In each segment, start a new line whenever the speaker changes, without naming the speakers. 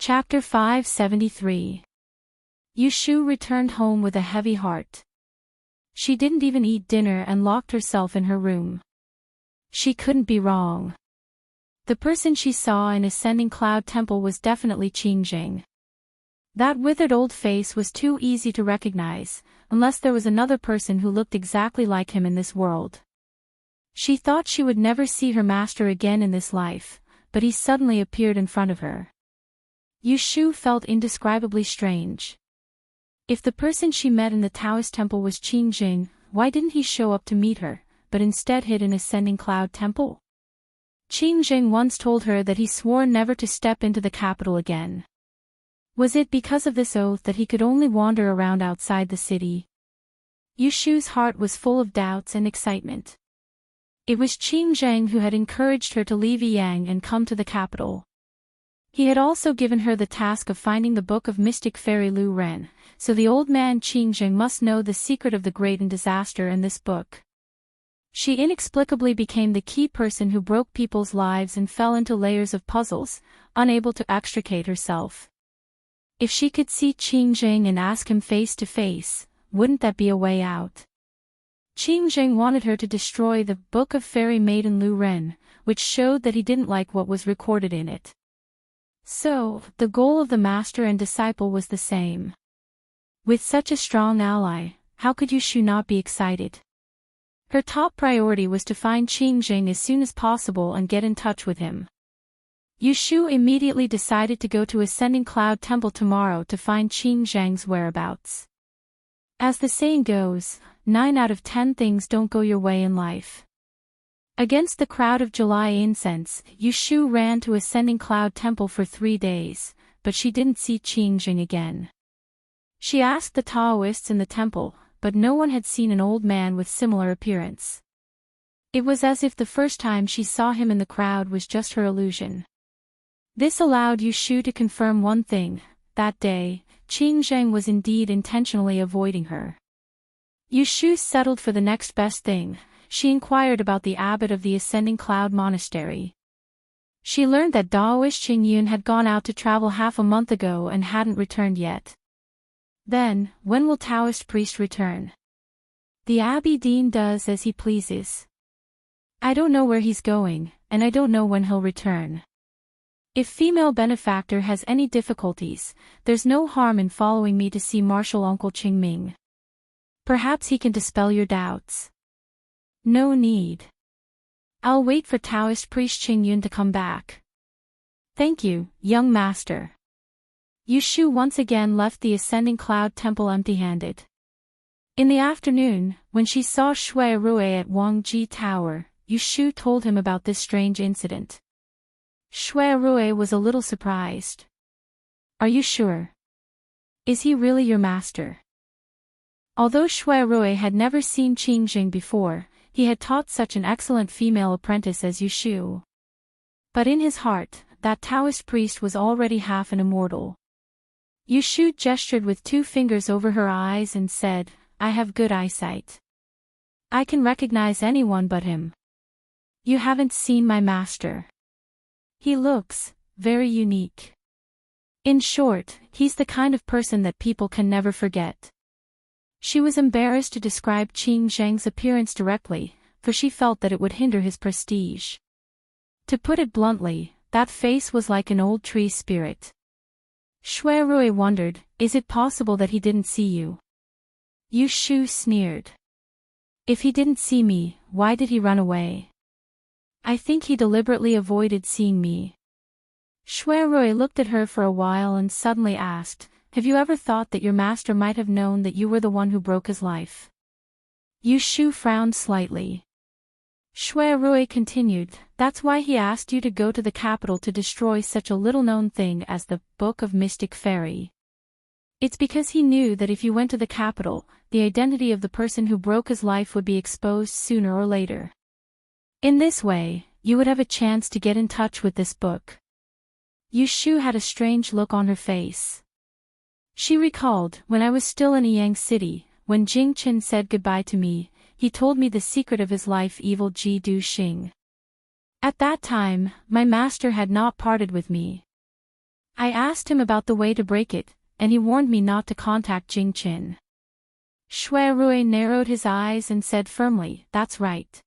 Chapter 573. Yushu returned home with a heavy heart. She didn't even eat dinner and locked herself in her room. She couldn't be wrong. The person she saw in Ascending Cloud Temple was definitely Qingjing. That withered old face was too easy to recognize, unless there was another person who looked exactly like him in this world. She thought she would never see her master again in this life, but he suddenly appeared in front of her. Yushu felt indescribably strange. If the person she met in the Taoist temple was Qingjing, why didn't he show up to meet her, but instead hid in Ascending Cloud Temple? Qingjing once told her that he swore never to step into the capital again. Was it because of this oath that he could only wander around outside the city? Yushu's heart was full of doubts and excitement. It was Qingjing who had encouraged her to leave Yang and come to the capital. He had also given her the task of finding the book of mystic fairy Lu Ren, so the old man Qingjing must know the secret of the great and disaster in this book. She inexplicably became the key person who broke people's lives and fell into layers of puzzles, unable to extricate herself. If she could see Qingjing and ask him face to face, wouldn't that be a way out? Qingjing wanted her to destroy the Book of Fairy Maiden Lu Ren, which showed that he didn't like what was recorded in it. So, the goal of the master and disciple was the same. With such a strong ally, how could Yushu not be excited? Her top priority was to find Qingjing as soon as possible and get in touch with him. Yushu immediately decided to go to Ascending Cloud Temple tomorrow to find Qingjing's whereabouts. As the saying goes, 9 out of 10 things don't go your way in life. Against the crowd of July incense, Yushu ran to Ascending Cloud Temple for 3 days, but she didn't see Qingjing again. She asked the Taoists in the temple, but no one had seen an old man with similar appearance. It was as if the first time she saw him in the crowd was just her illusion. This allowed Yushu to confirm one thing: that day, Qingjing was indeed intentionally avoiding her. Yushu settled for the next best thing. She inquired about the abbot of the Ascending Cloud Monastery. She learned that Daoist Qingyun had gone out to travel half a month ago and hadn't returned yet. Then, when will Taoist priest return? The abbey dean does as he pleases. I don't know where he's going, and I don't know when he'll return. If female benefactor has any difficulties, there's no harm in following me to see Martial Uncle Qingming. Perhaps he can dispel your doubts. No need. I'll wait for Taoist priest Qingyun to come back. Thank you, young master. Yushu once again left the Ascending Cloud Temple empty-handed. In the afternoon, when she saw Shui Rue at Wangji Tower, Yushu told him about this strange incident. Shui Rue was a little surprised. Are you sure? Is he really your master? Although Shui Rue had never seen Qingjing before, he had taught such an excellent female apprentice as Yushu. But in his heart, that Taoist priest was already half an immortal. Yushu gestured with 2 fingers over her eyes and said, I have good eyesight. I can recognize anyone but him. You haven't seen my master. He looks very unique. In short, he's the kind of person that people can never forget. She was embarrassed to describe Qingjing's appearance directly, for she felt that it would hinder his prestige. To put it bluntly, that face was like an old tree spirit. Shui Rui wondered, is it possible that he didn't see you? Yushu sneered. If he didn't see me, why did he run away? I think he deliberately avoided seeing me. Shui Rui looked at her for a while and suddenly asked, have you ever thought that your master might have known that you were the one who broke his life? Yushu frowned slightly. Shui Rui continued, that's why he asked you to go to the capital to destroy such a little-known thing as the Book of Mystic Fairy. It's because he knew that if you went to the capital, the identity of the person who broke his life would be exposed sooner or later. In this way, you would have a chance to get in touch with this book. Yushu had a strange look on her face. She recalled, when I was still in Yang City, when Jing Chen said goodbye to me, he told me the secret of his life evil Ji Du Xing. At that time, my master had not parted with me. I asked him about the way to break it, and he warned me not to contact Jing Qin. Shui Rui narrowed his eyes and said firmly, "That's right."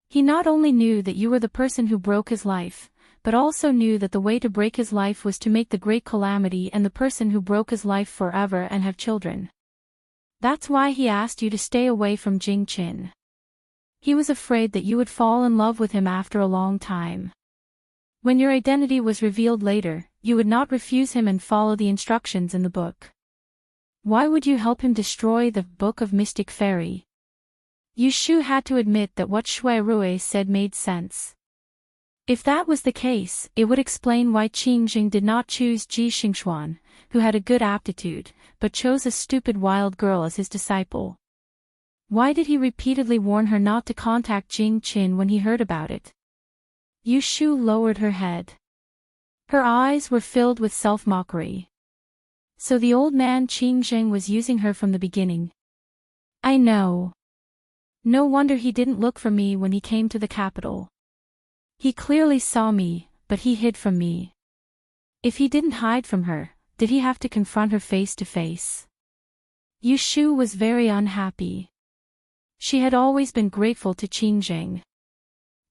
He not only knew that you were the person who broke his life, but also knew that the way to break his life was to make the great calamity and the person who broke his life forever and have children. That's why he asked you to stay away from Jing Qin. He was afraid that you would fall in love with him after a long time. When your identity was revealed later, you would not refuse him and follow the instructions in the book. Why would you help him destroy the Book of Mystic Fairy? Yu Shu had to admit that what Shui Rui said made sense. If that was the case, it would explain why Qing Jing did not choose Ji Xingxuan, who had a good aptitude, but chose a stupid wild girl as his disciple. Why did he repeatedly warn her not to contact Jing Qin when he heard about it? Yu Shu lowered her head. Her eyes were filled with self-mockery. So the old man Qing Jing was using her from the beginning. I know. No wonder he didn't look for me when he came to the capital. He clearly saw me, but he hid from me. If he didn't hide from her, did he have to confront her face to face? Yu Shu was very unhappy. She had always been grateful to Qing Jing.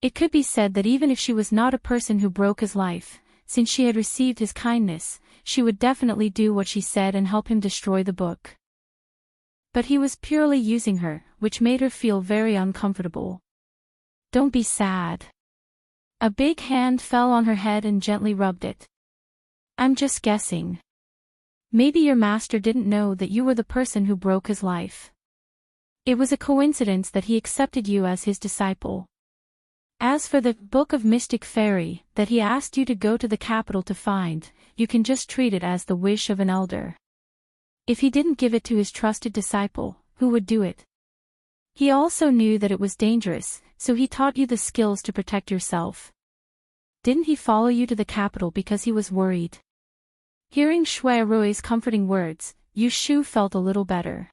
It could be said that even if she was not a person who broke his life, since she had received his kindness, she would definitely do what she said and help him destroy the book. But he was purely using her, which made her feel very uncomfortable. Don't be sad. A big hand fell on her head and gently rubbed it. I'm just guessing. Maybe your master didn't know that you were the person who broke his life. It was a coincidence that he accepted you as his disciple. As for the Book of Mystic Fairy that he asked you to go to the capital to find, you can just treat it as the wish of an elder. If he didn't give it to his trusted disciple, who would do it? He also knew that it was dangerous, so he taught you the skills to protect yourself. Didn't he follow you to the capital because he was worried? Hearing Shui Rui's comforting words, Yu Shu felt a little better.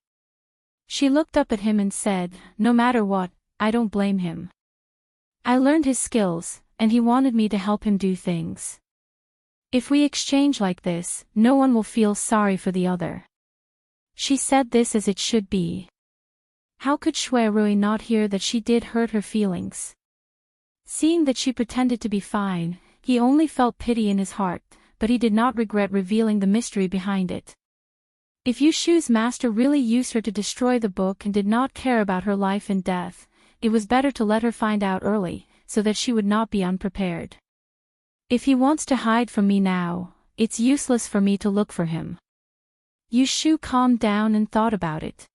She looked up at him and said, "No matter what, I don't blame him. I learned his skills, and he wanted me to help him do things. If we exchange like this, no one will feel sorry for the other." She said this as it should be. How could Shui Rui not hear that she did hurt her feelings? Seeing that she pretended to be fine, he only felt pity in his heart, but he did not regret revealing the mystery behind it. If Yu Shu's master really used her to destroy the book and did not care about her life and death, it was better to let her find out early, so that she would not be unprepared. If he wants to hide from me now, it's useless for me to look for him. Yu Shu calmed down and thought about it.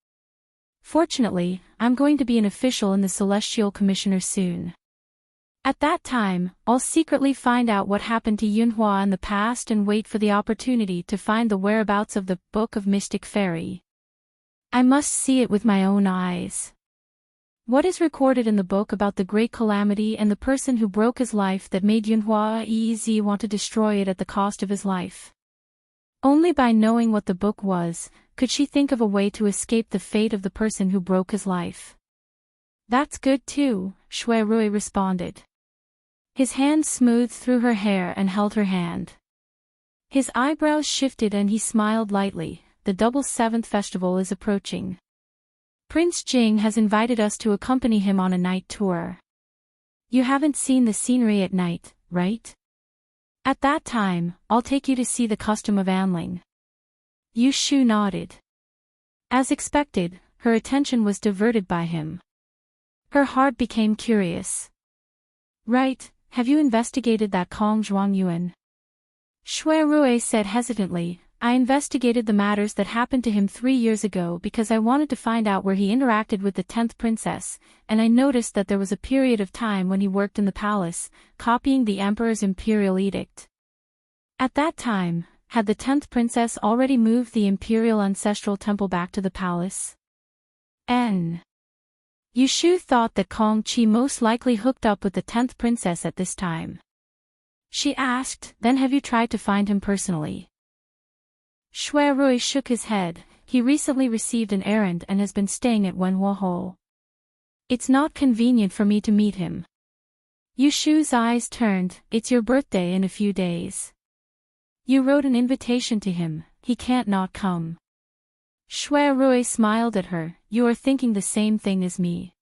Fortunately, I'm going to be an official in the Celestial Commissioner soon. At that time, I'll secretly find out what happened to Yunhua in the past and wait for the opportunity to find the whereabouts of the Book of Mystic Fairy. I must see it with my own eyes. What is recorded in the book about the great calamity and the person who broke his life that made Yunhua Ez want to destroy it at the cost of his life? Only by knowing what the book was, could she think of a way to escape the fate of the person who broke his life. That's good too, Shui Rui responded. His hand smoothed through her hair and held her hand. His eyebrows shifted and he smiled lightly. The Double Seventh Festival is approaching. Prince Jing has invited us to accompany him on a night tour. You haven't seen the scenery at night, right? At that time, I'll take you to see the custom of Anling. Yu Shu nodded. As expected, her attention was diverted by him. Her heart became curious. Right, have you investigated that Kong Zhuangyuan? Shui Rui said hesitantly, I investigated the matters that happened to him 3 years ago because I wanted to find out where he interacted with the 10th princess, and I noticed that there was a period of time when he worked in the palace, copying the emperor's imperial edict. At that time, had the 10th princess already moved the imperial ancestral temple back to the palace? Yu Shu thought that Kong Qi most likely hooked up with the 10th princess at this time. She asked, then have you tried to find him personally? Shui Rui shook his head. He recently received an errand and has been staying at Wenhua Hole. It's not convenient for me to meet him. Yu Shu's eyes turned. It's your birthday in a few days. You wrote an invitation to him, he can't not come. Shui Rui smiled at her, you are thinking the same thing as me.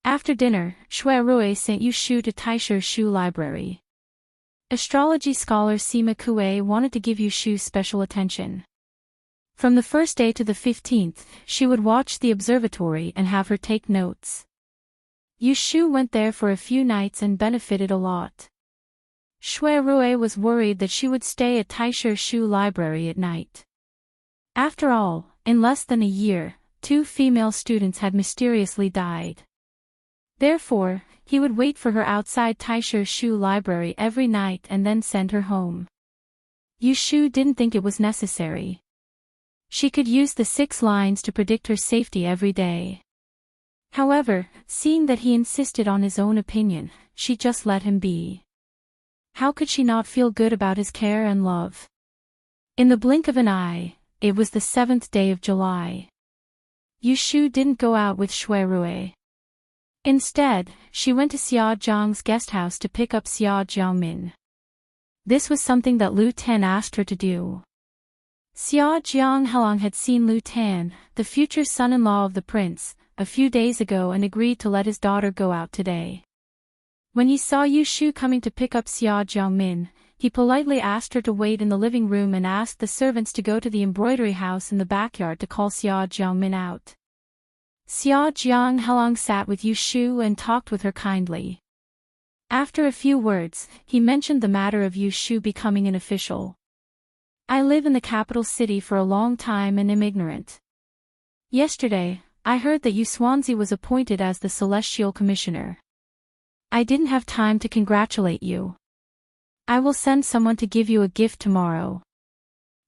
After dinner, Shui Rui sent Yu Shu to Taisher Shu Library. Astrology scholar Sima Kue wanted to give Yu Shu special attention. From the first day to the 15th, she would watch the observatory and have her take notes. Yu Shu went there for a few nights and benefited a lot. Shui Rui was worried that she would stay at Taisher Shu Library at night. After all, in less than a year, 2 female students had mysteriously died. Therefore, he would wait for her outside Taisher Shu Library every night and then send her home. Yu Shu didn't think it was necessary. She could use the 6 lines to predict her safety every day. However, seeing that he insisted on his own opinion, she just let him be. How could she not feel good about his care and love? In the blink of an eye, it was the 7th day of July. Yu Shu didn't go out with Shui Rui. Instead, she went to Xia Jiang's guest house to pick up Xia Jiangmin. This was something that Lu Tan asked her to do. Xia Jiang had seen Lu Tan, the future son-in-law of the prince, a few days ago and agreed to let his daughter go out today. When he saw Yu Shu coming to pick up Xia Jiangmin, he politely asked her to wait in the living room and asked the servants to go to the embroidery house in the backyard to call Xia Jiangmin out. Xia Jiang sat with Yu Shu and talked with her kindly. After a few words, he mentioned the matter of Yu Shu becoming an official. I live in the capital city for a long time and am ignorant. Yesterday, I heard that Yu Swansea was appointed as the Celestial Commissioner. I didn't have time to congratulate you. I will send someone to give you a gift tomorrow.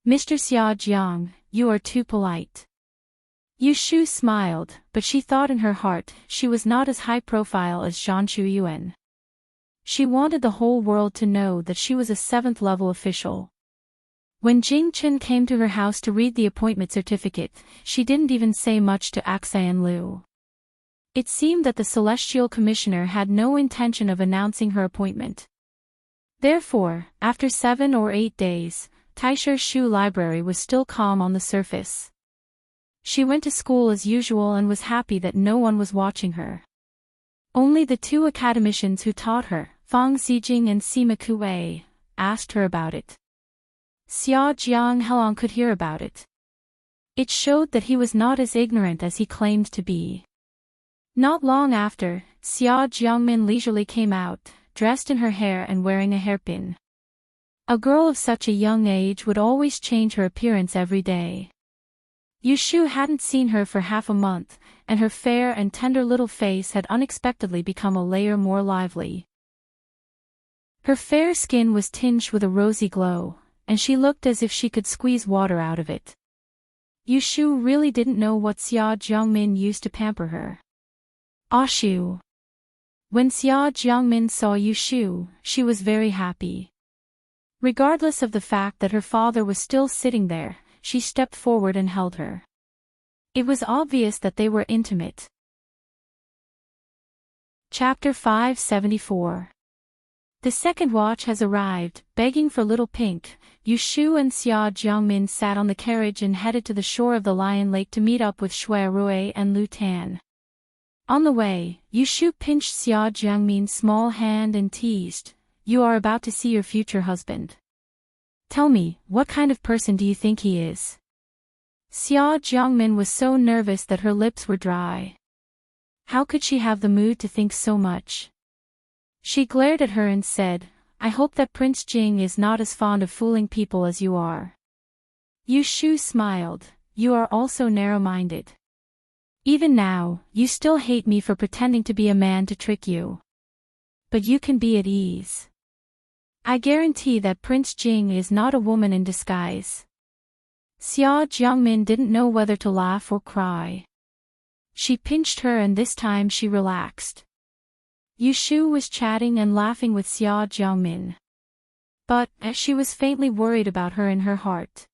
Mr. Xia Jiang, you are too polite. Yu Shu smiled, but she thought in her heart she was not as high profile as Zhan Chuyuan. She wanted the whole world to know that she was a 7th level official. When Jing Chen came to her house to read the appointment certificate, she didn't even say much to Axan Liu. It seemed that the Celestial Commissioner had no intention of announcing her appointment. Therefore, after 7 or 8 days, Taisher Shu Library was still calm on the surface. She went to school as usual and was happy that no one was watching her. Only the 2 academicians who taught her, Fang Xijing and Sima Kue, asked her about it. Xia Jiang could hear about it. It showed that he was not as ignorant as he claimed to be. Not long after, Xia Jiangmin leisurely came out, dressed in her hair and wearing a hairpin. A girl of such a young age would always change her appearance every day. Yu Shu hadn't seen her for half a month, and her fair and tender little face had unexpectedly become a layer more lively. Her fair skin was tinged with a rosy glow, and she looked as if she could squeeze water out of it. Yu Shu really didn't know what Xia Jiangmin used to pamper her. Ah Shu. When Xia Jiangmin saw Yu Shu, she was very happy. Regardless of the fact that her father was still sitting there, she stepped forward and held her. It was obvious that they were intimate. Chapter 574. The second watch has arrived, begging for Little Pink. Yu Shu and Xia Jiangmin sat on the carriage and headed to the shore of the Lion Lake to meet up with Shui Rui and Lu Tan. On the way, Yu Shu pinched Xia Jiangmin's small hand and teased, "You are about to see your future husband. Tell me, what kind of person do you think he is?" Xia Jiangmin was so nervous that her lips were dry. How could she have the mood to think so much? She glared at her and said, "I hope that Prince Jing is not as fond of fooling people as you are." Yu Shu smiled, "You are also narrow-minded. Even now, you still hate me for pretending to be a man to trick you. But you can be at ease. I guarantee that Prince Jing is not a woman in disguise." Xia Jiangmin didn't know whether to laugh or cry. She pinched her and this time she relaxed. Yu Shu was chatting and laughing with Xia Jiangmin. But, she was faintly worried about her in her heart.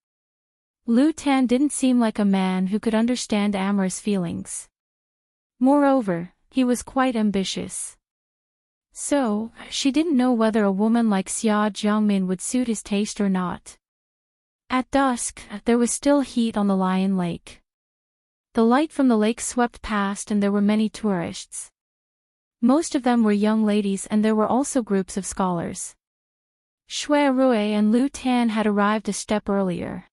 Lu Tan didn't seem like a man who could understand amorous feelings. Moreover, he was quite ambitious. So, she didn't know whether a woman like Xia Jiangmin would suit his taste or not. At dusk, there was still heat on the Lion Lake. The light from the lake swept past and there were many tourists. Most of them were young ladies and there were also groups of scholars. Shui Rui and Lu Tan had arrived a step earlier.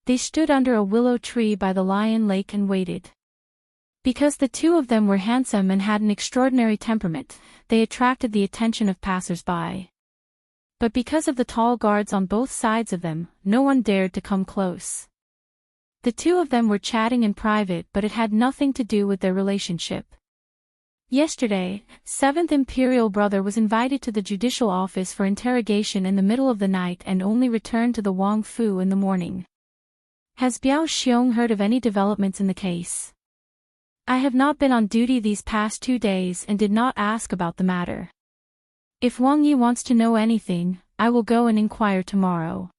They stood under a willow tree by the Lion Lake and waited. Because the two of them were handsome and had an extraordinary temperament, they attracted the attention of passers-by. But because of the tall guards on both sides of them, no one dared to come close. The two of them were chatting in private, but it had nothing to do with their relationship. Yesterday, 7th Imperial Brother was invited to the judicial office for interrogation in the middle of the night and only returned to the Wang Fu in the morning. Has Biao Xiong heard of any developments in the case? I have not been on duty these past 2 days and did not ask about the matter. If Wang Yi wants to know anything, I will go and inquire tomorrow.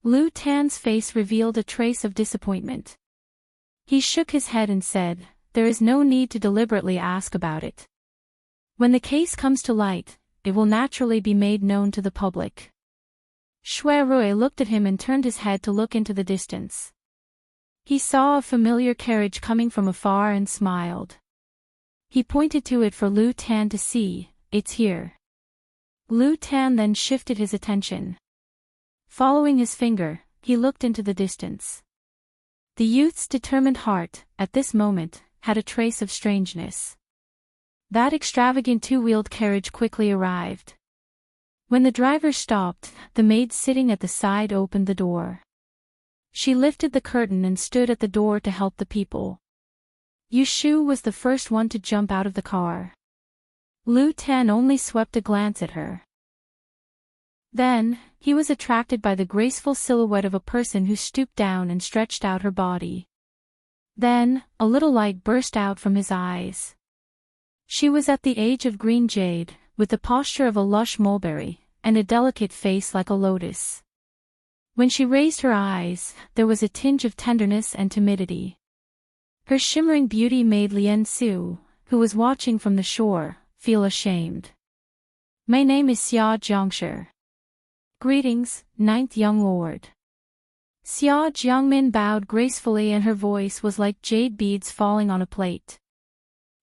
Lu Tan's face revealed a trace of disappointment. He shook his head and said, "There is no need to deliberately ask about it. When the case comes to light, it will naturally be made known to the public." Shui Rui looked at him and turned his head to look into the distance. He saw a familiar carriage coming from afar and smiled. He pointed to it for Lu Tan to see. "It's here." Lu Tan then shifted his attention. Following his finger, he looked into the distance. The youth's determined heart, at this moment, had a trace of strangeness. That extravagant two-wheeled carriage quickly arrived. When the driver stopped, the maid sitting at the side opened the door. She lifted the curtain and stood at the door to help the people. Yu Shu was the first one to jump out of the car. Lu Tan only swept a glance at her. Then, he was attracted by the graceful silhouette of a person who stooped down and stretched out her body. Then, a little light burst out from his eyes. She was at the age of green jade, with the posture of a lush mulberry, and a delicate face like a lotus. When she raised her eyes, there was a tinge of tenderness and timidity. Her shimmering beauty made Lien Su, who was watching from the shore, feel ashamed. "My name is Xia Jiangshi. Greetings, 9th young lord." Xia Jiangmin bowed gracefully and her voice was like jade beads falling on a plate.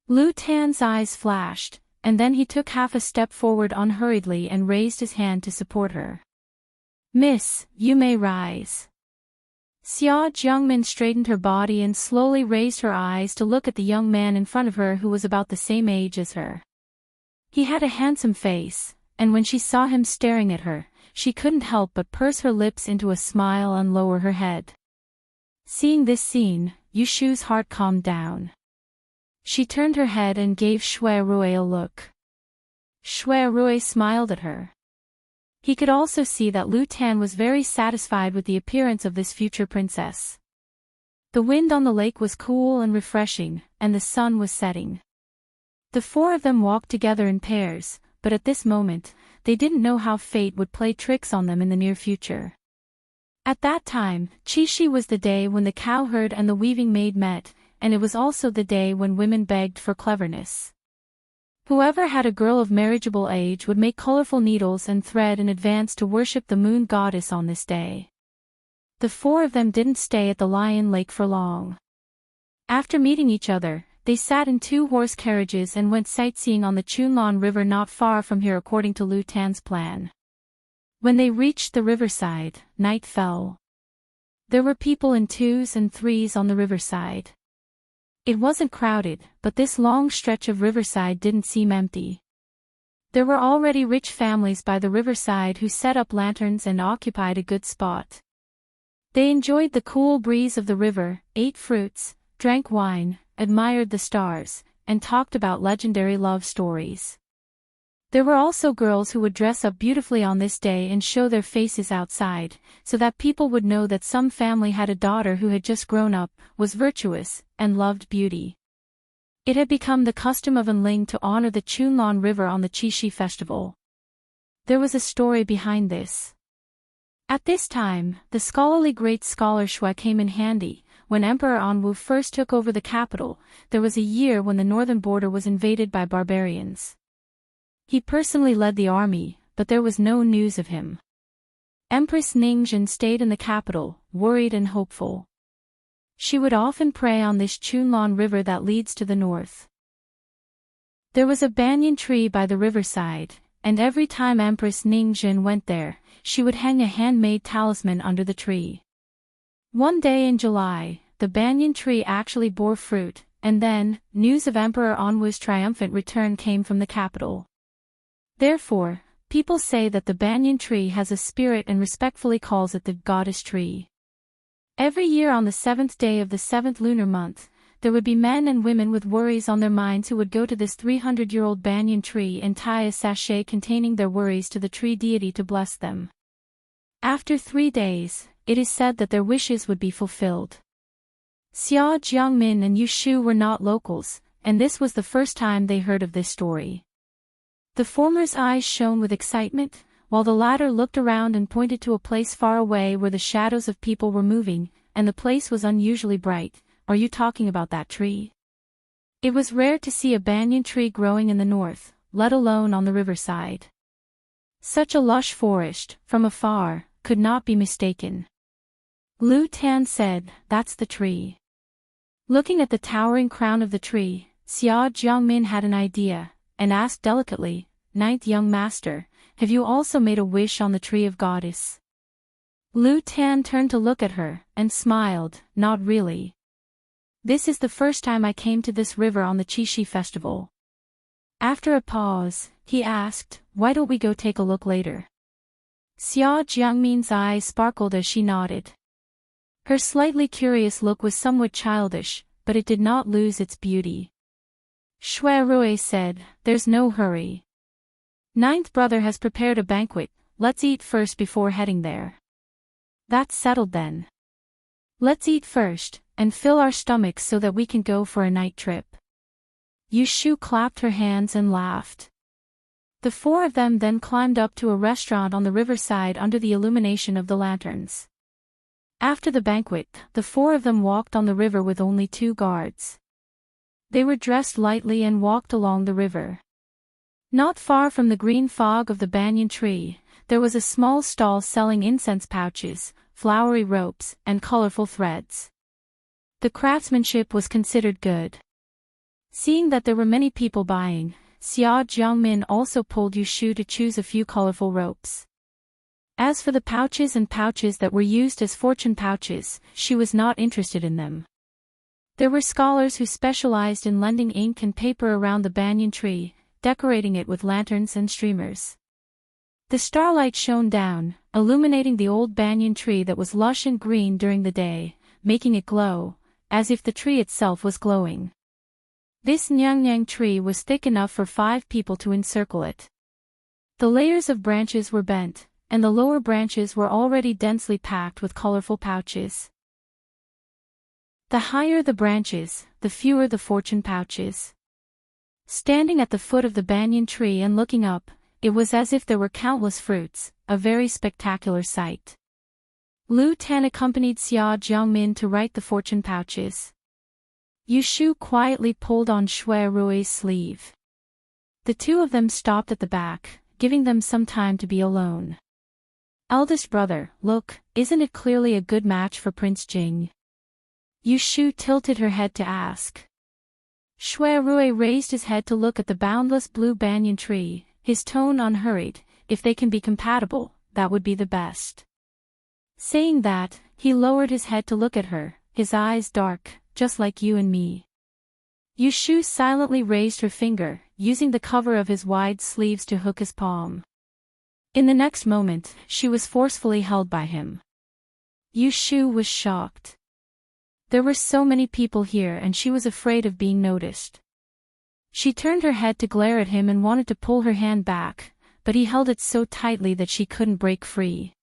Lu Tan's eyes flashed, and then he took half a step forward unhurriedly and raised his hand to support her. "Miss, you may rise." Xia Jiangmin straightened her body and slowly raised her eyes to look at the young man in front of her who was about the same age as her. He had a handsome face, and when she saw him staring at her, she couldn't help but purse her lips into a smile and lower her head. Seeing this scene, Yu Shu's heart calmed down. She turned her head and gave Shui Rui a look. Shui Rui smiled at her. He could also see that Lu Tan was very satisfied with the appearance of this future princess. The wind on the lake was cool and refreshing, and the sun was setting. The four of them walked together in pairs, but at this moment, they didn't know how fate would play tricks on them in the near future. At that time, Qixi was the day when the cowherd and the weaving maid met, and it was also the day when women begged for cleverness. Whoever had a girl of marriageable age would make colorful needles and thread in advance to worship the moon goddess on this day. The four of them didn't stay at the Lion Lake for long. After meeting each other, they sat in 2 horse carriages and went sightseeing on the Chunlan River not far from here according to Lu Tan's plan. When they reached the riverside, night fell. There were people in 2s and 3s on the riverside. It wasn't crowded, but this long stretch of riverside didn't seem empty. There were already rich families by the riverside who set up lanterns and occupied a good spot. They enjoyed the cool breeze of the river, ate fruits, drank wine, admired the stars, and talked about legendary love stories. There were also girls who would dress up beautifully on this day and show their faces outside, so that people would know that some family had a daughter who had just grown up, was virtuous, and loved beauty. It had become the custom of Enling to honor the Chunlan River on the Qixi festival. There was a story behind this. At this time, the scholarly great scholar Shui came in handy. When Emperor Anwu first took over the capital, there was a year when the northern border was invaded by barbarians. He personally led the army, but there was no news of him. Empress Ningzhen stayed in the capital, worried and hopeful. She would often pray on this Chunlan river that leads to the north. There was a banyan tree by the riverside, and every time Empress Ningzhen went there, she would hang a handmade talisman under the tree. One day in July, the banyan tree actually bore fruit, and then, news of Emperor Anwu's triumphant return came from the capital. Therefore, people say that the banyan tree has a spirit and respectfully calls it the goddess tree. Every year on the 7th day of the 7th lunar month, there would be men and women with worries on their minds who would go to this 300-year-old banyan tree and tie a sachet containing their worries to the tree deity to bless them. After 3 days, it is said that their wishes would be fulfilled. Xia Jiangmin and Yu Shu were not locals, and this was the first time they heard of this story. The former's eyes shone with excitement, while the latter looked around and pointed to a place far away where the shadows of people were moving, and the place was unusually bright. Are you talking about that tree? It was rare to see a banyan tree growing in the north, let alone on the riverside. Such a lush forest, from afar, could not be mistaken. Lu Tan said, "That's the tree." Looking at the towering crown of the tree, Xia Jiangmin had an idea, and asked delicately, "Ninth young master, have you also made a wish on the tree of goddess?" Lu Tan turned to look at her, and smiled, "Not really. This is the first time I came to this river on the Qixi festival." After a pause, he asked, "Why don't we go take a look later?" Xia Jiangmin's eyes sparkled as she nodded. Her slightly curious look was somewhat childish, but it did not lose its beauty. Shui Rui said, "There's no hurry. Ninth brother has prepared a banquet, let's eat first before heading there." "That's settled then. Let's eat first, and fill our stomachs so that we can go for a night trip." Yu Shu clapped her hands and laughed. The four of them then climbed up to a restaurant on the riverside under the illumination of the lanterns. After the banquet, the four of them walked on the river with only 2 guards. They were dressed lightly and walked along the river. Not far from the green fog of the banyan tree, there was a small stall selling incense pouches, flowery ropes, and colorful threads. The craftsmanship was considered good. Seeing that there were many people buying, Xia Jiangmin also pulled Yu Shu to choose a few colorful ropes. As for the pouches and pouches that were used as fortune pouches, she was not interested in them. There were scholars who specialized in lending ink and paper around the banyan tree, decorating it with lanterns and streamers. The starlight shone down, illuminating the old banyan tree that was lush and green during the day, making it glow, as if the tree itself was glowing. This Nyang tree was thick enough for 5 people to encircle it. The layers of branches were bent, and the lower branches were already densely packed with colorful pouches. The higher the branches, the fewer the fortune pouches. Standing at the foot of the banyan tree and looking up, it was as if there were countless fruits, a very spectacular sight. Lu Tan accompanied Xia Jiangmin to write the fortune pouches. Yu Shu quietly pulled on Shui Rui's sleeve. The 2 of them stopped at the back, giving them some time to be alone. "Eldest brother, look, isn't it clearly a good match for Prince Jing?" Yu Shu tilted her head to ask. Shui Rui raised his head to look at the boundless blue banyan tree, his tone unhurried. "If they can be compatible, that would be the best." Saying that, he lowered his head to look at her, his eyes dark, just like you and me. Yu Shu silently raised her finger, using the cover of his wide sleeves to hook his palm. In the next moment, she was forcefully held by him. Yu Shu was shocked. There were so many people here and she was afraid of being noticed. She turned her head to glare at him and wanted to pull her hand back, but he held it so tightly that she couldn't break free.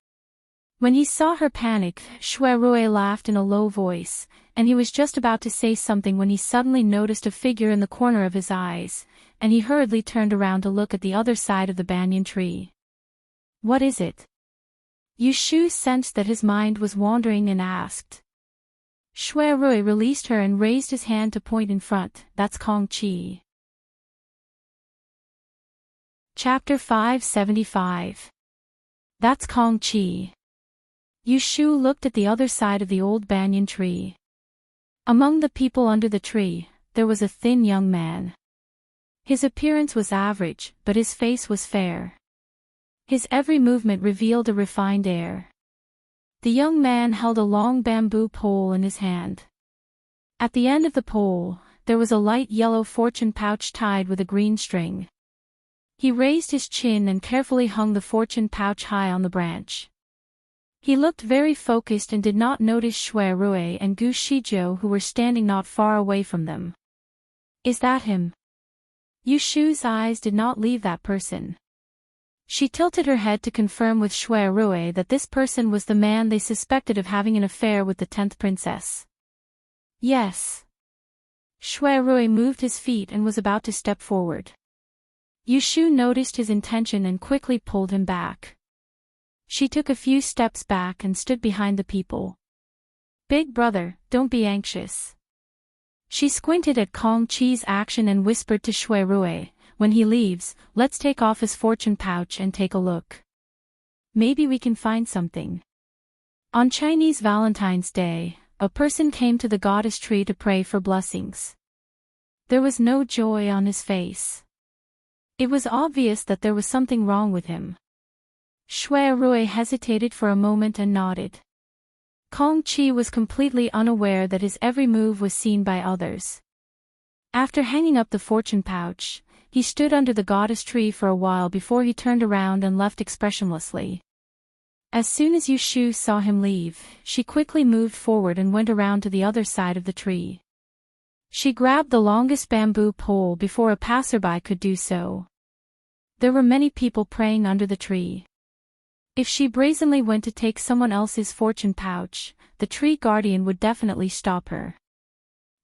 When he saw her panic, Shui Rui laughed in a low voice, and he was just about to say something when he suddenly noticed a figure in the corner of his eyes, and he hurriedly turned around to look at the other side of the banyan tree. "What is it?" Yu Shu sensed that his mind was wandering and asked. Shui Rui released her and raised his hand to point in front. "That's Kong Qi." Chapter 575. That's Kong Chi. Yu Shu looked at the other side of the old banyan tree. Among the people under the tree, there was a thin young man. His appearance was average, but his face was fair. His every movement revealed a refined air. The young man held a long bamboo pole in his hand. At the end of the pole, there was a light yellow fortune pouch tied with a green string. He raised his chin and carefully hung the fortune pouch high on the branch. He looked very focused and did not notice Shui Rui and Gu Shizhou who were standing not far away from them. Is that him? Yu Shu's eyes did not leave that person. She tilted her head to confirm with Shui Rui that this person was the man they suspected of having an affair with the 10th princess. Yes. Shui Rui moved his feet and was about to step forward. Yu Shu noticed his intention and quickly pulled him back. She took a few steps back and stood behind the people. Big brother, don't be anxious. She squinted at Kong Chi's action and whispered to Shui Rui, when he leaves, let's take off his fortune pouch and take a look. Maybe we can find something. On Chinese Valentine's Day, a person came to the goddess tree to pray for blessings. There was no joy on his face. It was obvious that there was something wrong with him. Shui Rui hesitated for a moment and nodded. Kong Chi was completely unaware that his every move was seen by others. After hanging up the fortune pouch, he stood under the goddess tree for a while before he turned around and left expressionlessly. As soon as Yu Shu saw him leave, she quickly moved forward and went around to the other side of the tree. She grabbed the longest bamboo pole before a passerby could do so. There were many people praying under the tree. If she brazenly went to take someone else's fortune pouch, the tree guardian would definitely stop her.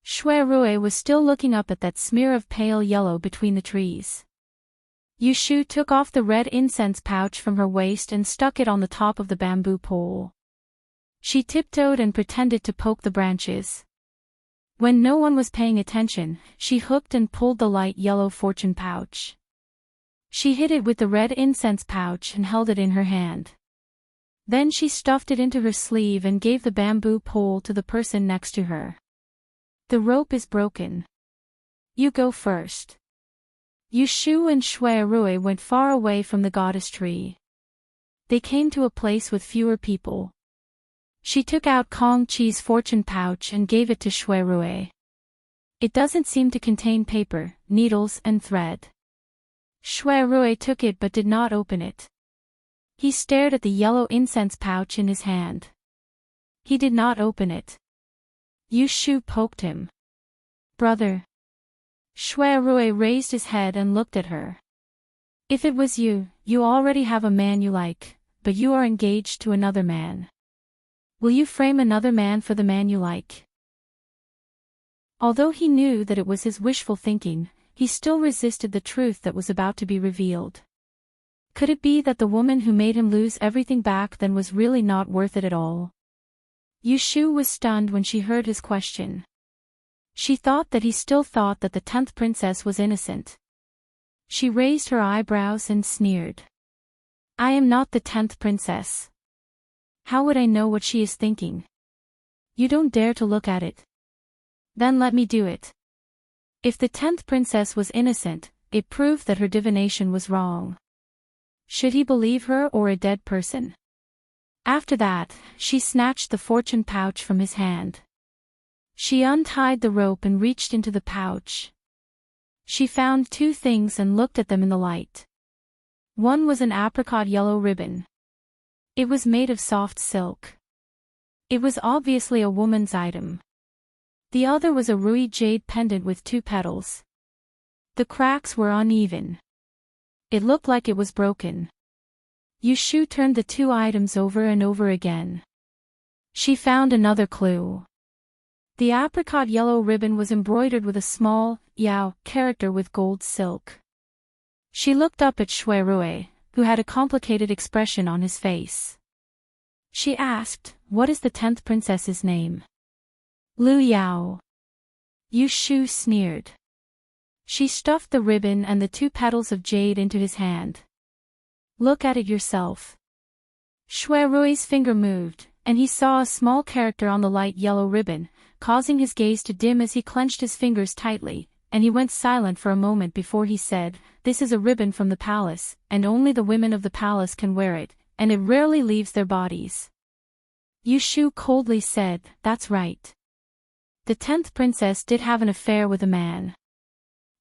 Shui Rui was still looking up at that smear of pale yellow between the trees. Yu Shu took off the red incense pouch from her waist and stuck it on the top of the bamboo pole. She tiptoed and pretended to poke the branches. When no one was paying attention, she hooked and pulled the light yellow fortune pouch. She hid it with the red incense pouch and held it in her hand. Then she stuffed it into her sleeve and gave the bamboo pole to the person next to her. The rope is broken. You go first. Yu Shu and Shui Rui went far away from the goddess tree. They came to a place with fewer people. She took out Kong Chi's fortune pouch and gave it to Shui Rui. It doesn't seem to contain paper, needles and thread. Shui Rui took it but did not open it. He stared at the yellow incense pouch in his hand. He did not open it. Yu Shu poked him. Brother. Shui Rui raised his head and looked at her. If it was you, you already have a man you like, but you are engaged to another man. Will you frame another man for the man you like? Although he knew that it was his wishful thinking, he still resisted the truth that was about to be revealed. Could it be that the woman who made him lose everything back then was really not worth it at all? Yu Shu was stunned when she heard his question. She thought that he still thought that the 10th princess was innocent. She raised her eyebrows and sneered. I am not the 10th princess. How would I know what she is thinking? You don't dare to look at it. Then let me do it. If the 10th princess was innocent, it proved that her divination was wrong. Should he believe her or a dead person? After that, she snatched the fortune pouch from his hand. She untied the rope and reached into the pouch. She found two things and looked at them in the light. One was an apricot yellow ribbon. It was made of soft silk. It was obviously a woman's item. The other was a ruby jade pendant with 2 petals. The cracks were uneven. It looked like it was broken. Yu Shu turned the 2 items over and over again. She found another clue. The apricot yellow ribbon was embroidered with a small, Yao character with gold silk. She looked up at Shui Rui, who had a complicated expression on his face. She asked, what is the 10th princess's name? Lu Yao. Yu Shu sneered. She stuffed the ribbon and the 2 petals of jade into his hand. Look at it yourself. Shui Rui's finger moved, and he saw a small character on the light yellow ribbon, causing his gaze to dim as he clenched his fingers tightly, and he went silent for a moment before he said, "This is a ribbon from the palace, and only the women of the palace can wear it, and it rarely leaves their bodies." Yushu coldly said, "That's right. The 10th princess did have an affair with a man.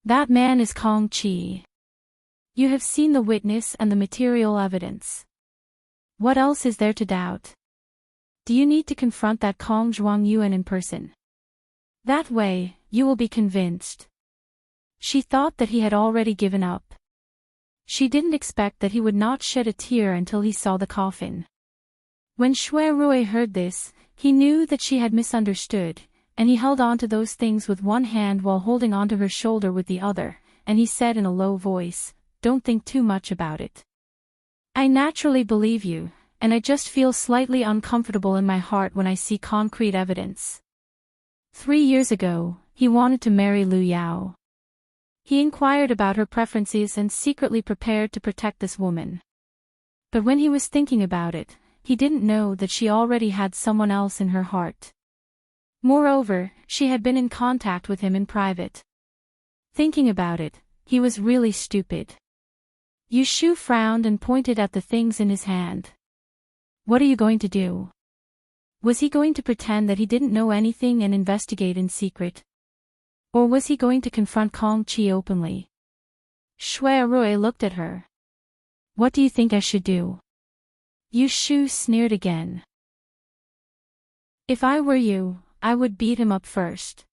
That man is Kong Qi. You have seen the witness and the material evidence. What else is there to doubt? Do you need to confront that Kong Zhuangyuan in person? That way, you will be convinced." She thought that he had already given up. She didn't expect that he would not shed a tear until he saw the coffin. When Shui Rui heard this, he knew that she had misunderstood, and he held on to those things with one hand while holding onto her shoulder with the other, and he said in a low voice, "Don't think too much about it. I naturally believe you, and I just feel slightly uncomfortable in my heart when I see concrete evidence." 3 years ago, he wanted to marry Lu Yao. He inquired about her preferences and secretly prepared to protect this woman. But when he was thinking about it, he didn't know that she already had someone else in her heart. Moreover, she had been in contact with him in private. Thinking about it, he was really stupid. Yushu frowned and pointed at the things in his hand. What are you going to do? Was he going to pretend that he didn't know anything and investigate in secret? Or was he going to confront Kong Qi openly? Shui Rui looked at her. What do you think I should do? Yushu sneered again. If I were you, I would beat him up first.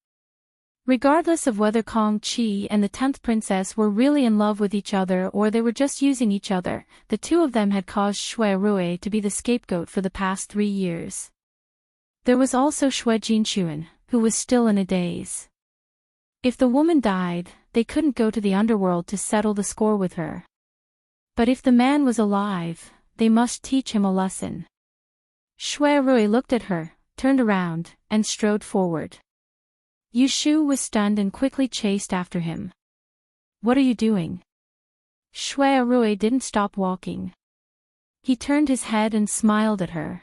Regardless of whether Kong Qi and the 10th princess were really in love with each other or they were just using each other, the 2 of them had caused Shui Rui to be the scapegoat for the past 3 years. There was also Shui Jinchuan, who was still in a daze. If the woman died, they couldn't go to the underworld to settle the score with her. But if the man was alive, they must teach him a lesson. Shui Rui looked at her, turned around, and strode forward. Yushu was stunned and quickly chased after him. What are you doing? Shui Rui didn't stop walking. He turned his head and smiled at her.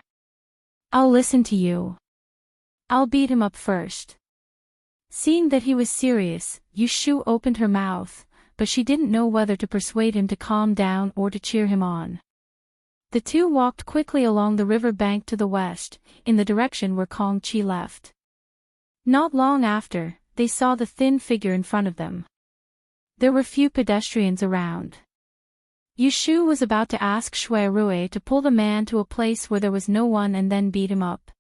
I'll listen to you. I'll beat him up first. Seeing that he was serious, Yushu opened her mouth, but she didn't know whether to persuade him to calm down or to cheer him on. The 2 walked quickly along the river bank to the west, in the direction where Kong Qi left. Not long after, they saw the thin figure in front of them. There were few pedestrians around. Yushu was about to ask Shui Rui to pull the man to a place where there was no one and then beat him up.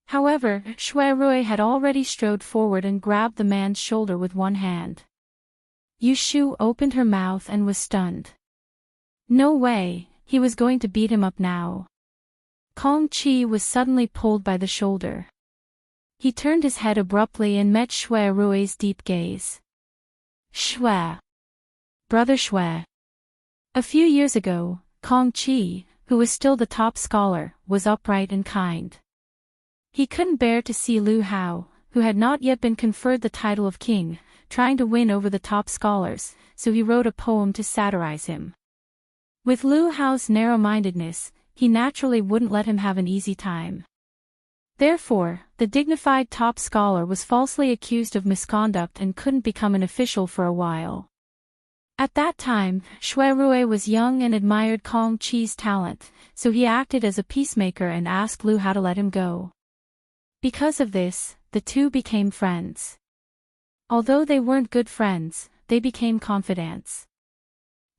However, Shui Rui had already strode forward and grabbed the man's shoulder with one hand. Yushu opened her mouth and was stunned. No way, he was going to beat him up now. Kong Qi was suddenly pulled by the shoulder. He turned his head abruptly and met Shui Rui's deep gaze. Shui. Brother Shui. A few years ago, Kong Qi, who was still the top scholar, was upright and kind. He couldn't bear to see Lu Hao, who had not yet been conferred the title of king, trying to win over the top scholars, so he wrote a poem to satirize him. With Lu Hao's narrow-mindedness, he naturally wouldn't let him have an easy time. Therefore, the dignified top scholar was falsely accused of misconduct and couldn't become an official for a while. At that time, Shui Rui was young and admired Kong Qi's talent, so he acted as a peacemaker and asked Lu Hao to let him go. Because of this, the 2 became friends. Although they weren't good friends, they became confidants.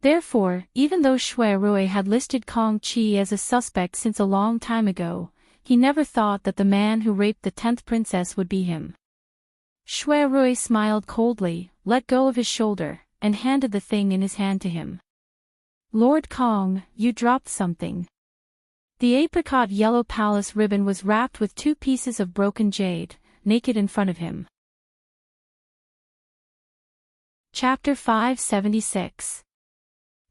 Therefore, even though Shui Rui had listed Kong Qi as a suspect since a long time ago, he never thought that the man who raped the 10th princess would be him. Shui Rui smiled coldly, let go of his shoulder, and handed the thing in his hand to him. Lord Kong, you dropped something. The apricot yellow palace ribbon was wrapped with 2 pieces of broken jade, naked in front of him. Chapter 576.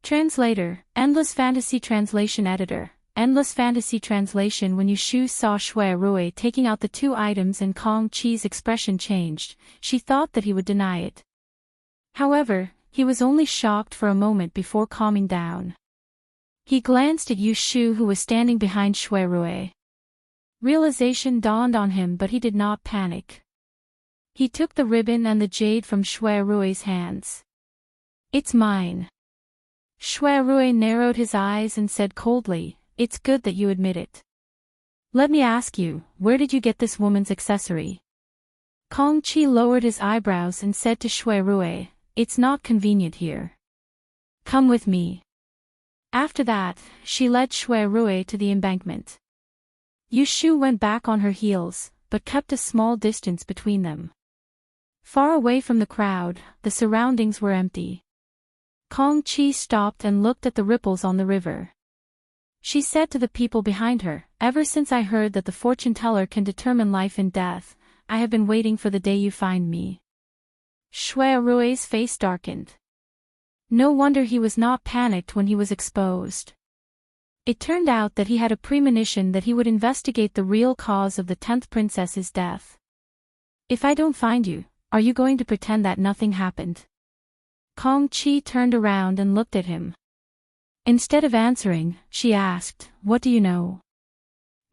Translator, Endless Fantasy Translation Editor, Endless Fantasy Translation. When Yushu saw Shui Rui taking out the 2 items and Kong Qi's expression changed, she thought that he would deny it. However, he was only shocked for a moment before calming down. He glanced at Yu Shu, who was standing behind Shui Rui. Realization dawned on him, but he did not panic. He took the ribbon and the jade from Shui Rui's hands. "It's mine." Shui Rui narrowed his eyes and said coldly, "It's good that you admit it. Let me ask you, where did you get this woman's accessory?" Kong Qi lowered his eyebrows and said to Shui Rui, "It's not convenient here. Come with me." After that, she led Shui Rui to the embankment. Yu Shu went back on her heels, but kept a small distance between them. Far away from the crowd, the surroundings were empty. Kong Qi stopped and looked at the ripples on the river. She said to the people behind her, "Ever since I heard that the fortune teller can determine life and death, I have been waiting for the day you find me." Shui Rui's face darkened. No wonder he was not panicked when he was exposed. It turned out that he had a premonition that he would investigate the real cause of the 10th princess's death. "If I don't find you, are you going to pretend that nothing happened?" Kong Qi turned around and looked at him. Instead of answering, she asked, "What do you know?"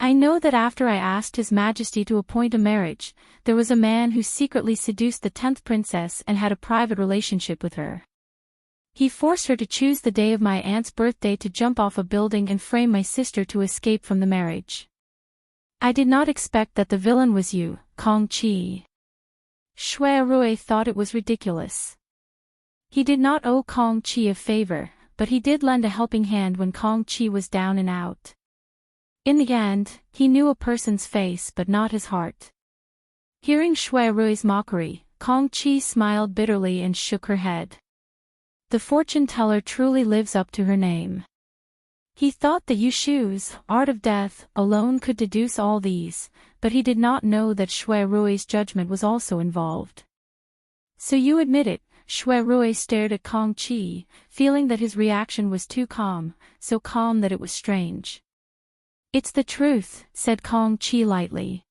"I know that after I asked His Majesty to appoint a marriage, there was a man who secretly seduced the 10th princess and had a private relationship with her. He forced her to choose the day of my aunt's birthday to jump off a building and frame my sister to escape from the marriage. I did not expect that the villain was you, Kong Qi." Shui Rui thought it was ridiculous. He did not owe Kong Qi a favor, but he did lend a helping hand when Kong Qi was down and out. In the end, he knew a person's face but not his heart. Hearing Shui Rui's mockery, Kong Qi smiled bitterly and shook her head. The fortune teller truly lives up to her name. He thought that Yu Shu's art of death alone could deduce all these, but he did not know that Shui Rui's judgment was also involved. "So you admit it?" Shui Rui stared at Kong Qi, feeling that his reaction was too calm, so calm that it was strange. "It's the truth," said Kong Qi lightly.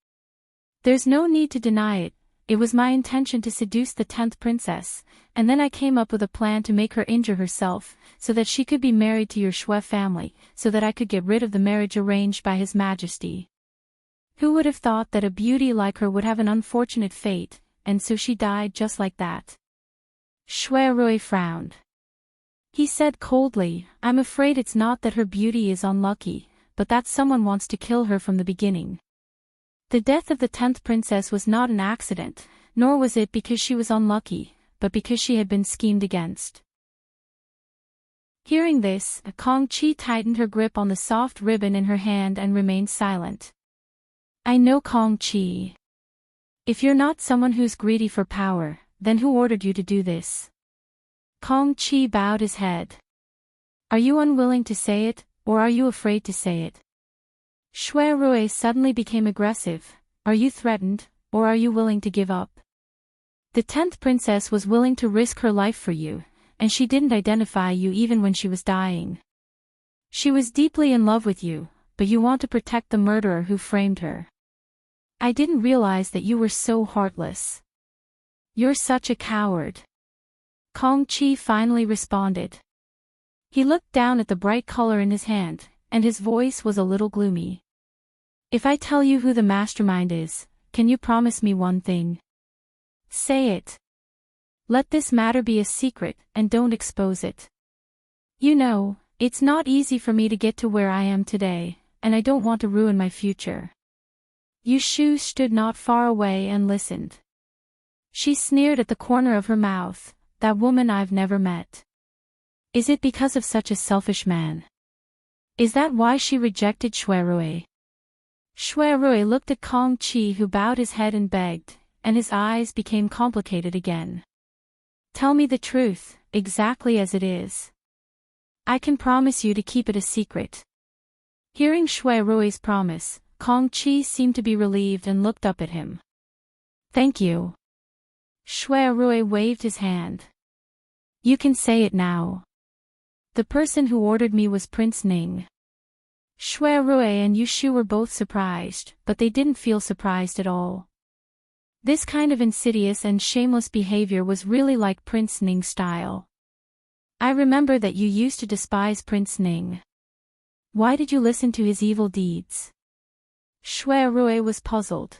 "There's no need to deny it. It was my intention to seduce the 10th princess, and then I came up with a plan to make her injure herself, so that she could be married to your Shui family, so that I could get rid of the marriage arranged by His Majesty. Who would have thought that a beauty like her would have an unfortunate fate, and so she died just like that?" Shui Rui frowned. He said coldly, "I'm afraid it's not that her beauty is unlucky, but that someone wants to kill her from the beginning. The death of the 10th princess was not an accident, nor was it because she was unlucky, but because she had been schemed against." Hearing this, Kong Qi tightened her grip on the soft ribbon in her hand and remained silent. "I know, Kong Qi. If you're not someone who's greedy for power, then who ordered you to do this?" Kong Qi bowed his head. "Are you unwilling to say it, or are you afraid to say it?" Shui Rui suddenly became aggressive. "Are you threatened, or are you willing to give up? The 10th princess was willing to risk her life for you, and she didn't identify you even when she was dying. She was deeply in love with you, but you want to protect the murderer who framed her. I didn't realize that you were so heartless. You're such a coward." Kong Qi finally responded. He looked down at the bright color in his hand, and his voice was a little gloomy. "If I tell you who the mastermind is, can you promise me one thing? Say it. Let this matter be a secret, and don't expose it. You know, it's not easy for me to get to where I am today, and I don't want to ruin my future." Yu Shu stood not far away and listened. She sneered at the corner of her mouth, "That woman I've never met. Is it because of such a selfish man? Is that why she rejected Shui Rui?" Shui Rui looked at Kong Qi, who bowed his head and begged, and his eyes became complicated again. "Tell me the truth, exactly as it is. I can promise you to keep it a secret." Hearing Shui Rui's promise, Kong Qi seemed to be relieved and looked up at him. "Thank you." Shui Rui waved his hand. "You can say it now. The person who ordered me was Prince Ning." Shui Rui and Yu Shu were both surprised, but they didn't feel surprised at all. This kind of insidious and shameless behavior was really like Prince Ning's style. I remember that you used to despise Prince Ning. Why did you listen to his evil deeds? Shui Rui was puzzled.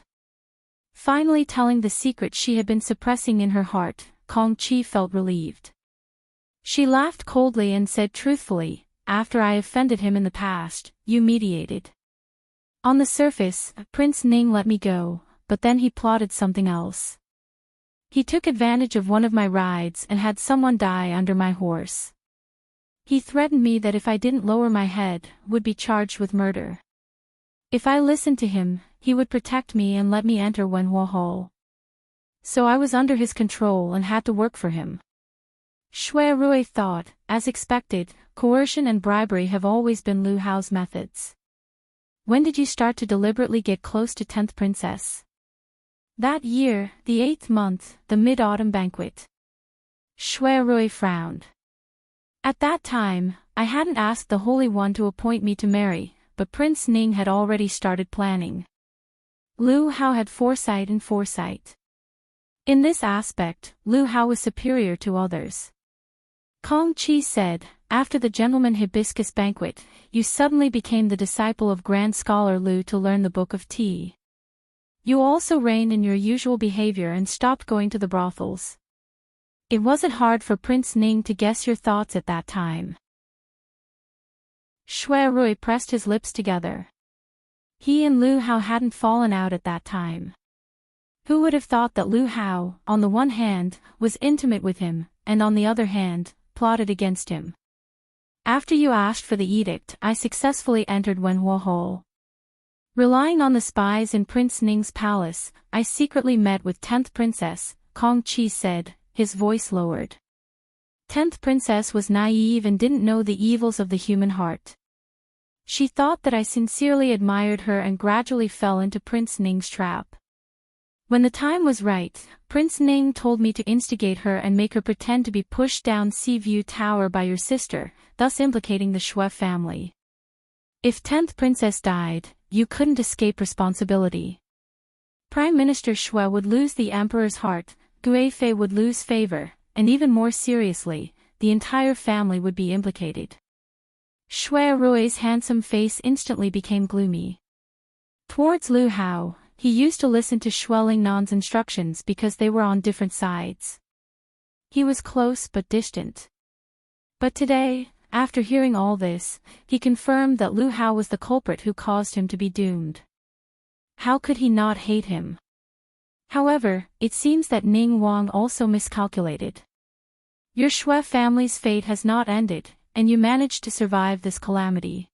Finally telling the secret she had been suppressing in her heart, Kong Qi felt relieved. She laughed coldly and said truthfully, after I offended him in the past, you mediated. On the surface, Prince Ning let me go, but then he plotted something else. He took advantage of one of my rides and had someone die under my horse. He threatened me that if I didn't lower my head, would be charged with murder. If I listened to him, he would protect me and let me enter Wenhua Hall. So I was under his control and had to work for him. Shui Rui thought, as expected, coercion and bribery have always been Lu Hao's methods. When did you start to deliberately get close to 10th Princess? That year, the 8th month, the mid-autumn banquet. Shui Rui frowned. At that time, I hadn't asked the Holy One to appoint me to marry, but Prince Ning had already started planning. Lu Hao had foresight and foresight. In this aspect, Lu Hao was superior to others. Kong Qi said, after the gentleman hibiscus banquet, you suddenly became the disciple of Grand Scholar Lu to learn the Book of Tea. You also reined in your usual behavior and stopped going to the brothels. It wasn't hard for Prince Ning to guess your thoughts at that time. Shui Rui pressed his lips together. He and Lu Hao hadn't fallen out at that time. Who would have thought that Lu Hao, on the one hand, was intimate with him, and on the other hand, plotted against him? After you asked for the edict, I successfully entered Wenhua Hall. Relying on the spies in Prince Ning's palace, I secretly met with 10th Princess, Kong Qi said, his voice lowered. 10th Princess was naive and didn't know the evils of the human heart. She thought that I sincerely admired her and gradually fell into Prince Ning's trap. When the time was right, Prince Ning told me to instigate her and make her pretend to be pushed down Seaview Tower by your sister, thus implicating the Shui family. If 10th Princess died, you couldn't escape responsibility. Prime Minister Shui would lose the Emperor's heart, Guifei would lose favor, and even more seriously, the entire family would be implicated. Shui Rui's handsome face instantly became gloomy. Towards Lu Hao, he used to listen to Shui Lingnan's instructions because they were on different sides. He was close but distant. But today, after hearing all this, he confirmed that Lu Hao was the culprit who caused him to be doomed. How could he not hate him? However, it seems that Ning Wang also miscalculated. Your Shui family's fate has not ended, and you managed to survive this calamity.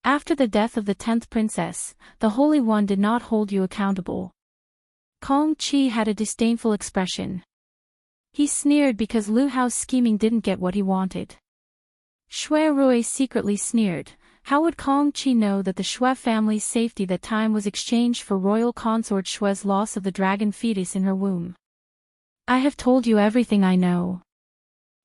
After the death of the 10th Princess, the Holy One did not hold you accountable. Kong Qi had a disdainful expression. He sneered because Lu Hao's scheming didn't get what he wanted. Shui Rui secretly sneered. How would Kong Qi know that the Shui family's safety that time was exchanged for royal consort Shui's loss of the dragon fetus in her womb? I have told you everything I know.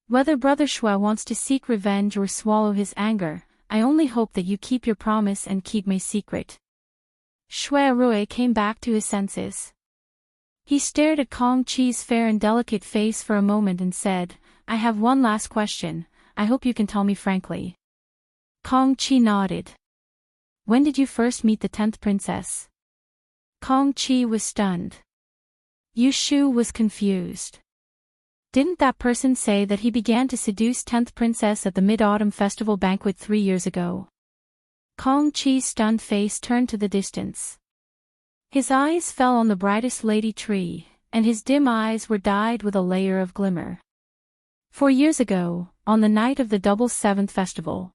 Whether Brother Shui wants to seek revenge or swallow his anger, I only hope that you keep your promise and keep my secret. Shui Rui came back to his senses. He stared at Kong Qi's fair and delicate face for a moment and said, I have one last question, I hope you can tell me frankly. Kong Qi nodded. When did you first meet the 10th Princess? Kong Qi was stunned. Yu Shu was confused. Didn't that person say that he began to seduce 10th Princess at the Mid-Autumn Festival banquet 3 years ago? Kong Qi's stunned face turned to the distance. His eyes fell on the brightest lady tree, and his dim eyes were dyed with a layer of glimmer. 4 years ago, on the night of the Double Seventh Festival.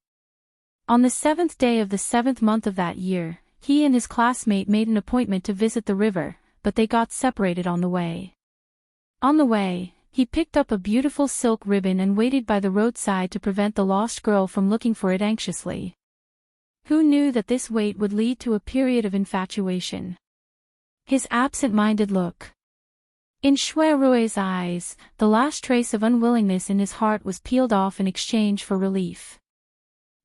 On the 7th day of the 7th month of that year, he and his classmate made an appointment to visit the river, but they got separated on the way. On the way, he picked up a beautiful silk ribbon and waited by the roadside to prevent the lost girl from looking for it anxiously. Who knew that this wait would lead to a period of infatuation? His absent-minded look. In Shui Rui's eyes, the last trace of unwillingness in his heart was peeled off in exchange for relief.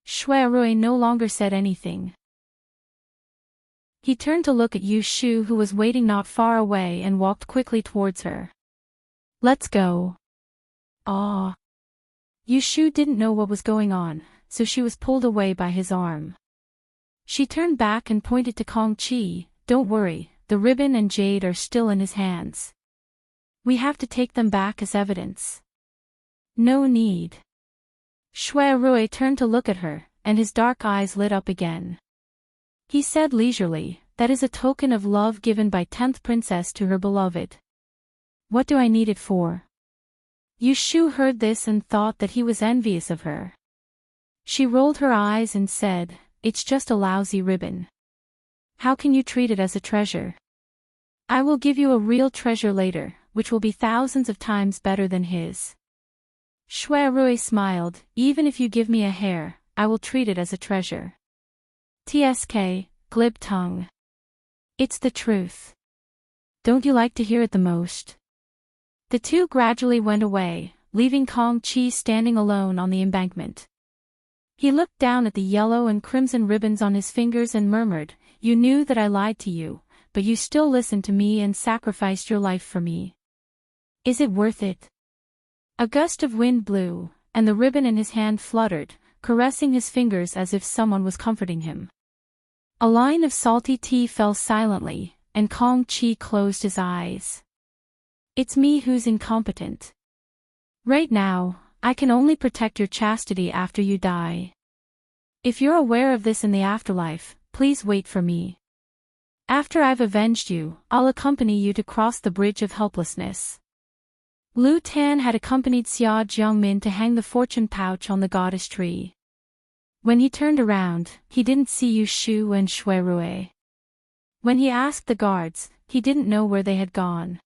Shui Rui no longer said anything. He turned to look at Yu Shu, who was waiting not far away, and walked quickly towards her. Let's go. Ah. Yu Shu didn't know what was going on, so she was pulled away by his arm. She turned back and pointed to Kong Chi. Don't worry, the ribbon and jade are still in his hands. We have to take them back as evidence. No need. Shui Rui turned to look at her, and his dark eyes lit up again. He said leisurely, that is a token of love given by 10th princess to her beloved. What do I need it for? Yu Shu heard this and thought that he was envious of her. She rolled her eyes and said, it's just a lousy ribbon. How can you treat it as a treasure? I will give you a real treasure later, which will be thousands of times better than his. Shui Rui smiled, even if you give me a hair, I will treat it as a treasure. TSK, glib tongue. It's the truth. Don't you like to hear it the most? The two gradually went away, leaving Kong Chi standing alone on the embankment. He looked down at the yellow and crimson ribbons on his fingers and murmured, you knew that I lied to you, but you still listened to me and sacrificed your life for me. Is it worth it? A gust of wind blew, and the ribbon in his hand fluttered, caressing his fingers as if someone was comforting him. A line of salty tea fell silently, and Kong Chi closed his eyes. It's me who's incompetent. Right now, I can only protect your chastity after you die. If you're aware of this in the afterlife, please wait for me. After I've avenged you, I'll accompany you to cross the bridge of helplessness. Lu Tan had accompanied Xia Jiangmin to hang the fortune pouch on the goddess tree. When he turned around, he didn't see Yu Shu and Shui Rui. When he asked the guards, he didn't know where they had gone.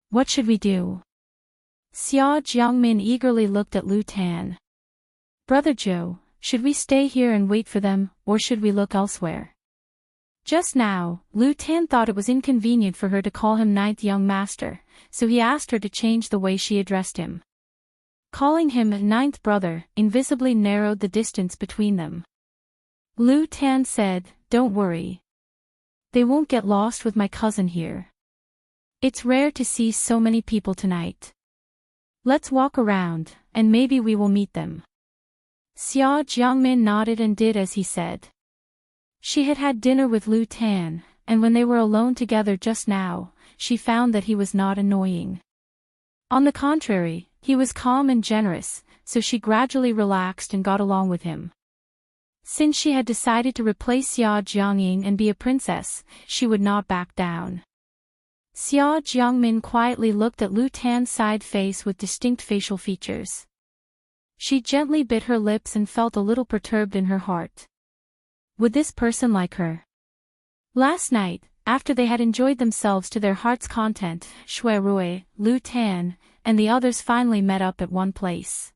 What should we do? Xia Jiangmin eagerly looked at Lu Tan. Brother Zhou, should we stay here and wait for them, or should we look elsewhere? Just now, Lu Tan thought it was inconvenient for her to call him ninth young master, so he asked her to change the way she addressed him. Calling him ninth brother invisibly narrowed the distance between them. Lu Tan said, don't worry. They won't get lost with my cousin here. It's rare to see so many people tonight. Let's walk around, and maybe we will meet them. Xia Jiangmin nodded and did as he said. She had had dinner with Lu Tan, and when they were alone together just now, she found that he was not annoying. On the contrary, he was calm and generous, so she gradually relaxed and got along with him. Since she had decided to replace Xia Jiangying and be a princess, she would not back down. Xia Jiangmin quietly looked at Lu Tan's side face with distinct facial features. She gently bit her lips and felt a little perturbed in her heart. Would this person like her? Last night, after they had enjoyed themselves to their heart's content, Shui Rui, Lu Tan, and the others finally met up at one place.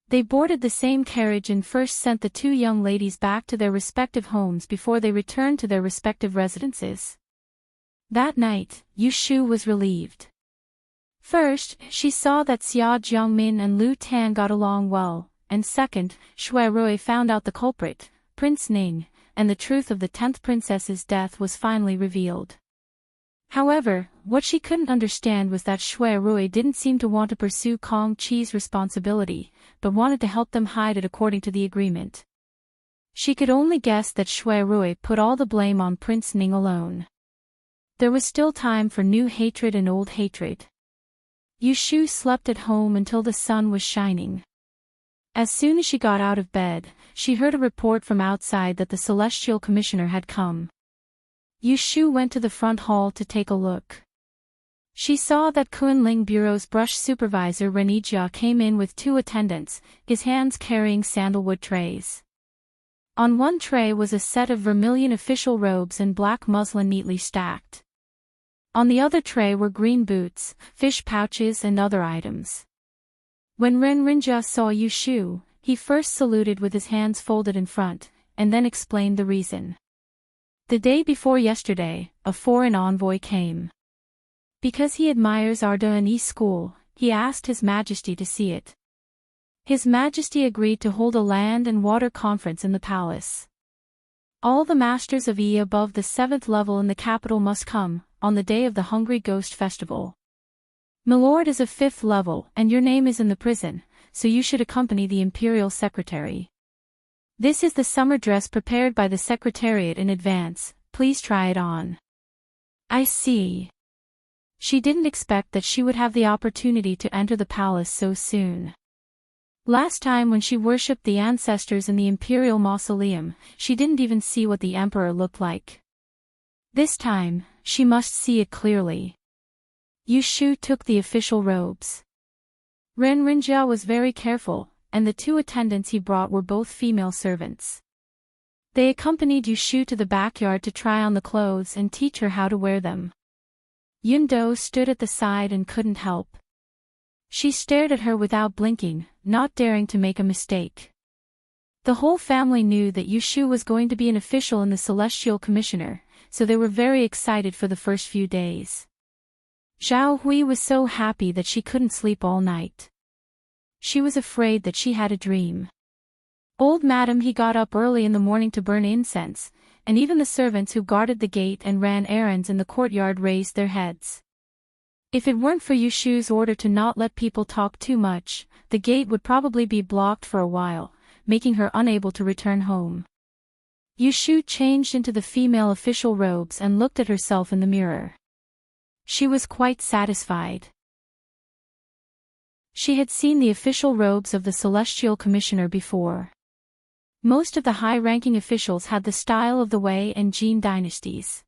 They boarded the same carriage and first sent the two young ladies back to their respective homes before they returned to their respective residences. That night, Yu Shu was relieved. First, she saw that Xia Jiangmin and Lu Tan got along well, and second, Shui Rui found out the culprit, Prince Ning, and the truth of the 10th princess's death was finally revealed. However, what she couldn't understand was that Shui Rui didn't seem to want to pursue Kong Chi's responsibility, but wanted to help them hide it according to the agreement. She could only guess that Shui Rui put all the blame on Prince Ning alone. There was still time for new hatred and old hatred. Yu Shu slept at home until the sun was shining. As soon as she got out of bed, she heard a report from outside that the Celestial Commissioner had come. Yu Shu went to the front hall to take a look. She saw that Kunling Bureau's brush supervisor Renijia came in with two attendants, his hands carrying sandalwood trays. On one tray was a set of vermilion official robes and black muslin neatly stacked. On the other tray were green boots, fish pouches and other items. When Renijia saw Yu Shu, he first saluted with his hands folded in front, and then explained the reason. The day before yesterday, a foreign envoy came. Because he admires our Daani school, he asked His Majesty to see it. His Majesty agreed to hold a land and water conference in the palace. All the masters of E above the 7th level in the capital must come, on the day of the Hungry Ghost Festival. Milord is of 5th level and your name is in the prison, so you should accompany the Imperial Secretary. This is the summer dress prepared by the Secretariat in advance, please try it on. I see. She didn't expect that she would have the opportunity to enter the palace so soon. Last time when she worshipped the ancestors in the Imperial Mausoleum, she didn't even see what the Emperor looked like. This time, she must see it clearly. Yu Shu took the official robes. Ren Rinjia was very careful, and the 2 attendants he brought were both female servants. They accompanied Yu Shu to the backyard to try on the clothes and teach her how to wear them. Yun Do stood at the side and couldn't help. She stared at her without blinking, not daring to make a mistake. The whole family knew that Yu Shu was going to be an official in the Celestial Commissioner, so they were very excited for the first few days. Zhao Hui was so happy that she couldn't sleep all night. She was afraid that she had a dream. Old Madam He got up early in the morning to burn incense, and even the servants who guarded the gate and ran errands in the courtyard raised their heads. If it weren't for Yu Shu's order to not let people talk too much, the gate would probably be blocked for a while, making her unable to return home. Yu Shu changed into the female official robes and looked at herself in the mirror. She was quite satisfied. She had seen the official robes of the Celestial Commissioner before. Most of the high-ranking officials had the style of the Wei and Jin dynasties.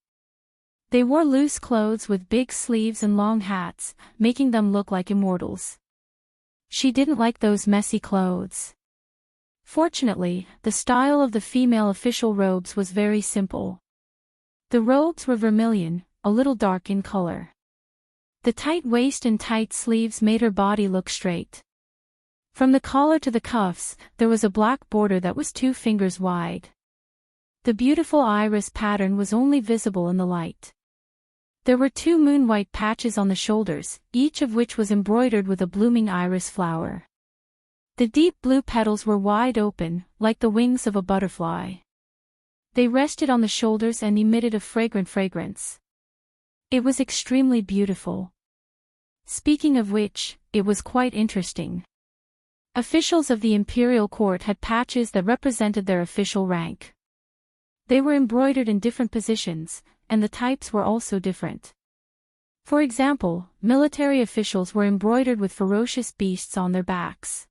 They wore loose clothes with big sleeves and long hats, making them look like immortals. She didn't like those messy clothes. Fortunately, the style of the female official robes was very simple. The robes were vermilion, a little dark in color. The tight waist and tight sleeves made her body look straight. From the collar to the cuffs, there was a black border that was 2 fingers wide. The beautiful iris pattern was only visible in the light. There were 2 moon-white patches on the shoulders, each of which was embroidered with a blooming iris flower. The deep blue petals were wide open, like the wings of a butterfly. They rested on the shoulders and emitted a fragrant fragrance. It was extremely beautiful. Speaking of which, it was quite interesting. Officials of the imperial court had patches that represented their official rank. They were embroidered in different positions, and the types were also different. For example, military officials were embroidered with ferocious beasts on their backs.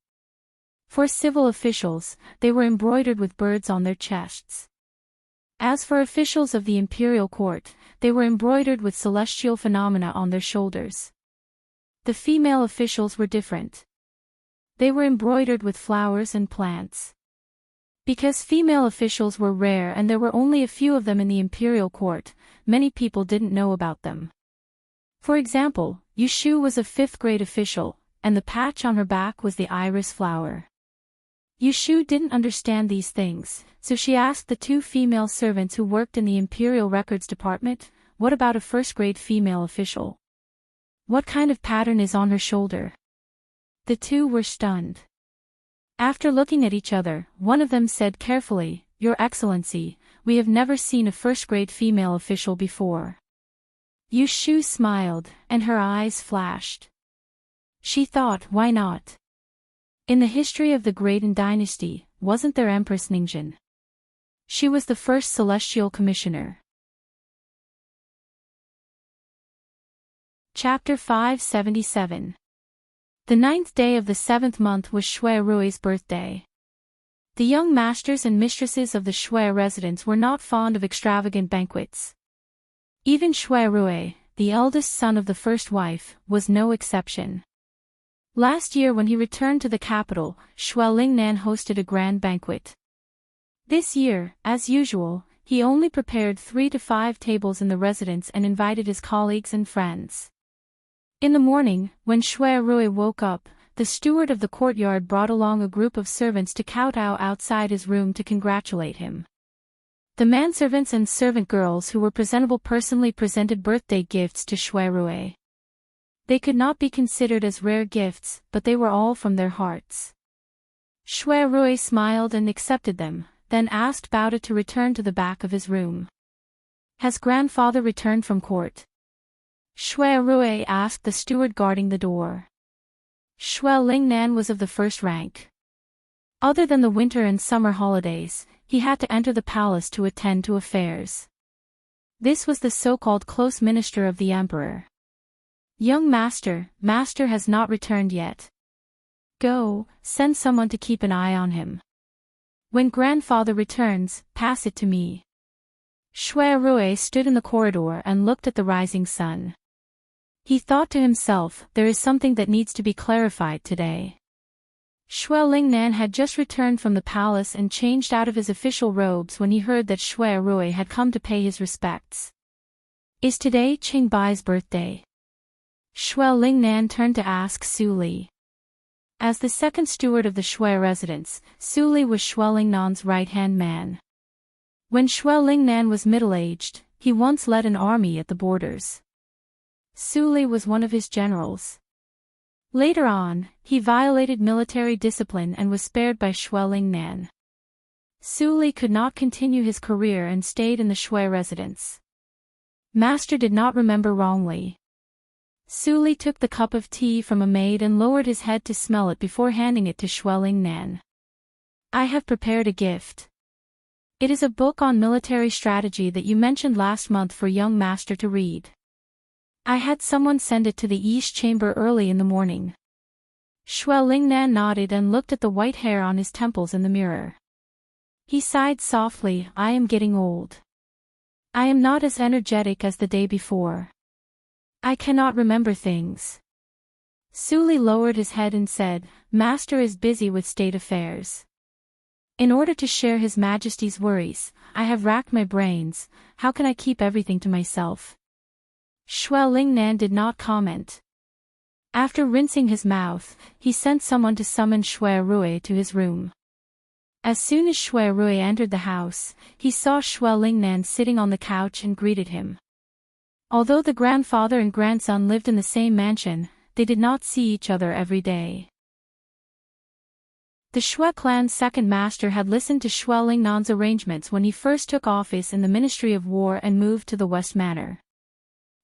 For civil officials, they were embroidered with birds on their chests. As for officials of the imperial court, they were embroidered with celestial phenomena on their shoulders. The female officials were different. They were embroidered with flowers and plants. Because female officials were rare and there were only a few of them in the imperial court, many people didn't know about them. For example, Yu Shu was a 5th grade official, and the patch on her back was the iris flower. Yu Shu didn't understand these things, so she asked the 2 female servants who worked in the Imperial Records Department, what about a 1st grade female official? What kind of pattern is on her shoulder? The 2 were stunned. After looking at each other, one of them said carefully, Your Excellency, we have never seen a 1st grade female official before. Yu Shu smiled, and her eyes flashed. She thought, why not? In the history of the Graydon dynasty, wasn't there Empress Ningjin? She was the first celestial commissioner. Chapter 577. The 9th day of the 7th month was Shui Rui's birthday. The young masters and mistresses of the Shui residence were not fond of extravagant banquets. Even Shui Rui, the eldest son of the first wife, was no exception. Last year when he returned to the capital, Shui Lingnan hosted a grand banquet. This year, as usual, he only prepared 3 to 5 tables in the residence and invited his colleagues and friends. In the morning, when Shui Rui woke up, the steward of the courtyard brought along a group of servants to kowtow outside his room to congratulate him. The manservants and servant girls who were presentable personally presented birthday gifts to Shui Rui. They could not be considered as rare gifts, but they were all from their hearts. Shui Rui smiled and accepted them, then asked Bauta to return to the back of his room. Has grandfather returned from court? Shui Rui asked the steward guarding the door. Shui Lingnan was of the first rank. Other than the winter and summer holidays, he had to enter the palace to attend to affairs. This was the so-called close minister of the emperor. Young master has not returned yet. Go, send someone to keep an eye on him. When grandfather returns, pass it to me. Shui Rui stood in the corridor and looked at the rising sun. He thought to himself, there is something that needs to be clarified today. Shui Lingnan had just returned from the palace and changed out of his official robes when he heard that Shui Rui had come to pay his respects. Is today Qingbai's birthday? Shui Lingnan turned to ask Su Li. As the second steward of the Shui residence, Su Li was Shui Lingnan's right-hand man. When Shui Lingnan was middle-aged, he once led an army at the borders. Su Li was one of his generals. Later on, he violated military discipline and was spared by Shui Lingnan. Su Li could not continue his career and stayed in the Shui residence. Master did not remember wrongly. Su Li took the cup of tea from a maid and lowered his head to smell it before handing it to Shui Lingnan. I have prepared a gift. It is a book on military strategy that you mentioned last month for young master to read. I had someone send it to the East Chamber early in the morning. Shui Lingnan nodded and looked at the white hair on his temples in the mirror. He sighed softly, I am getting old. I am not as energetic as the day before. I cannot remember things. Su Li lowered his head and said, Master is busy with state affairs. In order to share His Majesty's worries, I have racked my brains. How can I keep everything to myself? Shui Lingnan did not comment. After rinsing his mouth, he sent someone to summon Shui Rui to his room. As soon as Shui Rui entered the house, he saw Shui Lingnan sitting on the couch and greeted him. Although the grandfather and grandson lived in the same mansion, they did not see each other every day. The Shui clan's second master had listened to Shui Lingnan's arrangements when he first took office in the Ministry of War and moved to the West Manor.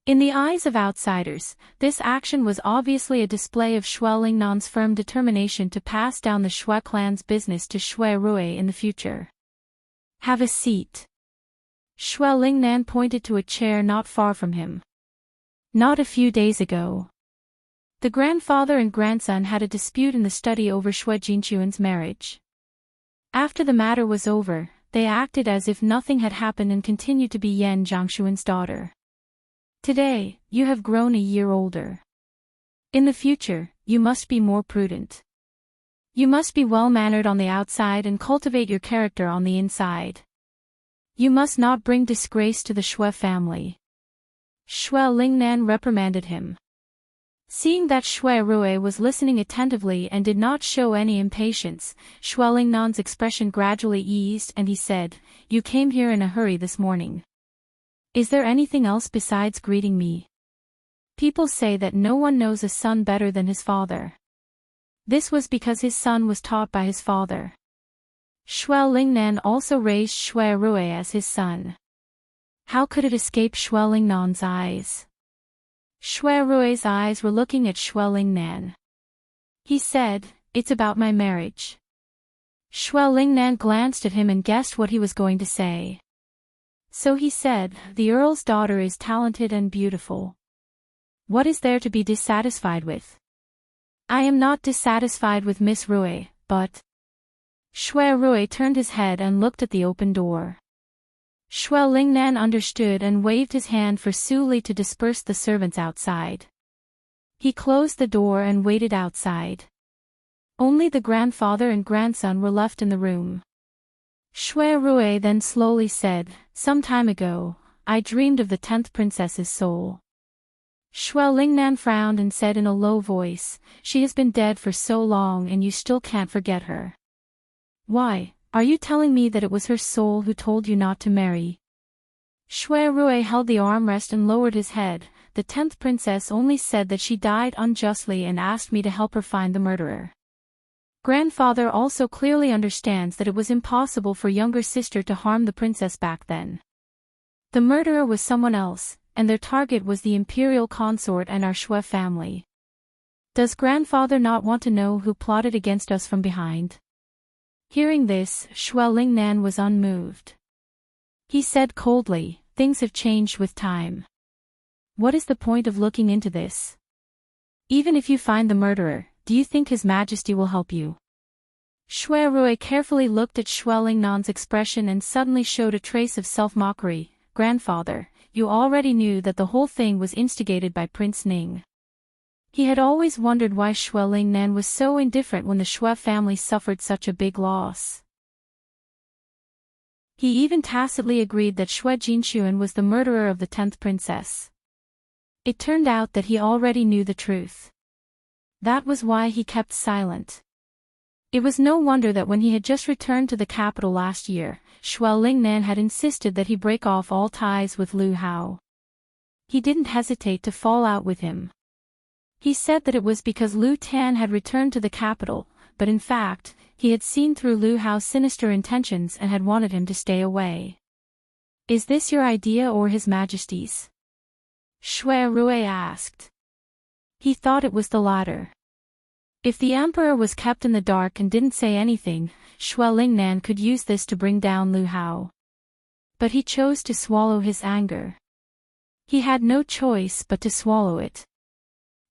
In the eyes of outsiders, this action was obviously a display of Shui Lingnan's firm determination to pass down the Shui clan's business to Shui Rui in the future. Have a seat. Shui Lingnan pointed to a chair not far from him. Not a few days ago. The grandfather and grandson had a dispute in the study over Shui Jinchuan's marriage. After the matter was over, they acted as if nothing had happened and continued to be Yan Jiangshuan's daughter. Today, you have grown a year older. In the future, you must be more prudent. You must be well-mannered on the outside and cultivate your character on the inside. You must not bring disgrace to the Shui family. Shui Lingnan reprimanded him. Seeing that Shui Rui was listening attentively and did not show any impatience, Shui Lingnan's expression gradually eased and he said, You came here in a hurry this morning. Is there anything else besides greeting me? People say that no one knows a son better than his father. This was because his son was taught by his father. Shui Lingnan also raised Shui Rui as his son. How could it escape Shui Lingnan's eyes? Shui Rui's eyes were looking at Shui Lingnan. He said, It's about my marriage. Shui Lingnan glanced at him and guessed what he was going to say. So he said, The Earl's daughter is talented and beautiful. What is there to be dissatisfied with? I am not dissatisfied with Miss Rui, but... Shui Rui turned his head and looked at the open door. Shui Lingnan understood and waved his hand for Su Li to disperse the servants outside. He closed the door and waited outside. Only the grandfather and grandson were left in the room. Shui Rui then slowly said, Some time ago, I dreamed of the 10th princess's soul. Shui Lingnan frowned and said in a low voice, She has been dead for so long and you still can't forget her. Why, are you telling me that it was her soul who told you not to marry? Shui Rui held the armrest and lowered his head. The 10th princess only said that she died unjustly and asked me to help her find the murderer. Grandfather also clearly understands that it was impossible for younger sister to harm the princess back then. The murderer was someone else, and their target was the imperial consort and our Shui family. Does grandfather not want to know who plotted against us from behind? Hearing this, Shui Lingnan was unmoved. He said coldly, things have changed with time. What is the point of looking into this? Even if you find the murderer, do you think His Majesty will help you? Shui Rui carefully looked at Shui Lingnan's expression and suddenly showed a trace of self-mockery. Grandfather, you already knew that the whole thing was instigated by Prince Ning. He had always wondered why Shui Lingnan was so indifferent when the Shui family suffered such a big loss. He even tacitly agreed that Shui Jinxuan was the murderer of the 10th princess. It turned out that he already knew the truth. That was why he kept silent. It was no wonder that when he had just returned to the capital last year, Shui Lingnan had insisted that he break off all ties with Lu Hao. He didn't hesitate to fall out with him. He said that it was because Lu Tan had returned to the capital, but in fact, he had seen through Lu Hao's sinister intentions and had wanted him to stay away. Is this your idea or His Majesty's? Shui Rui asked. He thought it was the latter. If the emperor was kept in the dark and didn't say anything, Shui Lingnan could use this to bring down Lu Hao. But he chose to swallow his anger. He had no choice but to swallow it.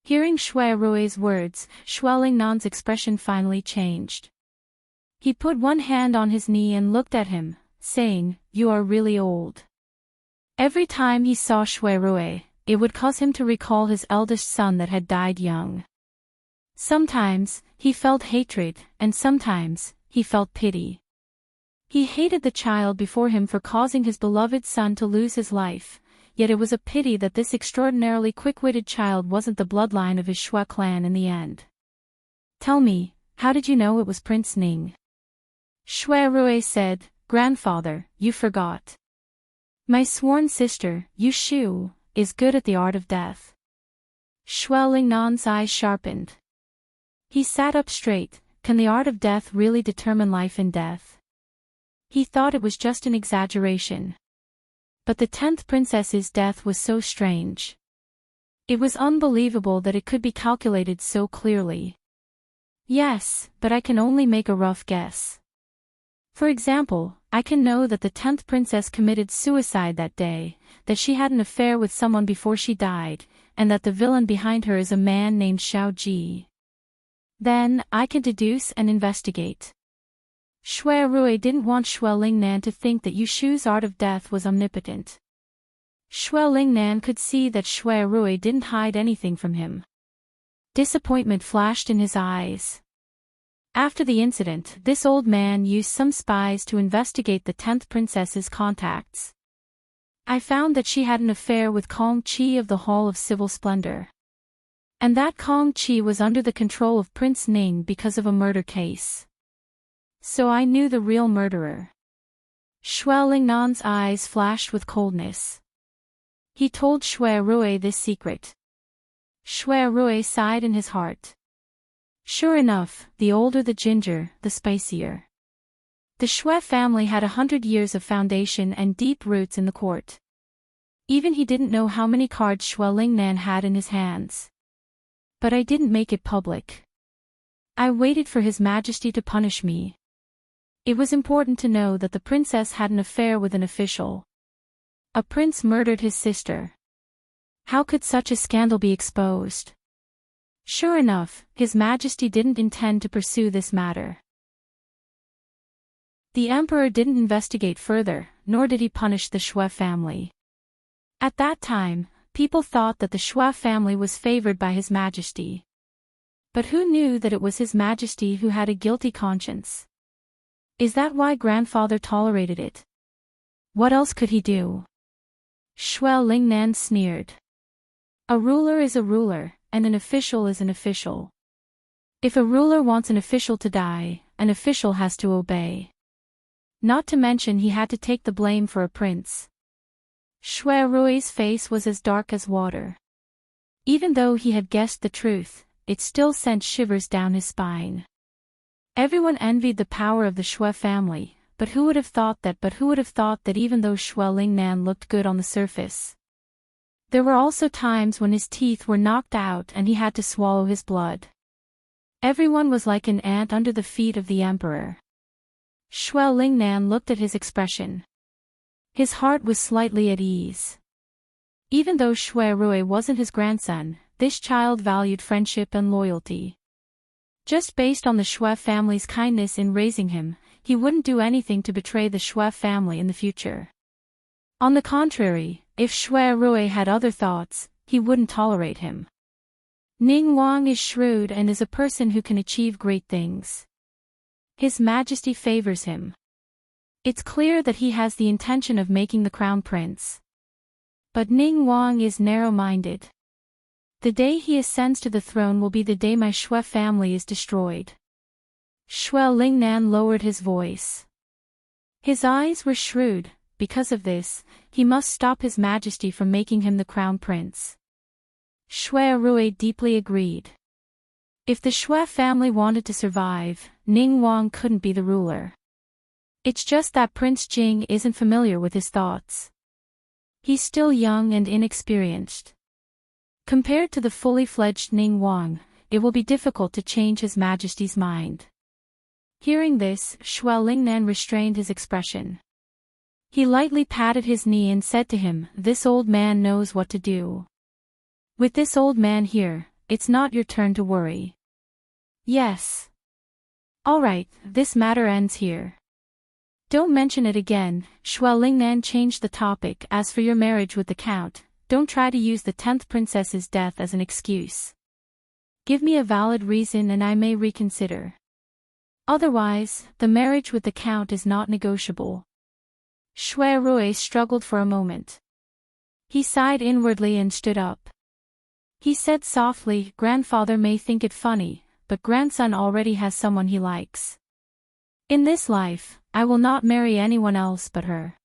Hearing Shui Rui's words, Shui Lingnan's expression finally changed. He put one hand on his knee and looked at him, saying, "You are really old." Every time he saw Shui Rui, it would cause him to recall his eldest son that had died young. Sometimes, he felt hatred, and sometimes, he felt pity. He hated the child before him for causing his beloved son to lose his life, yet it was a pity that this extraordinarily quick-witted child wasn't the bloodline of his Shui clan in the end. Tell me, how did you know it was Prince Ning? Shui Rui said, Grandfather, you forgot. My sworn sister, Yu Shu, is good at the art of death. Shui Lingnan's eyes sharpened. He sat up straight. Can the art of death really determine life and death? He thought it was just an exaggeration. But the 10th princess's death was so strange. It was unbelievable that it could be calculated so clearly. Yes, but I can only make a rough guess. For example, I can know that the 10th princess committed suicide that day, that she had an affair with someone before she died, and that the villain behind her is a man named Xiao Ji. Then, I can deduce and investigate. Shui Rui didn't want Shui Lingnan to think that Yu Shu's art of death was omnipotent. Shui Lingnan could see that Shui Rui didn't hide anything from him. Disappointment flashed in his eyes. After the incident, this old man used some spies to investigate the 10th princess's contacts. I found that she had an affair with Kong Qi of the Hall of Civil Splendor. And that Kong Qi was under the control of Prince Ning because of a murder case. So I knew the real murderer. Shui Lingnan's eyes flashed with coldness. He told Shui Rui this secret. Shui Rui sighed in his heart. Sure enough, the older the ginger, the spicier. The Shui family had 100 years of foundation and deep roots in the court. Even he didn't know how many cards Shui Lingnan had in his hands. But I didn't make it public. I waited for His Majesty to punish me. It was important to know that the princess had an affair with an official. A prince murdered his sister. How could such a scandal be exposed? Sure enough, His Majesty didn't intend to pursue this matter. The emperor didn't investigate further, nor did he punish the Shui family. At that time, people thought that the Shui family was favored by His Majesty. But who knew that it was His Majesty who had a guilty conscience? Is that why grandfather tolerated it? What else could he do? Shui Lingnan sneered. A ruler is a ruler, and an official is an official. If a ruler wants an official to die, an official has to obey. Not to mention he had to take the blame for a prince. Shui Rui's face was as dark as water. Even though he had guessed the truth, it still sent shivers down his spine. Everyone envied the power of the Shui family, but who would have thought that even though Shui Lingnan looked good on the surface, there were also times when his teeth were knocked out and he had to swallow his blood. Everyone was like an ant under the feet of the emperor. Shui Lingnan looked at his expression. His heart was slightly at ease. Even though Shui Rui wasn't his grandson, this child valued friendship and loyalty. Just based on the Shui family's kindness in raising him, he wouldn't do anything to betray the Shui family in the future. On the contrary, if Shui Rui had other thoughts, he wouldn't tolerate him. Ning Wang is shrewd and is a person who can achieve great things. His Majesty favors him. It's clear that he has the intention of making the crown prince. But Ning Wang is narrow-minded. The day he ascends to the throne will be the day my Shui family is destroyed. Shui Lingnan lowered his voice. His eyes were shrewd. Because of this, he must stop His Majesty from making him the crown prince. Shui Rui deeply agreed. If the Shui family wanted to survive, Ning Wang couldn't be the ruler. It's just that Prince Jing isn't familiar with his thoughts. He's still young and inexperienced. Compared to the fully fledged Ning Wang, it will be difficult to change His Majesty's mind. Hearing this, Shui Lingnan restrained his expression. He lightly patted his knee and said to him, "This old man knows what to do. With this old man here, it's not your turn to worry." "Yes. All right, this matter ends here. Don't mention it again." Shui Lingnan changed the topic. "As for your marriage with the Count, don't try to use the 10th princess's death as an excuse. Give me a valid reason and I may reconsider. Otherwise, the marriage with the Count is not negotiable." Shui Rui struggled for a moment. He sighed inwardly and stood up. He said softly, "Grandfather may think it funny, but grandson already has someone he likes. In this life, I will not marry anyone else but her."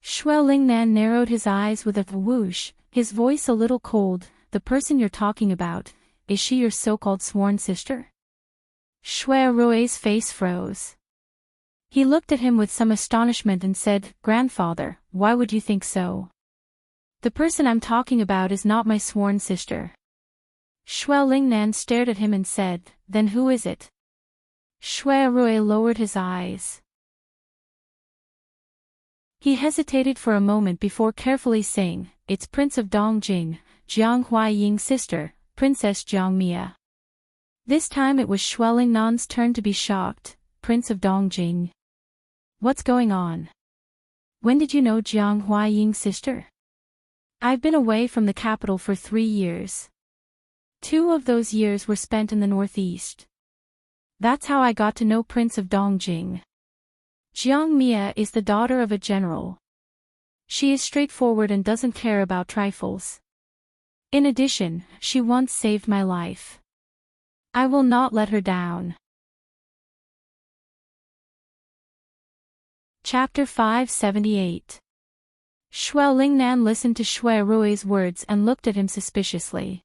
Shui Lingnan narrowed his eyes with a whoosh, his voice a little cold. "The person you're talking about, is she your so-called sworn sister?" Shui Rui's face froze. He looked at him with some astonishment and said, "Grandfather, why would you think so? The person I'm talking about is not my sworn sister." Shui Lingnan stared at him and said, "Then who is it?" Shui Rui lowered his eyes. He hesitated for a moment before carefully saying, "It's Prince of Dongjing, Jiang Huaying's sister, Princess Jiang Mia." This time it was Shui Lingnan's turn to be shocked. "Prince of Dongjing? What's going on? When did you know Jiang Huaying's sister?" "I've been away from the capital for 3 years. 2 of those years were spent in the northeast. That's how I got to know Prince of Dongjing. Jiang Mia is the daughter of a general. She is straightforward and doesn't care about trifles. In addition, she once saved my life. I will not let her down." Chapter 578. Shui Lingnan listened to Shui Rui's words and looked at him suspiciously.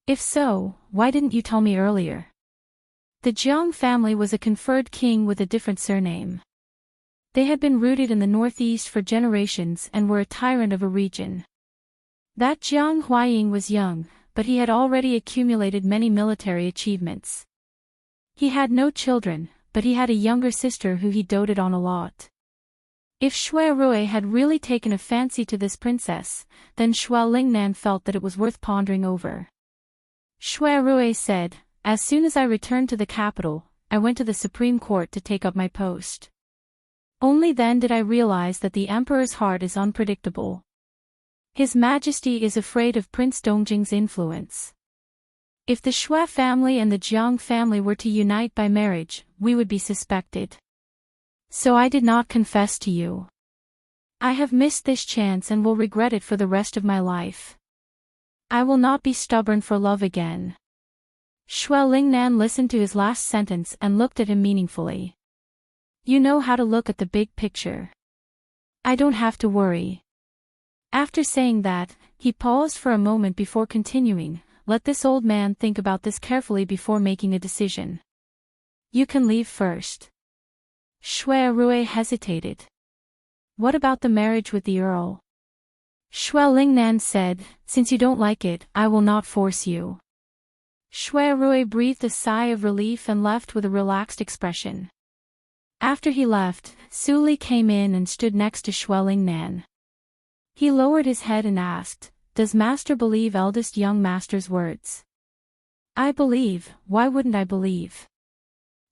"If so, why didn't you tell me earlier?" The Jiang family was a conferred king with a different surname. They had been rooted in the northeast for generations and were a tyrant of a region. That Jiang Huaying was young, but he had already accumulated many military achievements. He had no children, but he had a younger sister who he doted on a lot. If Shui Rui had really taken a fancy to this princess, then Shui Lingnan felt that it was worth pondering over. Shui Rui said, "As soon as I returned to the capital, I went to the Supreme Court to take up my post. Only then did I realize that the emperor's heart is unpredictable. His Majesty is afraid of Prince Dongjing's influence. If the Shui family and the Jiang family were to unite by marriage, we would be suspected. So I did not confess to you. I have missed this chance and will regret it for the rest of my life. I will not be stubborn for love again." Shui Lingnan listened to his last sentence and looked at him meaningfully. "You know how to look at the big picture. I don't have to worry." After saying that, he paused for a moment before continuing, "Let this old man think about this carefully before making a decision. You can leave first. Shui Rui hesitated. What about the marriage with the Earl? Shui Lingnan said, since you don't like it, I will not force you. Shui Rui breathed a sigh of relief and left with a relaxed expression. After he left, Su Li came in and stood next to Shui Lingnan. He lowered his head and asked, does Master believe eldest young Master's words? I believe, why wouldn't I believe?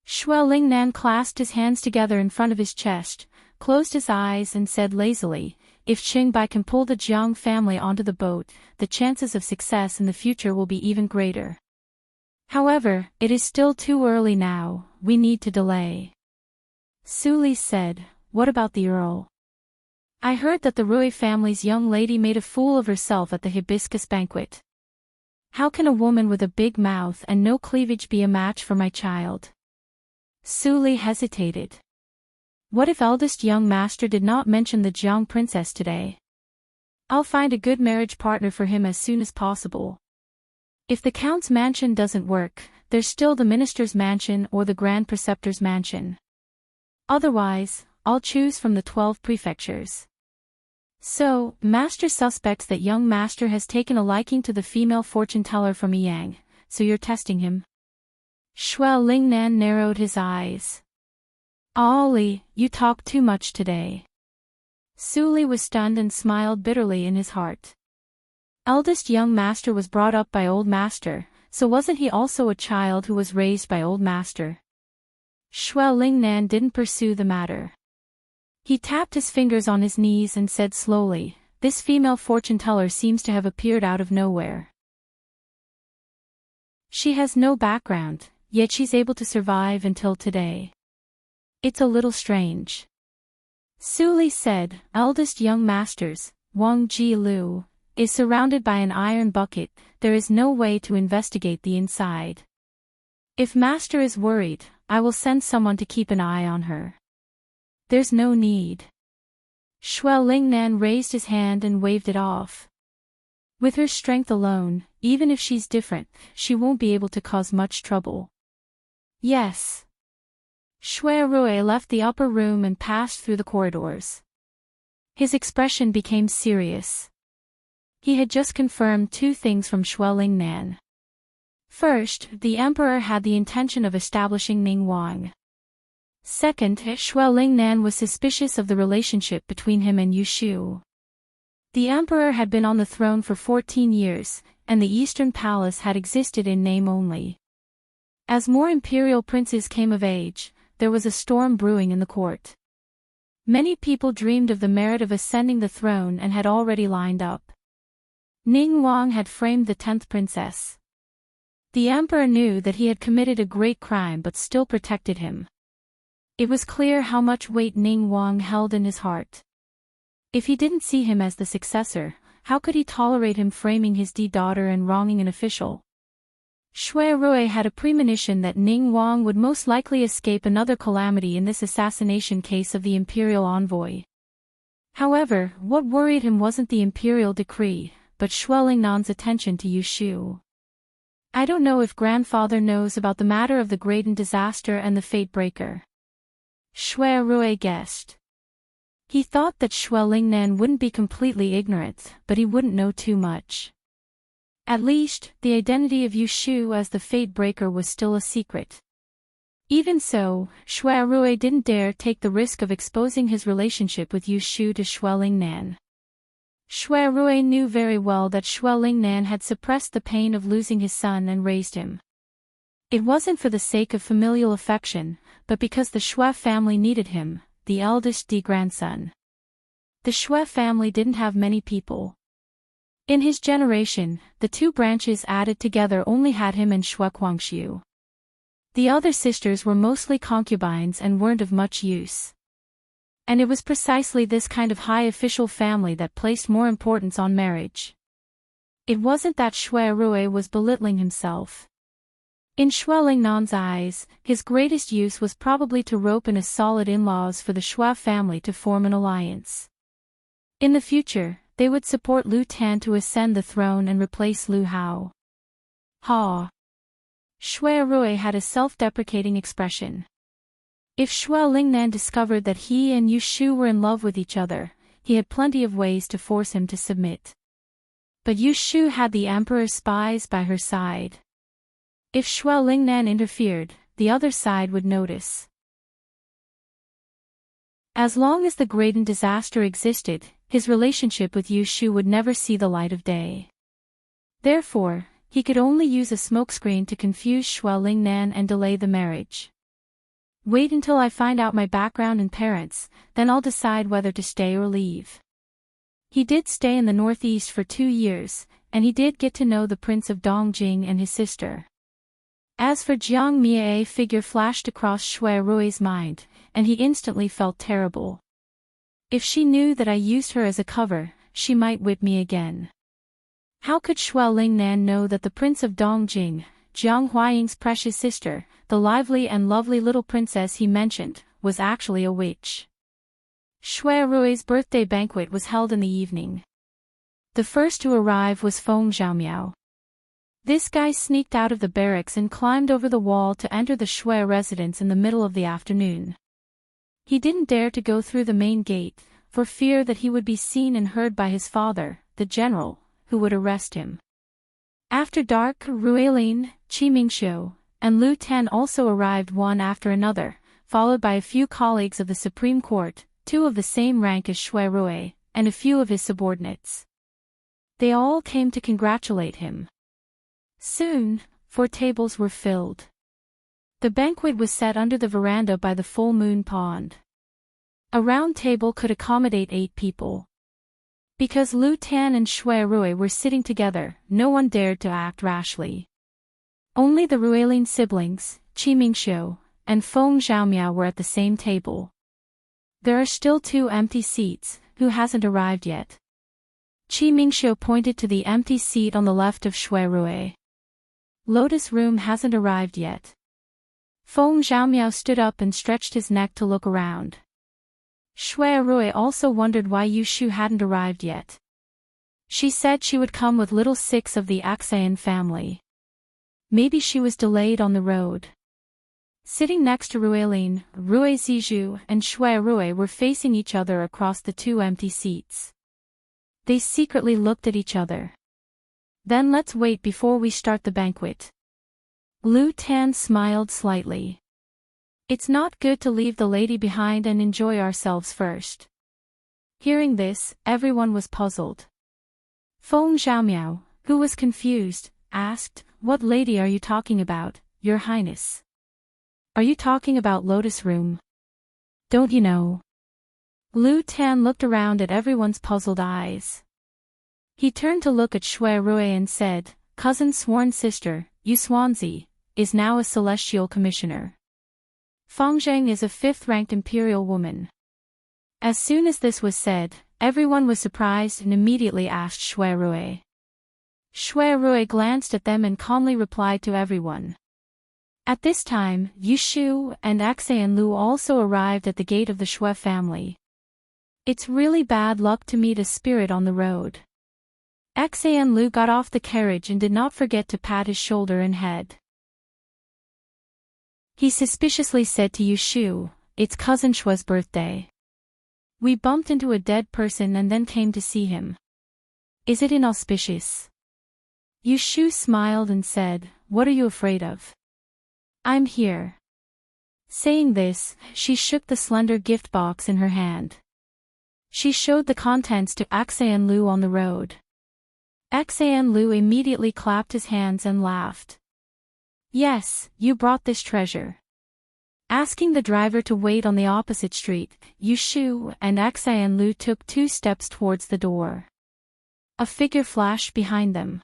Shui Lingnan clasped his hands together in front of his chest, closed his eyes and said lazily, if Qingbai can pull the Jiang family onto the boat, the chances of success in the future will be even greater. However, it is still too early now, we need to delay. Su Li said, what about the Earl? I heard that the Rui family's young lady made a fool of herself at the hibiscus banquet. How can a woman with a big mouth and no cleavage be a match for my child? Su Li hesitated. What if eldest young master did not mention the Jiang princess today? I'll find a good marriage partner for him as soon as possible. If the count's mansion doesn't work, there's still the minister's mansion or the grand preceptor's mansion. Otherwise, I'll choose from the 12 prefectures. So, master suspects that young master has taken a liking to the female fortune-teller from Yang, so you're testing him? Shui Lingnan narrowed his eyes. Li, you talk too much today. Su Li was stunned and smiled bitterly in his heart. Eldest young master was brought up by old master, so wasn't he also a child who was raised by old master? Shui Lingnan didn't pursue the matter. He tapped his fingers on his knees and said slowly, this female fortune-teller seems to have appeared out of nowhere. She has no background, yet she's able to survive until today. It's a little strange. Su Li said, eldest young masters, Wang Ji Lu, is surrounded by an iron bucket, there is no way to investigate the inside. If master is worried, I will send someone to keep an eye on her. There's no need. Shui Lingnan raised his hand and waved it off. With her strength alone, even if she's different, she won't be able to cause much trouble. Yes. Shui Rui left the upper room and passed through the corridors. His expression became serious. He had just confirmed two things from Shui Lingnan. First, the emperor had the intention of establishing Ningguang. Second, Shui Lingnan was suspicious of the relationship between him and Yu Shu. The emperor had been on the throne for 14 years, and the Eastern Palace had existed in name only. As more imperial princes came of age, there was a storm brewing in the court. Many people dreamed of the merit of ascending the throne and had already lined up. Ningguang had framed the 10th princess. The emperor knew that he had committed a great crime but still protected him. It was clear how much weight Ningguang held in his heart. If he didn't see him as the successor, how could he tolerate him framing his daughter and wronging an official? Shui Rui had a premonition that Ningguang would most likely escape another calamity in this assassination case of the imperial envoy. However, what worried him wasn't the imperial decree, but Shui Lingnan's attention to Yu Shu. I don't know if grandfather knows about the matter of the Graydon disaster and the Fate Breaker. Shui Rui guessed. He thought that Shui Lingnan wouldn't be completely ignorant, but he wouldn't know too much. At least, the identity of Yu Shu as the Fate Breaker was still a secret. Even so, Shui Rui didn't dare take the risk of exposing his relationship with Yu Shu to Shui Lingnan. Shui Rui knew very well that Shui Lingnan had suppressed the pain of losing his son and raised him. It wasn't for the sake of familial affection, but because the Shui family needed him, the eldest grandson. The Shui family didn't have many people. In his generation, the two branches added together only had him and Shui Guangxiu. The other sisters were mostly concubines and weren't of much use. And it was precisely this kind of high official family that placed more importance on marriage. It wasn't that Shui Rui was belittling himself. In Shui Lingnan's eyes, his greatest use was probably to rope in a solid in-laws for the Shui family to form an alliance. In the future, they would support Lu Tan to ascend the throne and replace Lu Hao. Shui Rui had a self-deprecating expression. If Shui Lingnan discovered that he and Yu Shu were in love with each other, he had plenty of ways to force him to submit. But Yu Shu had the emperor's spies by her side. If Shui Lingnan interfered, the other side would notice. As long as the Graydon disaster existed, his relationship with Yu Shu would never see the light of day. Therefore, he could only use a smokescreen to confuse Shui Lingnan and delay the marriage. Wait until I find out my background and parents, then I'll decide whether to stay or leave. He did stay in the Northeast for 2 years, and he did get to know the Prince of Dongjing and his sister. As for Jiang Mie, a figure flashed across Shui Rui's mind, and he instantly felt terrible. If she knew that I used her as a cover, she might whip me again. How could Shui Lingnan know that the Prince of Dongjing, Jiang Huaying's precious sister, the lively and lovely little princess he mentioned, was actually a witch? Shui Rui's birthday banquet was held in the evening. The first to arrive was Feng Zhaomiao. This guy sneaked out of the barracks and climbed over the wall to enter the Shui residence in the middle of the afternoon. He didn't dare to go through the main gate, for fear that he would be seen and heard by his father, the general, who would arrest him. After dark, Ruilin, Qi Mingxiu, and Lu Tan also arrived one after another, followed by a few colleagues of the Supreme Court, 2 of the same rank as Shui Rui, and a few of his subordinates. They all came to congratulate him. Soon, 4 tables were filled. The banquet was set under the veranda by the full moon pond. A round table could accommodate 8 people. Because Lu Tan and Shui Rui were sitting together, no one dared to act rashly. Only the Ruilin siblings, Qi Mingxiu, and Feng Zhaomiao were at the same table. There are still 2 empty seats. Who hasn't arrived yet? Qi Mingxiu pointed to the empty seat on the left of Shui Rui. Lotus Room hasn't arrived yet. Feng Zhaomiao stood up and stretched his neck to look around. Shui Rui also wondered why Yu Shu hadn't arrived yet. She said she would come with little 6 of the Axayan family. Maybe she was delayed on the road. Sitting next to Ruilin, Rui Zizhu and Shui Rui were facing each other across the 2 empty seats. They secretly looked at each other. Then let's wait before we start the banquet. Lu Tan smiled slightly. It's not good to leave the lady behind and enjoy ourselves first. Hearing this, everyone was puzzled. Feng Zhaomiao, who was confused, asked, "What lady are you talking about, Your Highness? Are you talking about Lotus Room? Don't you know?" Lu Tan looked around at everyone's puzzled eyes. He turned to look at Shui Rui and said, "Cousin sworn sister, Yu Swanzi, is now a celestial commissioner. Feng Zheng is a 5th-ranked imperial woman." As soon as this was said, everyone was surprised and immediately asked Shui Rui. Shui Rui glanced at them and calmly replied to everyone. At this time, Yu Shu and Axayan Lu also arrived at the gate of the Shui family. It's really bad luck to meet a spirit on the road. Axayan Lu got off the carriage and did not forget to pat his shoulder and head. He suspiciously said to Yu Shu, "It's cousin Shui's birthday. We bumped into a dead person and then came to see him. Is it inauspicious?" Yu Shu smiled and said, "What are you afraid of? I'm here." Saying this, she shook the slender gift box in her hand. She showed the contents to Axayan Lu on the road. Axayan Lu immediately clapped his hands and laughed. "Yes, you brought this treasure." Asking the driver to wait on the opposite street, Yu Shu and Axayan Lu took 2 steps towards the door. A figure flashed behind them.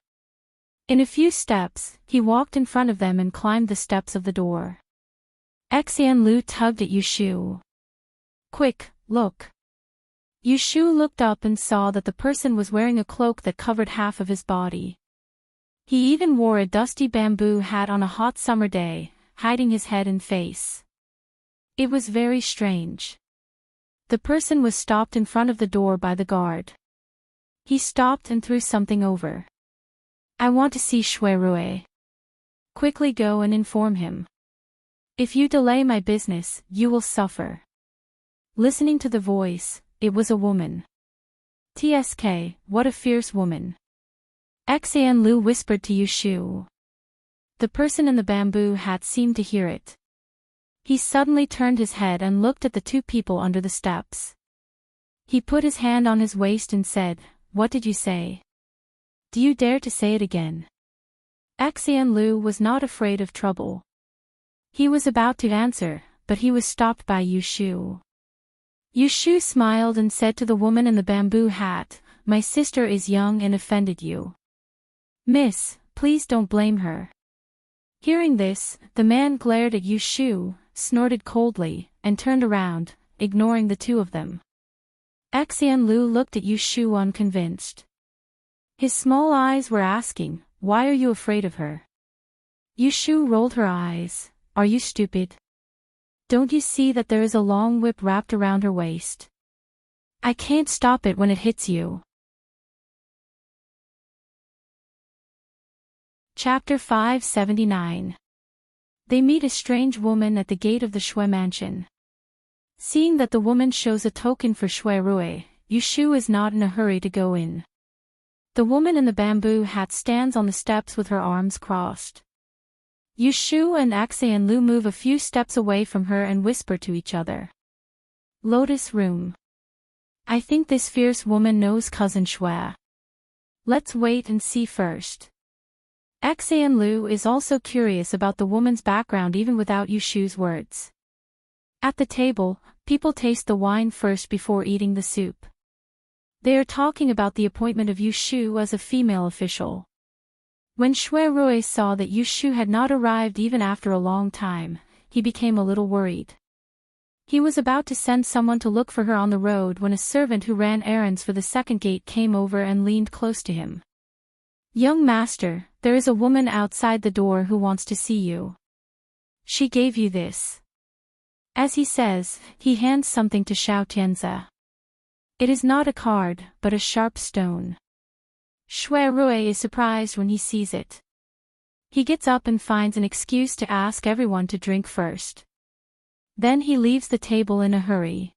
In a few steps, he walked in front of them and climbed the steps of the door. Axayan Lu tugged at Yu Shu. "Quick, look." Yu Shu looked up and saw that the person was wearing a cloak that covered half of his body. He even wore a dusty bamboo hat on a hot summer day, hiding his head and face. It was very strange. The person was stopped in front of the door by the guard. He stopped and threw something over. "I want to see Shui Rui." Quickly go and inform him. If you delay my business, you will suffer. Listening to the voice, it was a woman. TSK, what a fierce woman. Xian Lu whispered to Yushu. The person in the bamboo hat seemed to hear it. He suddenly turned his head and looked at the two people under the steps. He put his hand on his waist and said, "What did you say? Do you dare to say it again?" Xian Lu was not afraid of trouble. He was about to answer, but he was stopped by Yushu. Yushu smiled and said to the woman in the bamboo hat, "My sister is young and offended you. Miss, please don't blame her." Hearing this, the man glared at Yushu, snorted coldly, and turned around, ignoring the two of them. Xian Lu looked at Yushu unconvinced. His small eyes were asking, "Why are you afraid of her?" Yushu rolled her eyes. "Are you stupid? Don't you see that there is a long whip wrapped around her waist? I can't stop it when it hits you." Chapter 579. They meet a strange woman at the gate of the Shui mansion. Seeing that the woman shows a token for Shui Rui, Yushu is not in a hurry to go in. The woman in the bamboo hat stands on the steps with her arms crossed. Yushu and Xian Lu move a few steps away from her and whisper to each other. Lotus Room. I think this fierce woman knows cousin Shui. Let's wait and see first. Xian Lu is also curious about the woman's background even without Yushu's words. At the table, people taste the wine first before eating the soup. They are talking about the appointment of Yushu as a female official. When Shui Rui saw that Yushu had not arrived even after a long time, he became a little worried. He was about to send someone to look for her on the road when a servant who ran errands for the second gate came over and leaned close to him. "Young master, there is a woman outside the door who wants to see you. She gave you this." As he says, he hands something to Xiao Tianzi. It is not a card, but a sharp stone. Shui Rui is surprised when he sees it. He gets up and finds an excuse to ask everyone to drink first. Then he leaves the table in a hurry.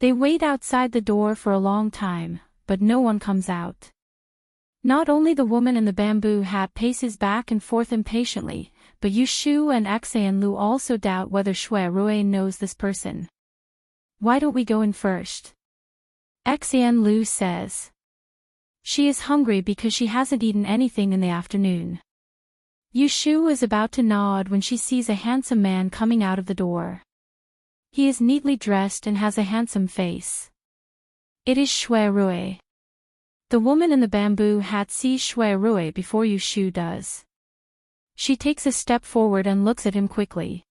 They wait outside the door for a long time, but no one comes out. Not only the woman in the bamboo hat paces back and forth impatiently, but Yushu and Xian Lu also doubt whether Shui Rui knows this person. "Why don't we go in first?" Xian Lu says. She is hungry because she hasn't eaten anything in the afternoon. Yushu is about to nod when she sees a handsome man coming out of the door. He is neatly dressed and has a handsome face. It is Shui Rui. The woman in the bamboo hat sees Shui Rui before Yushu does. She takes a step forward and looks at him quickly.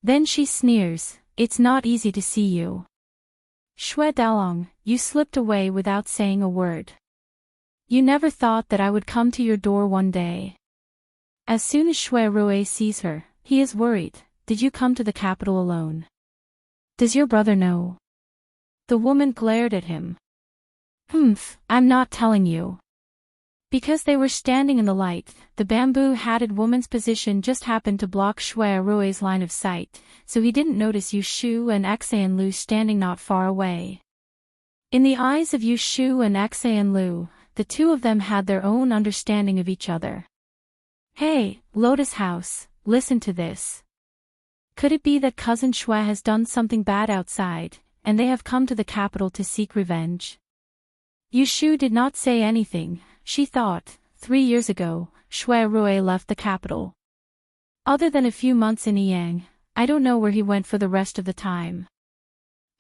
Then she sneers, "It's not easy to see you. Shui Dalong, you slipped away without saying a word. You never thought that I would come to your door one day." As soon as Shui Rui sees her, he is worried. "Did you come to the capital alone? Does your brother know?" The woman glared at him. I'm not telling you." Because they were standing in the light, the bamboo-hatted woman's position just happened to block Shui Rui's line of sight, so he didn't notice Yushu and Xian Lu standing not far away. In the eyes of Yushu and Xian Lu, the two of them had their own understanding of each other. "Hey, Lotus House, listen to this. Could it be that cousin Shui has done something bad outside, and they have come to the capital to seek revenge?" Yushu did not say anything. She thought, 3 years ago, Shui Rui left the capital. Other than a few months in Yang, I don't know where he went for the rest of the time.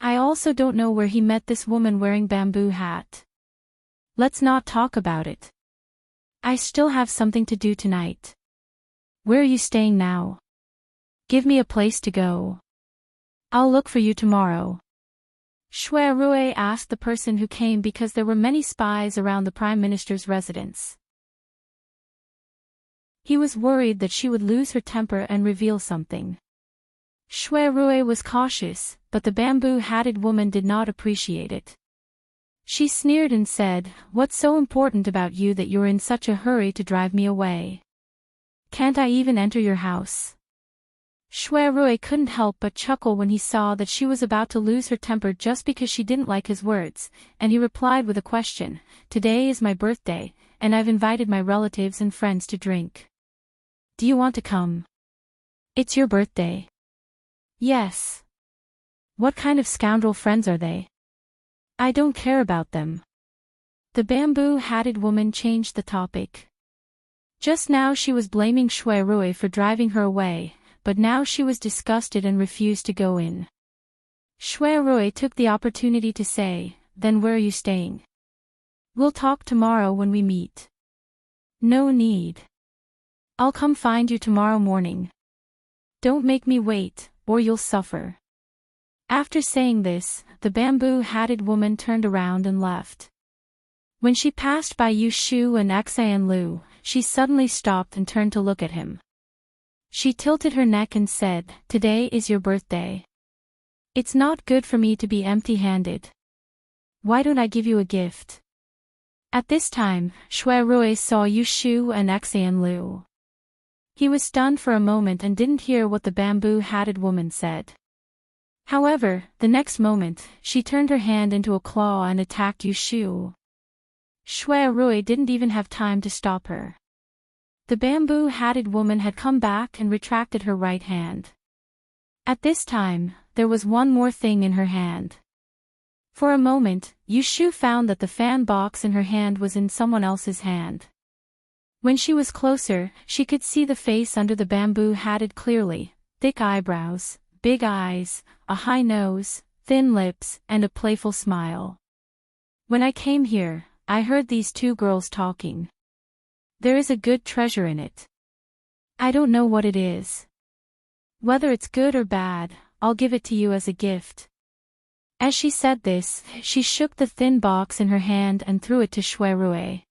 I also don't know where he met this woman wearing bamboo hat. Let's not talk about it. I still have something to do tonight. Where are you staying now? Give me a place to go. I'll look for you tomorrow. Shui Rui asked the person who came because there were many spies around the Prime Minister's residence. He was worried that she would lose her temper and reveal something. Shui Rui was cautious, but the bamboo-hatted woman did not appreciate it. She sneered and said, "What's so important about you that you're in such a hurry to drive me away? Can't I even enter your house? Shui Rui couldn't help but chuckle when he saw that she was about to lose her temper just because she didn't like his words, and he replied with a question. Today is my birthday, and I've invited my relatives and friends to drink. Do you want to come? It's your birthday. Yes. What kind of scoundrel friends are they? I don't care about them. The bamboo-hatted woman changed the topic. Just now she was blaming Shui Rui for driving her away, but now she was disgusted and refused to go in. Shui Rui took the opportunity to say, then where are you staying? We'll talk tomorrow when we meet. No need. I'll come find you tomorrow morning. Don't make me wait, or you'll suffer. After saying this, the bamboo-hatted woman turned around and left. When she passed by Yu Shu and Xian Lu, she suddenly stopped and turned to look at him. She tilted her neck and said, Today is your birthday. It's not good for me to be empty-handed. Why don't I give you a gift? At this time, Shui Rui saw Yu Shu and Xian Lu. He was stunned for a moment and didn't hear what the bamboo-hatted woman said. However, the next moment, she turned her hand into a claw and attacked Yu Shu. Shui Rui didn't even have time to stop her. The bamboo-hatted woman had come back and retracted her right hand. At this time, there was one more thing in her hand. For a moment, Yu Shu found that the fan box in her hand was in someone else's hand. When she was closer, she could see the face under the bamboo-hatted clearly: thick eyebrows, big eyes, a high nose, thin lips, and a playful smile. When I came here, I heard these two girls talking. There is a good treasure in it. I don't know what it is. Whether it's good or bad, I'll give it to you as a gift. As she said this, she shook the thin box in her hand and threw it to Shui Rui.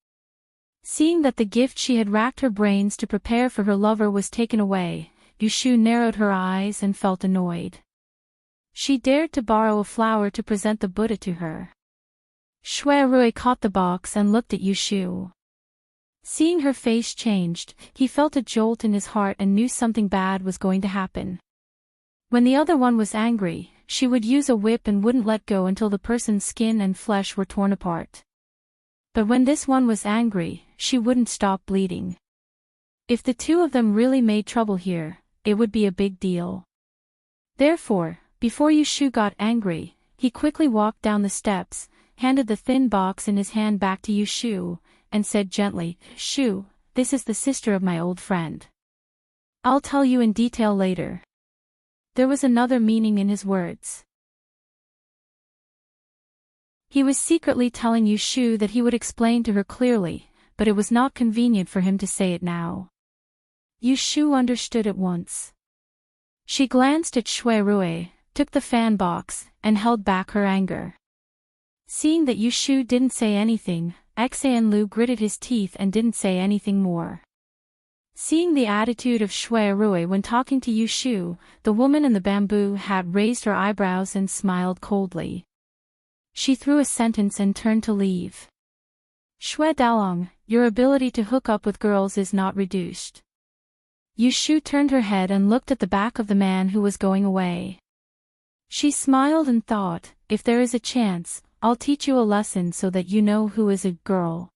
Seeing that the gift she had racked her brains to prepare for her lover was taken away, Yu Shu narrowed her eyes and felt annoyed. She dared to borrow a flower to present the Buddha to her. Shui Rui caught the box and looked at Yu Shu. Seeing her face changed, he felt a jolt in his heart and knew something bad was going to happen. When the other one was angry, she would use a whip and wouldn't let go until the person's skin and flesh were torn apart. But when this one was angry, she wouldn't stop bleeding. If the two of them really made trouble here, it would be a big deal. Therefore, before Yu Shu got angry, he quickly walked down the steps, handed the thin box in his hand back to Yu Shu, and said gently, Shu, this is the sister of my old friend. I'll tell you in detail later. There was another meaning in his words. He was secretly telling Yu Shu that he would explain to her clearly, but it was not convenient for him to say it now. Yu Shu understood at once. She glanced at Shui Rui, took the fan box, and held back her anger. Seeing that Yu Shu didn't say anything, Xian Lu gritted his teeth and didn't say anything more. Seeing the attitude of Shui Rui when talking to Yu Shu, the woman in the bamboo hat raised her eyebrows and smiled coldly. She threw a sentence and turned to leave. Shui Dalong, your ability to hook up with girls is not reduced. Yu Shu turned her head and looked at the back of the man who was going away. She smiled and thought, if there is a chance, I'll teach you a lesson so that you know who is a girl.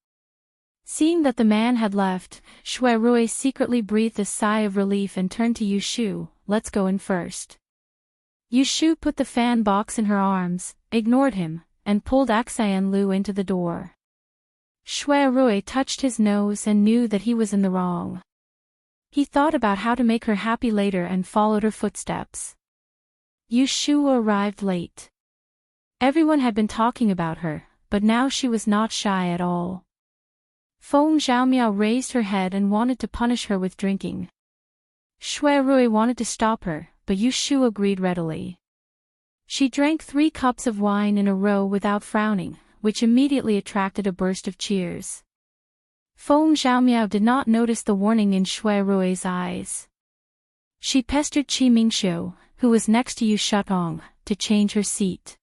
Seeing that the man had left, Shui Rui secretly breathed a sigh of relief and turned to Yu Shu, let's go in first. Yu Shu put the fan box in her arms, ignored him, and pulled Xian Lu into the door. Shui Rui touched his nose and knew that he was in the wrong. He thought about how to make her happy later and followed her footsteps. Yu Shu arrived late. Everyone had been talking about her, but now she was not shy at all. Feng Zhaomiao raised her head and wanted to punish her with drinking. Shui Rui wanted to stop her, but Yu Shu agreed readily. She drank 3 cups of wine in a row without frowning, which immediately attracted a burst of cheers. Feng Zhaomiao did not notice the warning in Shui Rui's eyes. She pestered Qi Mingxiu, who was next to Yu Shutong, to change her seat.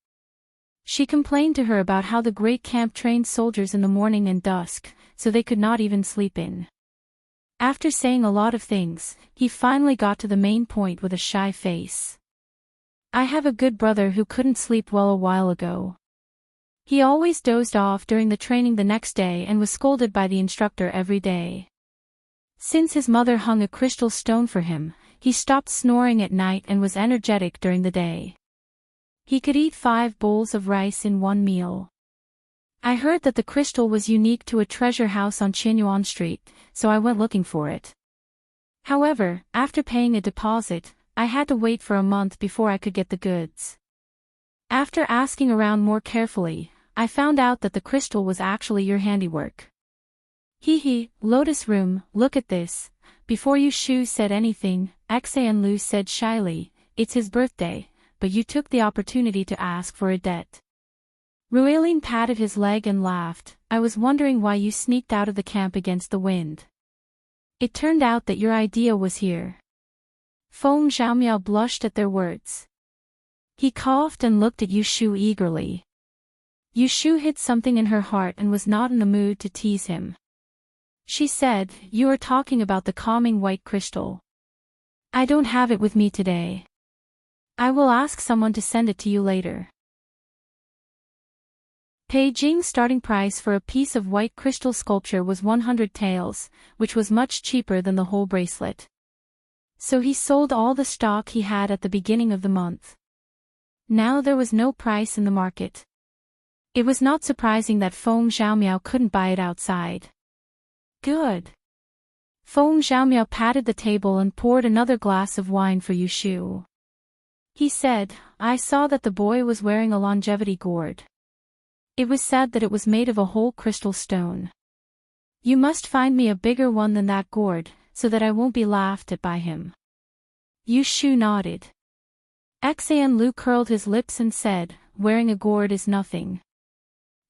She complained to her about how the great camp trained soldiers in the morning and dusk, so they could not even sleep in. After saying a lot of things, he finally got to the main point with a shy face. I have a good brother who couldn't sleep well a while ago. He always dozed off during the training the next day and was scolded by the instructor every day. Since his mother hung a crystal stone for him, he stopped snoring at night and was energetic during the day. He could eat 5 bowls of rice in one meal. I heard that the crystal was unique to a treasure house on Qinyuan Street, so I went looking for it. However, after paying a deposit, I had to wait for a month before I could get the goods. After asking around more carefully, I found out that the crystal was actually your handiwork. Hee, Lotus Room, look at this. Before Yu Shu said anything, Xan Lu said shyly, it's his birthday, but you took the opportunity to ask for a debt. Ruelin patted his leg and laughed, I was wondering why you sneaked out of the camp against the wind. It turned out that your idea was here. Feng Xiaomiao blushed at their words. He coughed and looked at Yu Shu eagerly. Yu Shu hid something in her heart and was not in the mood to tease him. She said, you are talking about the calming white crystal. I don't have it with me today. I will ask someone to send it to you later. Beijing's starting price for a piece of white crystal sculpture was 100 taels, which was much cheaper than the whole bracelet. So he sold all the stock he had at the beginning of the month. Now there was no price in the market. It was not surprising that Feng Xiaomiao couldn't buy it outside. Good. Feng Xiaomiao patted the table and poured another glass of wine for Yu Shu. He said, I saw that the boy was wearing a longevity gourd. It was said that it was made of a whole crystal stone. You must find me a bigger one than that gourd, so that I won't be laughed at by him. Yu Shu nodded. Xan Lu curled his lips and said, wearing a gourd is nothing.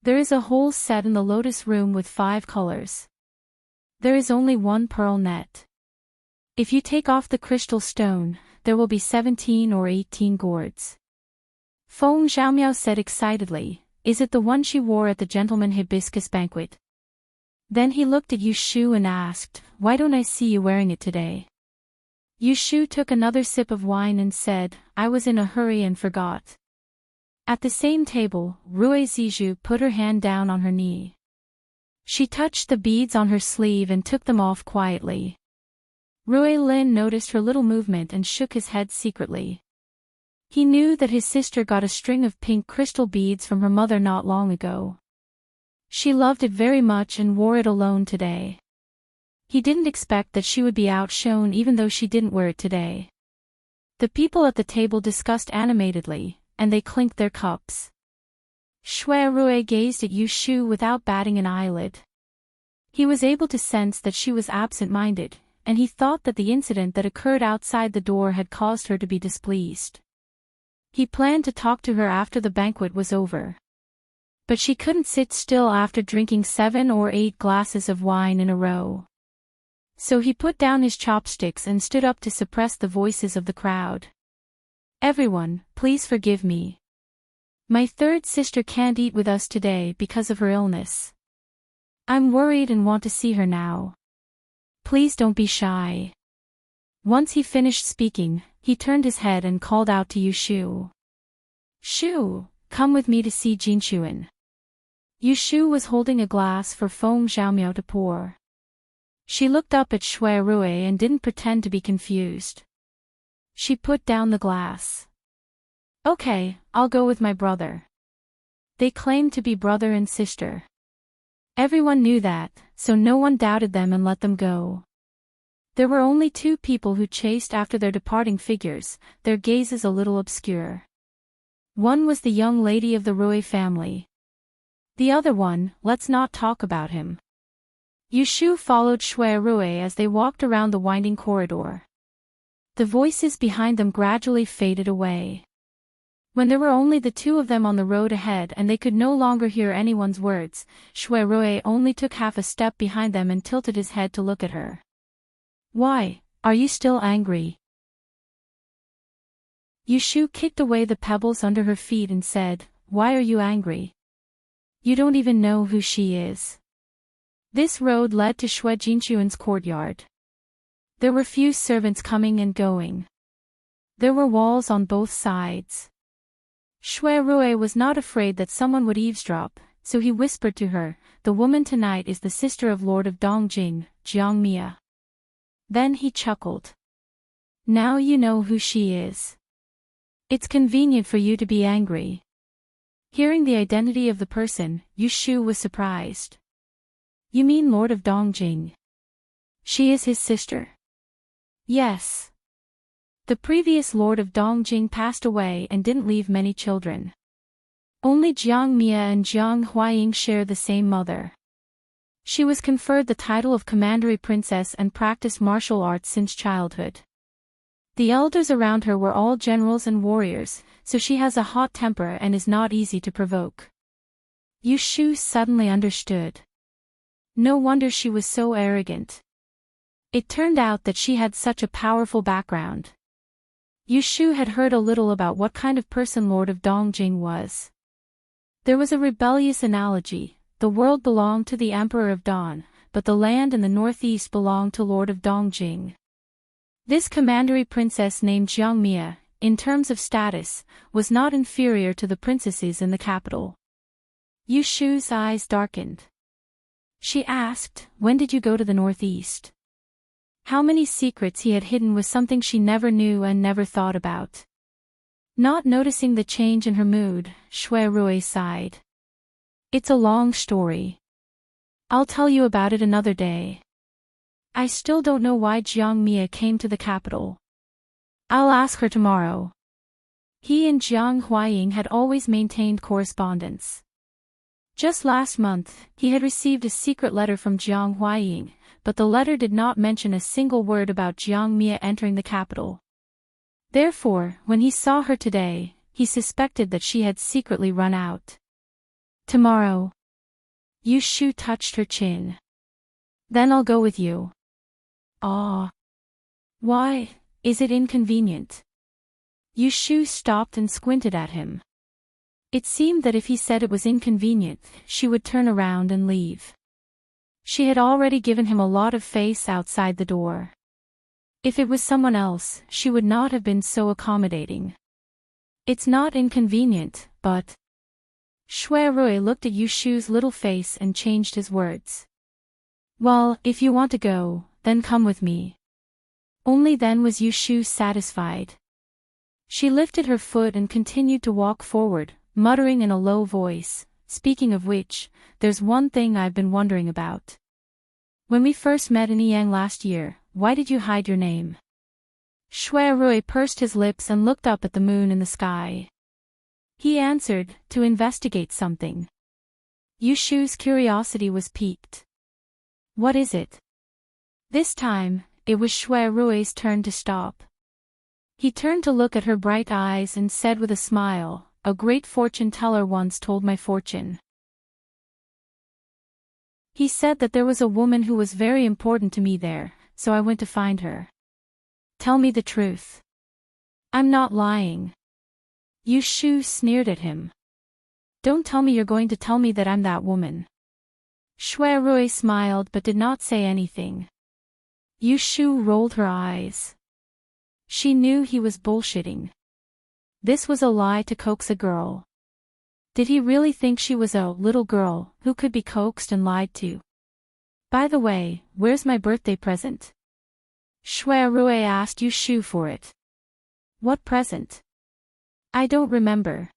There is a whole set in the Lotus Room with 5 colors. There is only 1 pearl net. If you take off the crystal stone, there will be 17 or 18 gourds. Feng Xiaomiao said excitedly, is it the one she wore at the gentleman hibiscus banquet? Then he looked at Yu Shu and asked, why don't I see you wearing it today? Yu Shu took another sip of wine and said, I was in a hurry and forgot. At the same table, Rui Zizhu put her hand down on her knee. She touched the beads on her sleeve and took them off quietly. Rui Lin noticed her little movement and shook his head secretly. He knew that his sister got a string of pink crystal beads from her mother not long ago. She loved it very much and wore it alone today. He didn't expect that she would be outshone even though she didn't wear it today. The people at the table discussed animatedly, and they clinked their cups. Shui Rui gazed at Yu Shu without batting an eyelid. He was able to sense that she was absent-minded, and he thought that the incident that occurred outside the door had caused her to be displeased. He planned to talk to her after the banquet was over. But she couldn't sit still after drinking 7 or 8 glasses of wine in a row. So he put down his chopsticks and stood up to suppress the voices of the crowd. Everyone, please forgive me. My third sister can't eat with us today because of her illness. I'm worried and want to see her now. Please don't be shy. Once he finished speaking, he turned his head and called out to Yu Shu. Shu, come with me to see Jinshuan. Yu Shu was holding a glass for Feng Xiaomiao to pour. She looked up at Shui Rui and didn't pretend to be confused. She put down the glass. Okay, I'll go with my brother. They claimed to be brother and sister. Everyone knew that, so no one doubted them and let them go. There were only 2 people who chased after their departing figures, their gazes a little obscure. One was the young lady of the Rui family. The other one, let's not talk about him. Yu Shu followed Shui Rui as they walked around the winding corridor. The voices behind them gradually faded away. When there were only the 2 of them on the road ahead and they could no longer hear anyone's words, Shui Rui only took half a step behind them and tilted his head to look at her. Why, are you still angry? Yu Shu kicked away the pebbles under her feet and said, why are you angry? You don't even know who she is. This road led to Shui Jinshuan's courtyard. There were few servants coming and going. There were walls on both sides. Shui Rui was not afraid that someone would eavesdrop, so he whispered to her, "The woman tonight is the sister of Lord of Dongjing, Jiang Mia." Then he chuckled. "Now you know who she is. It's convenient for you to be angry." Hearing the identity of the person, Yu Shu was surprised. "You mean Lord of Dongjing? She is his sister?" "Yes. The previous Lord of Dongjing passed away and didn't leave many children. Only Jiang Mia and Jiang Huaying share the same mother. She was conferred the title of Commandery Princess and practiced martial arts since childhood. The elders around her were all generals and warriors, so she has a hot temper and is not easy to provoke." Yu Shu suddenly understood. No wonder she was so arrogant. It turned out that she had such a powerful background. Yu Shu had heard a little about what kind of person Lord of Dongjing was. There was a rebellious analogy: the world belonged to the Emperor of Don, but the land in the northeast belonged to Lord of Dongjing. This commandery princess named Jiang Mia, in terms of status, was not inferior to the princesses in the capital. Yu Shu's eyes darkened. She asked, "When did you go to the northeast?" How many secrets he had hidden was something she never knew and never thought about. Not noticing the change in her mood, Shui Rui sighed. "It's a long story. I'll tell you about it another day. I still don't know why Jiang Mia came to the capital. I'll ask her tomorrow." He and Jiang Huaying had always maintained correspondence. Just last month, he had received a secret letter from Jiang Huaying, but the letter did not mention a single word about Jiang Mia entering the capital. Therefore, when he saw her today, he suspected that she had secretly run out. "Tomorrow." Yu Shu touched her chin. "Then I'll go with you." "Ah. Why, is it inconvenient?" Yu Shu stopped and squinted at him. It seemed that if he said it was inconvenient, she would turn around and leave. She had already given him a lot of face outside the door. If it was someone else, she would not have been so accommodating. "It's not inconvenient, but..." Shui Rui looked at Yu Shu's little face and changed his words. "Well, if you want to go, then come with me." Only then was Yu Shu satisfied. She lifted her foot and continued to walk forward, muttering in a low voice, "Speaking of which, there's one thing I've been wondering about. When we first met in Yang last year, why did you hide your name?" Shui Rui pursed his lips and looked up at the moon in the sky. He answered, "To investigate something." Yu Shu's curiosity was piqued. "What is it?" This time, it was Shui Rui's turn to stop. He turned to look at her bright eyes and said with a smile, "A great fortune teller once told my fortune. He said that there was a woman who was very important to me there, so I went to find her. Tell me the truth. I'm not lying." Yu Shu sneered at him. "Don't tell me you're going to tell me that I'm that woman." Shui Rui smiled but did not say anything. Yu Shu rolled her eyes. She knew he was bullshitting. This was a lie to coax a girl. Did he really think she was a little girl who could be coaxed and lied to? "By the way, where's my birthday present?" Shui Rui asked Yu Shu for it. "What present?" "I don't remember."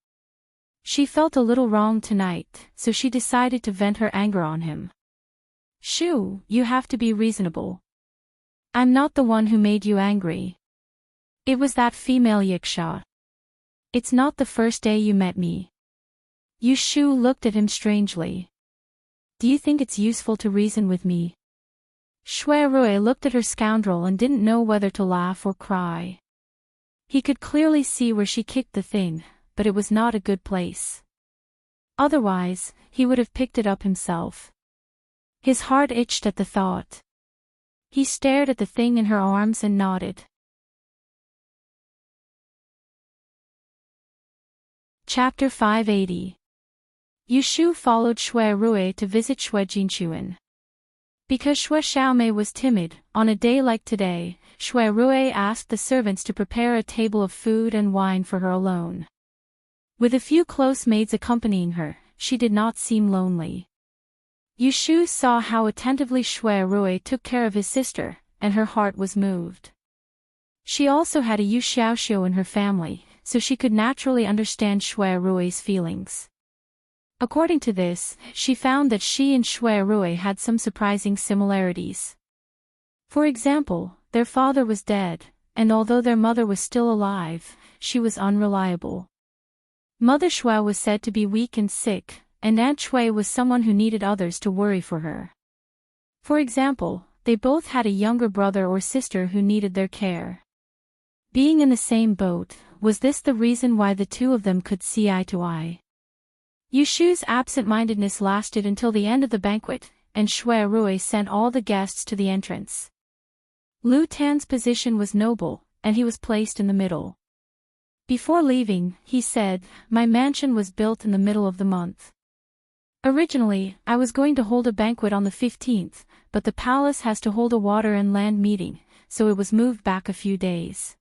She felt a little wrong tonight, so she decided to vent her anger on him. "Shu, you have to be reasonable. I'm not the one who made you angry. It was that female Yiksha. It's not the first day you met me." Yu Shu looked at him strangely. "Do you think it's useful to reason with me?" Shui Rui looked at her scoundrel and didn't know whether to laugh or cry. He could clearly see where she kicked the thing, but it was not a good place. Otherwise, he would have picked it up himself. His heart itched at the thought. He stared at the thing in her arms and nodded. Chapter 580. Yu Shu followed Shui Rui to visit Shui Jinchuan. Because Xue Xiaomei was timid, on a day like today, Xue Rui asked the servants to prepare a table of food and wine for her alone. With a few close maids accompanying her, she did not seem lonely. Yushu saw how attentively Xue Rui took care of his sister, and her heart was moved. She also had a Yu Xiaoxiu in her family, so she could naturally understand Xue Rui's feelings. According to this, she found that she and Xue Rui had some surprising similarities. For example, their father was dead, and although their mother was still alive, she was unreliable. Mother Xue was said to be weak and sick, and Aunt Xue was someone who needed others to worry for her. For example, they both had a younger brother or sister who needed their care. Being in the same boat, was this the reason why the two of them could see eye to eye? Yushu's absent-mindedness lasted until the end of the banquet, and Xue Rui sent all the guests to the entrance. Lu Tan's position was noble, and he was placed in the middle. Before leaving, he said, "My mansion was built in the middle of the month. Originally, I was going to hold a banquet on the 15th, but the palace has to hold a water and land meeting, so it was moved back a few days.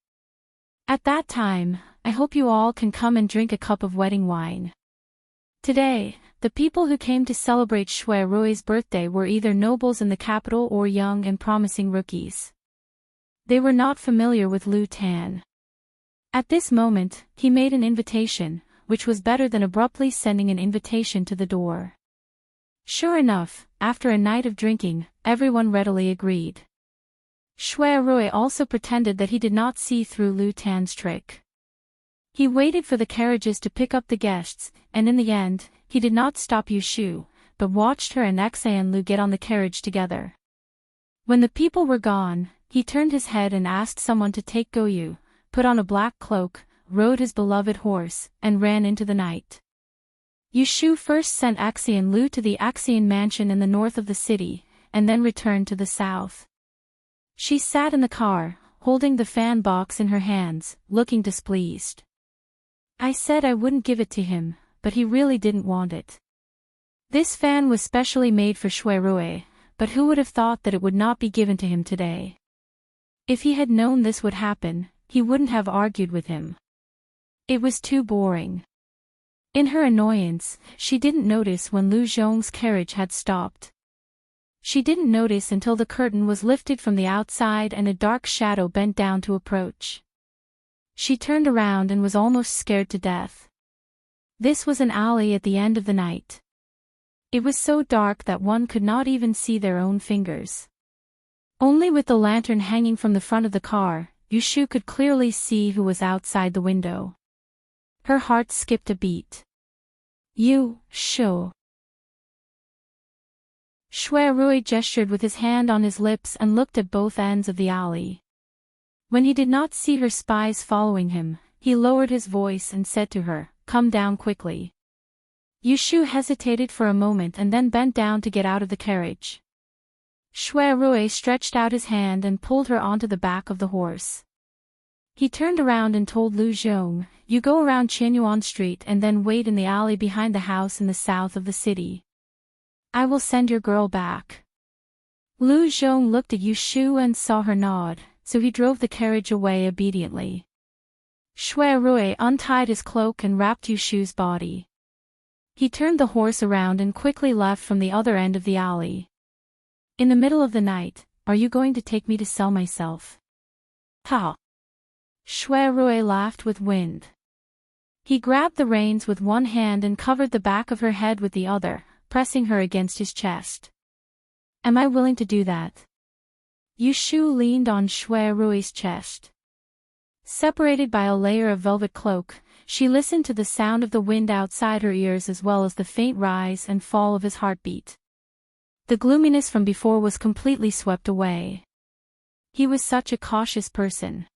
At that time, I hope you all can come and drink a cup of wedding wine." Today, the people who came to celebrate Xue Rui's birthday were either nobles in the capital or young and promising rookies. They were not familiar with Lu Tan. At this moment, he made an invitation, which was better than abruptly sending an invitation to the door. Sure enough, after a night of drinking, everyone readily agreed. Xue Rui also pretended that he did not see through Lu Tan's trick. He waited for the carriages to pick up the guests, and in the end, he did not stop Yushu, but watched her and Xan Lu get on the carriage together. When the people were gone, he turned his head and asked someone to take Goyu, put on a black cloak, rode his beloved horse, and ran into the night. Yushu first sent Xan Lu to the Xan mansion in the north of the city, and then returned to the south. She sat in the car, holding the fan box in her hands, looking displeased. "I said I wouldn't give it to him, but he really didn't want it. This fan was specially made for Xue Rui, but who would have thought that it would not be given to him today? If he had known this would happen, he wouldn't have argued with him. It was too boring." In her annoyance, she didn't notice when Lu Zhong's carriage had stopped. She didn't notice until the curtain was lifted from the outside and a dark shadow bent down to approach. She turned around and was almost scared to death. This was an alley at the end of the night. It was so dark that one could not even see their own fingers. Only with the lantern hanging from the front of the car, Yushu could clearly see who was outside the window. Her heart skipped a beat. Yushu. Xue Rui gestured with his hand on his lips and looked at both ends of the alley. When he did not see her spies following him, he lowered his voice and said to her, "Come down quickly." Yushu hesitated for a moment and then bent down to get out of the carriage. Xue Rui stretched out his hand and pulled her onto the back of the horse. He turned around and told Lu Zhong, "You go around Qianyuan Street and then wait in the alley behind the house in the south of the city. I will send your girl back." Lu Zhong looked at Yushu and saw her nod, so he drove the carriage away obediently. Xue Rui untied his cloak and wrapped Yushu's body. He turned the horse around and quickly left from the other end of the alley. "In the middle of the night, are you going to take me to sell myself?" "Ha!" Xue Rui laughed with wind. He grabbed the reins with one hand and covered the back of her head with the other, pressing her against his chest. "Am I willing to do that?" Yushu leaned on Xue Rui's chest. Separated by a layer of velvet cloak, she listened to the sound of the wind outside her ears as well as the faint rise and fall of his heartbeat. The gloominess from before was completely swept away. He was such a cautious person.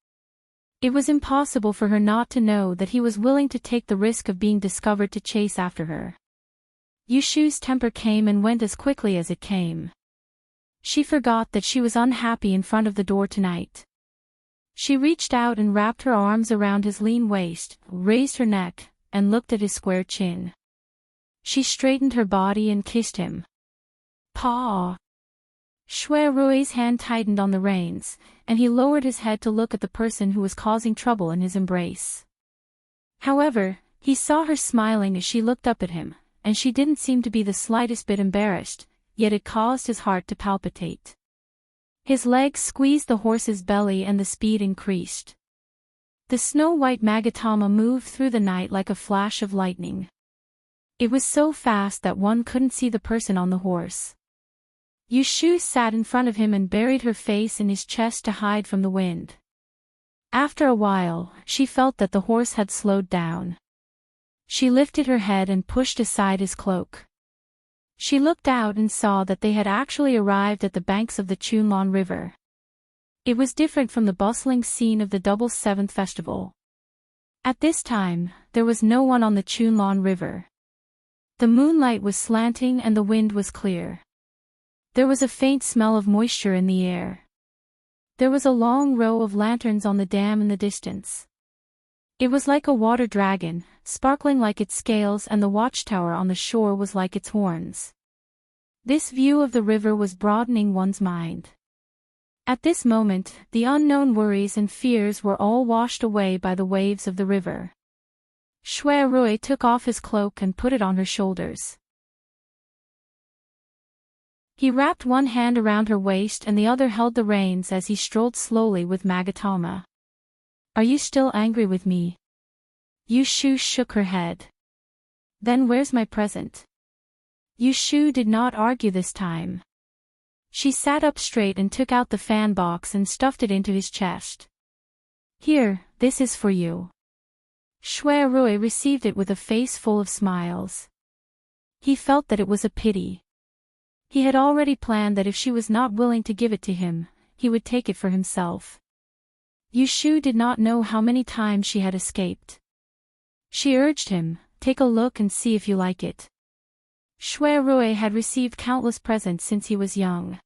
It was impossible for her not to know that he was willing to take the risk of being discovered to chase after her. Yushu's temper came and went as quickly as it came. She forgot that she was unhappy in front of the door tonight. She reached out and wrapped her arms around his lean waist, raised her neck, and looked at his square chin. She straightened her body and kissed him. "Pa!" Shui Rui's hand tightened on the reins, and he lowered his head to look at the person who was causing trouble in his embrace. However, he saw her smiling as she looked up at him, and she didn't seem to be the slightest bit embarrassed, yet it caused his heart to palpitate. His legs squeezed the horse's belly and the speed increased. The snow-white Magatama moved through the night like a flash of lightning. It was so fast that one couldn't see the person on the horse. Yushu sat in front of him and buried her face in his chest to hide from the wind. After a while, she felt that the horse had slowed down. She lifted her head and pushed aside his cloak. She looked out and saw that they had actually arrived at the banks of the Chunlan River. It was different from the bustling scene of the Double Seventh Festival. At this time, there was no one on the Chunlan River. The moonlight was slanting and the wind was clear. There was a faint smell of moisture in the air. There was a long row of lanterns on the dam in the distance. It was like a water dragon, sparkling like its scales, and the watchtower on the shore was like its horns. This view of the river was broadening one's mind. At this moment, the unknown worries and fears were all washed away by the waves of the river. Shui Rui took off his cloak and put it on her shoulders. He wrapped one hand around her waist and the other held the reins as he strolled slowly with Magatama. "Are you still angry with me?" Yushu shook her head. "Then where's my present?" Yushu did not argue this time. She sat up straight and took out the fan box and stuffed it into his chest. "Here, this is for you." Shui Rui received it with a face full of smiles. He felt that it was a pity. He had already planned that if she was not willing to give it to him, he would take it for himself. Yushu did not know how many times she had escaped. She urged him, "Take a look and see if you like it." Shui Rui had received countless presents since he was young.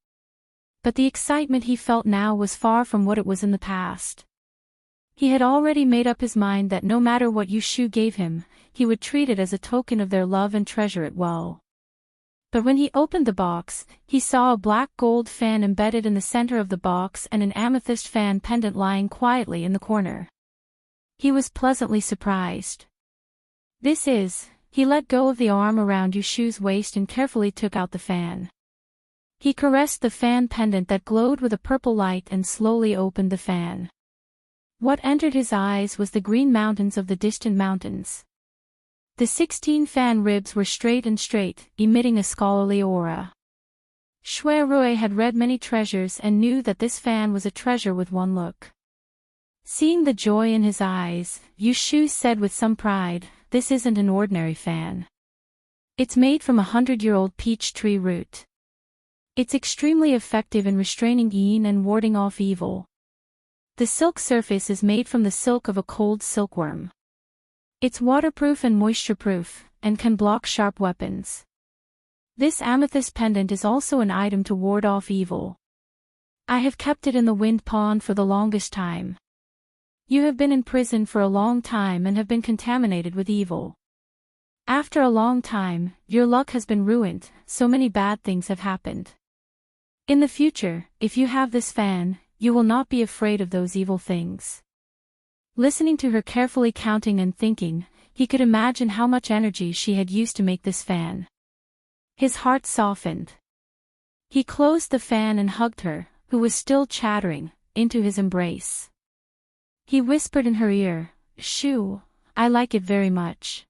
But the excitement he felt now was far from what it was in the past. He had already made up his mind that no matter what Yushu gave him, he would treat it as a token of their love and treasure it well. But when he opened the box, he saw a black gold fan embedded in the center of the box and an amethyst fan pendant lying quietly in the corner. He was pleasantly surprised. He let go of the arm around Yushu's waist and carefully took out the fan. He caressed the fan pendant that glowed with a purple light and slowly opened the fan. What entered his eyes was the green mountains of the distant mountains. The 16 fan ribs were straight, emitting a scholarly aura. Shui Rui had read many treasures and knew that this fan was a treasure with one look. Seeing the joy in his eyes, Yushu said with some pride, "This isn't an ordinary fan. It's made from a 100-year-old peach tree root. It's extremely effective in restraining yin and warding off evil. The silk surface is made from the silk of a cold silkworm. It's waterproof and moisture-proof, and can block sharp weapons. This amethyst pendant is also an item to ward off evil. I have kept it in the wind pond for the longest time. You have been in prison for a long time and have been contaminated with evil. After a long time, your luck has been ruined, so many bad things have happened. In the future, if you have this fan, you will not be afraid of those evil things." Listening to her carefully counting and thinking, he could imagine how much energy she had used to make this fan. His heart softened. He closed the fan and hugged her, who was still chattering, into his embrace. He whispered in her ear, "Shu, I like it very much."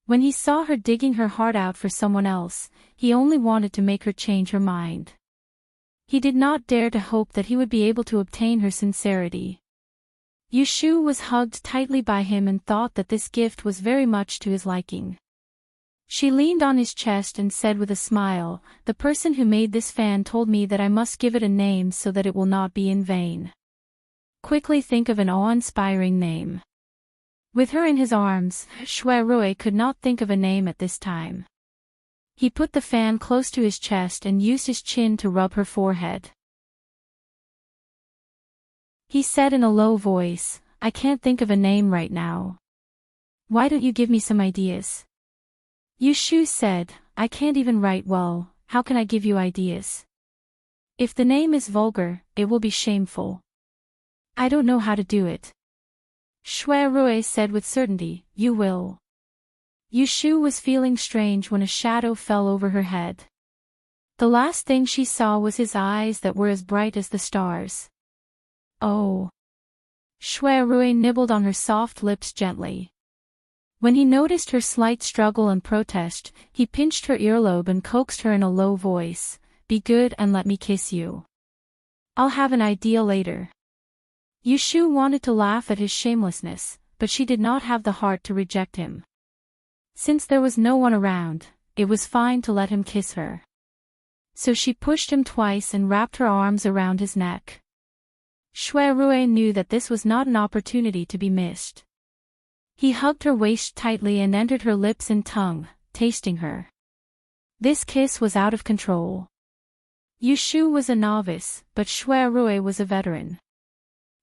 When he saw her digging her heart out for someone else, he only wanted to make her change her mind. He did not dare to hope that he would be able to obtain her sincerity. Yushu was hugged tightly by him and thought that this gift was very much to his liking. She leaned on his chest and said with a smile, "The person who made this fan told me that I must give it a name so that it will not be in vain. Quickly think of an awe-inspiring name." With her in his arms, Shui Rui could not think of a name at this time. He put the fan close to his chest and used his chin to rub her forehead. He said in a low voice, "I can't think of a name right now. Why don't you give me some ideas?" Yushu said, "I can't even write well, how can I give you ideas?" If the name is vulgar, it will be shameful. I don't know how to do it. Shui Rui said with certainty, you will. Yushu was feeling strange when a shadow fell over her head. The last thing she saw was his eyes that were as bright as the stars. Oh. Shui Rui nibbled on her soft lips gently. When he noticed her slight struggle and protest, he pinched her earlobe and coaxed her in a low voice, be good and let me kiss you. I'll have an idea later. Yushu wanted to laugh at his shamelessness, but she did not have the heart to reject him. Since there was no one around, it was fine to let him kiss her. So she pushed him twice and wrapped her arms around his neck. Shui Rui knew that this was not an opportunity to be missed. He hugged her waist tightly and entered her lips and tongue, tasting her. This kiss was out of control. Yushu was a novice, but Shui Rui was a veteran.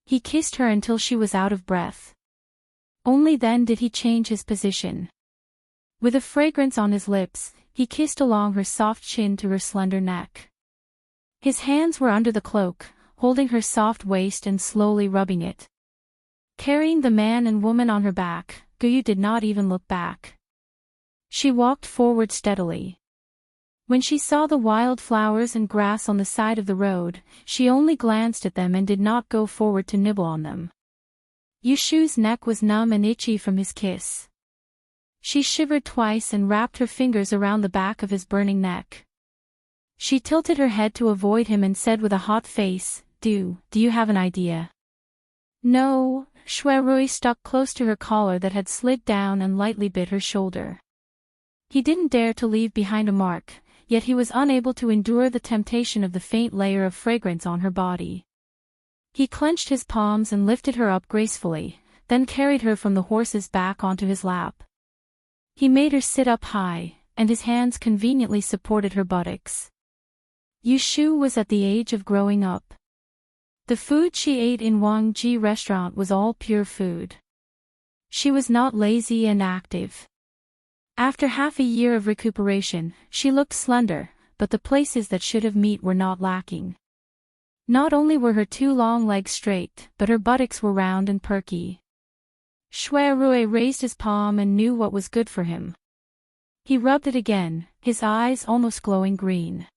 He kissed her until she was out of breath. Only then did he change his position. With a fragrance on his lips, he kissed along her soft chin to her slender neck. His hands were under the cloak, holding her soft waist and slowly rubbing it. Carrying the man and woman on her back, Guyu did not even look back. She walked forward steadily. When she saw the wild flowers and grass on the side of the road, she only glanced at them and did not go forward to nibble on them. Yushu's neck was numb and itchy from his kiss. She shivered twice and wrapped her fingers around the back of his burning neck. She tilted her head to avoid him and said with a hot face, Do you have an idea? No. Shui Rui stuck close to her collar that had slid down and lightly bit her shoulder. He didn't dare to leave behind a mark, yet he was unable to endure the temptation of the faint layer of fragrance on her body. He clenched his palms and lifted her up gracefully, then carried her from the horse's back onto his lap. He made her sit up high, and his hands conveniently supported her buttocks. Yushu was at the age of growing up. The food she ate in Wang Ji restaurant was all pure food. She was not lazy and active. After half a year of recuperation, she looked slender, but the places that should have meat were not lacking. Not only were her two long legs straight, but her buttocks were round and perky. Shui Rui raised his palm and knew what was good for him. He rubbed it again, his eyes almost glowing green.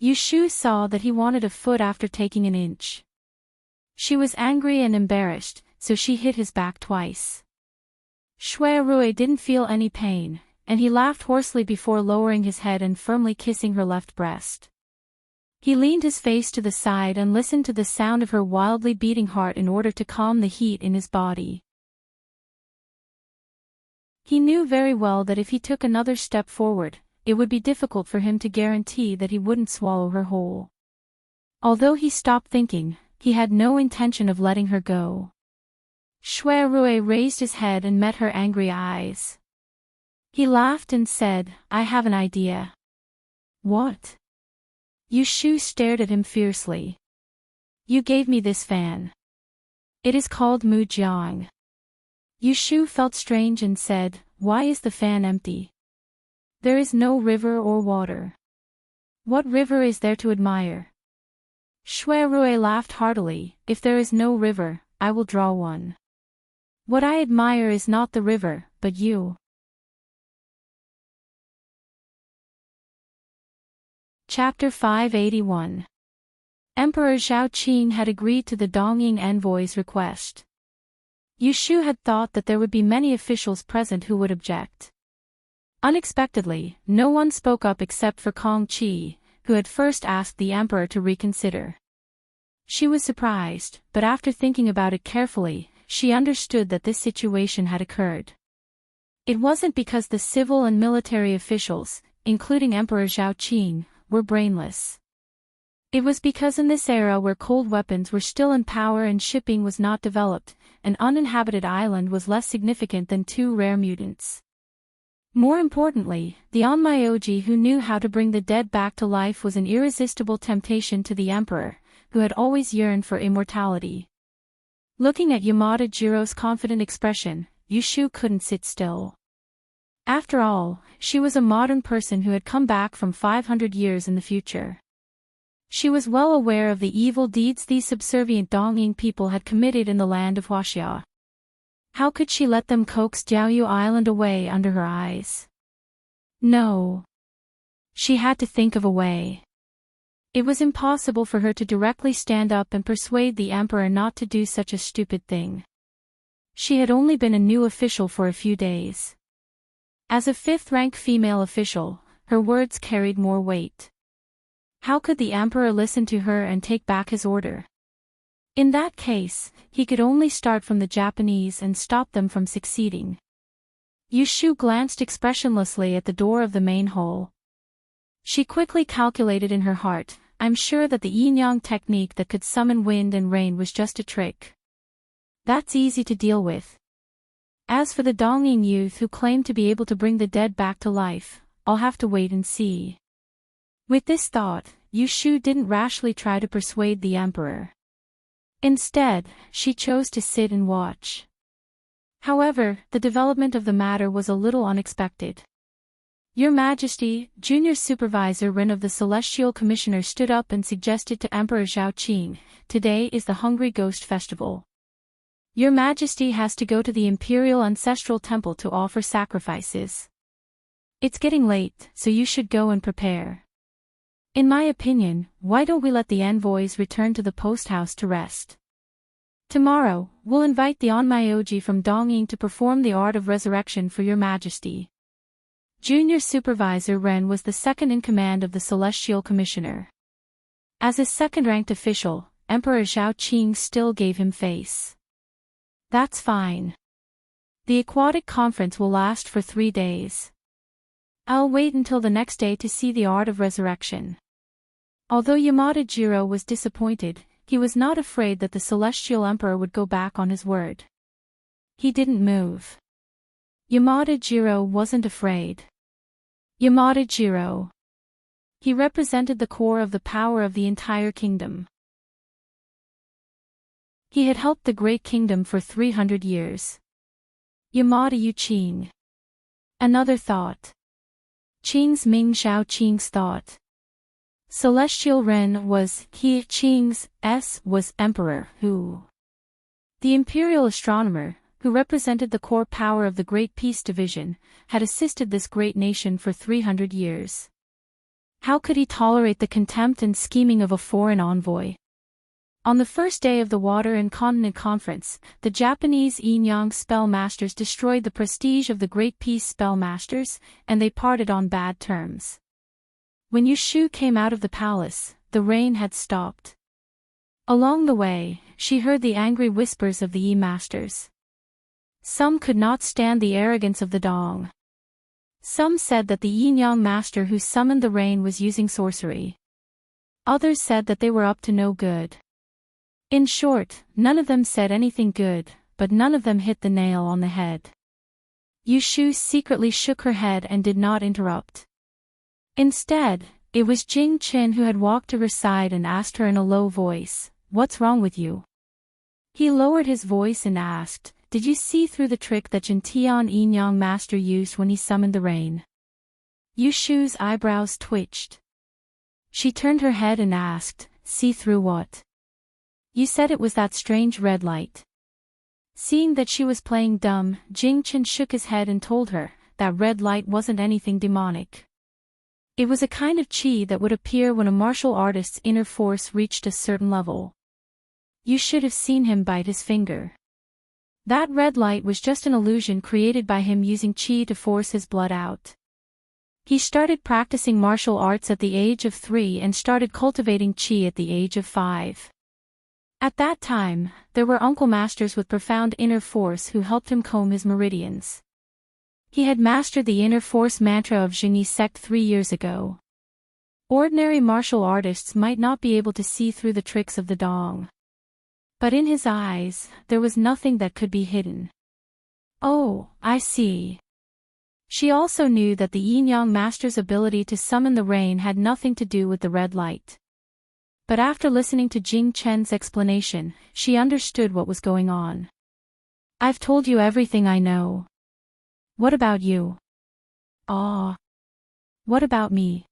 Yushu saw that he wanted a foot after taking an inch. She was angry and embarrassed, so she hit his back twice. Shui Rui didn't feel any pain, and he laughed hoarsely before lowering his head and firmly kissing her left breast. He leaned his face to the side and listened to the sound of her wildly beating heart in order to calm the heat in his body. He knew very well that if he took another step forward, it would be difficult for him to guarantee that he wouldn't swallow her whole. Although he stopped thinking, he had no intention of letting her go. Shui Rui raised his head and met her angry eyes. He laughed and said, I have an idea. What? Yushu stared at him fiercely. You gave me this fan. It is called Mujiang. Yushu felt strange and said, Why is the fan empty? There is no river or water. What river is there to admire? Shui Rui laughed heartily, If there is no river, I will draw one. What I admire is not the river, but you. Chapter 581. Emperor Zhao Qing had agreed to the Dongying envoy's request. Yushu had thought that there would be many officials present who would object. Unexpectedly, no one spoke up except for Kong Qi, who had first asked the emperor to reconsider. She was surprised, but after thinking about it carefully, she understood that this situation had occurred. It wasn't because the civil and military officials, including Emperor Zhao Qing, were brainless. It was because in this era where cold weapons were still in power and shipping was not developed, an uninhabited island was less significant than two rare mutants. More importantly, the Onmyoji who knew how to bring the dead back to life was an irresistible temptation to the emperor, who had always yearned for immortality. Looking at Yamada Jiro's confident expression, Yushu couldn't sit still. After all, she was a modern person who had come back from 500 years in the future. She was well aware of the evil deeds these subservient Dongying people had committed in the land of Huaxia. How could she let them coax Jiaoyu Island away under her eyes? No. She had to think of a way. It was impossible for her to directly stand up and persuade the emperor not to do such a stupid thing. She had only been a new official for a few days. As a fifth-rank female official, her words carried more weight. How could the emperor listen to her and take back his order? In that case, he could only start from the Japanese and stop them from succeeding. Yushu glanced expressionlessly at the door of the main hall. She quickly calculated in her heart, I'm sure that the yin-yang technique that could summon wind and rain was just a trick. That's easy to deal with. As for the Dongying youth who claimed to be able to bring the dead back to life, I'll have to wait and see. With this thought, Yushu didn't rashly try to persuade the emperor. Instead, she chose to sit and watch. However, the development of the matter was a little unexpected. Your Majesty, Junior Supervisor Ren of the Celestial Commissioner stood up and suggested to Emperor Zhaoqing, today is the Hungry Ghost Festival. Your Majesty has to go to the Imperial Ancestral Temple to offer sacrifices. It's getting late, so you should go and prepare. In my opinion, why don't we let the envoys return to the post house to rest? Tomorrow, we'll invite the Onmyoji from Dongying to perform the art of resurrection for Your Majesty. Junior Supervisor Ren was the second in command of the Celestial Commissioner. As a second-ranked official, Emperor Zhaoqing still gave him face. That's fine. The aquatic conference will last for 3 days. I'll wait until the next day to see the art of resurrection. Although Yamada Jiro was disappointed, he was not afraid that the Celestial Emperor would go back on his word. He didn't move. Yamada Jiro wasn't afraid. Yamada Jiro. He represented the core of the power of the entire kingdom. He had helped the great kingdom for 300 years. Yamada Yuqing. Another thought. Qing's Ming Xiao Qing's thought. Celestial Ren was he Qing's S was emperor who. The imperial astronomer, who represented the core power of the Great Peace Division, had assisted this great nation for 300 years. How could he tolerate the contempt and scheming of a foreign envoy? On the first day of the Water and Continent Conference, the Japanese yin-yang spell masters destroyed the prestige of the Great Peace spell masters, and they parted on bad terms. When Yushu came out of the palace, the rain had stopped. Along the way, she heard the angry whispers of the Yi masters. Some could not stand the arrogance of the Dong. Some said that the yin-yang master who summoned the rain was using sorcery. Others said that they were up to no good. In short, none of them said anything good, but none of them hit the nail on the head. Yushu secretly shook her head and did not interrupt. Instead, it was Jing Qin who had walked to her side and asked her in a low voice, "What's wrong with you?" He lowered his voice and asked, "Did you see through the trick that Jintian yin-yang master used when he summoned the rain?" Yushu's eyebrows twitched. She turned her head and asked, "See through what?" "You said it was that strange red light." Seeing that she was playing dumb, Jing Qin shook his head and told her that red light wasn't anything demonic. It was a kind of qi that would appear when a martial artist's inner force reached a certain level. You should have seen him bite his finger. That red light was just an illusion created by him using qi to force his blood out. He started practicing martial arts at the age of 3 and started cultivating qi at the age of 5. At that time, there were uncle masters with profound inner force who helped him comb his meridians. He had mastered the inner force mantra of Jingyi sect 3 years ago. Ordinary martial artists might not be able to see through the tricks of the Dong. But in his eyes, there was nothing that could be hidden. Oh, I see. She also knew that the yin-yang master's ability to summon the rain had nothing to do with the red light. But after listening to Jing Chen's explanation, she understood what was going on. "I've told you everything I know. What about you?" "Ah. What about me?"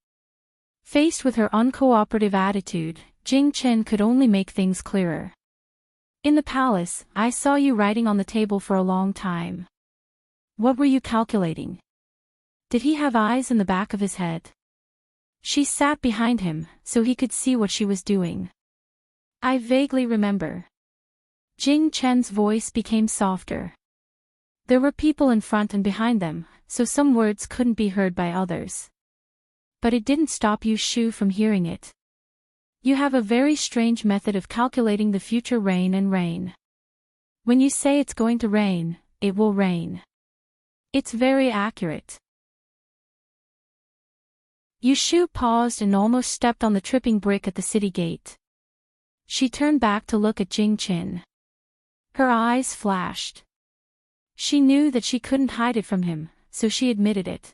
Faced with her uncooperative attitude, Jing Chen could only make things clearer. In the palace, I saw you writing on the table for a long time. What were you calculating? Did he have eyes in the back of his head? She sat behind him, so he could see what she was doing. I vaguely remember. Jing Chen's voice became softer. There were people in front and behind them, so some words couldn't be heard by others. But it didn't stop you Shu from hearing it. You have a very strange method of calculating the future rain and rain. When you say it's going to rain, it will rain. It's very accurate. Yushu paused and almost stepped on the tripping brick at the city gate. She turned back to look at Jing Chen. Her eyes flashed. She knew that she couldn't hide it from him, so she admitted it.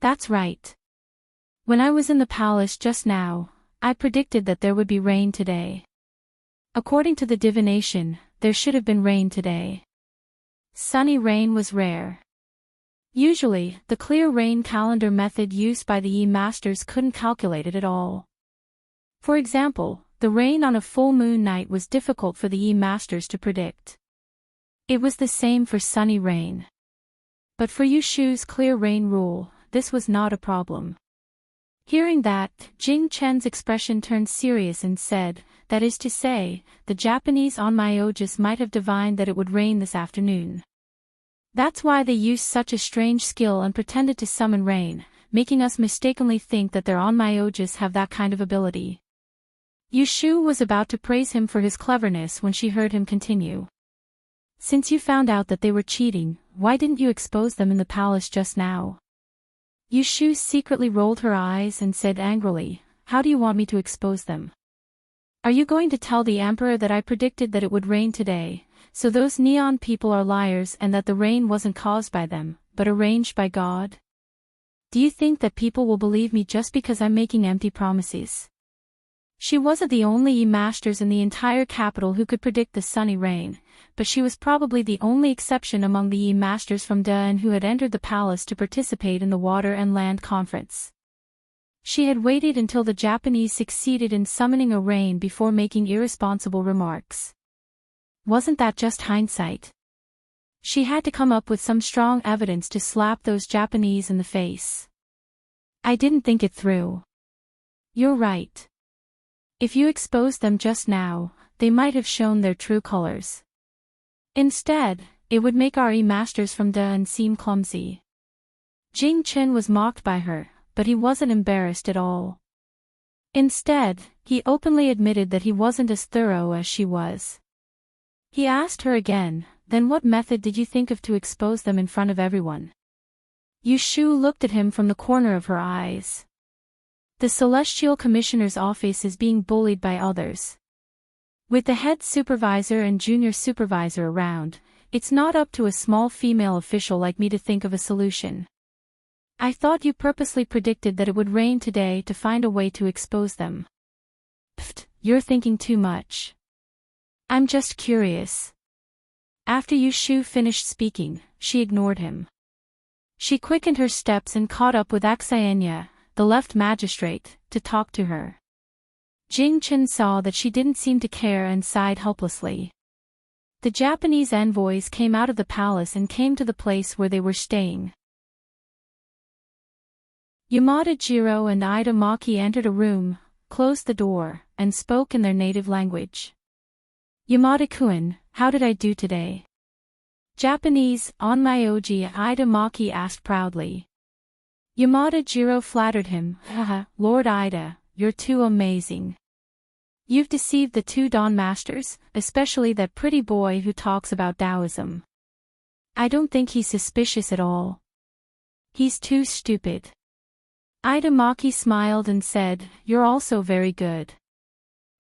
That's right. When I was in the palace just now, I predicted that there would be rain today. According to the divination, there should have been rain today. Sunny rain was rare. Usually, the clear rain calendar method used by the Yi masters couldn't calculate it at all. For example, the rain on a full moon night was difficult for the Yi masters to predict. It was the same for sunny rain. But for Yushu's clear rain rule, this was not a problem. Hearing that, Jing Chen's expression turned serious and said, that is to say, the Japanese onmyologist might have divined that it would rain this afternoon. That's why they used such a strange skill and pretended to summon rain, making us mistakenly think that their onmyologists have that kind of ability. Yushu was about to praise him for his cleverness when she heard him continue. Since you found out that they were cheating, why didn't you expose them in the palace just now? Yushu secretly rolled her eyes and said angrily, how do you want me to expose them? Are you going to tell the emperor that I predicted that it would rain today, so those neon people are liars and that the rain wasn't caused by them, but arranged by God? Do you think that people will believe me just because I'm making empty promises? She wasn't the only Yi masters in the entire capital who could predict the sunny rain, but she was probably the only exception among the Yi masters from Dan who had entered the palace to participate in the Water and Land Conference. She had waited until the Japanese succeeded in summoning a rain before making irresponsible remarks. Wasn't that just hindsight? She had to come up with some strong evidence to slap those Japanese in the face. I didn't think it through. You're right. If you exposed them just now, they might have shown their true colors. Instead, it would make our masters from Dan seem clumsy. Jing Chen was mocked by her, but he wasn't embarrassed at all. Instead, he openly admitted that he wasn't as thorough as she was. He asked her again, then what method did you think of to expose them in front of everyone? Yushu looked at him from the corner of her eyes. The Celestial Commissioner's office is being bullied by others. With the head supervisor and junior supervisor around, it's not up to a small female official like me to think of a solution. I thought you purposely predicted that it would rain today to find a way to expose them. Pfft, you're thinking too much. I'm just curious. After Yushu finished speaking, she ignored him. She quickened her steps and caught up with Axianya, the left magistrate, to talk to her. Jing Chen saw that she didn't seem to care and sighed helplessly. The Japanese envoys came out of the palace and came to the place where they were staying. Yamada Jiro and Ida Maki entered a room, closed the door, and spoke in their native language. Yamada-kun, how did I do today? Japanese, on my Oji, Ida Maki asked proudly. Yamada Jiro flattered him, haha, Lord Ida, you're too amazing. You've deceived the two Dawn Masters, especially that pretty boy who talks about Taoism. I don't think he's suspicious at all. He's too stupid. Ida Maki smiled and said, you're also very good.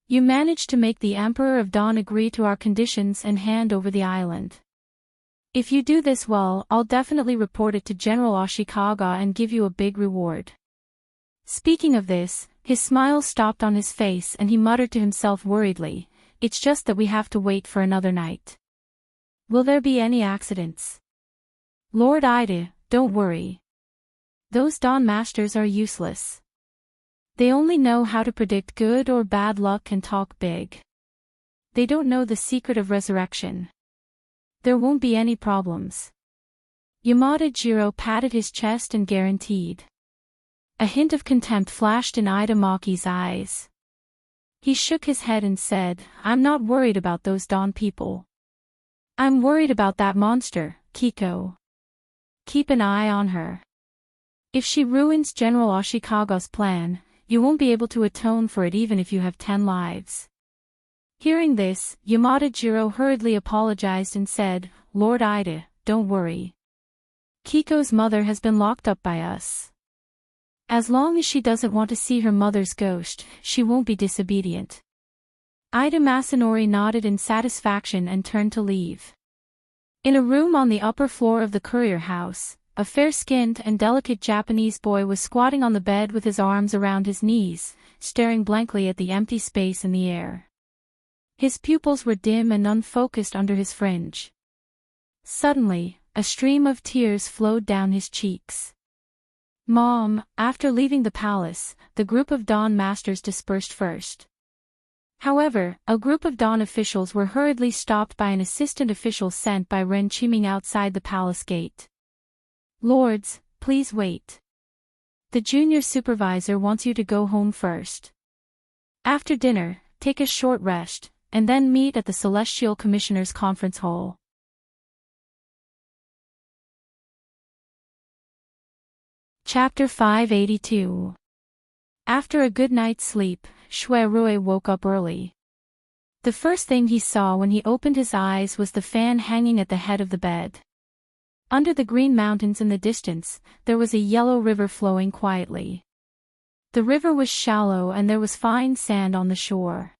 You managed to make the Emperor of Dawn agree to our conditions and hand over the island. If you do this well, I'll definitely report it to General Ashikaga and give you a big reward. Speaking of this, his smile stopped on his face and he muttered to himself worriedly, it's just that we have to wait for another night. Will there be any accidents? Lord Ida, don't worry. Those Dawn Masters are useless. They only know how to predict good or bad luck and talk big. They don't know the secret of resurrection. There won't be any problems. Yamada Jiro patted his chest and guaranteed. A hint of contempt flashed in Ida Maki's eyes. He shook his head and said, I'm not worried about those Dawn people. I'm worried about that monster, Kiko. Keep an eye on her. If she ruins General Ashikaga's plan, you won't be able to atone for it even if you have 10 lives. Hearing this, Yamada Jiro hurriedly apologized and said, Lord Ida, don't worry. Kiko's mother has been locked up by us. As long as she doesn't want to see her mother's ghost, she won't be disobedient. Ida Masanori nodded in satisfaction and turned to leave. In a room on the upper floor of the courier house, a fair-skinned and delicate Japanese boy was squatting on the bed with his arms around his knees, staring blankly at the empty space in the air. His pupils were dim and unfocused under his fringe. Suddenly, a stream of tears flowed down his cheeks. Mom, after leaving the palace, the group of Dawn Masters dispersed first. However, a group of Dawn officials were hurriedly stopped by an assistant official sent by Ren Chiming outside the palace gate. Lords, please wait. The junior supervisor wants you to go home first. After dinner, take a short rest, and then meet at the Celestial Commissioner's Conference Hall. Chapter 582. After a good night's sleep, Shui Rui woke up early. The first thing he saw when he opened his eyes was the fan hanging at the head of the bed. Under the green mountains in the distance, there was a yellow river flowing quietly. The river was shallow and there was fine sand on the shore.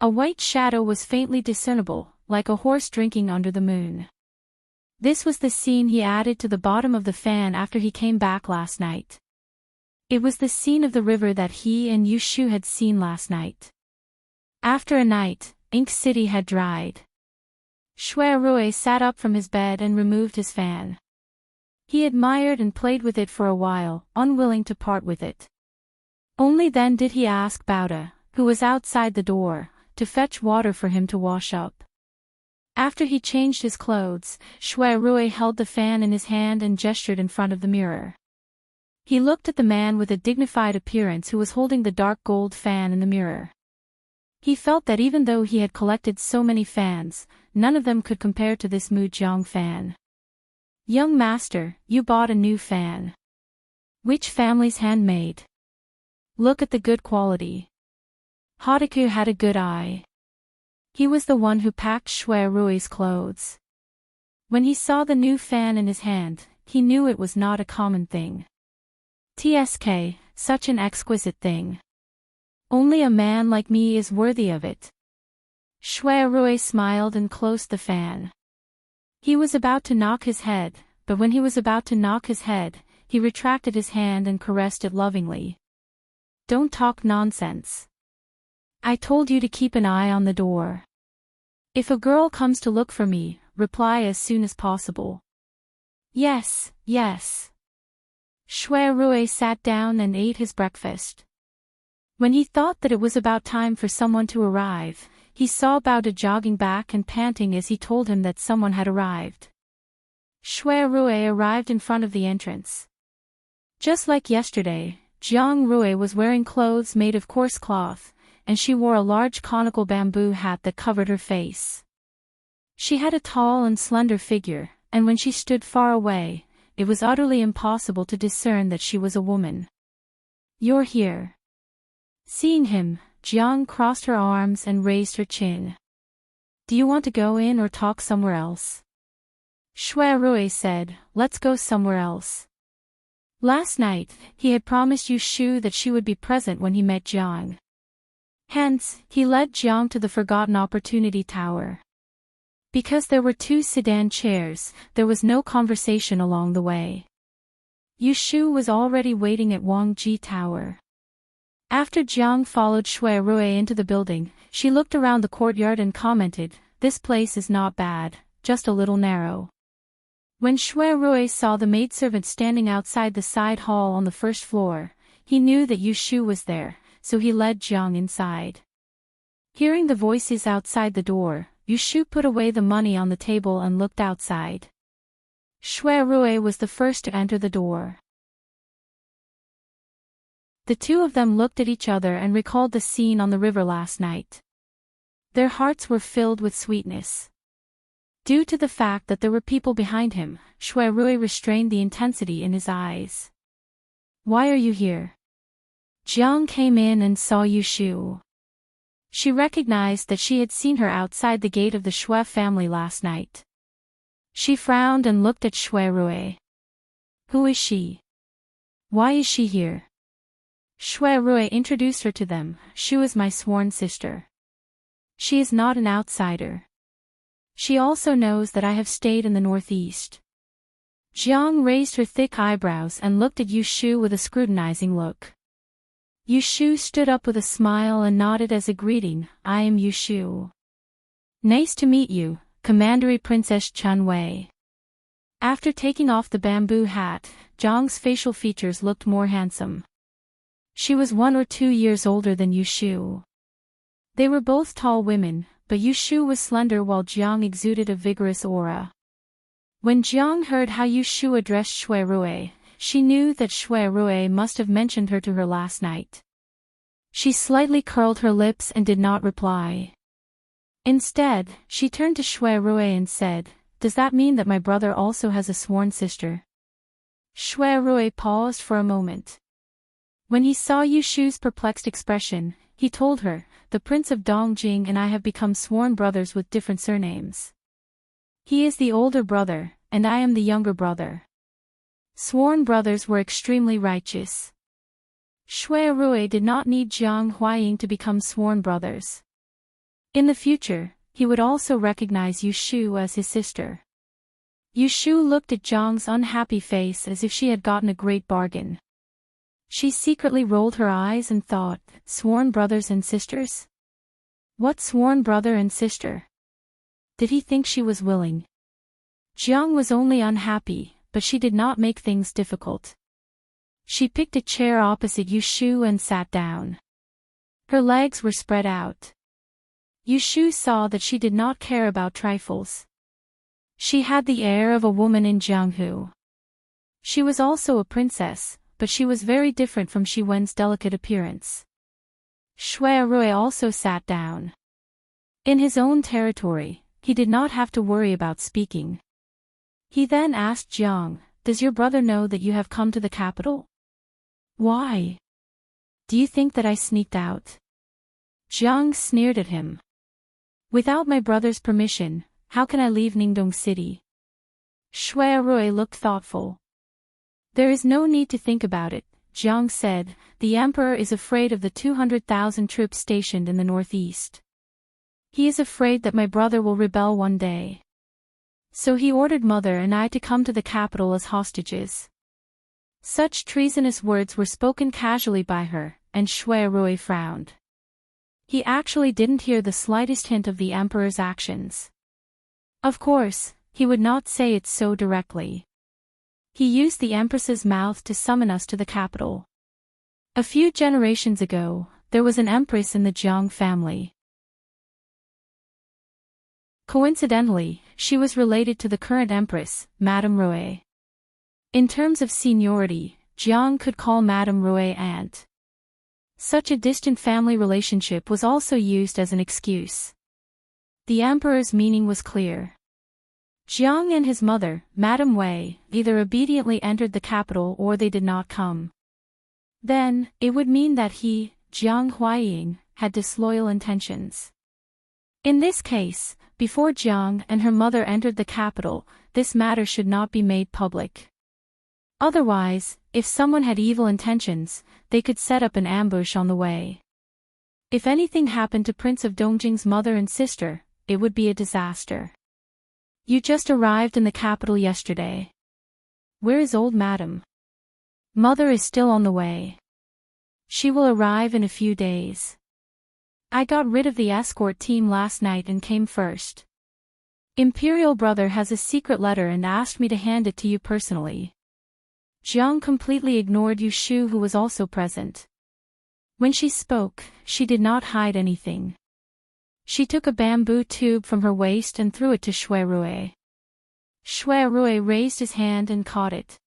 A white shadow was faintly discernible, like a horse drinking under the moon. This was the scene he added to the bottom of the fan after he came back last night. It was the scene of the river that he and Yushu had seen last night. After a night, Ink City had dried. Shui Rui sat up from his bed and removed his fan. He admired and played with it for a while, unwilling to part with it. Only then did he ask Bauda, who was outside the door, to fetch water for him to wash up. After he changed his clothes, Shui Rui held the fan in his hand and gestured in front of the mirror. He looked at the man with a dignified appearance who was holding the dark gold fan in the mirror. He felt that even though he had collected so many fans, none of them could compare to this Mujiang fan. Young master, you bought a new fan. Which family's handmade? Look at the good quality. Hotaku had a good eye. He was the one who packed Shui Rui's clothes. When he saw the new fan in his hand, he knew it was not a common thing. TSK, such an exquisite thing. Only a man like me is worthy of it. Shui Rui smiled and closed the fan. He was about to knock his head, but when he was about to knock his head, he retracted his hand and caressed it lovingly. Don't talk nonsense. I told you to keep an eye on the door. If a girl comes to look for me, reply as soon as possible. Yes, yes. Shui Rui sat down and ate his breakfast. When he thought that it was about time for someone to arrive, he saw Bauda jogging back and panting as he told him that someone had arrived. Shui Rui arrived in front of the entrance. Just like yesterday, Jiang Rui was wearing clothes made of coarse cloth, and she wore a large conical bamboo hat that covered her face. She had a tall and slender figure, and when she stood far away, it was utterly impossible to discern that she was a woman. You're here. Seeing him, Jiang crossed her arms and raised her chin. Do you want to go in or talk somewhere else? Shui Rui said, let's go somewhere else. Last night, he had promised Yushu that she would be present when he met Jiang. Hence, he led Jiang to the Forgotten Opportunity Tower. Because there were 2 sedan chairs, there was no conversation along the way. Yushu was already waiting at Wangji Tower. After Jiang followed Shui Rui into the building, she looked around the courtyard and commented, this place is not bad, just a little narrow. When Shui Rui saw the maidservant standing outside the side hall on the first floor, he knew that Yu Shu was there, so he led Jiang inside. Hearing the voices outside the door, Yu Shu put away the money on the table and looked outside. Shui Rui was the first to enter the door. The two of them looked at each other and recalled the scene on the river last night. Their hearts were filled with sweetness. Due to the fact that there were people behind him, Shui Rui restrained the intensity in his eyes. "Why are you here?" Jiang came in and saw Yu Shu. She recognized that she had seen her outside the gate of the Shui family last night. She frowned and looked at Shui Rui. "Who is she? Why is she here?" Shui Rui introduced her to them. "Shu is my sworn sister. She is not an outsider. She also knows that I have stayed in the northeast." Jiang raised her thick eyebrows and looked at Yu Shu with a scrutinizing look. Yu Shu stood up with a smile and nodded as a greeting. "I am Yu Shu. Nice to meet you, Commandery Princess Chun Wei." After taking off the bamboo hat, Jiang's facial features looked more handsome. She was 1 or 2 years older than Yu Shu. They were both tall women, but Yu Shu was slender while Jiang exuded a vigorous aura. When Jiang heard how Yu Shu addressed Shui Rui, she knew that Shui Rui must have mentioned her to her last night. She slightly curled her lips and did not reply. Instead, she turned to Shui Rui and said, "Does that mean that my brother also has a sworn sister?" Shui Rui paused for a moment. When he saw Yu Shu's perplexed expression, he told her, "The Prince of Dongjing and I have become sworn brothers with different surnames. He is the older brother, and I am the younger brother. Sworn brothers were extremely righteous." Shui Rui did not need Jiang Huaying to become sworn brothers. In the future, he would also recognize Yu Shu as his sister. Yu Shu looked at Jiang's unhappy face as if she had gotten a great bargain. She secretly rolled her eyes and thought, sworn brothers and sisters? What sworn brother and sister? Did he think she was willing? Jiang was only unhappy, but she did not make things difficult. She picked a chair opposite Yu Shu and sat down. Her legs were spread out. Yu Shu saw that she did not care about trifles. She had the air of a woman in Jianghu. She was also a princess, but she was very different from Shi Wen's delicate appearance. Shui Rui also sat down. In his own territory, he did not have to worry about speaking. He then asked Jiang, "Does your brother know that you have come to the capital?" "Why? Do you think that I sneaked out?" Jiang sneered at him. "Without my brother's permission, how can I leave Ningdong City?" Shui Rui looked thoughtful. "There is no need to think about it," Jiang said. "The emperor is afraid of the 200,000 troops stationed in the northeast. He is afraid that my brother will rebel one day. So he ordered mother and I to come to the capital as hostages." Such treasonous words were spoken casually by her, and Shui Rui frowned. He actually didn't hear the slightest hint of the emperor's actions. Of course, he would not say it so directly. He used the empress's mouth to summon us to the capital. A few generations ago, there was an empress in the Jiang family. Coincidentally, she was related to the current empress, Madame Rui. In terms of seniority, Jiang could call Madame Rui aunt. Such a distant family relationship was also used as an excuse. The emperor's meaning was clear. Jiang and his mother, Madame Wei, either obediently entered the capital or they did not come. Then, it would mean that he, Jiang Huaying, had disloyal intentions. In this case, before Jiang and her mother entered the capital, this matter should not be made public. Otherwise, if someone had evil intentions, they could set up an ambush on the way. If anything happened to Prince of Dongjing's mother and sister, it would be a disaster. "You just arrived in the capital yesterday. Where is old madam?" "Mother is still on the way. She will arrive in a few days. I got rid of the escort team last night and came first. Imperial brother has a secret letter and asked me to hand it to you personally." Jiang completely ignored Yu Shu, who was also present. When she spoke, she did not hide anything. She took a bamboo tube from her waist and threw it to Shui Rui. Shui Rui raised his hand and caught it.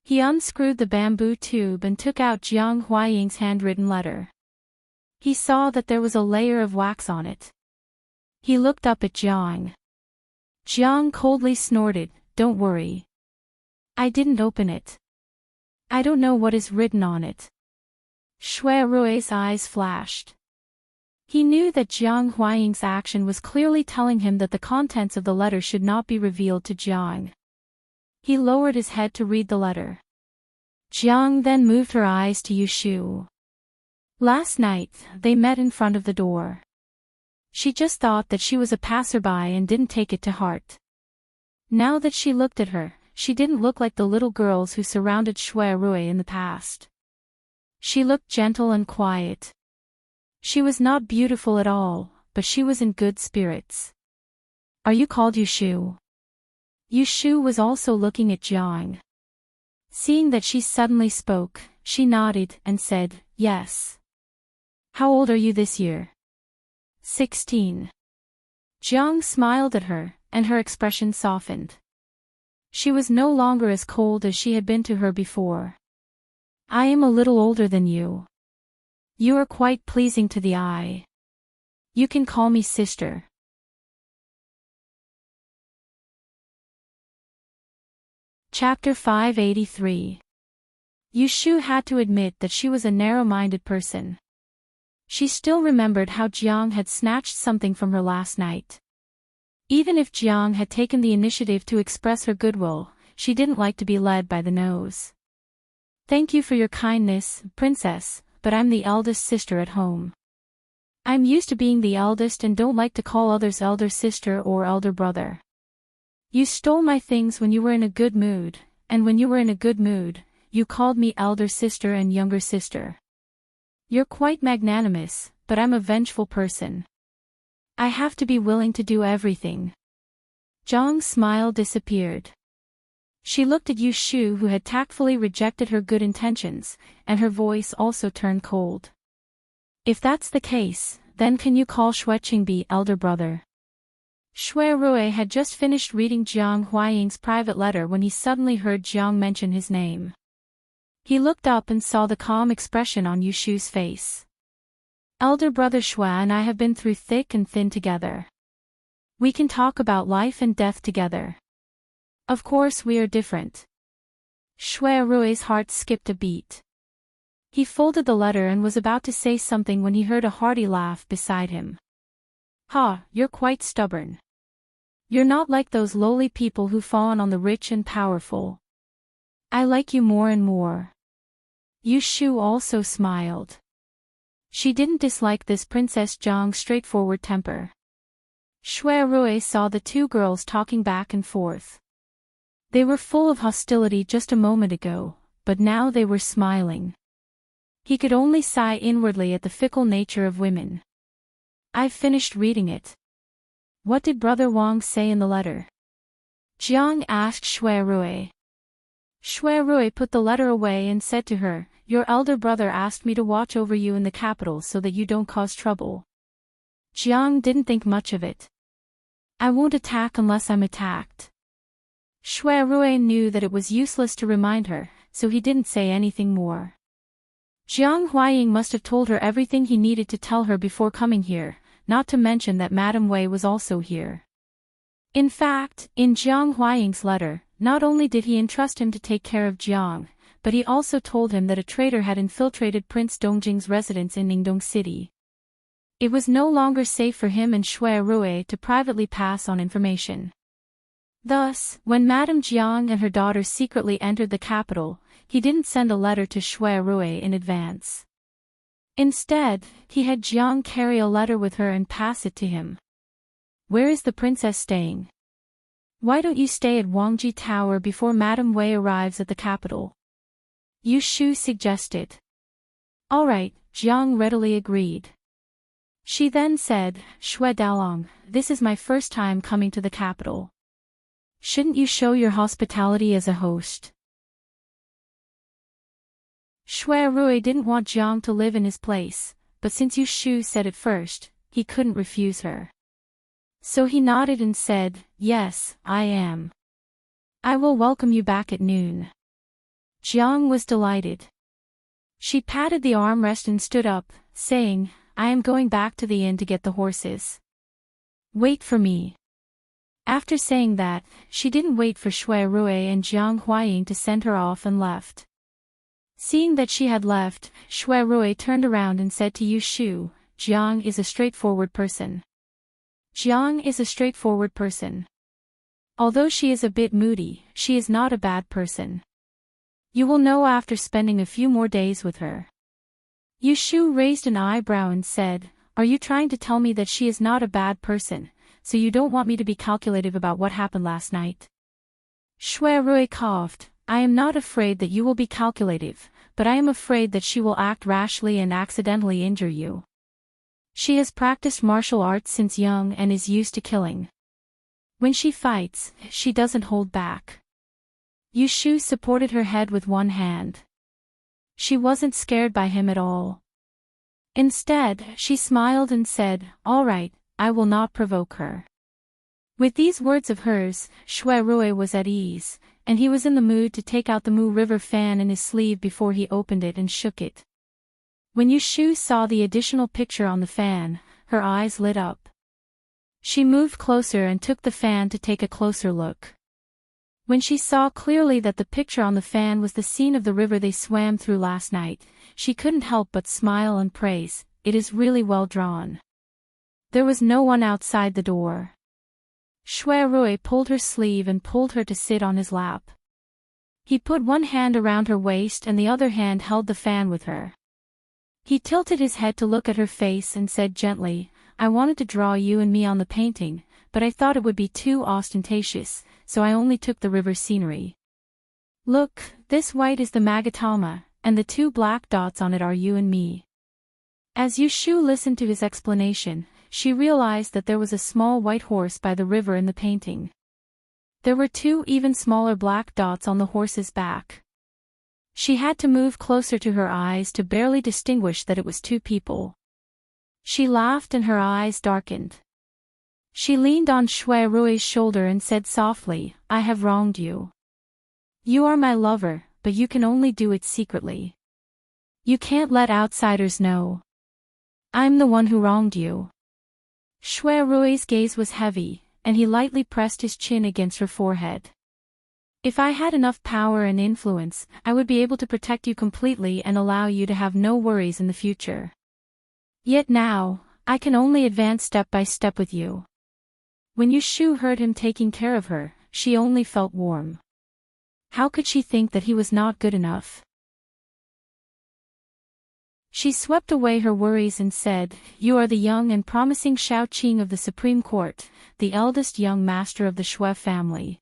He unscrewed the bamboo tube and took out Jiang Huaying's handwritten letter. He saw that there was a layer of wax on it. He looked up at Jiang. Jiang coldly snorted, "Don't worry. I didn't open it. I don't know what is written on it." Shui Rui's eyes flashed. He knew that Jiang Huaying's action was clearly telling him that the contents of the letter should not be revealed to Jiang. He lowered his head to read the letter. Jiang then moved her eyes to Yu Shu. Last night, they met in front of the door. She just thought that she was a passerby and didn't take it to heart. Now that she looked at her, she didn't look like the little girls who surrounded Shui Rui in the past. She looked gentle and quiet. She was not beautiful at all, but she was in good spirits. "Are you called Yu Shu?" Yu Shu was also looking at Jiang. Seeing that she suddenly spoke, she nodded and said, "Yes." "How old are you this year?" 16. Jiang smiled at her, and her expression softened. She was no longer as cold as she had been to her before. "I am a little older than you. You are quite pleasing to the eye. You can call me sister." Chapter 583. Yu Shu had to admit that she was a narrow-minded person. She still remembered how Jiang had snatched something from her last night. Even if Jiang had taken the initiative to express her goodwill, she didn't like to be led by the nose. "Thank you for your kindness, princess, but I'm the eldest sister at home. I'm used to being the eldest and don't like to call others elder sister or elder brother. You stole my things when you were in a good mood, and when you were in a good mood, you called me elder sister and younger sister. You're quite magnanimous, but I'm a vengeful person. I have to be willing to do everything." Jiang's smile disappeared. She looked at Yu Shu, who had tactfully rejected her good intentions, and her voice also turned cold. "If that's the case, then can you call Xueqingbi elder brother?" Shui Rui had just finished reading Jiang Huaying's private letter when he suddenly heard Jiang mention his name. He looked up and saw the calm expression on Yu Shu's face. "Elder brother Shui and I have been through thick and thin together. We can talk about life and death together. Of course we are different." Shui Rui's heart skipped a beat. He folded the letter and was about to say something when he heard a hearty laugh beside him. "Ha, you're quite stubborn. You're not like those lowly people who fawn on the rich and powerful. I like you more and more." Yu Shu also smiled. She didn't dislike this Princess Jiang's straightforward temper. Shui Rui saw the two girls talking back and forth. They were full of hostility just a moment ago, but now they were smiling. He could only sigh inwardly at the fickle nature of women. "I've finished reading it." "What did Brother Wang say in the letter?" Jiang asked Shui Rui. Shui Rui put the letter away and said to her, "Your elder brother asked me to watch over you in the capital so that you don't cause trouble." Jiang didn't think much of it. "I won't attack unless I'm attacked." Shui Rui knew that it was useless to remind her, so he didn't say anything more. Jiang Huaying must have told her everything he needed to tell her before coming here, not to mention that Madame Wei was also here. In fact, in Jiang Huaying's letter, not only did he entrust him to take care of Jiang, but he also told him that a traitor had infiltrated Prince Dongjing's residence in Ningdong City. It was no longer safe for him and Shui Rui to privately pass on information. Thus, when Madame Jiang and her daughter secretly entered the capital, he didn't send a letter to Shui Rui in advance. Instead, he had Jiang carry a letter with her and pass it to him. "Where is the princess staying? Why don't you stay at Wangji Tower before Madame Wei arrives at the capital?" Yu Shu suggested. "All right," Jiang readily agreed. She then said, "Shui Dalong, this is my first time coming to the capital. Shouldn't you show your hospitality as a host?" Shui Rui didn't want Jiang to live in his place, but since Yu Shu said it first, he couldn't refuse her. So he nodded and said, "Yes, I am. I will welcome you back at noon." Jiang was delighted. She patted the armrest and stood up, saying, "I am going back to the inn to get the horses. Wait for me." After saying that, she didn't wait for Shui Rui and Jiang Huaying to send her off and left. Seeing that she had left, Shui Rui turned around and said to Yu Shu, "Jiang is a straightforward person. Jiang is a straightforward person. Although she is a bit moody, she is not a bad person. You will know after spending a few more days with her." Yu Shu raised an eyebrow and said, "Are you trying to tell me that she is not a bad person, so you don't want me to be calculative about what happened last night?" Shui Rui coughed. "I am not afraid that you will be calculative, but I am afraid that she will act rashly and accidentally injure you. She has practiced martial arts since young and is used to killing. When she fights, she doesn't hold back." Yu Shu supported her head with one hand. She wasn't scared by him at all. Instead, she smiled and said, "All right, I will not provoke her." With these words of hers, Shui Rui was at ease, and he was in the mood to take out the Mu River fan in his sleeve before he opened it and shook it. When Yu Shu saw the additional picture on the fan, her eyes lit up. She moved closer and took the fan to take a closer look. When she saw clearly that the picture on the fan was the scene of the river they swam through last night, she couldn't help but smile and praise, "It is really well drawn." There was no one outside the door. Shui Rui pulled her sleeve and pulled her to sit on his lap. He put one hand around her waist and the other hand held the fan with her. He tilted his head to look at her face and said gently, "I wanted to draw you and me on the painting, but I thought it would be too ostentatious, so I only took the river scenery. Look, this white is the Magatama, and the two black dots on it are you and me." As Yu Shu listened to his explanation, she realized that there was a small white horse by the river in the painting. There were two even smaller black dots on the horse's back. She had to move closer to her eyes to barely distinguish that it was two people. She laughed and her eyes darkened. She leaned on Shui Rui's shoulder and said softly, "I have wronged you. You are my lover, but you can only do it secretly. You can't let outsiders know. I'm the one who wronged you." Shui Rui's gaze was heavy, and he lightly pressed his chin against her forehead. "If I had enough power and influence, I would be able to protect you completely and allow you to have no worries in the future. Yet now, I can only advance step by step with you." When Yu Shu heard him taking care of her, she only felt warm. How could she think that he was not good enough? She swept away her worries and said, "You are the young and promising Shao Qing of the Supreme Court, the eldest young master of the Shui family.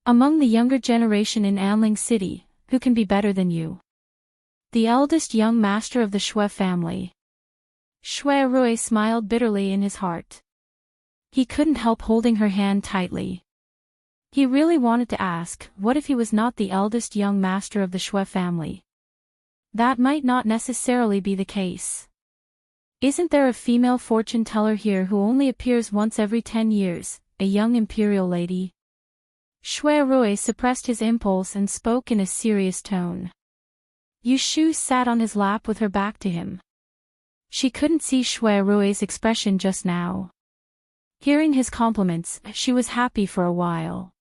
Among the younger generation in Anling City, who can be better than you? The eldest young master of the Shui family." Shui Rui smiled bitterly in his heart. He couldn't help holding her hand tightly. He really wanted to ask, what if he was not the eldest young master of the Shui family? That might not necessarily be the case. Isn't there a female fortune teller here who only appears once every 10 years, a young imperial lady? Shui Rui suppressed his impulse and spoke in a serious tone. Yu Shu sat on his lap with her back to him. She couldn't see Shui Rui's expression just now. Hearing his compliments, she was happy for a while.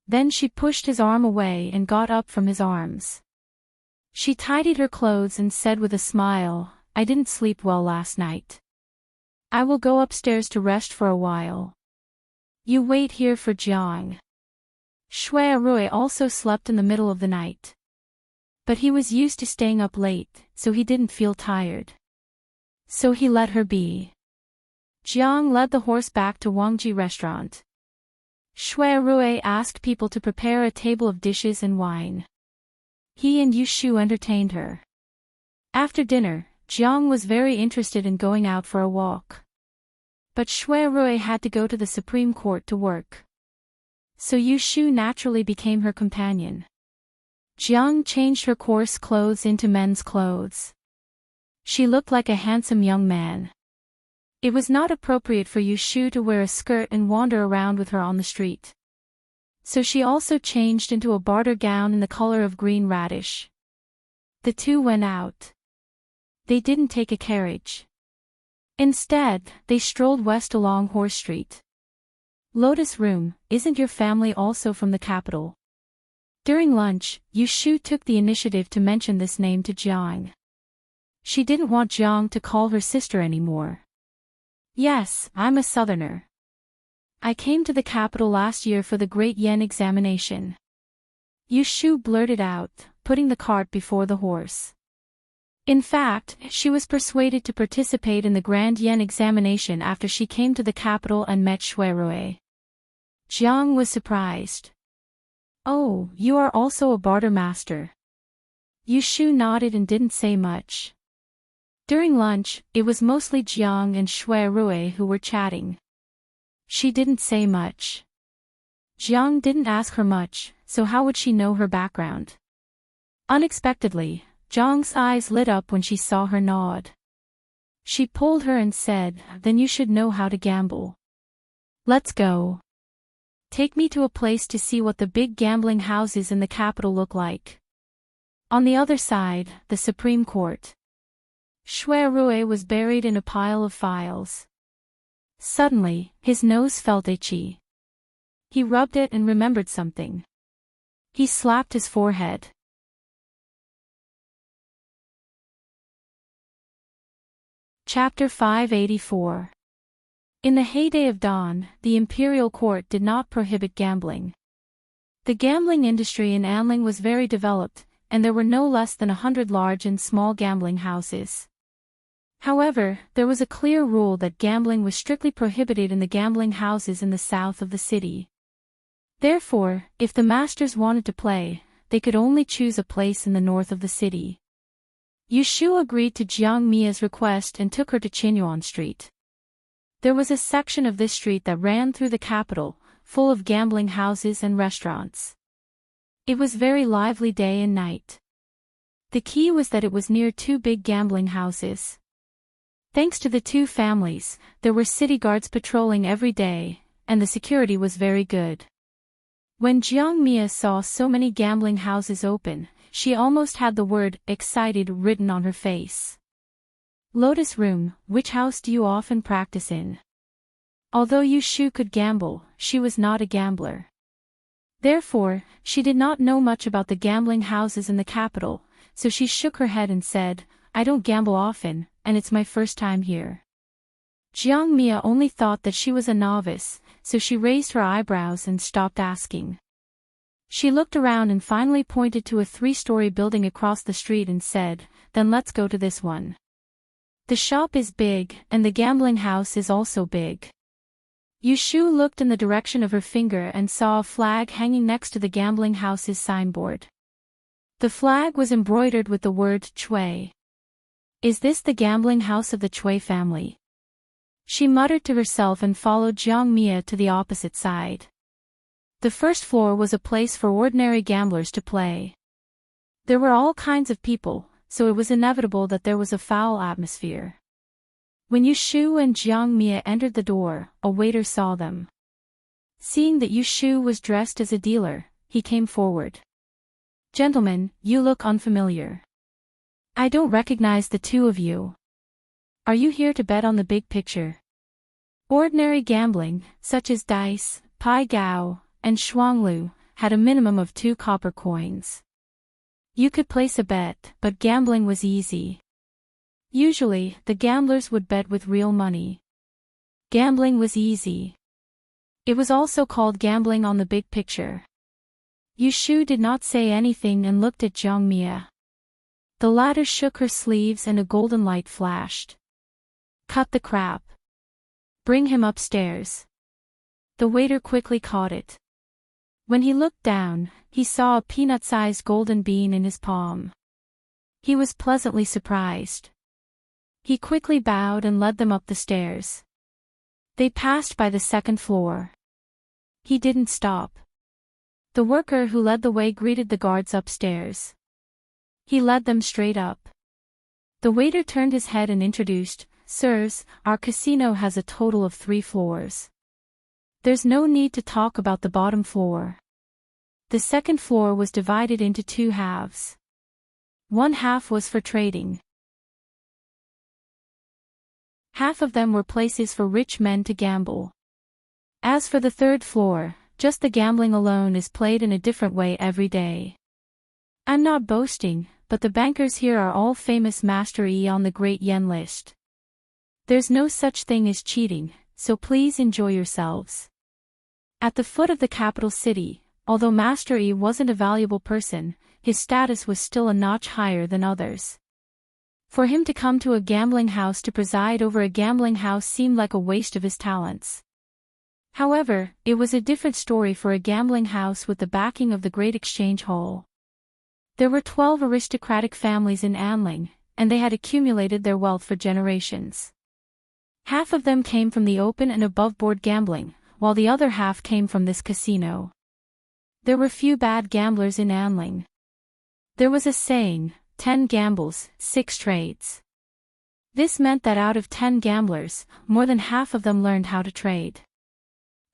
Then she pushed his arm away and got up from his arms. She tidied her clothes and said with a smile, "I didn't sleep well last night. I will go upstairs to rest for a while. You wait here for Jiang." Shui Rui also slept in the middle of the night. But he was used to staying up late, so he didn't feel tired. So he let her be. Jiang led the horse back to Wangji restaurant. Shui Rui asked people to prepare a table of dishes and wine. He and Yu Shu entertained her. After dinner, Jiang was very interested in going out for a walk. But Shui Rui had to go to the Supreme Court to work. So Yu Shu naturally became her companion. Jiang changed her coarse clothes into men's clothes. She looked like a handsome young man. It was not appropriate for Yu Shu to wear a skirt and wander around with her on the street. So she also changed into a barter gown in the color of green radish. The two went out. They didn't take a carriage. Instead, they strolled west along Horse Street. Lotus Room, isn't your family also from the capital? During lunch, Yu Shu took the initiative to mention this name to Jiang. She didn't want Jiang to call her sister anymore. Yes, I'm a southerner. I came to the capital last year for the Great Yen examination. Yu Shu blurted out, putting the cart before the horse. In fact, she was persuaded to participate in the Grand Yen examination after she came to the capital and met Shui Rui. Jiang was surprised. Oh, you are also a barter master. Yu Shu nodded and didn't say much. During lunch, it was mostly Jiang and Shui Rui who were chatting. She didn't say much. Jiang didn't ask her much, so how would she know her background? Unexpectedly, Jiang's eyes lit up when she saw her nod. She pulled her and said, "Then you should know how to gamble. Let's go. Take me to a place to see what the big gambling houses in the capital look like." On the other side, the Supreme Court. Shui Rui was buried in a pile of files. Suddenly, his nose felt itchy. He rubbed it and remembered something. He slapped his forehead. Chapter 584. In the heyday of Dawn, the imperial court did not prohibit gambling. The gambling industry in Anling was very developed, and there were no less than 100 large and small gambling houses. However, there was a clear rule that gambling was strictly prohibited in the gambling houses in the south of the city. Therefore, if the masters wanted to play, they could only choose a place in the north of the city. Yu Shu agreed to Jiang Mia's request and took her to Qinyuan Street. There was a section of this street that ran through the capital, full of gambling houses and restaurants. It was very lively day and night. The key was that it was near two big gambling houses. Thanks to the two families, there were city guards patrolling every day, and the security was very good. When Jiang Mia saw so many gambling houses open, she almost had the word "excited" written on her face. Lotus Room, which house do you often practice in? Although Yu Shu could gamble, she was not a gambler. Therefore, she did not know much about the gambling houses in the capital, so she shook her head and said, "I don't gamble often, and it's my first time here." Jiang Mia only thought that she was a novice, so she raised her eyebrows and stopped asking. She looked around and finally pointed to a 3-story building across the street and said, "Then let's go to this one. The shop is big, and the gambling house is also big." Yu Shu looked in the direction of her finger and saw a flag hanging next to the gambling house's signboard. The flag was embroidered with the word Chui. Is this the gambling house of the Chui family? She muttered to herself and followed Jiang Mia to the opposite side. The first floor was a place for ordinary gamblers to play. There were all kinds of people, so it was inevitable that there was a foul atmosphere. When Yu Shu and Jiang Mia entered the door, a waiter saw them. Seeing that Yu Shu was dressed as a dealer, he came forward. "Gentlemen, you look unfamiliar. I don't recognize the two of you. Are you here to bet on the big picture?" Ordinary gambling, such as dice, pai gao, and shuanglu, had a minimum of 2 copper coins. You could place a bet, but gambling was easy. Usually, the gamblers would bet with real money. Gambling was easy. It was also called gambling on the big picture. Yu Shu did not say anything and looked at Jiang Mia. The latter shook her sleeves and a golden light flashed. "Cut the crap. Bring him upstairs." The waiter quickly caught it. When he looked down, he saw a peanut-sized golden bean in his palm. He was pleasantly surprised. He quickly bowed and led them up the stairs. They passed by the second floor. He didn't stop. The worker who led the way greeted the guards upstairs. He led them straight up. The waiter turned his head and introduced, "Sirs, our casino has a total of 3 floors. There's no need to talk about the bottom floor. The second floor was divided into 2 halves. One half was for trading. Half of them were places for rich men to gamble. As for the third floor, just the gambling alone is played in a different way every day. I'm not boasting, but the bankers here are all famous Master E on the Great Yen list. There's no such thing as cheating, so please enjoy yourselves." At the foot of the capital city, although Master E wasn't a valuable person, his status was still a notch higher than others. For him to come to a gambling house to preside over a gambling house seemed like a waste of his talents. However, it was a different story for a gambling house with the backing of the Great Exchange Hall. There were 12 aristocratic families in Anling, and they had accumulated their wealth for generations. Half of them came from the open and above-board gambling, while the other half came from this casino. There were few bad gamblers in Anling. There was a saying, 10 gambles, 6 trades. This meant that out of 10 gamblers, more than half of them learned how to trade.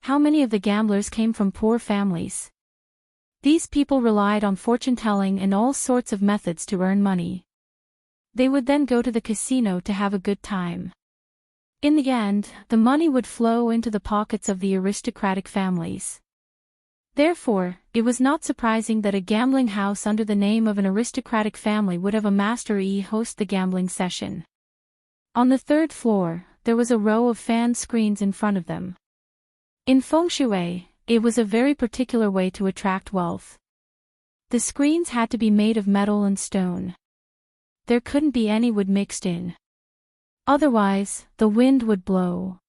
How many of the gamblers came from poor families? These people relied on fortune-telling and all sorts of methods to earn money. They would then go to the casino to have a good time. In the end, the money would flow into the pockets of the aristocratic families. Therefore, it was not surprising that a gambling house under the name of an aristocratic family would have a Master E host the gambling session. On the 3rd floor, there was a row of fan screens in front of them. In feng shui, it was a very particular way to attract wealth. The screens had to be made of metal and stone. There couldn't be any wood mixed in. Otherwise, the wind would blow.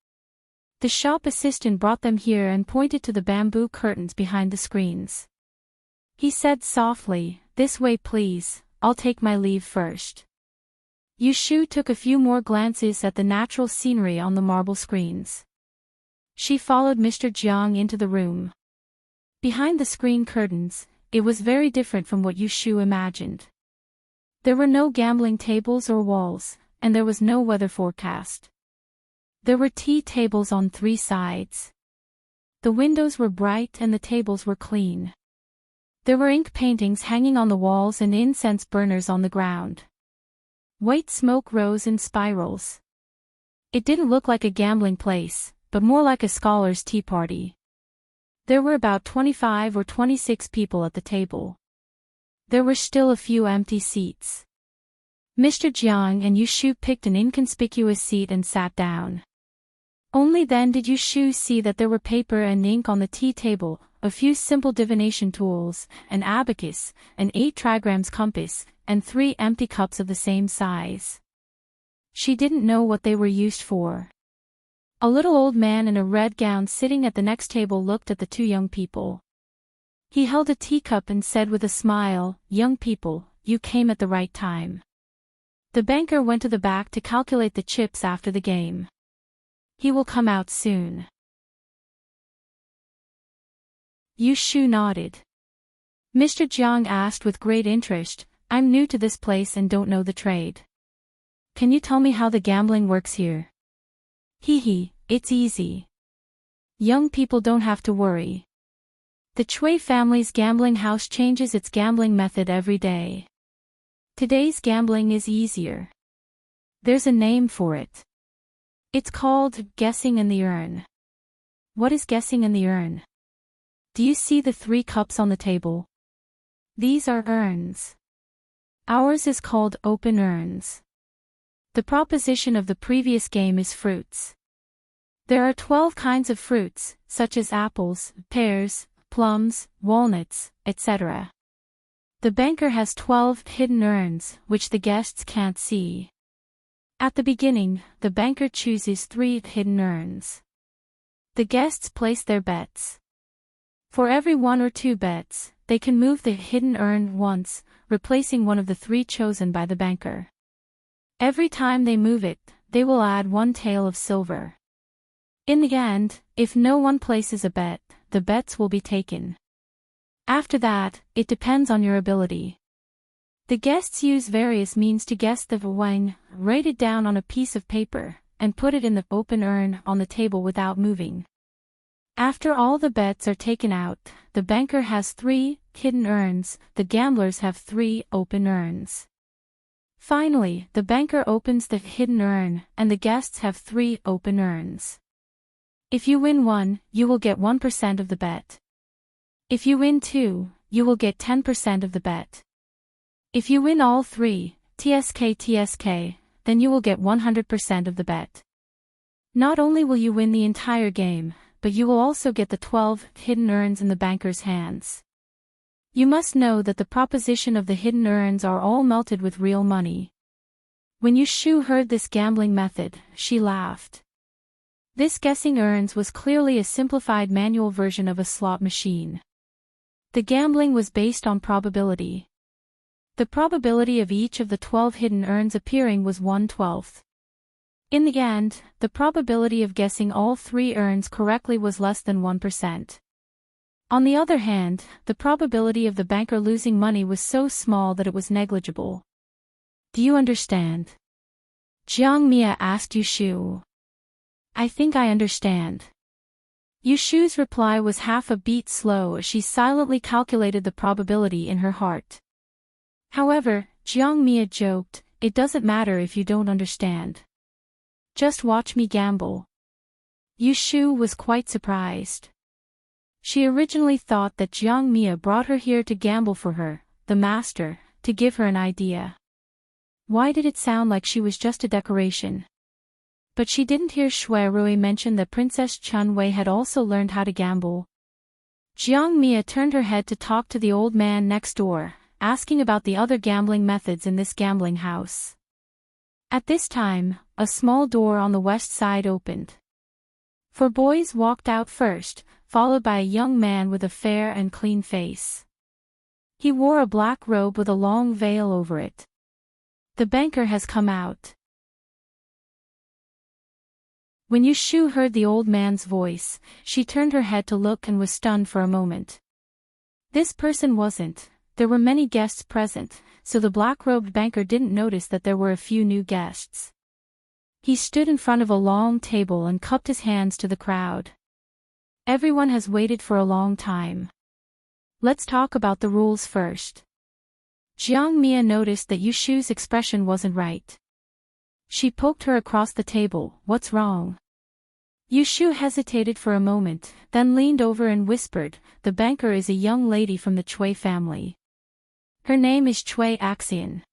The shop assistant brought them here and pointed to the bamboo curtains behind the screens. He said softly, "This way please, I'll take my leave first." Yushu took a few more glances at the natural scenery on the marble screens. She followed Mr. Jiang into the room. Behind the screen curtains, it was very different from what Yushu imagined. There were no gambling tables or walls, and there was no weather forecast. There were tea tables on 3 sides. The windows were bright and the tables were clean. There were ink paintings hanging on the walls and incense burners on the ground. White smoke rose in spirals. It didn't look like a gambling place, but more like a scholar's tea party. There were about 25 or 26 people at the table. There were still a few empty seats. Mr. Jiang and Yushu picked an inconspicuous seat and sat down. Only then did Yushu see that there were paper and ink on the tea table, a few simple divination tools, an abacus, an 8 trigrams compass, and 3 empty cups of the same size. She didn't know what they were used for. A little old man in a red gown sitting at the next table looked at the 2 young people. He held a teacup and said with a smile, "Young people, you came at the right time." The banker went to the back to calculate the chips after the game. He will come out soon. Yushu nodded. Mr. Jiang asked with great interest, "I'm new to this place and don't know the trade. Can you tell me how the gambling works here?" "Hee, it's easy. Young people don't have to worry. The Chui family's gambling house changes its gambling method every day. Today's gambling is easier. There's a name for it. It's called guessing in the urn." "What is guessing in the urn?" "Do you see the 3 cups on the table? These are urns. Ours is called open urns. The proposition of the previous game is fruits. There are 12 kinds of fruits, such as apples, pears, plums, walnuts, etc. The banker has 12 hidden urns, which the guests can't see. At the beginning, the banker chooses 3 hidden urns. The guests place their bets. For every 1 or 2 bets, they can move the hidden urn once, replacing one of the 3 chosen by the banker. Every time they move it, they will add 1 tael of silver. In the end, if no one places a bet, the bets will be taken. After that, it depends on your ability. The guests use various means to guess the wang, write it down on a piece of paper, and put it in the open urn on the table without moving. After all the bets are taken out, the banker has 3 hidden urns, the gamblers have 3 open urns. Finally, the banker opens the hidden urn, and the guests have 3 open urns. If you win 1, you will get 1% of the bet. If you win 2, you will get 10% of the bet. If you win all 3, TSK, then you will get 100% of the bet. Not only will you win the entire game, but you will also get the 12 hidden urns in the banker's hands. You must know that the proposition of the hidden urns are all melted with real money. When Yushu heard this gambling method, she laughed. This guessing urns was clearly a simplified manual version of a slot machine. The gambling was based on probability. The probability of each of the 12 hidden urns appearing was 1/12. In the end, the probability of guessing all 3 urns correctly was less than 1%. On the other hand, the probability of the banker losing money was so small that it was negligible. Do you understand? Jiang Mia asked Yushu. I think I understand. Yushu's reply was half a beat slow as she silently calculated the probability in her heart. However, Jiang Mia joked, it doesn't matter if you don't understand. Just watch me gamble. Yushu was quite surprised. She originally thought that Jiang Mia brought her here to gamble for her, the master, to give her an idea. Why did it sound like she was just a decoration? But she didn't hear Shui Rui mention that Princess Chun Wei had also learned how to gamble. Jiang Mia turned her head to talk to the old man next door, asking about the other gambling methods in this gambling house. At this time, a small door on the west side opened. 4 boys walked out first, followed by a young man with a fair and clean face. He wore a black robe with a long veil over it. The banker has come out. When Yushu heard the old man's voice, she turned her head to look and was stunned for a moment. This person wasn't. There were many guests present, so the black-robed banker didn't notice that there were a few new guests. He stood in front of a long table and cupped his hands to the crowd. Everyone has waited for a long time. Let's talk about the rules first. Jiang Mia noticed that Yushu's expression wasn't right. She poked her across the table, what's wrong? Yushu hesitated for a moment, then leaned over and whispered, the banker is a young lady from the Chui family. Her name is Chui Axian.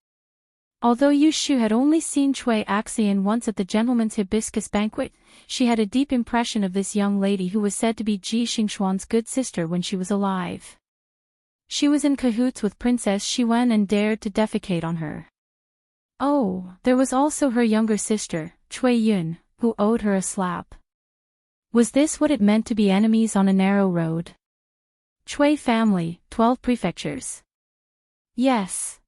Although Yushu had only seen Chui Axian once at the gentleman's hibiscus banquet, she had a deep impression of this young lady who was said to be Ji Xingxuan's good sister when she was alive. She was in cahoots with Princess Shiwen and dared to defecate on her. Oh, there was also her younger sister, Chui Yun, who owed her a slap. Was this what it meant to be enemies on a narrow road? Chui family, 12 prefectures. Yes.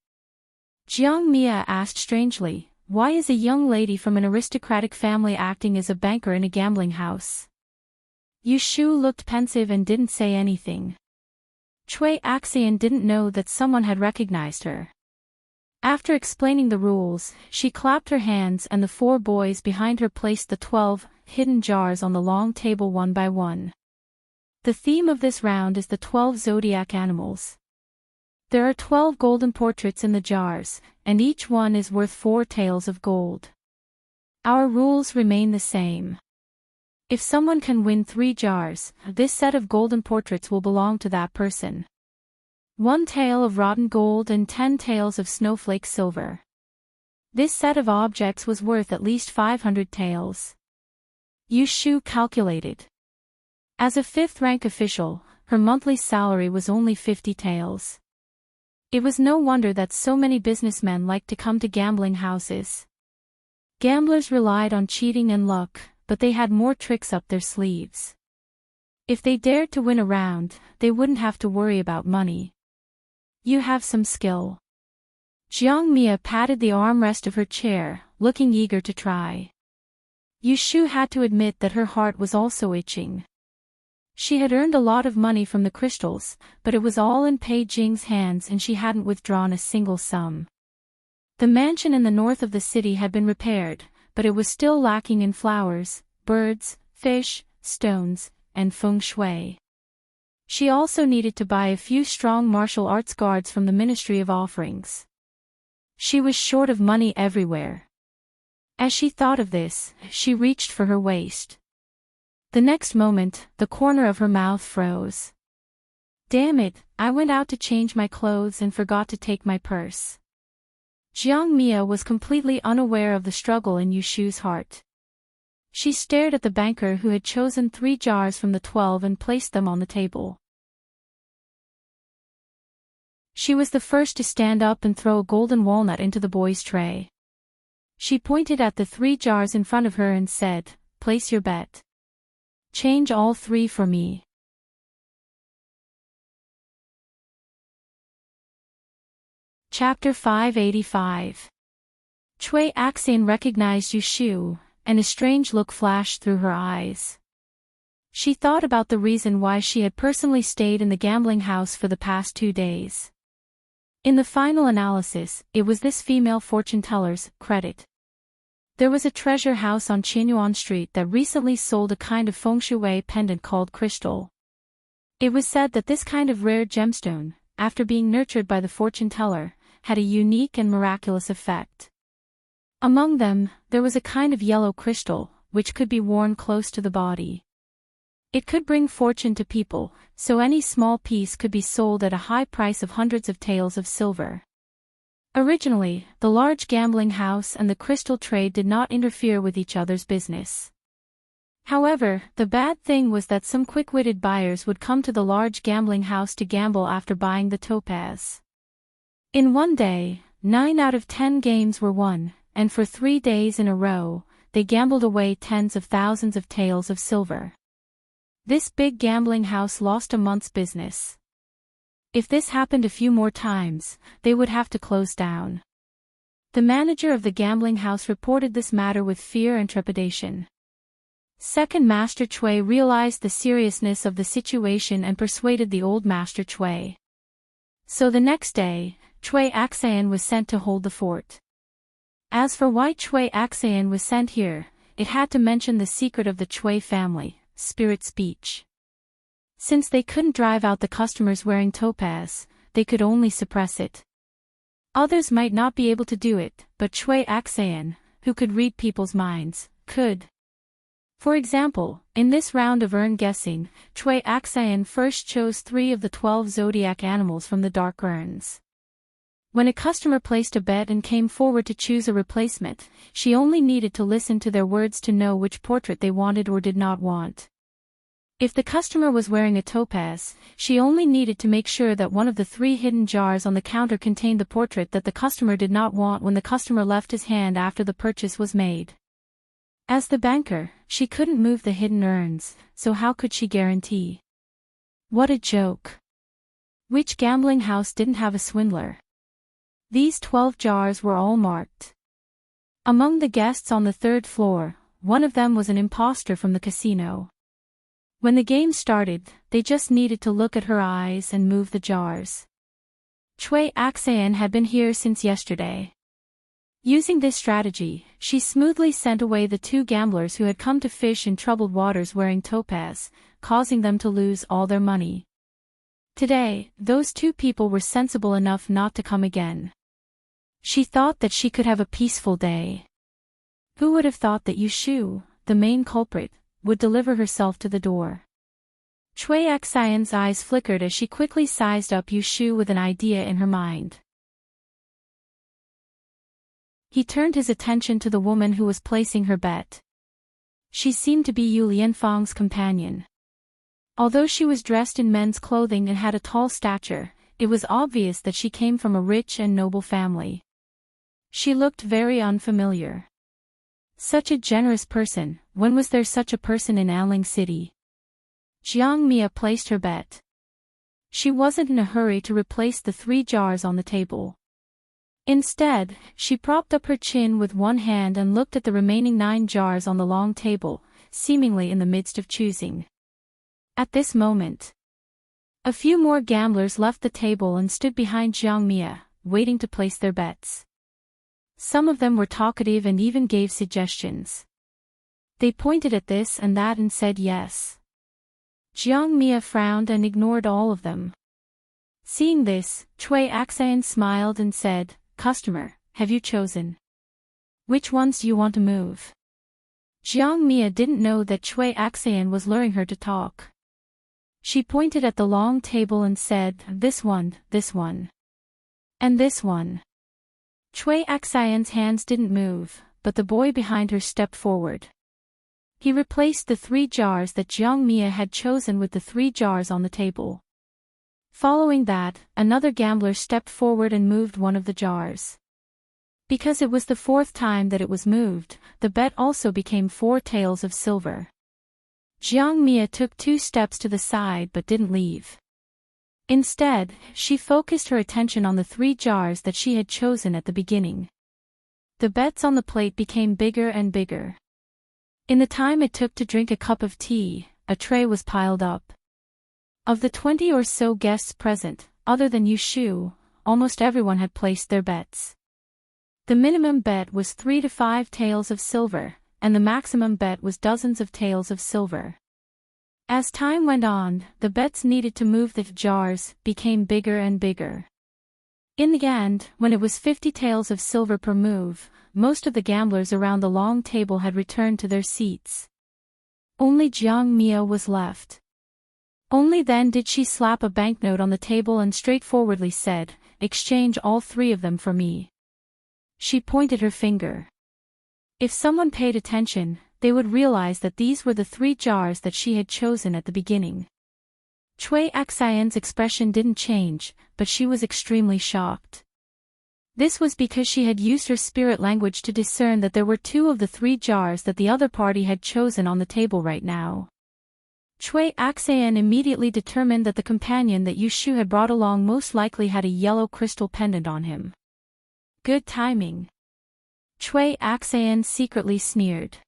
Jiang Mia asked strangely, why is a young lady from an aristocratic family acting as a banker in a gambling house? Yushu looked pensive and didn't say anything. Chui Axian didn't know that someone had recognized her. After explaining the rules, she clapped her hands and the 4 boys behind her placed the 12 hidden jars on the long table one by one. The theme of this round is the 12 zodiac animals. There are 12 golden portraits in the jars, and each one is worth 4 taels of gold. Our rules remain the same. If someone can win 3 jars, this set of golden portraits will belong to that person. 1 tael of rotten gold and 10 taels of snowflake silver. This set of objects was worth at least 500 taels. Yushu calculated. As a 5th rank official, her monthly salary was only 50 taels. It was no wonder that so many businessmen liked to come to gambling houses. Gamblers relied on cheating and luck, but they had more tricks up their sleeves. If they dared to win a round, they wouldn't have to worry about money. You have some skill. Jiang Mia patted the armrest of her chair, looking eager to try. Yushu had to admit that her heart was also itching. She had earned a lot of money from the crystals, but it was all in Pei Jing's hands and she hadn't withdrawn a single sum. The mansion in the north of the city had been repaired, but it was still lacking in flowers, birds, fish, stones, and feng shui. She also needed to buy a few strong martial arts guards from the Ministry of Offerings. She was short of money everywhere. As she thought of this, she reached for her waist. The next moment, the corner of her mouth froze. Damn it, I went out to change my clothes and forgot to take my purse. Jiang Mia was completely unaware of the struggle in Yushu's heart. She stared at the banker who had chosen 3 jars from the 12 and placed them on the table. She was the first to stand up and throw a golden walnut into the boy's tray. She pointed at the 3 jars in front of her and said, "Place your bet. Change all 3 for me." Chapter 585. Cui Axian recognized Yushu, and a strange look flashed through her eyes. She thought about the reason why she had personally stayed in the gambling house for the past 2 days. In the final analysis, it was this female fortune-teller's credit. There was a treasure house on Qinyuan Street that recently sold a kind of feng shui pendant called crystal. It was said that this kind of rare gemstone, after being nurtured by the fortune-teller, had a unique and miraculous effect. Among them, there was a kind of yellow crystal, which could be worn close to the body. It could bring fortune to people, so any small piece could be sold at a high price of hundreds of taels of silver. Originally, the large gambling house and the crystal trade did not interfere with each other's business. However, the bad thing was that some quick-witted buyers would come to the large gambling house to gamble after buying the topaz. In one day, 9 out of 10 games were won, and for 3 days in a row, they gambled away tens of thousands of taels of silver. This big gambling house lost a month's business. If this happened a few more times, they would have to close down. The manager of the gambling house reported this matter with fear and trepidation. Second Master Cui realized the seriousness of the situation and persuaded the old Master Cui. So the next day, Cui Axian was sent to hold the fort. As for why Cui Axian was sent here, it had to mention the secret of the Cui family, spirit speech. Since they couldn't drive out the customers wearing topaz, they could only suppress it. Others might not be able to do it, but Cui Axian, who could read people's minds, could. For example, in this round of urn guessing, Cui Axian first chose 3 of the 12 zodiac animals from the dark urns. When a customer placed a bet and came forward to choose a replacement, she only needed to listen to their words to know which portrait they wanted or did not want. If the customer was wearing a topaz, she only needed to make sure that one of the 3 hidden jars on the counter contained the portrait that the customer did not want when the customer left his hand after the purchase was made. As the banker, she couldn't move the hidden urns, so how could she guarantee? What a joke. Which gambling house didn't have a swindler? These 12 jars were all marked. Among the guests on the 3rd floor, one of them was an imposter from the casino. When the game started, they just needed to look at her eyes and move the jars. Cui Axian had been here since yesterday. Using this strategy, she smoothly sent away the 2 gamblers who had come to fish in troubled waters wearing topaz, causing them to lose all their money. Today, those 2 people were sensible enough not to come again. She thought that she could have a peaceful day. Who would have thought that Yushu, the main culprit, would deliver herself to the door? Cui Axian's eyes flickered as she quickly sized up Yushu with an idea in her mind. He turned his attention to the woman who was placing her bet. She seemed to be Yu Lianfang's companion. Although she was dressed in men's clothing and had a tall stature, it was obvious that she came from a rich and noble family. She looked very unfamiliar. Such a generous person, when was there such a person in Anling City? Jiang Mia placed her bet. She wasn't in a hurry to replace the 3 jars on the table. Instead, she propped up her chin with one hand and looked at the remaining 9 jars on the long table, seemingly in the midst of choosing. At this moment, a few more gamblers left the table and stood behind Jiang Mia, waiting to place their bets. Some of them were talkative and even gave suggestions. They pointed at this and that and said yes. Jiang Mia frowned and ignored all of them. Seeing this, Cui Axian smiled and said, "Customer, have you chosen? Which ones do you want to move?" Jiang Mia didn't know that Cui Axian was luring her to talk. She pointed at the long table and said, this one, and this one." Cui Axian's hands didn't move, but the boy behind her stepped forward. He replaced the 3 jars that Jiang Mia had chosen with the 3 jars on the table. Following that, another gambler stepped forward and moved one of the jars. Because it was the 4th time that it was moved, the bet also became 4 taels of silver. Jiang Mia took 2 steps to the side but didn't leave. Instead, she focused her attention on the 3 jars that she had chosen at the beginning. The bets on the plate became bigger and bigger. In the time it took to drink a cup of tea, a tray was piled up. Of the 20 or so guests present, other than Yushu, almost everyone had placed their bets. The minimum bet was 3 to 5 taels of silver, and the maximum bet was dozens of taels of silver. As time went on, the bets needed to move the jars became bigger and bigger. In the end, when it was 50 taels of silver per move, most of the gamblers around the long table had returned to their seats. Only Jiang Mia was left. Only then did she slap a banknote on the table and straightforwardly said, "Exchange all 3 of them for me." She pointed her finger. If someone paid attention, they would realize that these were the 3 jars that she had chosen at the beginning. Cui Axian's expression didn't change, but she was extremely shocked. This was because she had used her spirit language to discern that there were 2 of the 3 jars that the other party had chosen on the table right now. Cui Axian immediately determined that the companion that Yushu had brought along most likely had a yellow crystal pendant on him. Good timing. Cui Axian secretly sneered.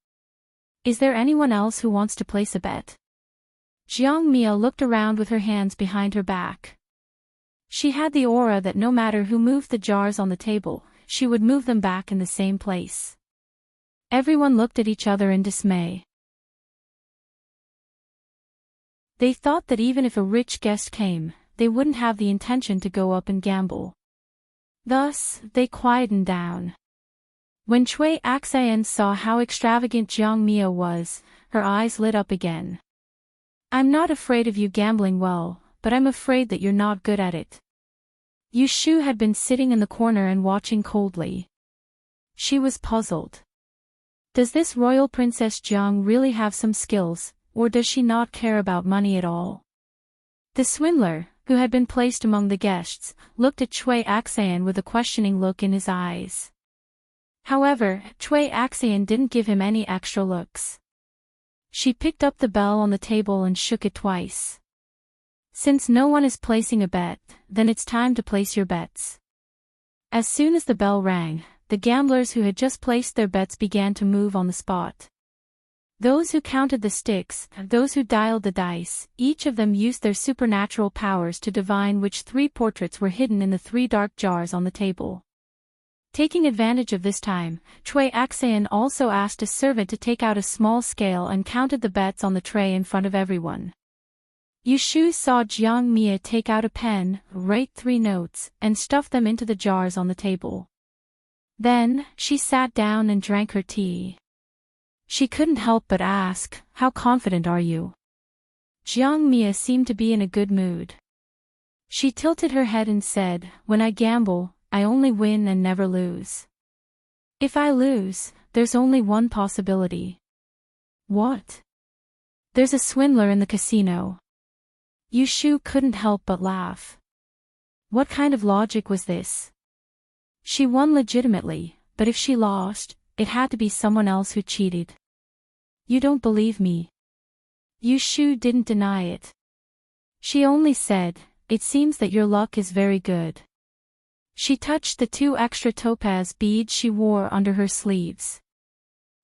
Is there anyone else who wants to place a bet? Jiang Mia looked around with her hands behind her back. She had the aura that no matter who moved the jars on the table, she would move them back in the same place. Everyone looked at each other in dismay. They thought that even if a rich guest came, they wouldn't have the intention to go up and gamble. Thus, they quietened down. When Cui Axian saw how extravagant Jiang Mia was, her eyes lit up again. "I'm not afraid of you gambling well, but I'm afraid that you're not good at it." Yushu had been sitting in the corner and watching coldly. She was puzzled. Does this royal princess Jiang really have some skills, or does she not care about money at all? The swindler, who had been placed among the guests, looked at Cui Axian with a questioning look in his eyes. However, Cui Axian didn't give him any extra looks. She picked up the bell on the table and shook it twice. Since no one is placing a bet, then it's time to place your bets. As soon as the bell rang, the gamblers who had just placed their bets began to move on the spot. Those who counted the sticks, those who dialed the dice, each of them used their supernatural powers to divine which 3 portraits were hidden in the 3 dark jars on the table. Taking advantage of this time, Cui Axian also asked a servant to take out a small scale and counted the bets on the tray in front of everyone. Yushu saw Jiang Mia take out a pen, write 3 notes, and stuff them into the jars on the table. Then, she sat down and drank her tea. She couldn't help but ask, "How confident are you?" Jiang Mia seemed to be in a good mood. She tilted her head and said, "When I gamble, I only win and never lose. If I lose, there's only one possibility." "What?" "There's a swindler in the casino." Yushu couldn't help but laugh. What kind of logic was this? She won legitimately, but if she lost, it had to be someone else who cheated. "You don't believe me?" Yushu didn't deny it. She only said, "It seems that your luck is very good." She touched the 2 extra topaz beads she wore under her sleeves.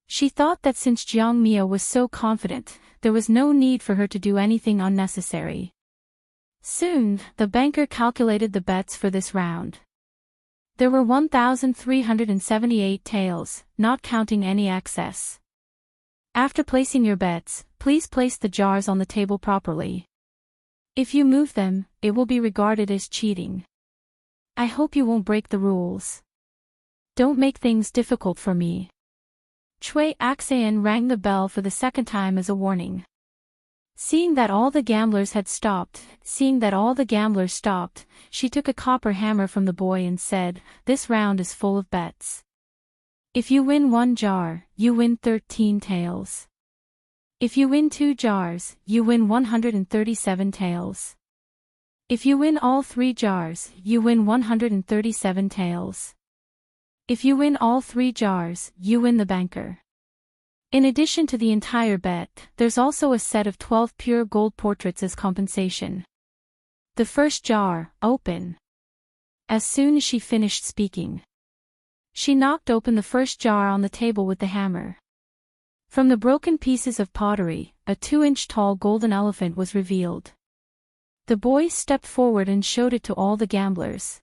She thought that since Jiang Mia was so confident, there was no need for her to do anything unnecessary. Soon, the banker calculated the bets for this round. There were 1,378 tails, not counting any excess. After placing your bets, please place the jars on the table properly. If you move them, it will be regarded as cheating. I hope you won't break the rules. Don't make things difficult for me. Chui Axian rang the bell for the second time as a warning. Seeing that all the gamblers stopped, she took a copper hammer from the boy and said, "This round is full of bets. If you win 1 jar, you win 13 tails. If you win 2 jars, you win 137 tails. If you win all 3 jars, you win 137 tails. If you win all 3 jars, you win the banker." In addition to the entire bet, there's also a set of 12 pure gold portraits as compensation. The first jar, open. As soon as she finished speaking, she knocked open the first jar on the table with the hammer. From the broken pieces of pottery, a 2-inch tall golden elephant was revealed. The boy stepped forward and showed it to all the gamblers.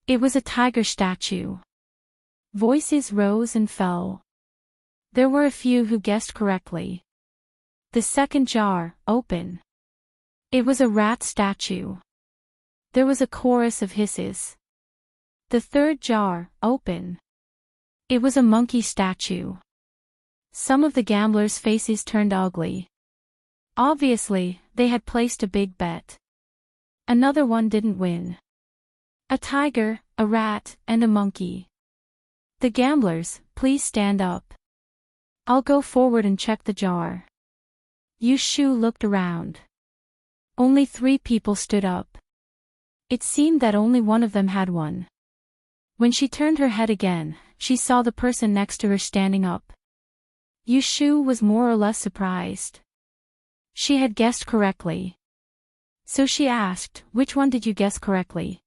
It was a tiger statue. Voices rose and fell. There were a few who guessed correctly. The second jar, open. It was a rat statue. There was a chorus of hisses. The third jar, open. It was a monkey statue. Some of the gamblers' faces turned ugly. Obviously, they had placed a big bet. Another one didn't win. A tiger, a rat, and a monkey. The gamblers, please stand up. I'll go forward and check the jar. Yu Shu looked around. Only 3 people stood up. It seemed that only one of them had one. When she turned her head again, she saw the person next to her standing up. Yu Shu was more or less surprised. She had guessed correctly. So she asked, "Which one did you guess correctly?"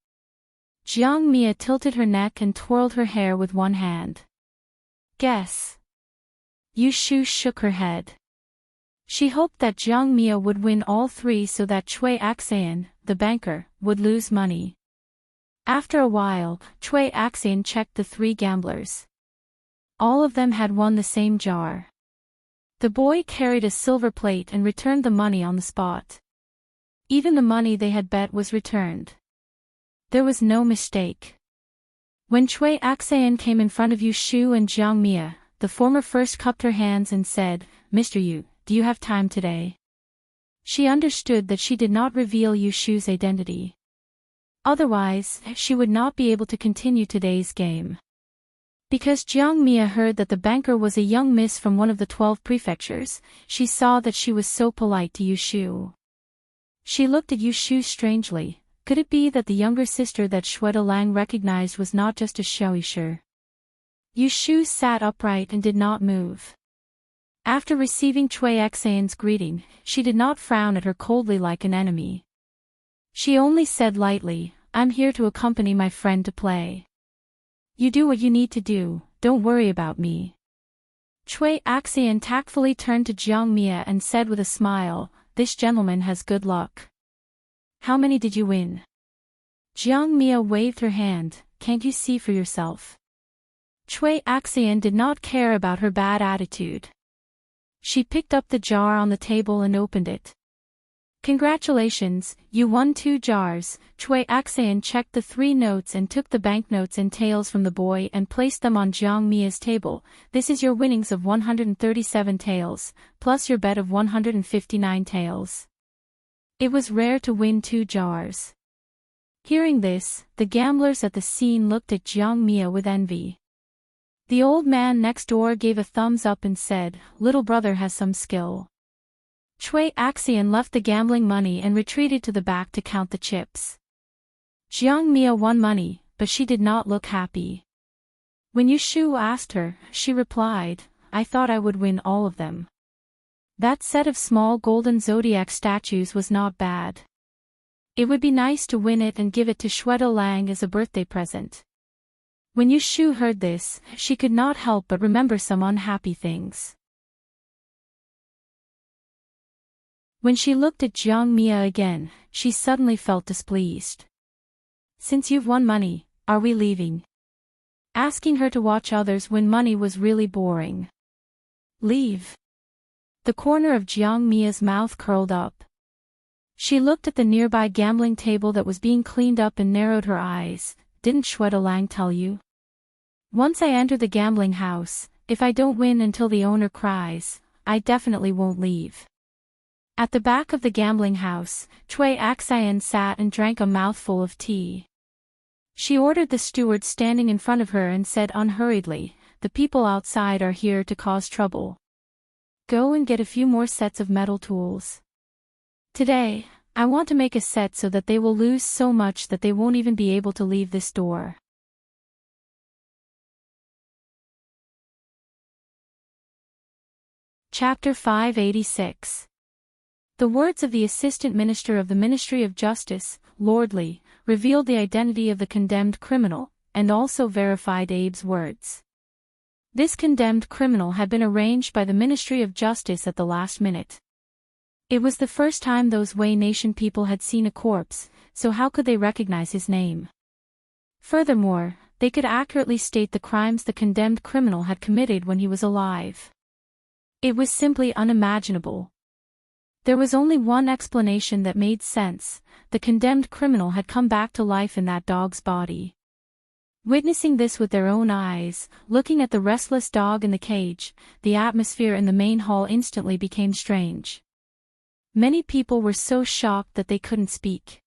Jiang Mia tilted her neck and twirled her hair with one hand. "Guess." Yu Shu shook her head. She hoped that Jiang Mia would win all 3 so that Chui Axian, the banker, would lose money. After a while, Chui Axian checked the 3 gamblers. All of them had won the same jar. The boy carried a silver plate and returned the money on the spot. Even the money they had bet was returned. There was no mistake. When Chui Axian came in front of Yu Shu and Jiang Mia, the former first cupped her hands and said, "Mr. Yu, do you have time today?" She understood that she did not reveal Yu Shu's identity. Otherwise, she would not be able to continue today's game. Because Jiang Mia heard that the banker was a young miss from one of the 12 prefectures, she saw that she was so polite to Yu Shu. She looked at Yu Shu strangely. Could it be that the younger sister that Shweta Lang recognized was not just a showisher? Yu Shu sat upright and did not move. After receiving Chui Axian's greeting, she did not frown at her coldly like an enemy. She only said lightly, "I'm here to accompany my friend to play. You do what you need to do, don't worry about me." Chui Axian tactfully turned to Jiang Mia and said with a smile, "This gentleman has good luck. How many did you win?" Jiang Mia waved her hand, "Can't you see for yourself?" Chui Axian did not care about her bad attitude. She picked up the jar on the table and opened it. "Congratulations, you won 2 jars." Chui Axian checked the 3 notes and took the banknotes and tails from the boy and placed them on Jiang Mia's table. "This is your winnings of 137 tails, plus your bet of 159 tails. It was rare to win 2 jars. Hearing this, the gamblers at the scene looked at Jiang Mia with envy. The old man next door gave a thumbs up and said, "Little brother has some skill." Chui Axian left the gambling money and retreated to the back to count the chips. Jiang Mia won money, but she did not look happy. When Yu Shu asked her, she replied, "I thought I would win all of them." That set of small golden zodiac statues was not bad. It would be nice to win it and give it to Shweta Lang as a birthday present. When Yu Shu heard this, she could not help but remember some unhappy things. When she looked at Jiang Mia again, she suddenly felt displeased. Since you've won money, are we leaving? Asking her to watch others win money was really boring. Leave. The corner of Jiang Mia's mouth curled up. She looked at the nearby gambling table that was being cleaned up and narrowed her eyes. Didn't Shweta Lang tell you? Once I enter the gambling house, if I don't win until the owner cries, I definitely won't leave. At the back of the gambling house, Cui Axian sat and drank a mouthful of tea. She ordered the steward standing in front of her and said unhurriedly, "The people outside are here to cause trouble. Go and get a few more sets of metal tools. Today, I want to make a set so that they will lose so much that they won't even be able to leave this door." Chapter 586. The words of the Assistant Minister of the Ministry of Justice, Lord Lee, revealed the identity of the condemned criminal, and also verified Abe's words. This condemned criminal had been arranged by the Ministry of Justice at the last minute. It was the first time those Wei Nation people had seen a corpse, so how could they recognize his name? Furthermore, they could accurately state the crimes the condemned criminal had committed when he was alive. It was simply unimaginable. There was only one explanation that made sense: the condemned criminal had come back to life in that dog's body. Witnessing this with their own eyes, looking at the restless dog in the cage, the atmosphere in the main hall instantly became strange. Many people were so shocked that they couldn't speak.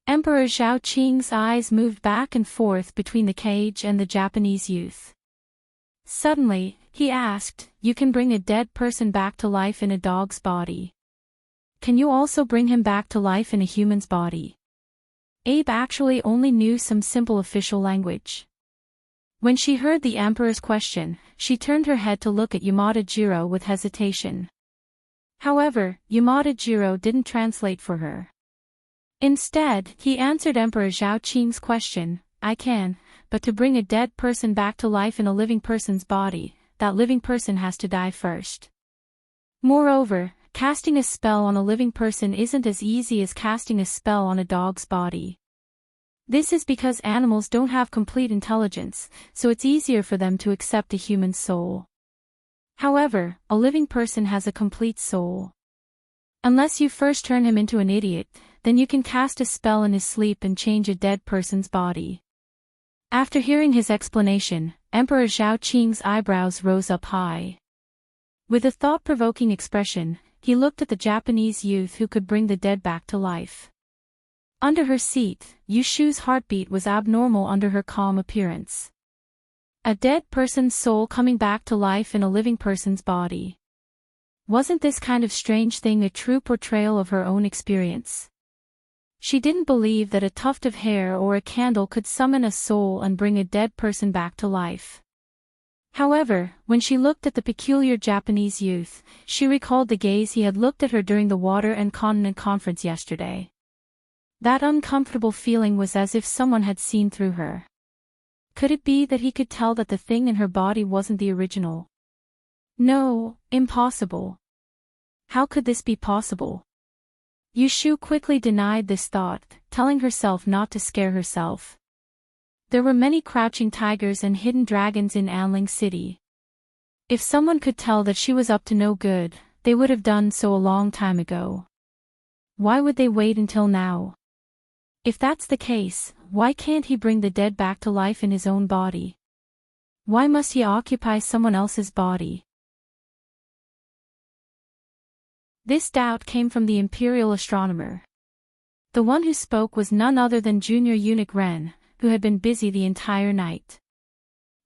Emperor Zhao Qing's eyes moved back and forth between the cage and the Japanese youth. Suddenly, he asked, "You can bring a dead person back to life in a dog's body. Can you also bring him back to life in a human's body?" Abe actually only knew some simple official language. When she heard the emperor's question, she turned her head to look at Yamada Jiro with hesitation. However, Yamada Jiro didn't translate for her. Instead, he answered Emperor Zhao Qing's question, "I can, but to bring a dead person back to life in a living person's body, that living person has to die first. Moreover, casting a spell on a living person isn't as easy as casting a spell on a dog's body. This is because animals don't have complete intelligence, so it's easier for them to accept a human soul. However, a living person has a complete soul. Unless you first turn him into an idiot, then you can cast a spell in his sleep and change a dead person's body." After hearing his explanation, Emperor Zhao Qing's eyebrows rose up high. With a thought-provoking expression, he looked at the Japanese youth who could bring the dead back to life. Under her seat, Yushu's heartbeat was abnormal under her calm appearance. A dead person's soul coming back to life in a living person's body. Wasn't this kind of strange thing a true portrayal of her own experience? She didn't believe that a tuft of hair or a candle could summon a soul and bring a dead person back to life. However, when she looked at the peculiar Japanese youth, she recalled the gaze he had looked at her during the Water and Continent Conference yesterday. That uncomfortable feeling was as if someone had seen through her. Could it be that he could tell that the thing in her body wasn't the original? No, impossible. How could this be possible? Yushu quickly denied this thought, telling herself not to scare herself. There were many crouching tigers and hidden dragons in Anling City. If someone could tell that she was up to no good, they would have done so a long time ago. Why would they wait until now? If that's the case, why can't he bring the dead back to life in his own body? Why must he occupy someone else's body? This doubt came from the imperial astronomer. The one who spoke was none other than Junior Eunuch Ren, who had been busy the entire night.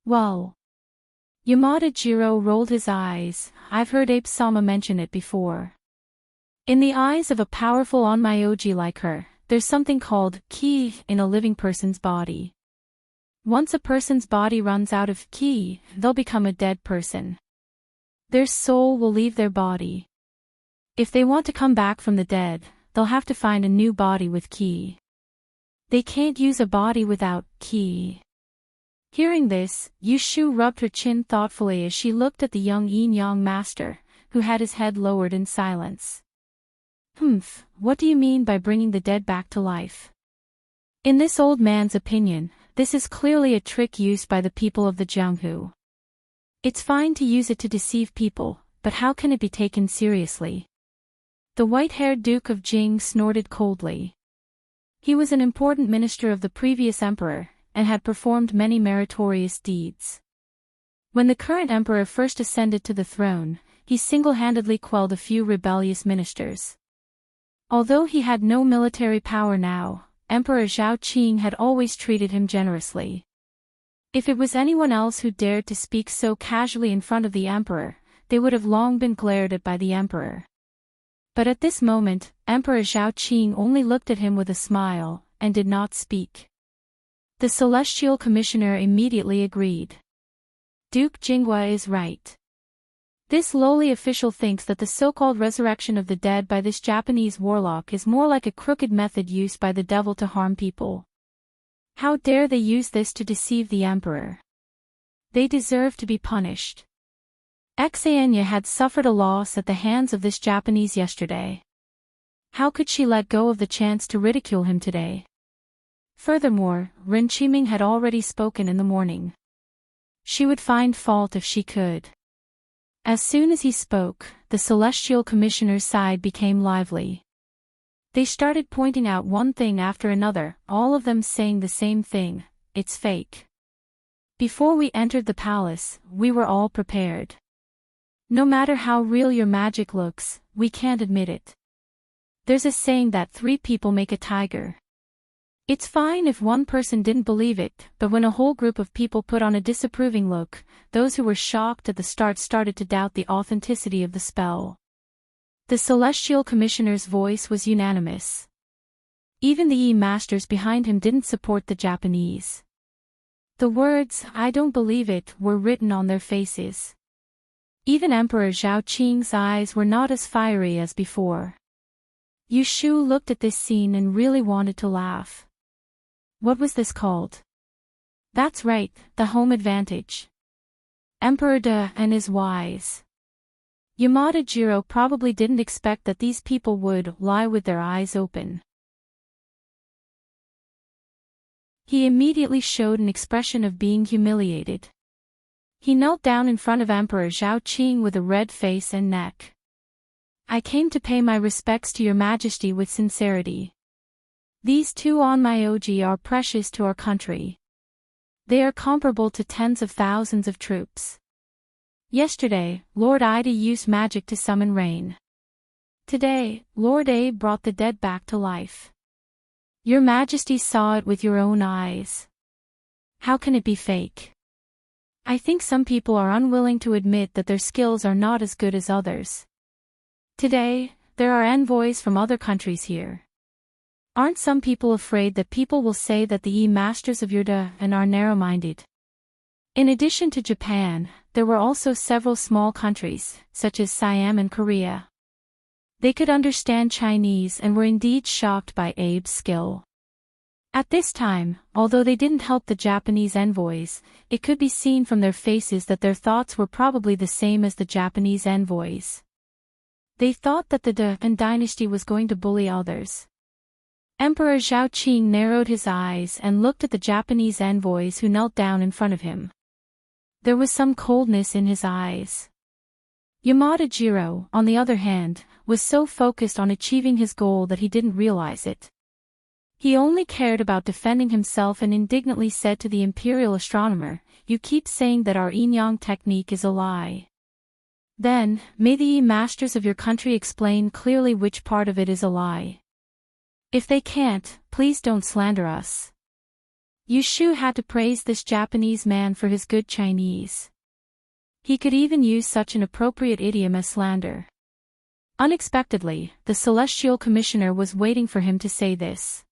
Well. Yamada Jiro rolled his eyes. I've heard Abe-sama mention it before. In the eyes of a powerful onmyoji like her, there's something called ki in a living person's body. Once a person's body runs out of ki, they'll become a dead person. Their soul will leave their body. If they want to come back from the dead, they'll have to find a new body with ki. They can't use a body without ki. Hearing this, Yushu rubbed her chin thoughtfully as she looked at the young yin-yang master, who had his head lowered in silence. What do you mean by bringing the dead back to life? In this old man's opinion, this is clearly a trick used by the people of the Jianghu. It's fine to use it to deceive people, but how can it be taken seriously? The white-haired Duke of Jing snorted coldly. He was an important minister of the previous emperor, and had performed many meritorious deeds. When the current emperor first ascended to the throne, he single-handedly quelled a few rebellious ministers. Although he had no military power now, Emperor Zhao Qing had always treated him generously. If it was anyone else who dared to speak so casually in front of the emperor, they would have long been glared at by the emperor. But at this moment, Emperor Zhao Qing only looked at him with a smile, and did not speak. The Celestial Commissioner immediately agreed. Duke Jinghua is right. This lowly official thinks that the so-called resurrection of the dead by this Japanese warlock is more like a crooked method used by the devil to harm people. How dare they use this to deceive the emperor? They deserve to be punished. Xania had suffered a loss at the hands of this Japanese yesterday. How could she let go of the chance to ridicule him today? Furthermore, Ren Qiming had already spoken in the morning. She would find fault if she could. As soon as he spoke, the Celestial Commissioner's side became lively. They started pointing out one thing after another, all of them saying the same thing: it's fake. Before we entered the palace, we were all prepared. No matter how real your magic looks, we can't admit it. There's a saying that 3 people make a tiger. It's fine if one person didn't believe it, but when a whole group of people put on a disapproving look, those who were shocked at the start started to doubt the authenticity of the spell. The Celestial Commissioner's voice was unanimous. Even the E-Masters behind him didn't support the Japanese. The words, "I don't believe it," were written on their faces. Even Emperor Zhao Qing's eyes were not as fiery as before. Yu Shu looked at this scene and really wanted to laugh. What was this called? That's right, the home advantage. Emperor De and is wise. Yamada Jiro probably didn't expect that these people would lie with their eyes open. He immediately showed an expression of being humiliated. He knelt down in front of Emperor Zhao Qing with a red face and neck. I came to pay my respects to your majesty with sincerity. These 2 Onmyoji are precious to our country. They are comparable to tens of thousands of troops. Yesterday, Lord Ida used magic to summon rain. Today, Lord A brought the dead back to life. Your majesty saw it with your own eyes. How can it be fake? I think some people are unwilling to admit that their skills are not as good as others. Today, there are envoys from other countries here. Aren't some people afraid that people will say that the E-Masters of Yurda and are narrow-minded? In addition to Japan, there were also several small countries, such as Siam and Korea. They could understand Chinese and were indeed shocked by Abe's skill. At this time, although they didn't help the Japanese envoys, it could be seen from their faces that their thoughts were probably the same as the Japanese envoys. They thought that the De dynasty was going to bully others. Emperor Zhao Qing narrowed his eyes and looked at the Japanese envoys who knelt down in front of him. There was some coldness in his eyes. Yamada Jiro, on the other hand, was so focused on achieving his goal that he didn't realize it. He only cared about defending himself and indignantly said to the imperial astronomer, "You keep saying that our yin-yang technique is a lie. Then, may the masters of your country explain clearly which part of it is a lie. If they can't, please don't slander us." Yu Shu had to praise this Japanese man for his good Chinese. He could even use such an appropriate idiom as slander. Unexpectedly, the Celestial Commissioner was waiting for him to say this.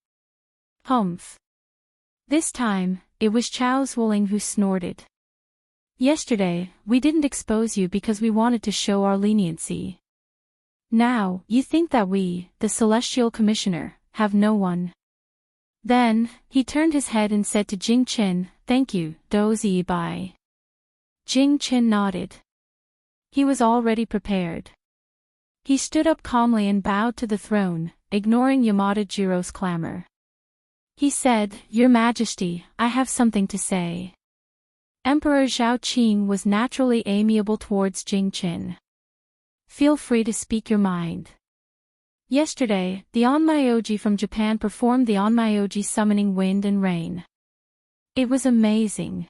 Humph. This time, it was Chao Zuoling who snorted. Yesterday, we didn't expose you because we wanted to show our leniency. Now, you think that we, the Celestial Commissioner, have no one. Then, he turned his head and said to Jing Qin, "Thank you, Dozi Bai." Jing Qin nodded. He was already prepared. He stood up calmly and bowed to the throne, ignoring Yamada Jiro's clamor. He said, "Your Majesty, I have something to say." Emperor Zhao Qing was naturally amiable towards Jing Qin. "Feel free to speak your mind." Yesterday, the Onmyoji from Japan performed the Onmyoji summoning wind and rain. It was amazing.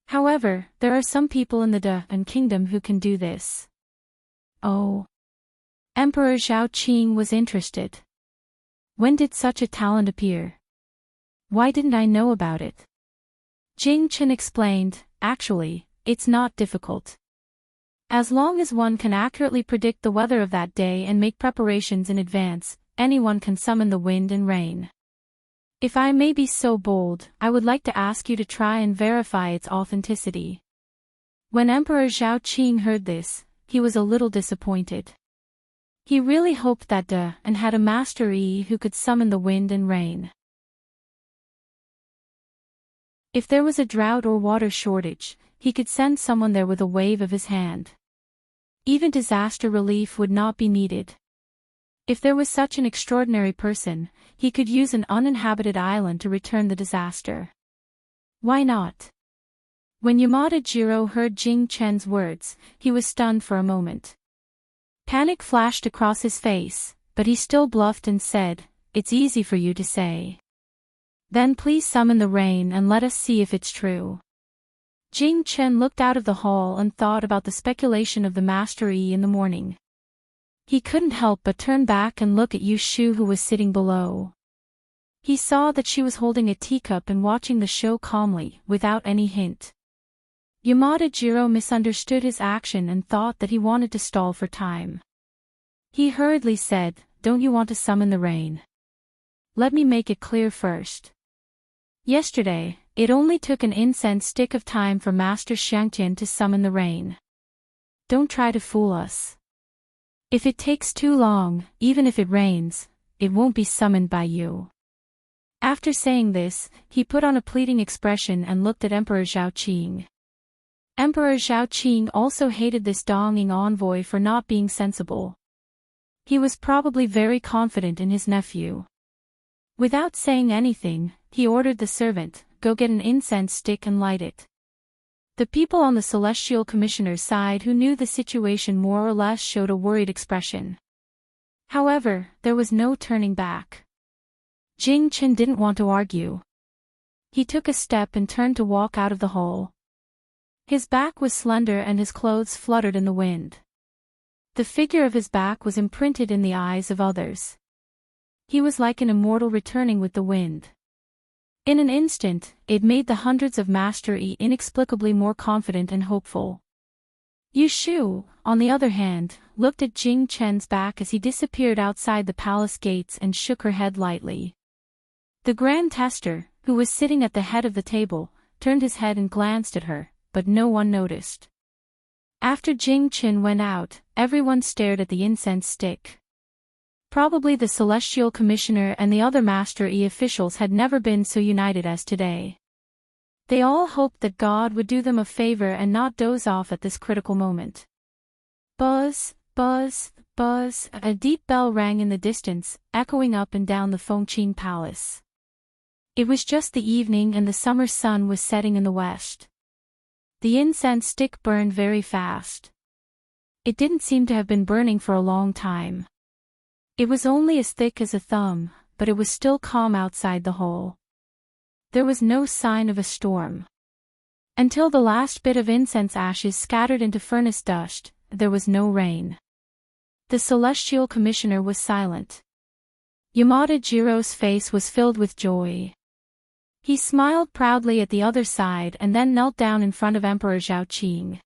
However, there are some people in the Dan Kingdom who can do this. Oh. Emperor Zhao Qing was interested. When did such a talent appear? Why didn't I know about it? Jing Qin explained, "Actually, it's not difficult. As long as one can accurately predict the weather of that day and make preparations in advance, anyone can summon the wind and rain. If I may be so bold, I would like to ask you to try and verify its authenticity." When Emperor Zhao Qing heard this, he was a little disappointed. He really hoped that Dan had a Master Yi who could summon the wind and rain. If there was a drought or water shortage, he could send someone there with a wave of his hand. Even disaster relief would not be needed. If there was such an extraordinary person, he could use an uninhabited island to return the disaster. Why not? When Yamada Jiro heard Jing Chen's words, he was stunned for a moment. Panic flashed across his face, but he still bluffed and said, "It's easy for you to say. Then please summon the rain and let us see if it's true." Jing Chen looked out of the hall and thought about the speculation of the Master Yi in the morning. He couldn't help but turn back and look at Yu Shu, who was sitting below. He saw that she was holding a teacup and watching the show calmly, without any hint. Yamada Jiro misunderstood his action and thought that he wanted to stall for time. He hurriedly said, "Don't you want to summon the rain? Let me make it clear first. Yesterday, it only took an incense stick of time for Master Xiangtian to summon the rain. Don't try to fool us. If it takes too long, even if it rains, it won't be summoned by you." After saying this, he put on a pleading expression and looked at Emperor Zhao Qing. Emperor Zhao Qing also hated this Donging envoy for not being sensible. He was probably very confident in his nephew. Without saying anything, he ordered the servant, "Go get an incense stick and light it." The people on the Celestial Commissioner's side who knew the situation more or less showed a worried expression. However, there was no turning back. Jing Chen didn't want to argue. He took a step and turned to walk out of the hall. His back was slender and his clothes fluttered in the wind. The figure of his back was imprinted in the eyes of others. He was like an immortal returning with the wind. In an instant, it made the hundreds of Master Yi inexplicably more confident and hopeful. Yu Shu, on the other hand, looked at Jing Chen's back as he disappeared outside the palace gates and shook her head lightly. The Grand Tester, who was sitting at the head of the table, turned his head and glanced at her, but no one noticed. After Jing Chen went out, everyone stared at the incense stick. Probably the Celestial Commissioner and the other Master Yi officials had never been so united as today. They all hoped that God would do them a favor and not doze off at this critical moment. Buzz, buzz, buzz, a deep bell rang in the distance, echoing up and down the Fengqin Palace. It was just the evening and the summer sun was setting in the west. The incense stick burned very fast. It didn't seem to have been burning for a long time. It was only as thick as a thumb, but it was still calm outside the hole. There was no sign of a storm. Until the last bit of incense ashes scattered into furnace dust, there was no rain. The Celestial Commissioner was silent. Yamada Jiro's face was filled with joy. He smiled proudly at the other side and then knelt down in front of Emperor Zhao Qing.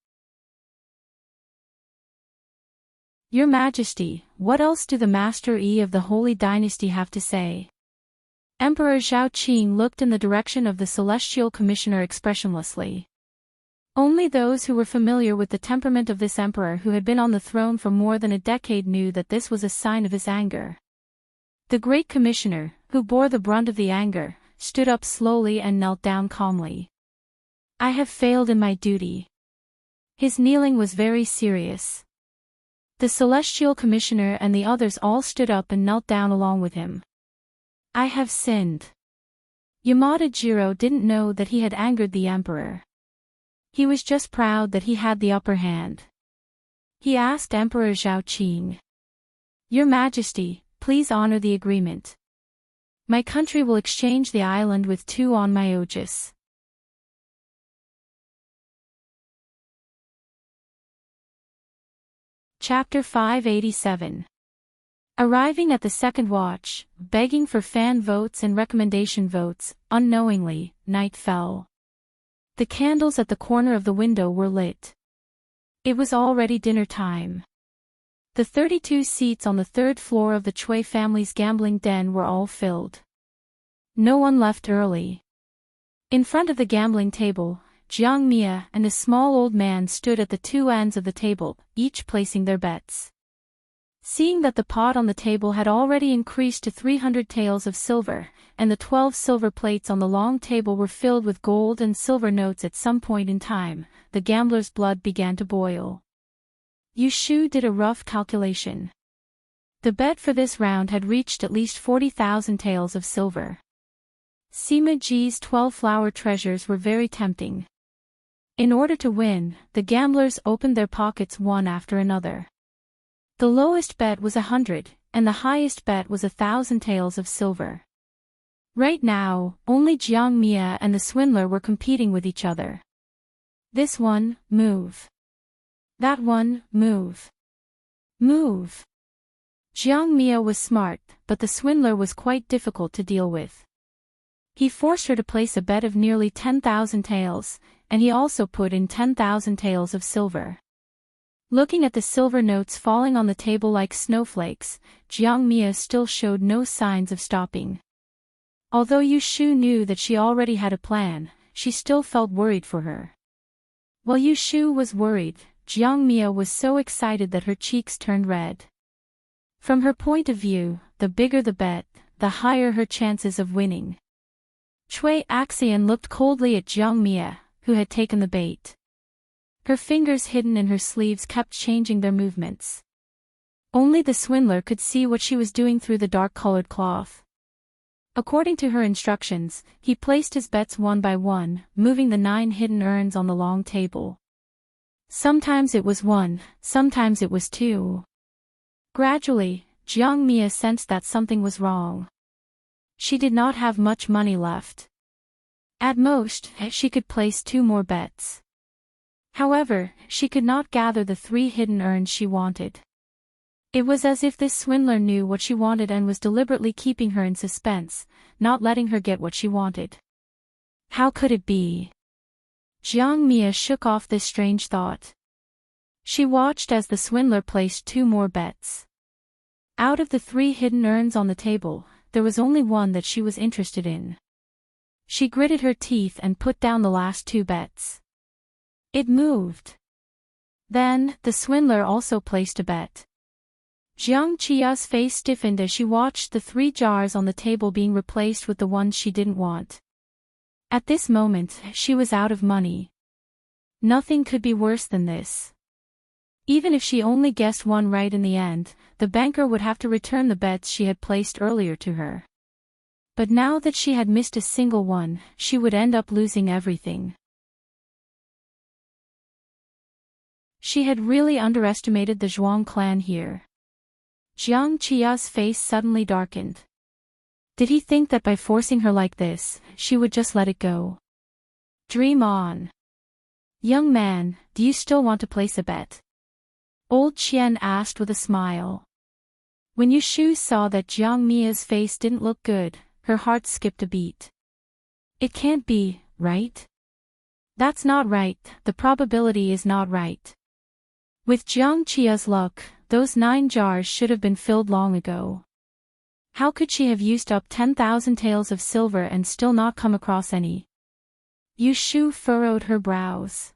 "Your Majesty, what else do the Master Yi of the Holy Dynasty have to say?" Emperor Zhao Qing looked in the direction of the Celestial Commissioner expressionlessly. Only those who were familiar with the temperament of this emperor who had been on the throne for more than a decade knew that this was a sign of his anger. The Great Commissioner, who bore the brunt of the anger, stood up slowly and knelt down calmly. "I have failed in my duty." His kneeling was very serious. The celestial commissioner and the others all stood up and knelt down along with him. I have sinned. Yamada Jiro didn't know that he had angered the emperor. He was just proud that he had the upper hand. He asked Emperor Zhao Qing. Your Majesty, please honor the agreement. My country will exchange the island with 2 on my Ojas. Chapter 587. Arriving at the second watch, begging for fan votes and recommendation votes, unknowingly, night fell. The candles at the corner of the window were lit. It was already dinner time. The 32 seats on the 3rd floor of the Chui family's gambling den were all filled. No one left early. In front of the gambling table, Jiang Mia and a small old man stood at the 2 ends of the table, each placing their bets. Seeing that the pot on the table had already increased to 300 taels of silver, and the 12 silver plates on the long table were filled with gold and silver notes at some point in time, the gambler's blood began to boil. Yu Shu did a rough calculation. The bet for this round had reached at least 40,000 taels of silver. Sima Ji's 12 flower treasures were very tempting. In order to win, the gamblers opened their pockets one after another. The lowest bet was 100, and the highest bet was 1,000 taels of silver. Right now, only Jiang Mia and the swindler were competing with each other. This one, move. That one, move. Move. Jiang Mia was smart, but the swindler was quite difficult to deal with. He forced her to place a bet of nearly 10,000 taels, and he also put in 10,000 taels of silver. Looking at the silver notes falling on the table like snowflakes, Jiang Mia still showed no signs of stopping. Although Yu Shu knew that she already had a plan, she still felt worried for her. While Yu Shu was worried, Jiang Mia was so excited that her cheeks turned red. From her point of view, the bigger the bet, the higher her chances of winning. Cui Axian looked coldly at Jiang Mia, who had taken the bait. Her fingers hidden in her sleeves kept changing their movements. Only the swindler could see what she was doing through the dark-colored cloth. According to her instructions, he placed his bets one by one, moving the 9 hidden urns on the long table. Sometimes it was 1, sometimes it was 2. Gradually, Jiang Mia sensed that something was wrong. She did not have much money left. At most, she could place 2 more bets. However, she could not gather the 3 hidden urns she wanted. It was as if this swindler knew what she wanted and was deliberately keeping her in suspense, not letting her get what she wanted. How could it be? Jiang Mia shook off this strange thought. She watched as the swindler placed 2 more bets. Out of the 3 hidden urns on the table, there was only one that she was interested in. She gritted her teeth and put down the last 2 bets. It moved. Then, the swindler also placed a bet. Jiang Qia's face stiffened as she watched the 3 jars on the table being replaced with the ones she didn't want. At this moment, she was out of money. Nothing could be worse than this. Even if she only guessed one right in the end, the banker would have to return the bets she had placed earlier to her. But now that she had missed a single one, she would end up losing everything. She had really underestimated the Zhuang clan here. Jiang Qia's face suddenly darkened. Did he think that by forcing her like this, she would just let it go? Dream on. Young man, do you still want to place a bet? Old Qian asked with a smile. When Yu Shu saw that Jiang Mia's face didn't look good, her heart skipped a beat. It can't be, right? That's not right, the probability is not right. With Jiang Qia's luck, those 9 jars should have been filled long ago. How could she have used up 10,000 taels of silver and still not come across any? Yu Shu furrowed her brows.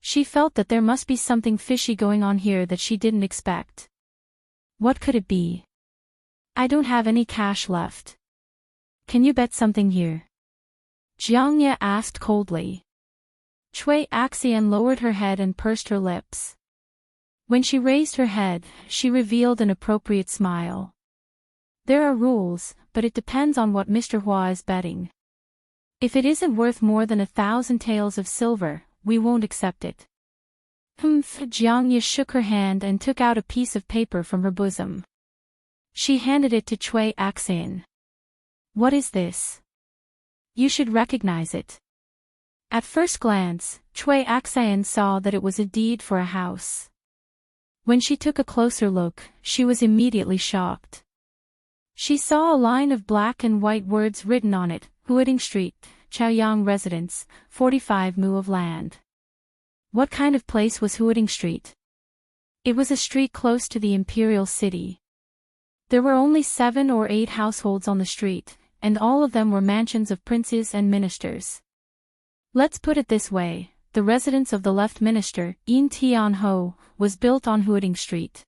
She felt that there must be something fishy going on here that she didn't expect. What could it be? I don't have any cash left. Can you bet something here? Jiang Ye asked coldly. Cui Axian lowered her head and pursed her lips. When she raised her head, she revealed an appropriate smile. There are rules, but it depends on what Mr. Hua is betting. If it isn't worth more than 1,000 taels of silver, we won't accept it. Jiang Ye shook her hand and took out a piece of paper from her bosom. She handed it to Cui Axian. What is this? You should recognize it. At first glance, Cui Axian saw that it was a deed for a house. When she took a closer look, she was immediately shocked. She saw a line of black and white words written on it, Huading Street, Chaoyang Residence, 45 mu of land. What kind of place was Huading Street? It was a street close to the imperial city. There were only 7 or 8 households on the street, and all of them were mansions of princes and ministers. Let's put it this way, the residence of the left minister, Yin Tian Ho, was built on Huading Street.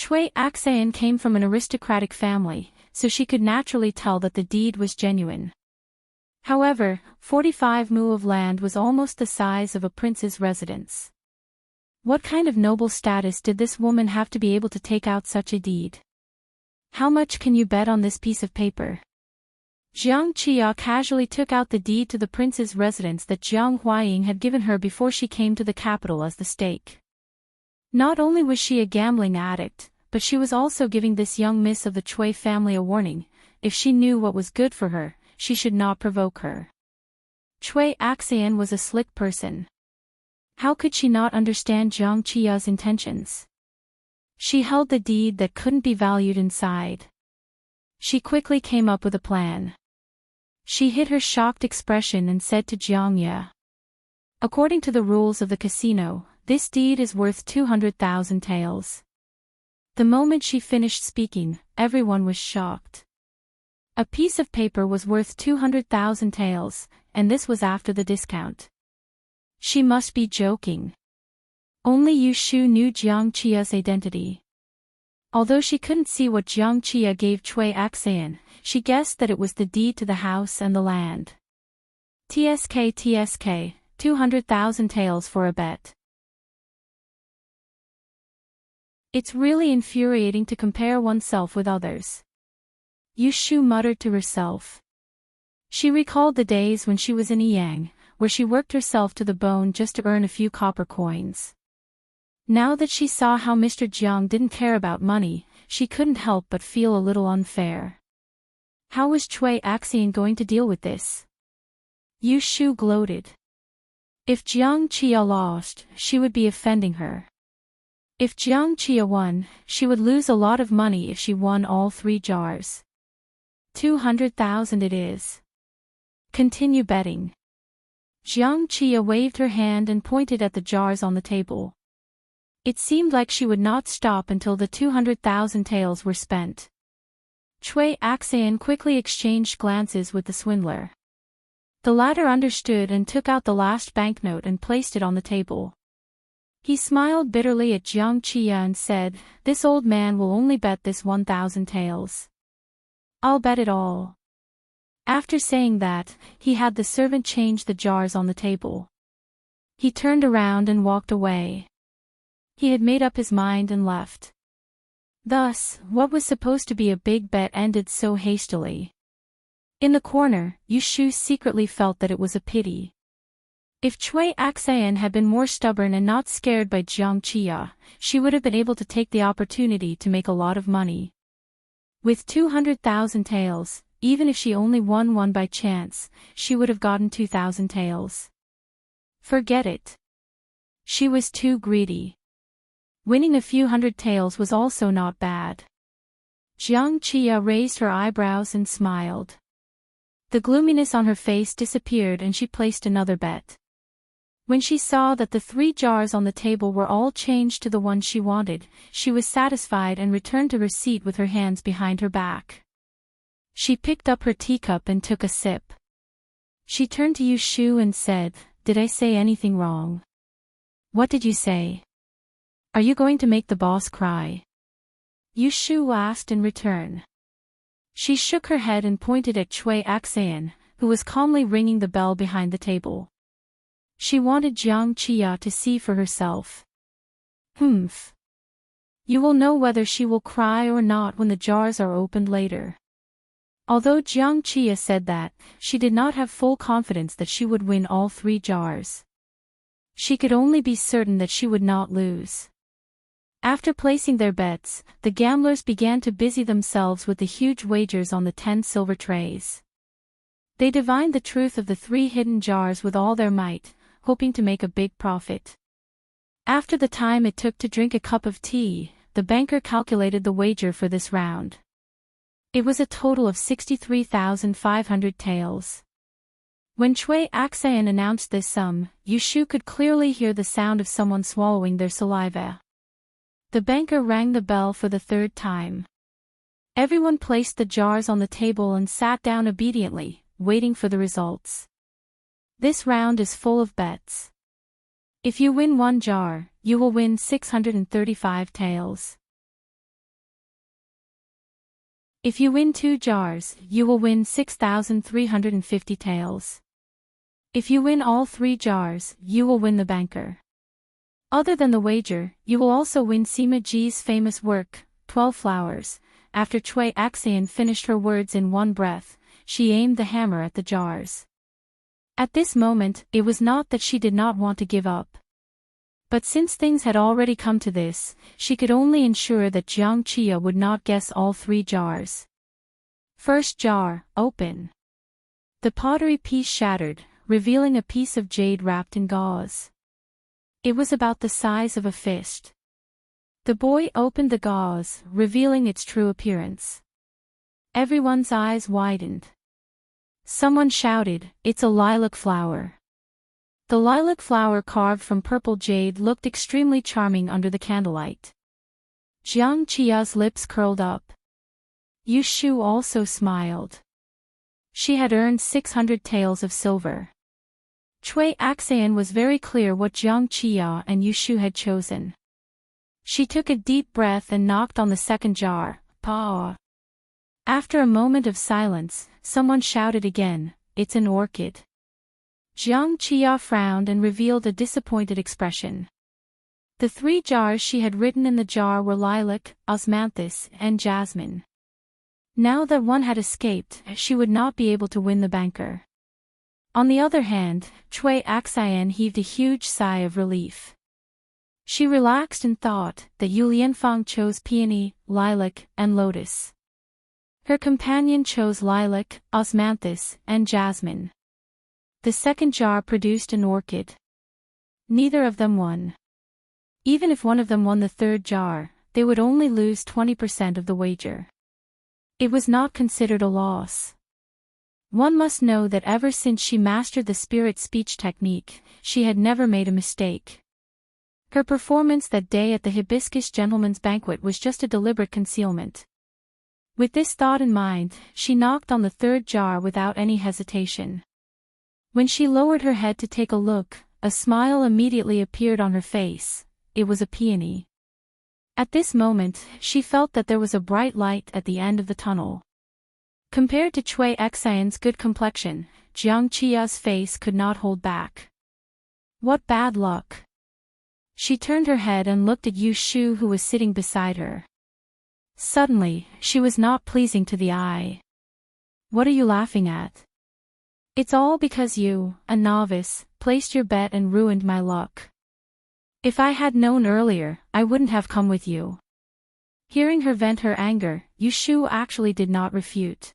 Cui Axian came from an aristocratic family, so she could naturally tell that the deed was genuine. However, 45 mu of land was almost the size of a prince's residence. What kind of noble status did this woman have to be able to take out such a deed? How much can you bet on this piece of paper? Jiang Qia casually took out the deed to the prince's residence that Jiang Huaying had given her before she came to the capital as the stake. Not only was she a gambling addict, but she was also giving this young miss of the Cui family a warning. If she knew what was good for her, she should not provoke her. Cui Axian was a slick person. How could she not understand Jiang Qia's intentions? She held the deed that couldn't be valued inside. She quickly came up with a plan. She hid her shocked expression and said to Jiang Ye. According to the rules of the casino, this deed is worth 200,000 taels. The moment she finished speaking, everyone was shocked. A piece of paper was worth 200,000 taels, and this was after the discount. She must be joking. Only Yu Shu knew Jiang Qia's identity. Although she couldn't see what Jiang Qia gave Cui Axian, she guessed that it was the deed to the house and the land. TSK, 200,000 taels for a bet. It's really infuriating to compare oneself with others. Yu Shu muttered to herself. She recalled the days when she was in Yang, where she worked herself to the bone just to earn a few copper coins. Now that she saw how Mr. Jiang didn't care about money, she couldn't help but feel a little unfair. How was Cui Axian going to deal with this? Yu Shu gloated. If Jiang Qia lost, she would be offending her. If Jiang Qia won, she would lose a lot of money if she won all 3 jars. 200,000 it is. Continue betting. Jiang Qia waved her hand and pointed at the jars on the table. It seemed like she would not stop until the 200,000 taels were spent. Cui Axian quickly exchanged glances with the swindler. The latter understood and took out the last banknote and placed it on the table. He smiled bitterly at Jiang Qia and said, "This old man will only bet this 1,000 taels. I'll bet it all." After saying that, he had the servant change the jars on the table. He turned around and walked away. He had made up his mind and left. Thus, what was supposed to be a big bet ended so hastily. In the corner, Yu Shu secretly felt that it was a pity. If Cui Axian had been more stubborn and not scared by Jiang Qia, she would have been able to take the opportunity to make a lot of money. With 200,000 taels, even if she only won one by chance, she would have gotten 2,000 taels. Forget it. She was too greedy. Winning a few hundred taels was also not bad. Jiang Qia raised her eyebrows and smiled. The gloominess on her face disappeared and she placed another bet. When she saw that the 3 jars on the table were all changed to the one she wanted, she was satisfied and returned to her seat with her hands behind her back. She picked up her teacup and took a sip. She turned to Yu Shu and said, "Did I say anything wrong?" "What did you say? Are you going to make the boss cry?" Yu Shu asked in return. She shook her head and pointed at Cui Axian, who was calmly ringing the bell behind the table. She wanted Jiang Qia to see for herself. Humph. You will know whether she will cry or not when the jars are opened later. Although Jiang Qia said that, she did not have full confidence that she would win all 3 jars. She could only be certain that she would not lose. After placing their bets, the gamblers began to busy themselves with the huge wagers on the 10 silver trays. They divined the truth of the 3 hidden jars with all their might, hoping to make a big profit. After the time it took to drink a cup of tea, the banker calculated the wager for this round. It was a total of 63,500 taels. When Cui Axan announced this sum, Yushu could clearly hear the sound of someone swallowing their saliva. The banker rang the bell for the 3rd time. Everyone placed the jars on the table and sat down obediently, waiting for the results. This round is full of bets. If you win 1 jar, you will win 635 taels. If you win 2 jars, you will win 6,350 taels. If you win all 3 jars, you will win the banker. Other than the wager, you will also win Sima Ji's famous work, 12 Flowers. After Cui Axan finished her words in one breath, she aimed the hammer at the jars. At this moment, it was not that she did not want to give up. But since things had already come to this, she could only ensure that Jiang Qia would not guess all 3 jars. First jar, open. The pottery piece shattered, revealing a piece of jade wrapped in gauze. It was about the size of a fist. The boy opened the gauze, revealing its true appearance. Everyone's eyes widened. Someone shouted, "It's a lilac flower." The lilac flower carved from purple jade looked extremely charming under the candlelight. Jiang Qia's lips curled up. Yushu also smiled. She had earned 600 taels of silver. Cui Axan was very clear what Jiang Qia and Yushu had chosen. She took a deep breath and knocked on the 2nd jar, "Pa." After a moment of silence, someone shouted again, "It's an orchid." Jiang Qia frowned and revealed a disappointed expression. The 3 jars she had written in the jar were lilac, osmanthus, and jasmine. Now that one had escaped, she would not be able to win the banker. On the other hand, Cui Axan heaved a huge sigh of relief. She relaxed and thought that Yu Lianfang chose peony, lilac, and lotus. Her companion chose lilac, osmanthus, and jasmine. The 2nd jar produced an orchid. Neither of them won. Even if one of them won the 3rd jar, they would only lose 20% of the wager. It was not considered a loss. One must know that ever since she mastered the spirit speech technique, she had never made a mistake. Her performance that day at the Hibiscus Gentleman's Banquet was just a deliberate concealment. With this thought in mind, she knocked on the 3rd jar without any hesitation. When she lowered her head to take a look, a smile immediately appeared on her face. It was a peony. At this moment, she felt that there was a bright light at the end of the tunnel. Compared to Cui Axan's good complexion, Jiang Qia's face could not hold back. What bad luck! She turned her head and looked at Yushu who was sitting beside her. Suddenly, she was not pleasing to the eye. "What are you laughing at?" "It's all because you, a novice, placed your bet and ruined my luck. If I had known earlier, I wouldn't have come with you." Hearing her vent her anger, Yushu actually did not refute.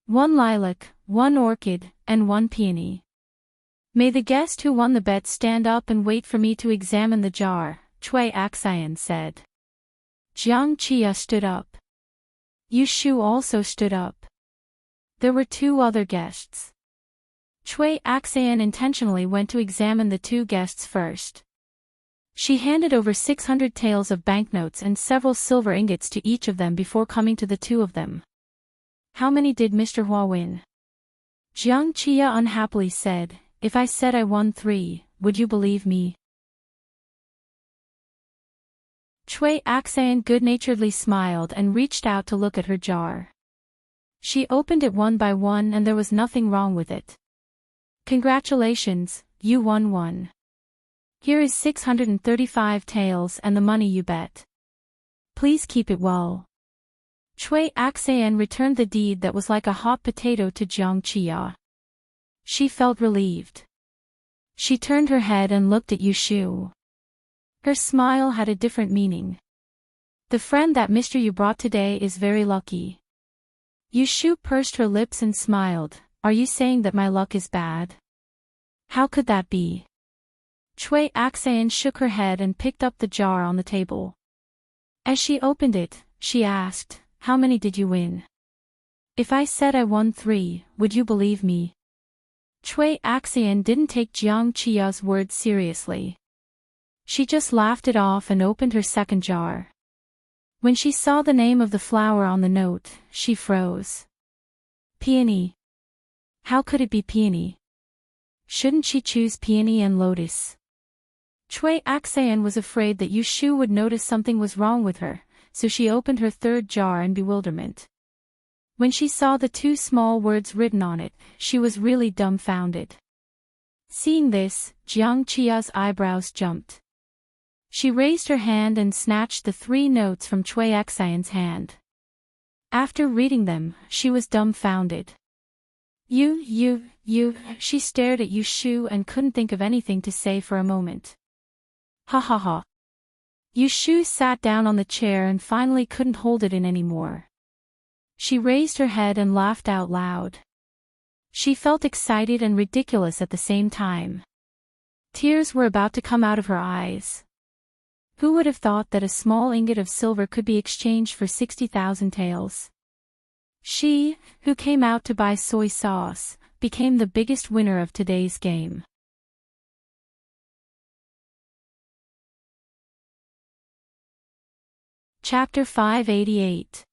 1 lilac, 1 orchid, and 1 peony. "May the guest who won the bet stand up and wait for me to examine the jar," Cui Axan said. Jiang Qia stood up. Yushu also stood up. There were 2 other guests. Cui Axan intentionally went to examine the 2 guests first. She handed over 600 taels of banknotes and several silver ingots to each of them before coming to the 2 of them. "How many did Mr. Hua win?" Jiang Qia unhappily said, "If I said I won 3, would you believe me?" Cui Axan good-naturedly smiled and reached out to look at her jar. She opened it one by one and there was nothing wrong with it. "Congratulations, you won 1. Here is 635 taels and the money you bet. Please keep it well. Chui Axayan returned the deed that was like a hot potato to Jiang Chia. She felt relieved. She turned her head and looked at Yushu. Her smile had a different meaning. The friend that Mr. Yu brought today is very lucky. Yushu pursed her lips and smiled. Are you saying that my luck is bad? How could that be? Chui Axayan shook her head and picked up the jar on the table. As she opened it, she asked, how many did you win? If I said I won 3, would you believe me? Chui Axayan didn't take Jiang Chia's words seriously. She just laughed it off and opened her second jar. When she saw the name of the flower on the note, she froze. Peony. How could it be peony? Shouldn't she choose peony and lotus? Chui Axayan was afraid that Yushu would notice something was wrong with her, so she opened her third jar in bewilderment. When she saw the 2 small words written on it, she was really dumbfounded. Seeing this, Jiang Chia's eyebrows jumped. She raised her hand and snatched the 3 notes from Chui Axayan's hand. After reading them, she was dumbfounded. You, she stared at Yushu and couldn't think of anything to say for a moment. Ha ha ha. Yushu sat down on the chair and finally couldn't hold it in anymore. She raised her head and laughed out loud. She felt excited and ridiculous at the same time. Tears were about to come out of her eyes. Who would have thought that a small ingot of silver could be exchanged for 60,000 taels? She, who came out to buy soy sauce, became the biggest winner of today's game. Chapter 588.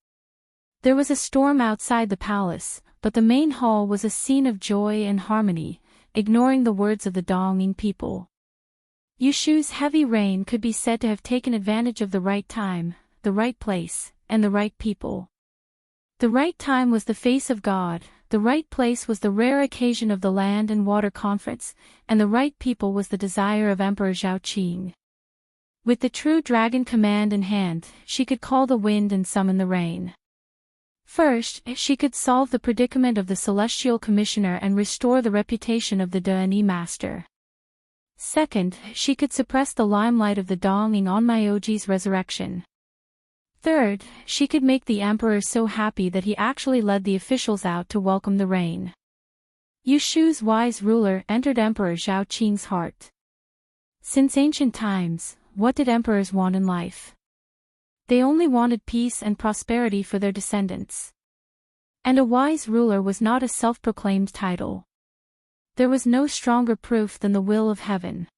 There was a storm outside the palace, but the main hall was a scene of joy and harmony, ignoring the words of the Donging people. Yushu's heavy rain could be said to have taken advantage of the right time, the right place, and the right people. The right time was the face of God, the right place was the rare occasion of the Land and Water Conference, and the right people was the desire of Emperor Zhao Qing. With the true dragon command in hand, she could call the wind and summon the rain. First, she could solve the predicament of the Celestial Commissioner and restore the reputation of the Deni Master. Second, she could suppress the limelight of the Donging on Myoji's resurrection. Third, she could make the Emperor so happy that he actually led the officials out to welcome the rain. Yushu's wise ruler entered Emperor Zhao Qing's heart. Since ancient times, what did emperors want in life? They only wanted peace and prosperity for their descendants. And a wise ruler was not a self-proclaimed title. There was no stronger proof than the will of heaven.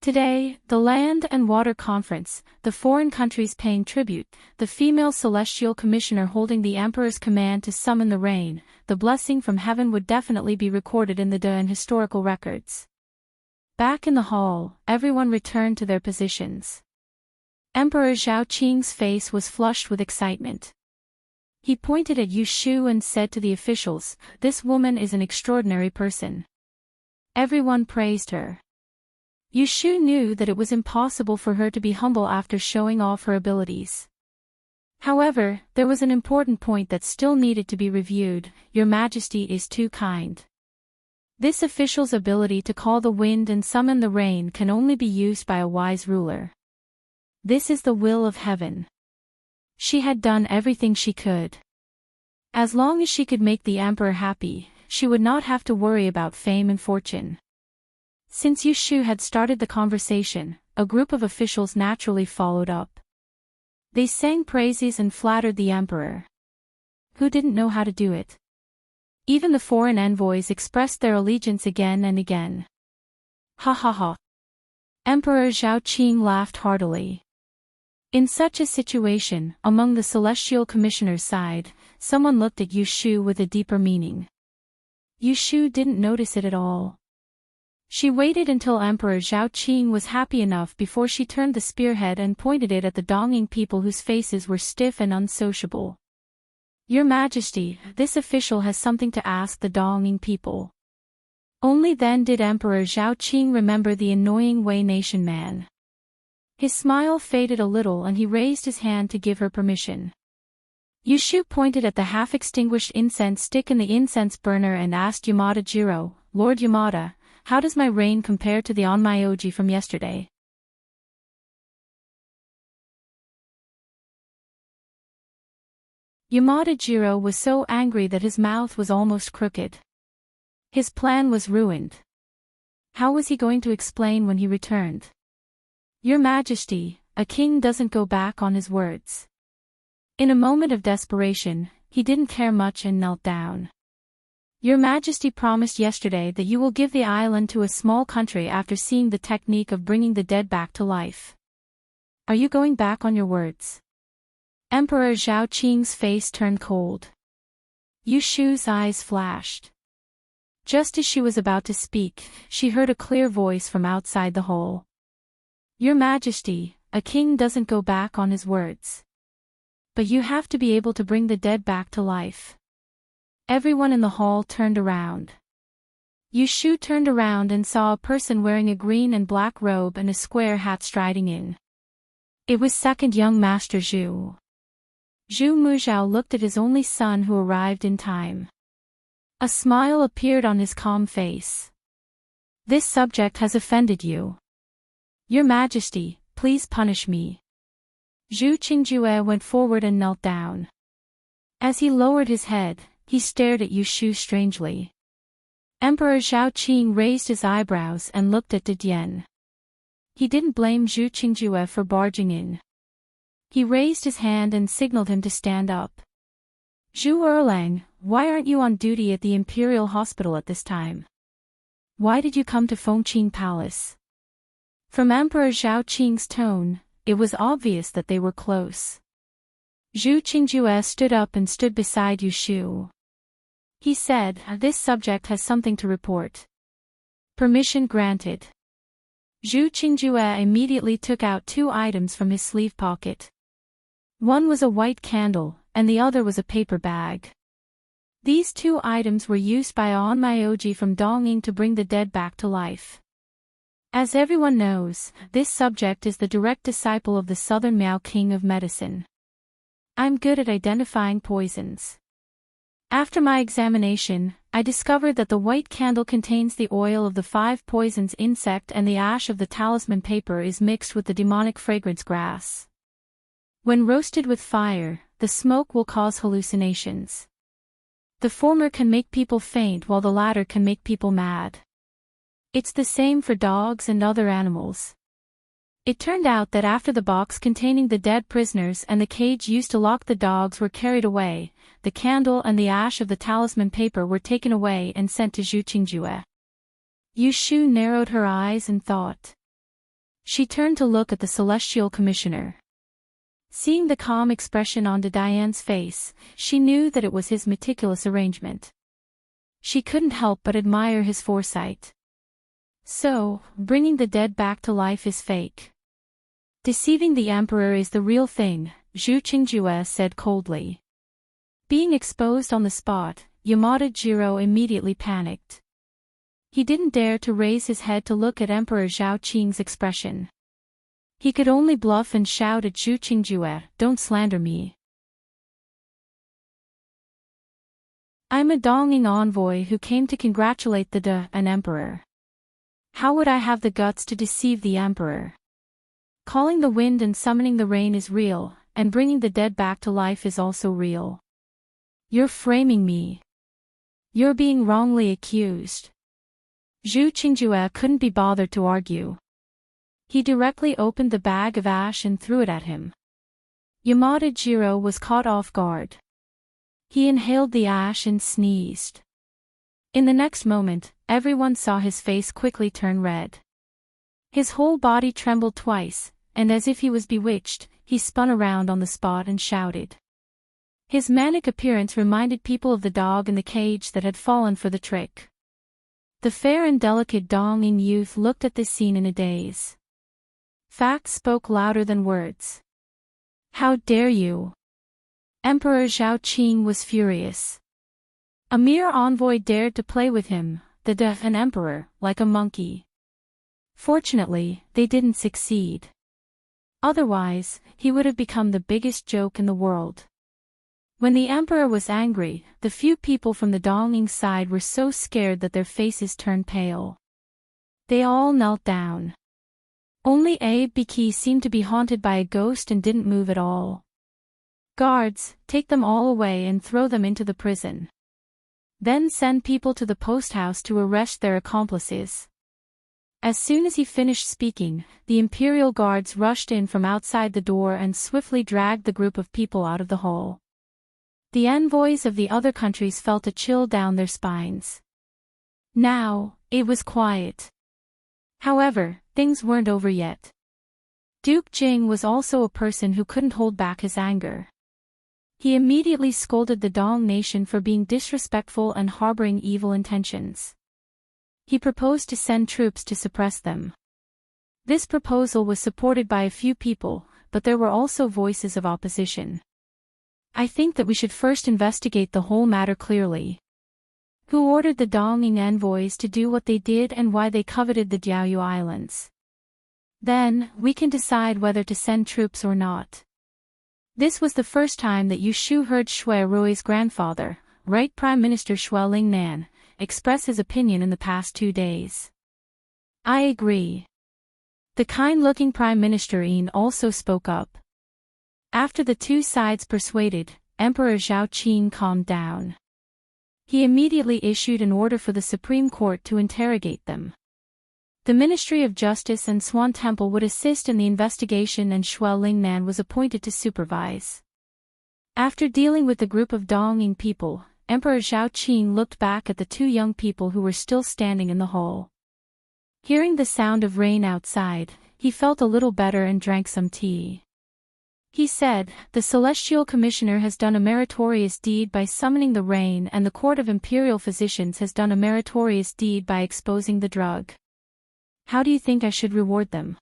Today, the Land and Water Conference, the foreign countries paying tribute, the female celestial commissioner holding the emperor's command to summon the rain, the blessing from heaven would definitely be recorded in the Daen historical records. Back in the hall, everyone returned to their positions. Emperor Zhao Qing's face was flushed with excitement. He pointed at Yushu and said to the officials, "This woman is an extraordinary person." Everyone praised her. Yushu knew that it was impossible for her to be humble after showing off her abilities. However, there was an important point that still needed to be reviewed. Your Majesty is too kind. This official's ability to call the wind and summon the rain can only be used by a wise ruler. This is the will of heaven. She had done everything she could. As long as she could make the emperor happy, she would not have to worry about fame and fortune. Since Yushu had started the conversation, a group of officials naturally followed up. They sang praises and flattered the emperor. Who didn't know how to do it? Even the foreign envoys expressed their allegiance again and again. Ha ha ha. Emperor Zhao Qing laughed heartily. In such a situation, among the Celestial Commissioner's side, someone looked at Yushu with a deeper meaning. Yushu didn't notice it at all. She waited until Emperor Zhao Qing was happy enough before she turned the spearhead and pointed it at the Donging people whose faces were stiff and unsociable. Your Majesty, this official has something to ask the Donging people. Only then did Emperor Zhao Qing remember the annoying Wei Nation man. His smile faded a little and he raised his hand to give her permission. Yushu pointed at the half-extinguished incense stick in the incense burner and asked Yamada Jiro, "Lord Yamada, how does my reign compare to the Onmyoji from yesterday?" Yamada Jiro was so angry that his mouth was almost crooked. His plan was ruined. How was he going to explain when he returned? "Your Majesty, a king doesn't go back on his words." In a moment of desperation, he didn't care much and knelt down. "Your Majesty promised yesterday that you will give the island to a small country after seeing the technique of bringing the dead back to life. Are you going back on your words?" Emperor Zhao Qing's face turned cold. Yushu's eyes flashed. Just as she was about to speak, she heard a clear voice from outside the hall. "Your Majesty, a king doesn't go back on his words. But you have to be able to bring the dead back to life." Everyone in the hall turned around. Yushu turned around and saw a person wearing a green and black robe and a square hat striding in. It was second young master Zhu. Zhu Muzhao looked at his only son who arrived in time. A smile appeared on his calm face. "This subject has offended you. Your Majesty, please punish me." Zhu Qingjue went forward and knelt down. As he lowered his head, he stared at Yushu strangely. Emperor Zhao Qing raised his eyebrows and looked at Didier. He didn't blame Zhu Qingjue for barging in. He raised his hand and signaled him to stand up. "Zhu Erlang, why aren't you on duty at the Imperial Hospital at this time? Why did you come to Fengqing Palace?" From Emperor Zhao Qing's tone, it was obvious that they were close. Zhu Qingjue stood up and stood beside Yushu. He said, "This subject has something to report." Permission granted. Zhu Qingjue immediately took out 2 items from his sleeve pocket. One was a white candle, and the other was a paper bag. These 2 items were used by Onmyoji from Dongying to bring the dead back to life. As everyone knows, this subject is the direct disciple of the Southern Miao King of Medicine. I'm good at identifying poisons. After my examination, I discovered that the white candle contains the oil of the 5 poisons insect and the ash of the talisman paper is mixed with the demonic fragrance grass. When roasted with fire, the smoke will cause hallucinations. The former can make people faint while the latter can make people mad. It's the same for dogs and other animals. It turned out that after the box containing the dead prisoners and the cage used to lock the dogs were carried away, the candle and the ash of the talisman paper were taken away and sent to Zhu Qingjue. Yushu narrowed her eyes and thought. She turned to look at the Celestial Commissioner. Seeing the calm expression on Diane's face, she knew that it was his meticulous arrangement. She couldn't help but admire his foresight. So, bringing the dead back to life is fake. Deceiving the emperor is the real thing, Zhu Qingjue said coldly. Being exposed on the spot, Yamada Jiro immediately panicked. He didn't dare to raise his head to look at Emperor Zhao Qing's expression. He could only bluff and shout at Zhu Qingjue, "Don't slander me. I'm a Dongying envoy who came to congratulate an emperor. How would I have the guts to deceive the emperor? Calling the wind and summoning the rain is real, and bringing the dead back to life is also real. You're framing me. You're being wrongly accused." Zhu Qingjue couldn't be bothered to argue. He directly opened the bag of ash and threw it at him. Yamada Jiro was caught off guard. He inhaled the ash and sneezed. In the next moment, everyone saw his face quickly turn red. His whole body trembled twice, and as if he was bewitched, he spun around on the spot and shouted. His manic appearance reminded people of the dog in the cage that had fallen for the trick. The fair and delicate Dongying youth looked at this scene in a daze. Facts spoke louder than words. "How dare you!" Emperor Zhao Qing was furious. A mere envoy dared to play with him, the deaf and emperor, like a monkey. Fortunately, they didn't succeed. Otherwise, he would have become the biggest joke in the world. When the emperor was angry, the few people from the Dongning side were so scared that their faces turned pale. They all knelt down. Only Abe Biki seemed to be haunted by a ghost and didn't move at all. Guards, take them all away and throw them into the prison. Then send people to the post house to arrest their accomplices. As soon as he finished speaking, the imperial guards rushed in from outside the door and swiftly dragged the group of people out of the hall. The envoys of the other countries felt a chill down their spines. Now, it was quiet. However, things weren't over yet. Duke Jing was also a person who couldn't hold back his anger. He immediately scolded the Dong nation for being disrespectful and harboring evil intentions. He proposed to send troops to suppress them. This proposal was supported by a few people, but there were also voices of opposition. I think that we should first investigate the whole matter clearly. Who ordered the Dongning envoys to do what they did and why they coveted the Diaoyu Islands? Then, we can decide whether to send troops or not. This was the first time that Yu Shu heard Shui Rui's grandfather, Right Prime Minister Shui Lingnan, express his opinion in the past 2 days. I agree. The kind-looking Prime Minister Yin also spoke up. After the two sides persuaded, Emperor Zhao Qin calmed down. He immediately issued an order for the Supreme Court to interrogate them. The Ministry of Justice and Swan Temple would assist in the investigation and Shui Lingnan was appointed to supervise. After dealing with the group of Dongning people, Emperor Zhao Qin looked back at the two young people who were still standing in the hall. Hearing the sound of rain outside, he felt a little better and drank some tea. He said, "The Celestial Commissioner has done a meritorious deed by summoning the rain and the Court of Imperial Physicians has done a meritorious deed by exposing the drug. How do you think I should reward them?"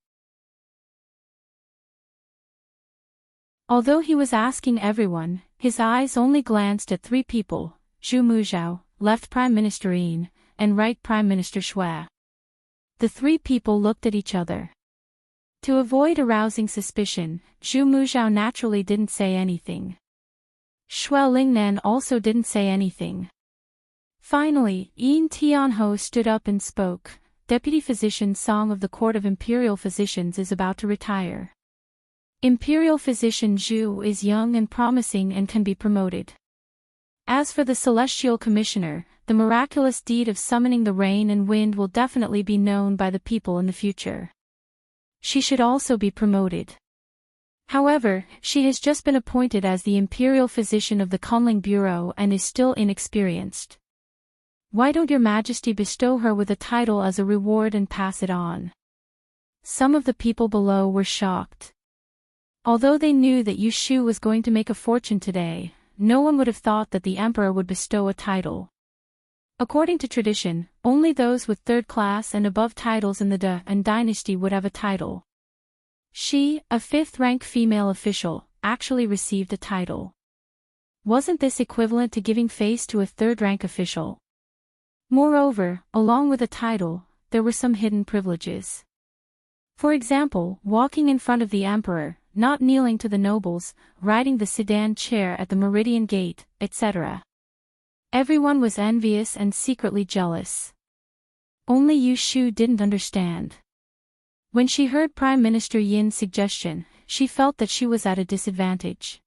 Although he was asking everyone, his eyes only glanced at 3 people, Zhu Muzhao, Left Prime Minister Yin, and Right Prime Minister Shui. The 3 people looked at each other. To avoid arousing suspicion, Zhu Muzhao naturally didn't say anything. Shui Lingnan also didn't say anything. Finally, Yin Tianho stood up and spoke. Deputy Physician Song of the Court of Imperial Physicians is about to retire. Imperial Physician Zhu is young and promising and can be promoted. As for the Celestial Commissioner, the miraculous deed of summoning the rain and wind will definitely be known by the people in the future. She should also be promoted. However, she has just been appointed as the Imperial Physician of the Kunling Bureau and is still inexperienced. Why don't your Majesty bestow her with a title as a reward and pass it on? Some of the people below were shocked. Although they knew that Yu Shu was going to make a fortune today, no one would have thought that the emperor would bestow a title. According to tradition, only those with 3rd class and above titles in the De and dynasty would have a title. She, a 5th-rank female official, actually received a title. Wasn't this equivalent to giving face to a 3rd-rank official? Moreover, along with a title, there were some hidden privileges. For example, walking in front of the emperor, not kneeling to the nobles, riding the sedan chair at the Meridian Gate, etc. Everyone was envious and secretly jealous. Only Yu Shu didn't understand. When she heard Prime Minister Yin's suggestion, she felt that she was at a disadvantage.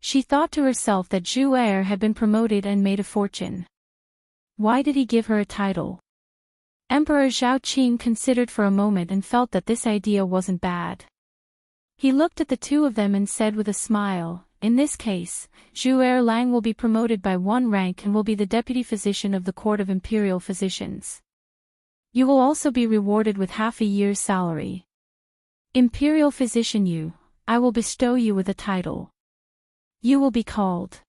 She thought to herself that Zhu Er had been promoted and made a fortune. Why did he give her a title? Emperor Zhao Qin considered for a moment and felt that this idea wasn't bad. He looked at the two of them and said with a smile, "In this case, Zhu Erlang will be promoted by 1 rank and will be the deputy physician of the Court of Imperial Physicians. You will also be rewarded with half a year's salary. Imperial Physician Yu, I will bestow you with a title. You will be called."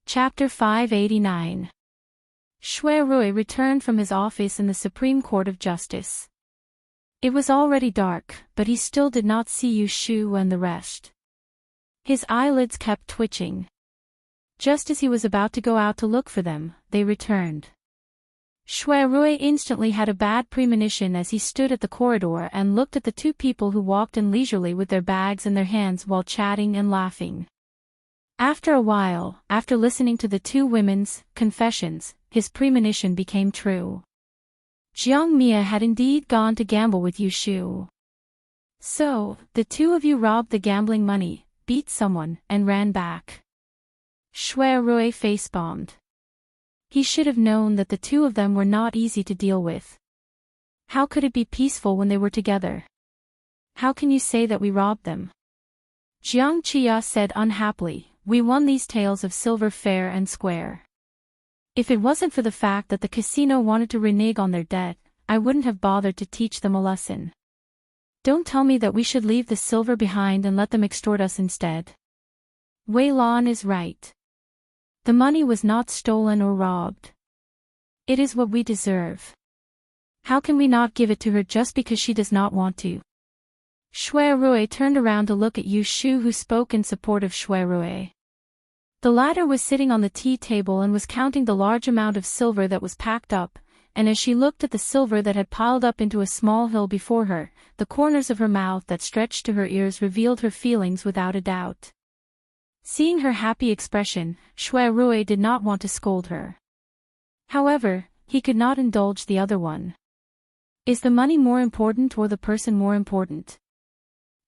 Chapter 589. Shui Rui returned from his office in the Supreme Court of Justice. It was already dark, but he still did not see Yu Shu and the rest. His eyelids kept twitching. Just as he was about to go out to look for them, they returned. Shui Rui instantly had a bad premonition as he stood at the corridor and looked at the two people who walked in leisurely with their bags in their hands while chatting and laughing. After a while, after listening to the two women's confessions, his premonition became true. Jiang Mia had indeed gone to gamble with Yu Shu. So, the two of you robbed the gambling money, beat someone, and ran back. Shui Rui face-bombed. He should have known that the two of them were not easy to deal with. How could it be peaceful when they were together? How can you say that we robbed them? Jiang Qia said unhappily, we won these tales of silver fair and square. If it wasn't for the fact that the casino wanted to renege on their debt, I wouldn't have bothered to teach them a lesson. Don't tell me that we should leave the silver behind and let them extort us instead. Wei Lan is right. The money was not stolen or robbed. It is what we deserve. How can we not give it to her just because she does not want to? Shui Rui turned around to look at Yu Shu, who spoke in support of Shui Rui. The latter was sitting on the tea table and was counting the large amount of silver that was packed up, and as she looked at the silver that had piled up into a small hill before her, the corners of her mouth that stretched to her ears revealed her feelings without a doubt. Seeing her happy expression, Shui Rui did not want to scold her. However, he could not indulge the other one. Is the money more important or the person more important?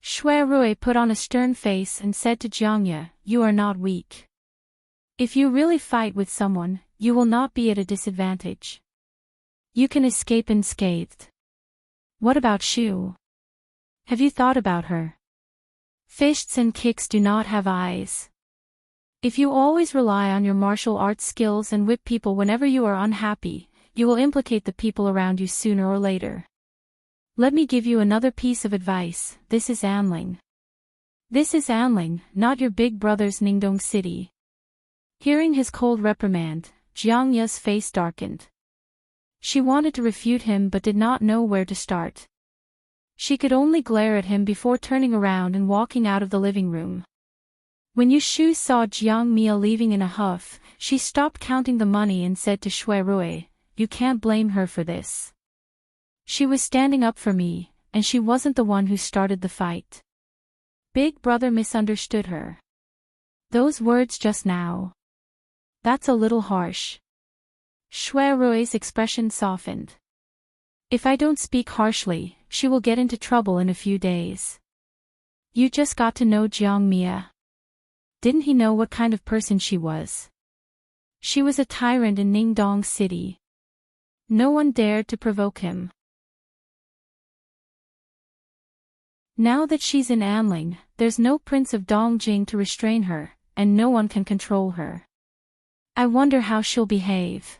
Shui Rui put on a stern face and said to Jiangya, you are not weak. If you really fight with someone, you will not be at a disadvantage. You can escape unscathed. What about Shu? Have you thought about her? Fists and kicks do not have eyes. If you always rely on your martial arts skills and whip people whenever you are unhappy, you will implicate the people around you sooner or later. Let me give you another piece of advice, this is Anling. This is Anling, not your big brother's Ningdong city. Hearing his cold reprimand, Jiang Ya's face darkened. She wanted to refute him but did not know where to start. She could only glare at him before turning around and walking out of the living room. When Yu Shu saw Jiang Mia leaving in a huff, she stopped counting the money and said to Shui Rui, you can't blame her for this. She was standing up for me, and she wasn't the one who started the fight. Big brother misunderstood her. Those words just now. That's a little harsh. Shui Rui's expression softened. If I don't speak harshly, she will get into trouble in a few days. You just got to know Jiang Mia. Didn't he know what kind of person she was? She was a tyrant in Ningdong City. No one dared to provoke him. Now that she's in Anling, there's no Prince of Dongjing to restrain her, and no one can control her. I wonder how she'll behave.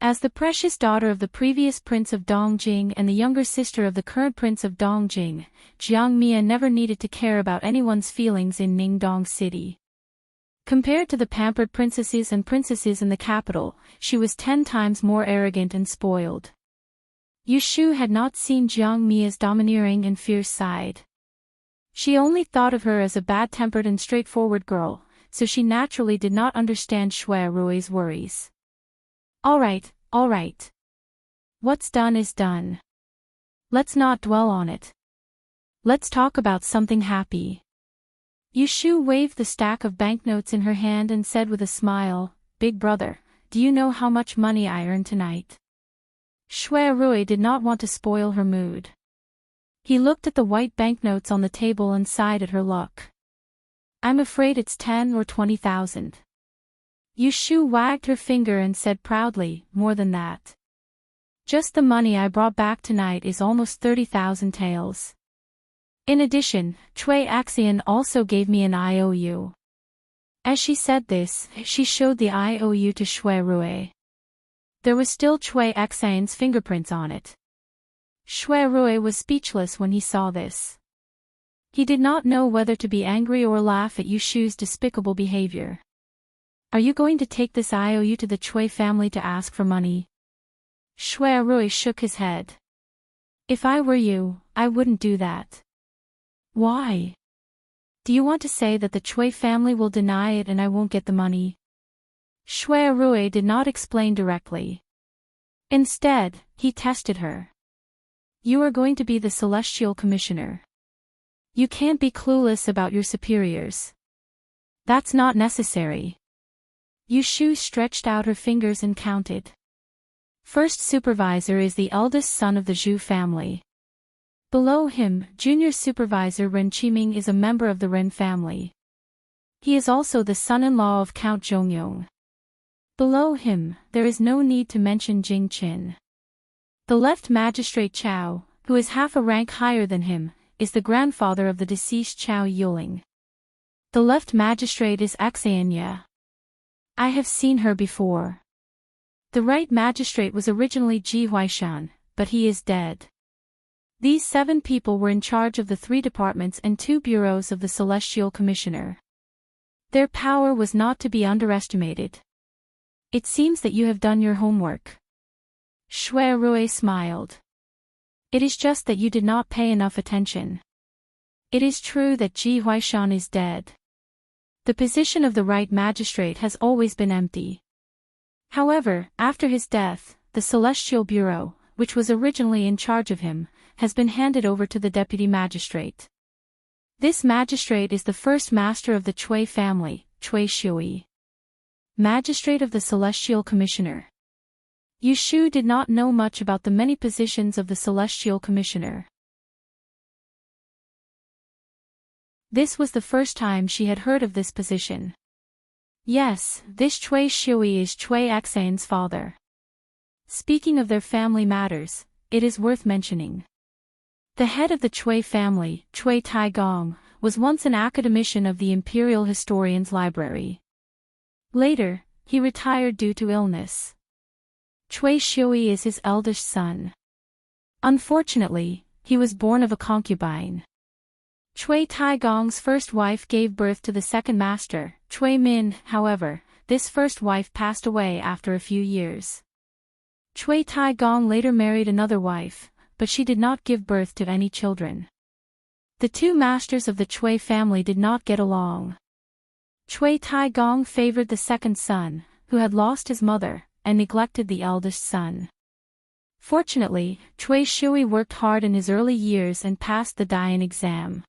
As the precious daughter of the previous Prince of Dongjing and the younger sister of the current Prince of Dongjing, Jiang Mia never needed to care about anyone's feelings in Ningdong City. Compared to the pampered princesses and princesses in the capital, she was 10 times more arrogant and spoiled. Yu Shu had not seen Jiang Mia's domineering and fierce side. She only thought of her as a bad-tempered and straightforward girl, so she naturally did not understand Shui Rui's worries. All right. What's done is done. Let's not dwell on it. Let's talk about something happy. Yu Shu waved the stack of banknotes in her hand and said with a smile, Big brother, do you know how much money I earned tonight? Shui Rui did not want to spoil her mood. He looked at the white banknotes on the table and sighed at her luck. I'm afraid it's 10 or 20,000. Yu Shu wagged her finger and said proudly, more than that. Just the money I brought back tonight is almost 30,000 taels. In addition, Cui Axian also gave me an IOU. As she said this, she showed the IOU to Shui Rui. There was still Cui Axian's fingerprints on it. Shui Rui was speechless when he saw this. He did not know whether to be angry or laugh at Yu Shu's despicable behavior. Are you going to take this IOU to the Cui family to ask for money? Shui Rui shook his head. If I were you, I wouldn't do that. Why? Do you want to say that the Chui family will deny it and I won't get the money? Shui Rui did not explain directly. Instead, he tested her. You are going to be the celestial commissioner. You can't be clueless about your superiors. That's not necessary. Yushu stretched out her fingers and counted. First supervisor is the eldest son of the Zhu family. Below him, junior supervisor Ren Qiming is a member of the Ren family. He is also the son-in-law of Count Zhongyong. Below him, there is no need to mention Jing Qin. The left magistrate Chao, who is half a rank higher than him, is the grandfather of the deceased Chao Yuling. The left magistrate is Xania. I have seen her before. The right magistrate was originally Ji Huaishan, but he is dead. These 7 people were in charge of the 3 departments and 2 bureaus of the Celestial Commissioner. Their power was not to be underestimated. It seems that you have done your homework. Shui Rui smiled. It is just that you did not pay enough attention. It is true that Ji Huaishan is dead. The position of the right magistrate has always been empty. However, after his death, the Celestial Bureau, which was originally in charge of him, has been handed over to the deputy magistrate. This magistrate is the first master of the Chui family, Chui Shui. Magistrate of the Celestial Commissioner. Yushu did not know much about the many positions of the Celestial Commissioner. This was the first time she had heard of this position. Yes, this Chui Shui is Chui Xan's father. Speaking of their family matters, it is worth mentioning. The head of the Chui family, Chui Taigong, was once an academician of the Imperial Historian's Library. Later, he retired due to illness. Chui Shui is his eldest son. Unfortunately, he was born of a concubine. Chui Taigong's first wife gave birth to the second master, Chui Min. However, this first wife passed away after a few years. Chui Taigong later married another wife, but she did not give birth to any children. The 2 masters of the Chui family did not get along. Chui Taigong favored the second son, who had lost his mother, and neglected the eldest son. Fortunately, Chui Shui worked hard in his early years and passed the Dian exam.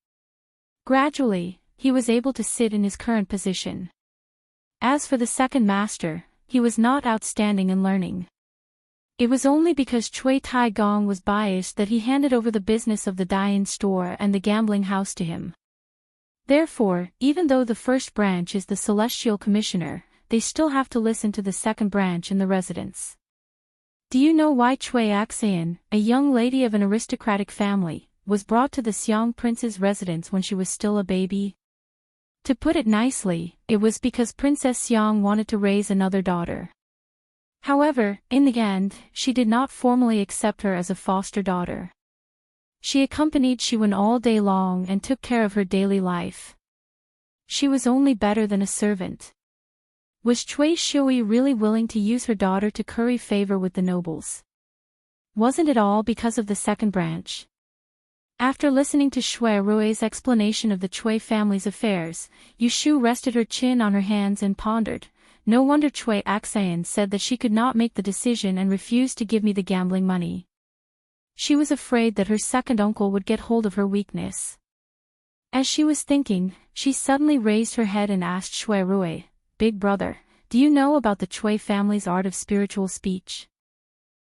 Gradually, he was able to sit in his current position. As for the second master, he was not outstanding in learning. It was only because Chui Taigong was biased that he handed over the business of the Dian store and the gambling house to him. Therefore, even though the first branch is the Celestial Commissioner, they still have to listen to the second branch in the residence. Do you know why Chui Axian, a young lady of an aristocratic family, was brought to the Xiang prince's residence when she was still a baby? To put it nicely, it was because Princess Xiang wanted to raise another daughter. However, in the end, she did not formally accept her as a foster daughter. She accompanied Shiwen all day long and took care of her daily life. She was only better than a servant. Was Chui Shui really willing to use her daughter to curry favor with the nobles? Wasn't it all because of the second branch? After listening to Shui Rui's explanation of the Chui family's affairs, Yushu rested her chin on her hands and pondered. No wonder Chui Axian said that she could not make the decision and refused to give me the gambling money. She was afraid that her second uncle would get hold of her weakness. As she was thinking, she suddenly raised her head and asked Shui Rui, "Big brother, do you know about the Chui family's art of spiritual speech?"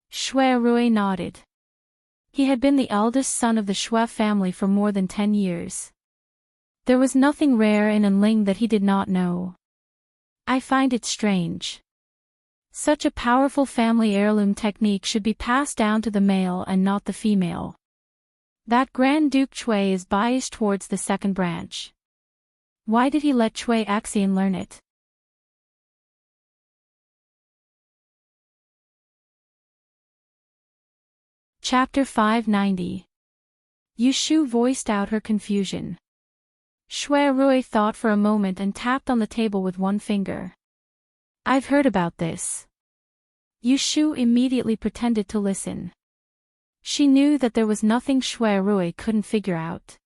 Shui Rui nodded. He had been the eldest son of the Shui family for more than 10 years. There was nothing rare in Enling that he did not know. I find it strange. Such a powerful family heirloom technique should be passed down to the male and not the female. That Grand Duke Chui is biased towards the second branch. Why did he let Chui Axian learn it? Chapter 590. Yushu voiced out her confusion. Shui Rui thought for a moment and tapped on the table with one finger. I've heard about this. Yushu immediately pretended to listen. She knew that there was nothing Shui Rui couldn't figure out.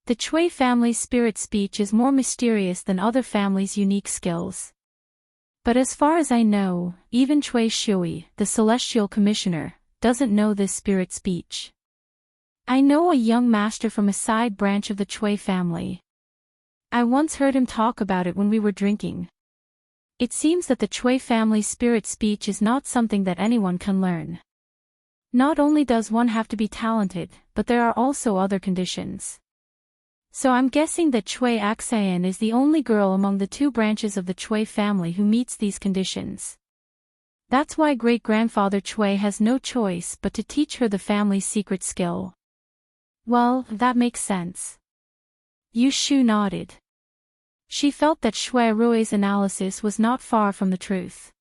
The Chui family's spirit speech is more mysterious than other families' unique skills. But as far as I know, even Chui Shui, the Celestial Commissioner, doesn't know this spirit speech. I know a young master from a side branch of the Chui family. I once heard him talk about it when we were drinking. It seems that the Chui family's spirit speech is not something that anyone can learn. Not only does one have to be talented, but there are also other conditions. So I'm guessing that Chui Axayan is the only girl among the two branches of the Chui family who meets these conditions. That's why great-grandfather Chui has no choice but to teach her the family's secret skill. Well, that makes sense. Yu Shu nodded. She felt that Shui Rui's analysis was not far from the truth.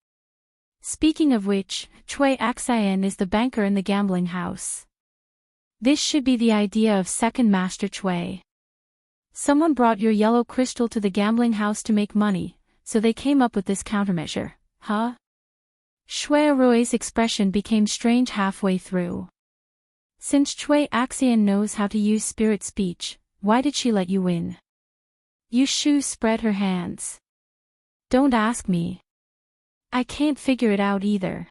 Speaking of which, Chui Axayan is the banker in the gambling house. This should be the idea of second Master Chui. Someone brought your yellow crystal to the gambling house to make money, so they came up with this countermeasure, huh? Shui Rui's expression became strange halfway through. Since Chui Axian knows how to use spirit speech, why did she let you win? Yu Shu spread her hands. Don't ask me. I can't figure it out either.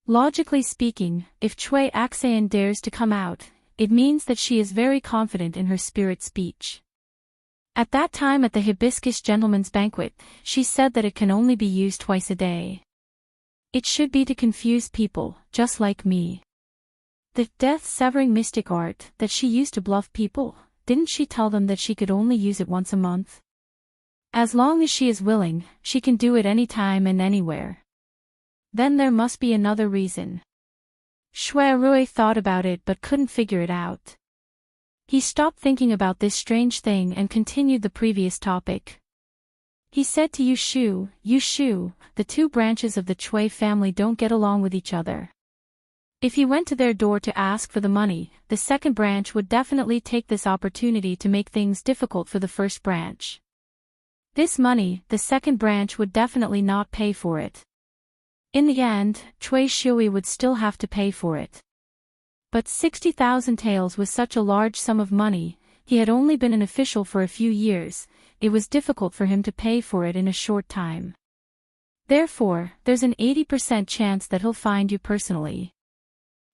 Logically speaking, if Chui Axian dares to come out, it means that she is very confident in her spirit speech. At that time at the Hibiscus Gentleman's Banquet, she said that it can only be used twice a day. It should be to confuse people, just like me. The death-severing mystic art that she used to bluff people, didn't she tell them that she could only use it once a month? As long as she is willing, she can do it anytime and anywhere. Then there must be another reason. Shui Rui thought about it but couldn't figure it out. He stopped thinking about this strange thing and continued the previous topic. He said to Yu Shu, the two branches of the Chui family don't get along with each other. If he went to their door to ask for the money, the second branch would definitely take this opportunity to make things difficult for the first branch. This money, the second branch would definitely not pay for it. In the end, Chui Shui would still have to pay for it. But 60,000 taels was such a large sum of money, he had only been an official for a few years, it was difficult for him to pay for it in a short time. Therefore, there's an 80% chance that he'll find you personally.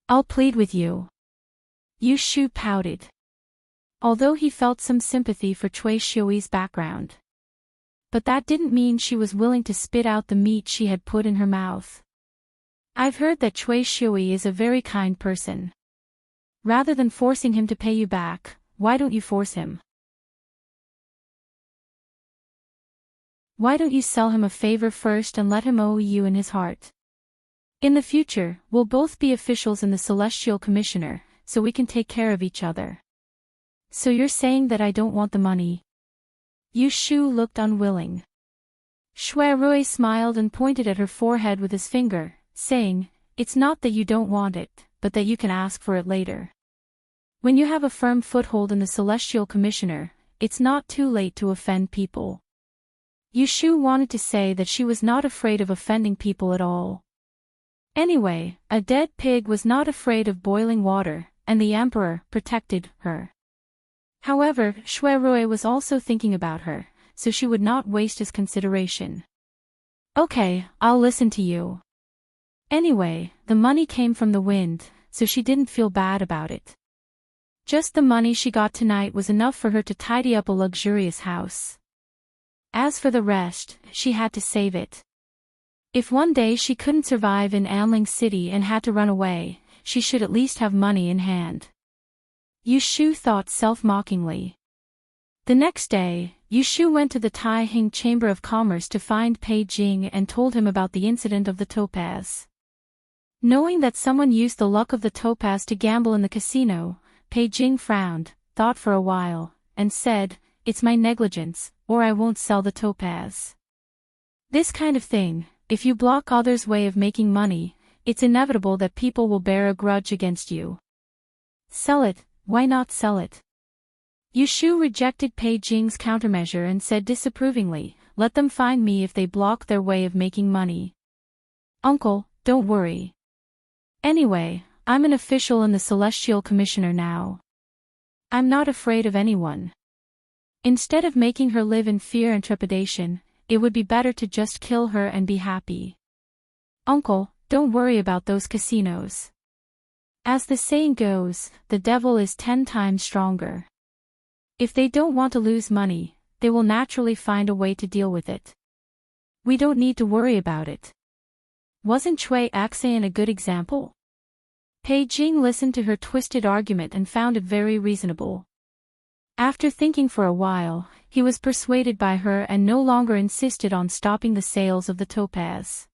I'll plead with you. Yu Shu pouted. Although he felt some sympathy for Chui Shui's background. But that didn't mean she was willing to spit out the meat she had put in her mouth. I've heard that Chui Shui is a very kind person. Rather than forcing him to pay you back, why don't you force him? Why don't you sell him a favor first and let him owe you in his heart? In the future, we'll both be officials in the Celestial Commissioner, so we can take care of each other. So you're saying that I don't want the money? Yu Shu looked unwilling. Shui Rui smiled and pointed at her forehead with his finger, saying, it's not that you don't want it, but that you can ask for it later. When you have a firm foothold in the Celestial Commissioner, it's not too late to offend people. Yu Shu wanted to say that she was not afraid of offending people at all. Anyway, a dead pig was not afraid of boiling water, and the Emperor protected her. However, Shui Rui was also thinking about her, so she would not waste his consideration. Okay, I'll listen to you. Anyway, the money came from the wind, so she didn't feel bad about it. Just the money she got tonight was enough for her to tidy up a luxurious house. As for the rest, she had to save it. If one day she couldn't survive in Anling City and had to run away, she should at least have money in hand. Yu Shu thought self-mockingly. The next day, Yu Shu went to the Tai Hing Chamber of Commerce to find Pei Jing and told him about the incident of the topaz. Knowing that someone used the luck of the topaz to gamble in the casino, Pei Jing frowned, thought for a while, and said, it's my negligence, or I won't sell the topaz. This kind of thing, if you block others' way of making money, it's inevitable that people will bear a grudge against you. Sell it, why not sell it? Yu Shu rejected Pei Jing's countermeasure and said disapprovingly, let them find me if they block their way of making money. Uncle, don't worry. Anyway, I'm an official in the Celestial Commissioner now. I'm not afraid of anyone. Instead of making her live in fear and trepidation, it would be better to just kill her and be happy. Uncle, don't worry about those casinos. As the saying goes, the devil is 10 times stronger. If they don't want to lose money, they will naturally find a way to deal with it. We don't need to worry about it. Wasn't Chui Axan a good example? Pei Jing listened to her twisted argument and found it very reasonable. After thinking for a while, he was persuaded by her and no longer insisted on stopping the sales of the topaz.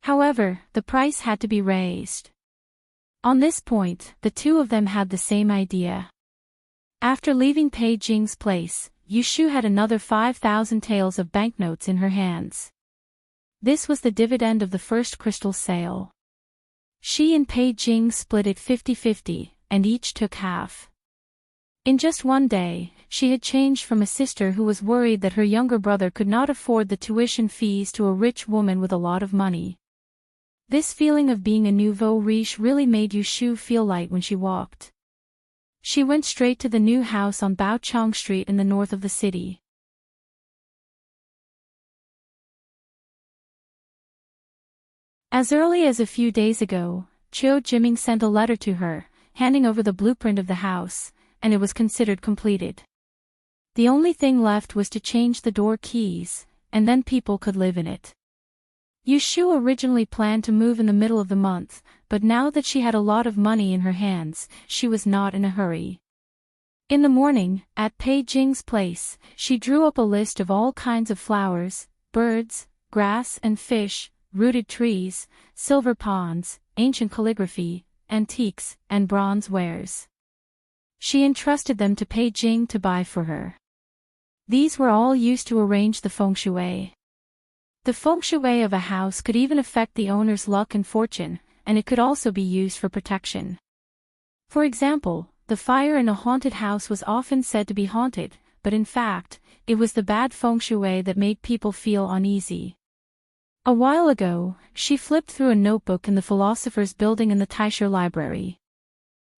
However, the price had to be raised. On this point, the two of them had the same idea. After leaving Pei Jing's place, Yushu had another 5,000 taels of banknotes in her hands. This was the dividend of the first crystal sale. She and Pei Jing split it 50-50, and each took half. In just one day, she had changed from a sister who was worried that her younger brother could not afford the tuition fees to a rich woman with a lot of money. This feeling of being a nouveau riche really made Yushu feel light when she walked. She went straight to the new house on Baochong Street in the north of the city. As early as a few days ago, Chiu Jiming sent a letter to her, handing over the blueprint of the house, and it was considered completed. The only thing left was to change the door keys, and then people could live in it. Yushu originally planned to move in the middle of the month, but now that she had a lot of money in her hands, she was not in a hurry. In the morning, at Pei Jing's place, she drew up a list of all kinds of flowers, birds, grass and fish, rooted trees, silver ponds, ancient calligraphy, antiques, and bronze wares. She entrusted them to Pei Jing to buy for her. These were all used to arrange the feng shui. The feng shui of a house could even affect the owner's luck and fortune, and it could also be used for protection. For example, the fire in a haunted house was often said to be haunted, but in fact, it was the bad feng shui that made people feel uneasy. A while ago, she flipped through a notebook in the Philosopher's Building in the LoveLore Library.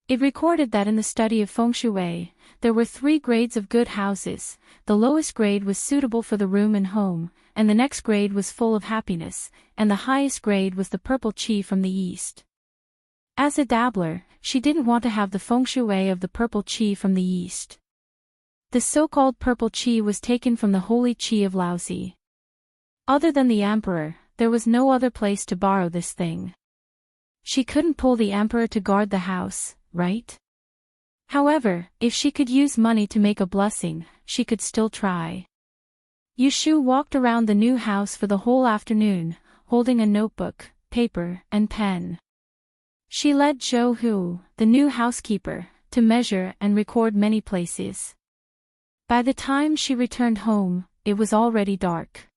It recorded that in the study of feng shui, there were 3 grades of good houses. The lowest grade was suitable for the room and home, and the next grade was full of happiness, and the highest grade was the purple qi from the east. As a dabbler, she didn't want to have the feng shui of the purple qi from the east. The so-called purple qi was taken from the holy qi of Laozi. Other than the emperor, there was no other place to borrow this thing. She couldn't pull the emperor to guard the house, right? However, if she could use money to make a blessing, she could still try. Yushu walked around the new house for the whole afternoon, holding a notebook, paper, and pen. She led Zhou Hu, the new housekeeper, to measure and record many places. By the time she returned home, it was already dark.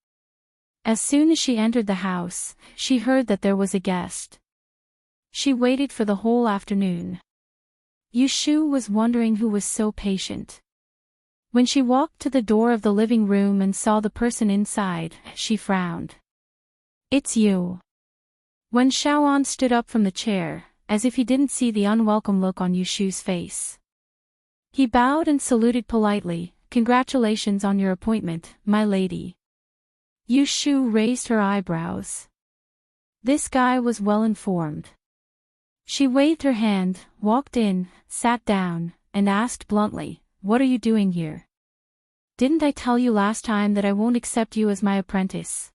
As soon as she entered the house, she heard that there was a guest. She waited for the whole afternoon. Yushu was wondering who was so patient. When she walked to the door of the living room and saw the person inside, she frowned. "It's you." Wen Shaoan stood up from the chair, as if he didn't see the unwelcome look on Yushu's face. He bowed and saluted politely. "Congratulations on your appointment, my lady." Yushu raised her eyebrows. This guy was well informed. She waved her hand, walked in, sat down, and asked bluntly, "What are you doing here? Didn't I tell you last time that I won't accept you as my apprentice?"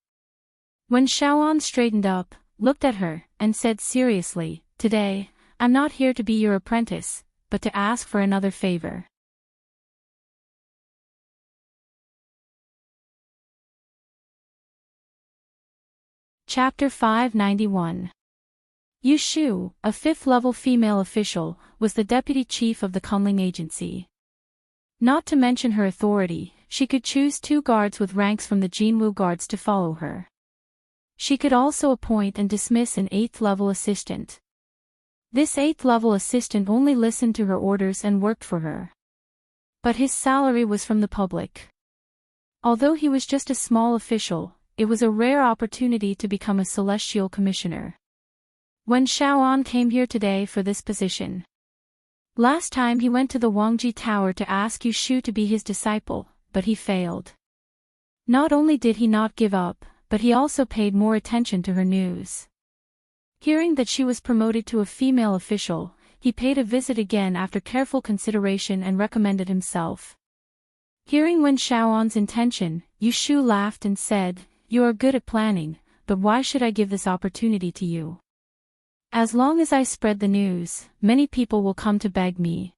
When Shaoan straightened up, looked at her, and said seriously, "Today, I'm not here to be your apprentice, but to ask for another favor." Chapter 591. Yushu, a 5th-level female official, was the deputy chief of the Kunling Agency. Not to mention her authority, she could choose 2 guards with ranks from the Jinwu guards to follow her. She could also appoint and dismiss an 8th-level assistant. This 8th-level assistant only listened to her orders and worked for her. But his salary was from the public. Although he was just a small official, it was a rare opportunity to become a celestial commissioner. When Shaoan came here today for this position, Last time he went to the Wangji Tower to ask Yu Shu to be his disciple, but he failed. Not only did he not give up, but he also paid more attention to her news. Hearing that she was promoted to a female official, he paid a visit again after careful consideration and recommended himself. Hearing Wen Shaoan's intention, Yu Shu laughed and said, "You are good at planning, but why should I give this opportunity to you? As long as I spread the news, many people will come to beg me.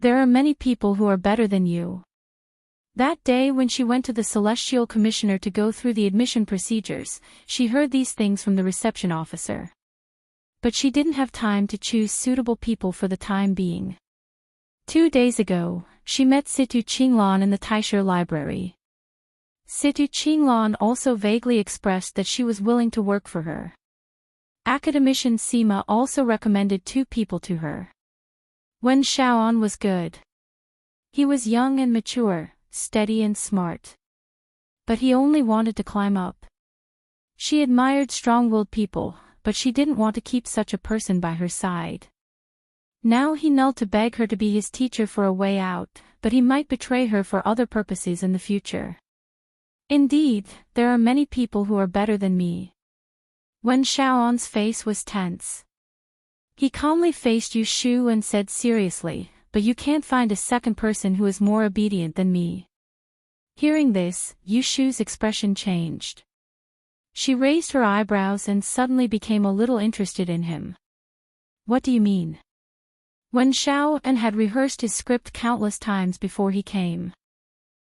There are many people who are better than you." That day when she went to the Celestial Commissioner to go through the admission procedures, she heard these things from the reception officer. But she didn't have time to choose suitable people for the time being. 2 days ago, she met Situ Qinglan in the Taishe Library. Situ Qinglan also vaguely expressed that she was willing to work for her. Academician Sima also recommended 2 people to her. Wen Shaoan was good. He was young and mature, steady and smart. But he only wanted to climb up. She admired strong-willed people, but she didn't want to keep such a person by her side. Now he knelt to beg her to be his teacher for a way out, but he might betray her for other purposes in the future. Indeed, there are many people who are better than me. Wen Shaoan's face was tense. He calmly faced Yu Shu and said seriously, "But you can't find a second person who is more obedient than me." Hearing this, Yu Shu's expression changed. She raised her eyebrows and suddenly became a little interested in him. "What do you mean?" Wen Shaoan had rehearsed his script countless times before he came.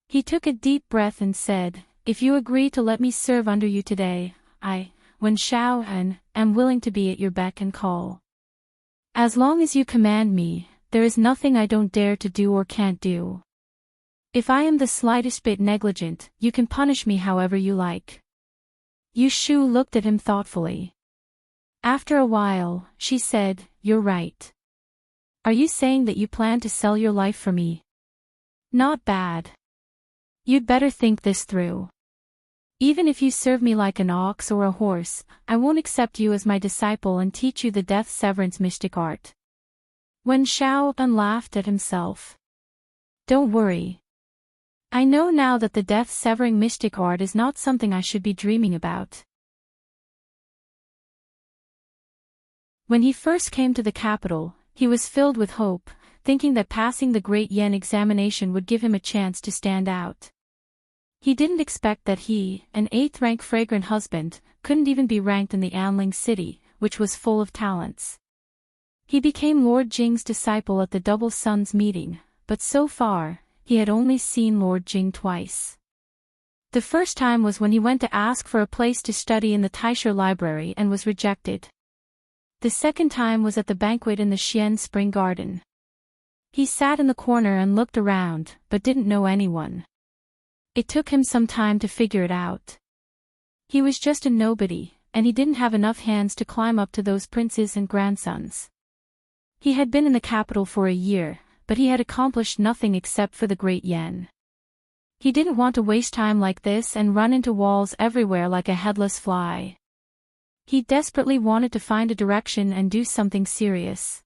He took a deep breath and said, "If you agree to let me serve under you today, I, Wen Shaoan, am willing to be at your beck and call. As long as you command me, there is nothing I don't dare to do or can't do. If I am the slightest bit negligent, you can punish me however you like." Yu Shu looked at him thoughtfully. After a while, she said, "You're right. Are you saying that you plan to sell your life for me? Not bad. You'd better think this through. Even if you serve me like an ox or a horse, I won't accept you as my disciple and teach you the death severance mystic art." Wen Shaoan laughed at himself. "Don't worry. I know now that the death-severing mystic art is not something I should be dreaming about." When he first came to the capital, he was filled with hope, thinking that passing the Great Yen examination would give him a chance to stand out. He didn't expect that he, an 8th-rank fragrant husband, couldn't even be ranked in the Anling city, which was full of talents. He became Lord Jing's disciple at the Double Suns meeting, but so far, he had only seen Lord Jing twice. The first time was when he went to ask for a place to study in the Taishe Library and was rejected. The second time was at the banquet in the Xian Spring Garden. He sat in the corner and looked around, but didn't know anyone. It took him some time to figure it out. He was just a nobody, and he didn't have enough hands to climb up to those princes and grandsons. He had been in the capital for a year, but he had accomplished nothing except for the Great Yen. He didn't want to waste time like this and run into walls everywhere like a headless fly. He desperately wanted to find a direction and do something serious.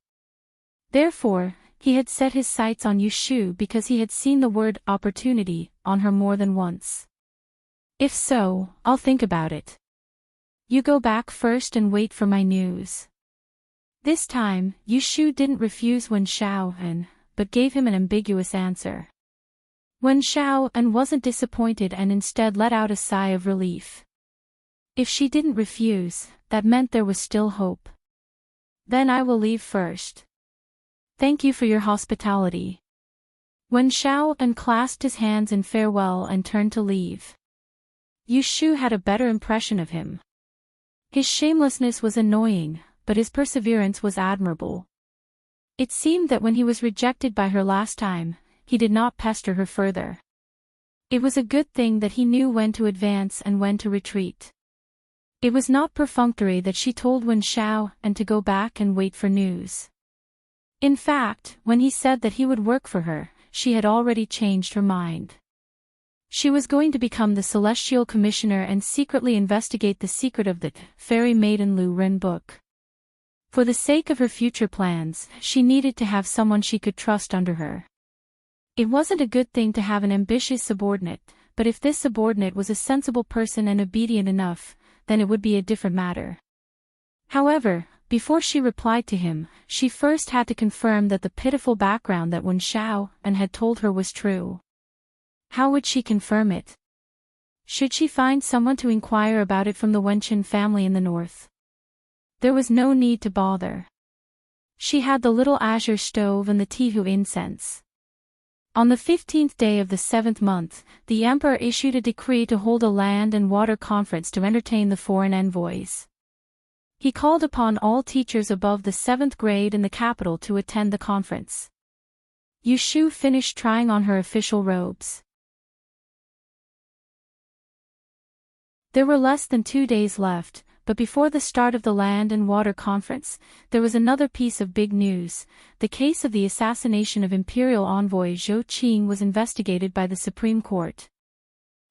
Therefore, he had set his sights on Yu Shu because he had seen the word opportunity on her more than once. "If so, I'll think about it. You go back first and wait for my news." This time, Yu Shu didn't refuse Wen Shaoan, but gave him an ambiguous answer. Wen Shaoan wasn't disappointed and instead let out a sigh of relief. If she didn't refuse, that meant there was still hope. "Then I will leave first. Thank you for your hospitality." Wen Shaoan clasped his hands in farewell and turned to leave. Yu Shu had a better impression of him. His shamelessness was annoying, but his perseverance was admirable. It seemed that when he was rejected by her last time, he did not pester her further. It was a good thing that he knew when to advance and when to retreat. It was not perfunctory that she told Wen Shaoan to go back and wait for news. In fact, when he said that he would work for her, she had already changed her mind. She was going to become the Celestial Commissioner and secretly investigate the secret of the Fairy Maiden Lu Ren book. For the sake of her future plans, she needed to have someone she could trust under her. It wasn't a good thing to have an ambitious subordinate, but if this subordinate was a sensible person and obedient enough, then it would be a different matter. However, before she replied to him, she first had to confirm that the pitiful background that Wen Xiao and had told her was true. How would she confirm it? Should she find someone to inquire about it from the Wenchen family in the north? There was no need to bother. She had the little azure stove and the Tihu incense. On the 15th day of the 7th month, the emperor issued a decree to hold a land and water conference to entertain the foreign envoys. He called upon all teachers above the 7th grade in the capital to attend the conference. Yu Shu finished trying on her official robes. There were less than 2 days left, but before the start of the Land and Water Conference, there was another piece of big news. The case of the assassination of Imperial Envoy Zhou Qing was investigated by the Supreme Court.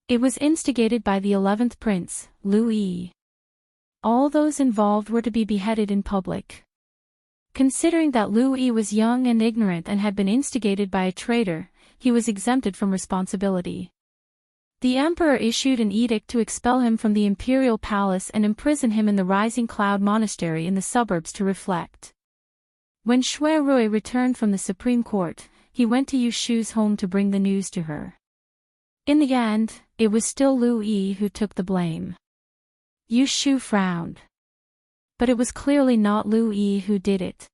It was instigated by the 11th Prince, Lu Yi. All those involved were to be beheaded in public. Considering that Lu Yi was young and ignorant and had been instigated by a traitor, he was exempted from responsibility. The emperor issued an edict to expel him from the imperial palace and imprison him in the Rising Cloud Monastery in the suburbs to reflect. When Shui Rui returned from the Supreme Court, he went to Yu Shu's home to bring the news to her. In the end, it was still Lu Yi who took the blame. Yu Shu frowned. But it was clearly not Lu Yi who did it.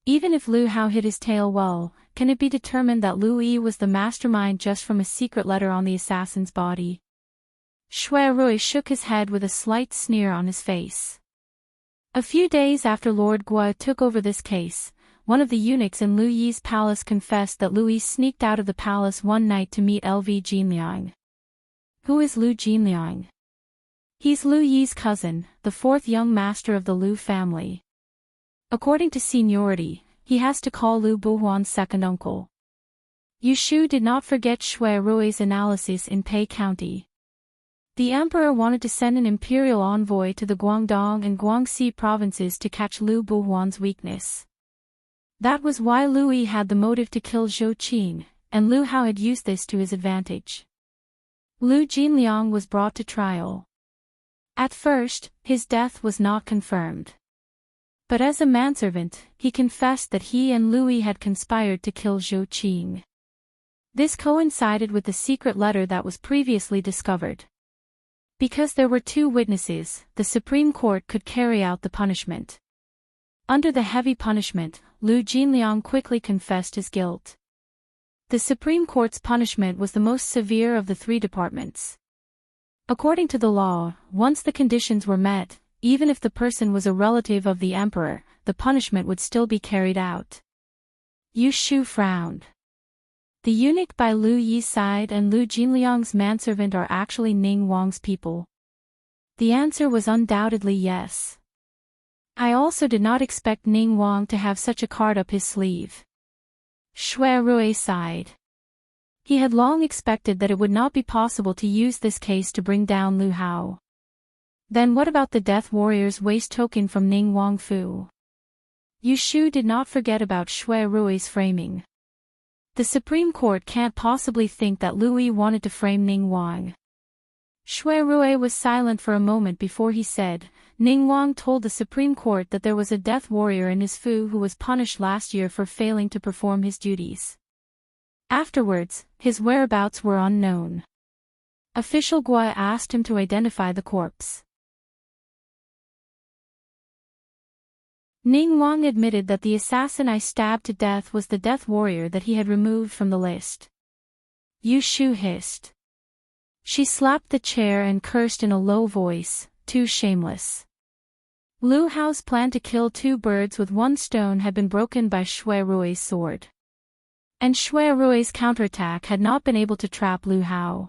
Even if Lu Hao hid his tail well, can it be determined that Lu Yi was the mastermind just from a secret letter on the assassin's body? Shui Rui shook his head with a slight sneer on his face. A few days after Lord Gua took over this case, one of the eunuchs in Lu Yi's palace confessed that Lu Yi sneaked out of the palace one night to meet LV Jinliang. Who is Lu Jinliang? He's Lu Yi's cousin, the 4th young master of the Lu family. According to seniority, he has to call Lu Buhuan's second uncle. Yu Shu did not forget Shui Rui's analysis in Pei County. The emperor wanted to send an imperial envoy to the Guangdong and Guangxi provinces to catch Lu Buhuan's weakness. That was why Lu Yi had the motive to kill Zhou Qing, and Lu Hao had used this to his advantage. Lu Jinliang was brought to trial. At first, his death was not confirmed. But as a manservant, he confessed that he and Lu Yi had conspired to kill Zhou Qing. This coincided with the secret letter that was previously discovered. Because there were 2 witnesses, the Supreme Court could carry out the punishment. Under the heavy punishment, Lu Jinliang quickly confessed his guilt. The Supreme Court's punishment was the most severe of the 3 departments. According to the law, once the conditions were met, even if the person was a relative of the emperor, the punishment would still be carried out. Yu Shu frowned. The eunuch by Lu Yi's side and Lu Jinliang's manservant are actually Ning Wang's people. The answer was undoubtedly yes. I also did not expect Ning Wang to have such a card up his sleeve. Shui Rui sighed. He had long expected that it would not be possible to use this case to bring down Lu Hao. Then what about the Death Warrior's waist token from Ning Wang Fu? Yu Shu did not forget about Shui Rui's framing. The Supreme Court can't possibly think that Lu Yi wanted to frame Ning Wang. Shui Rui was silent for a moment before he said, Ning Wang told the Supreme Court that there was a Death Warrior in his Fu who was punished last year for failing to perform his duties. Afterwards, his whereabouts were unknown. Official Gua asked him to identify the corpse. Ning Wang admitted that the assassin I stabbed to death was the Death Warrior that he had removed from the list. Yu Shu hissed. She slapped the chair and cursed in a low voice, too shameless. Lu Hao's plan to kill 2 birds with 1 stone had been broken by Shui Rui's sword. And Shui Rui's counterattack had not been able to trap Lu Hao.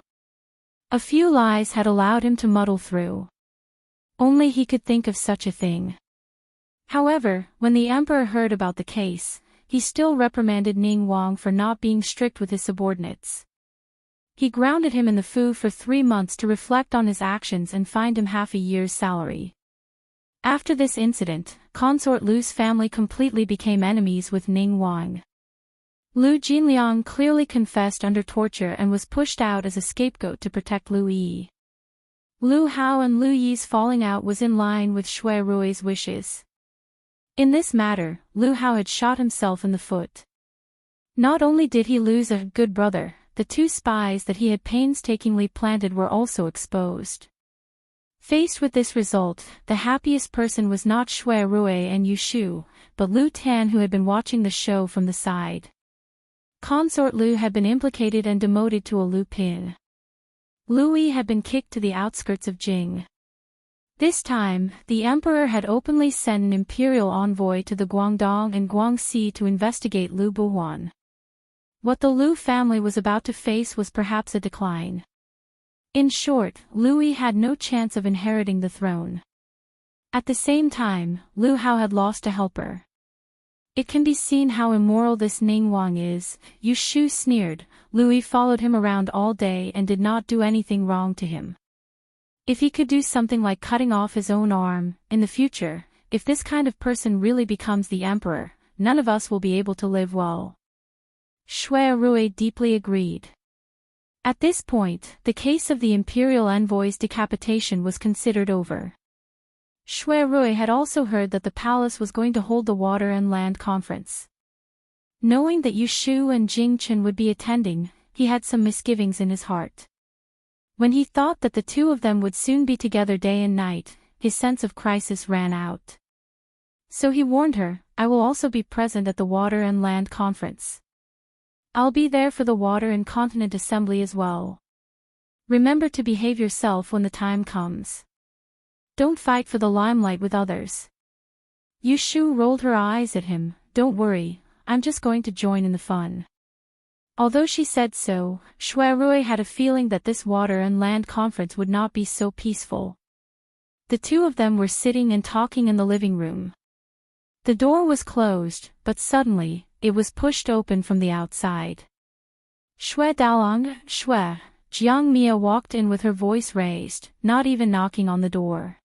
A few lies had allowed him to muddle through. Only he could think of such a thing. However, when the emperor heard about the case, he still reprimanded Ning Wang for not being strict with his subordinates. He grounded him in the Fu for 3 months to reflect on his actions and fined him half a year's salary. After this incident, consort Lu's family completely became enemies with Ning Wang. Lu Jinliang clearly confessed under torture and was pushed out as a scapegoat to protect Lu Yi. Lu Hao and Lu Yi's falling out was in line with Shui Rui's wishes. In this matter, Lu Hao had shot himself in the foot. Not only did he lose a good brother, the two spies that he had painstakingly planted were also exposed. Faced with this result, the happiest person was not Shui Rui and Yu Shu, but Lu Tan, who had been watching the show from the side. Consort Lu had been implicated and demoted to a Lu Pin. Lu Yi had been kicked to the outskirts of Jing. This time, the emperor had openly sent an imperial envoy to the Guangdong and Guangxi to investigate Lu Buhuan. What the Lu family was about to face was perhaps a decline. In short, Lu Yi had no chance of inheriting the throne. At the same time, Lu Hao had lost a helper. It can be seen how immoral this Ning Wang is, Yu Shu sneered. Lu Yi followed him around all day and did not do anything wrong to him. If he could do something like cutting off his own arm, in the future, if this kind of person really becomes the emperor, none of us will be able to live well. Shui Rui deeply agreed. At this point, the case of the imperial envoy's decapitation was considered over. Shui Rui had also heard that the palace was going to hold the Water and Land Conference. Knowing that Yu Shu and Jing Chen would be attending, he had some misgivings in his heart. When he thought that the two of them would soon be together day and night, his sense of crisis ran out. So he warned her, "I will also be present at the Water and Land Conference. I'll be there for the Water and Continent Assembly as well. Remember to behave yourself when the time comes. Don't fight for the limelight with others." Yu Shu rolled her eyes at him. "Don't worry, I'm just going to join in the fun." Although she said so, Shui Rui had a feeling that this Water and Land Conference would not be so peaceful. The two of them were sitting and talking in the living room. The door was closed, but suddenly, it was pushed open from the outside. "Shui Daolong, Shui." Jiang Mia walked in with her voice raised, not even knocking on the door.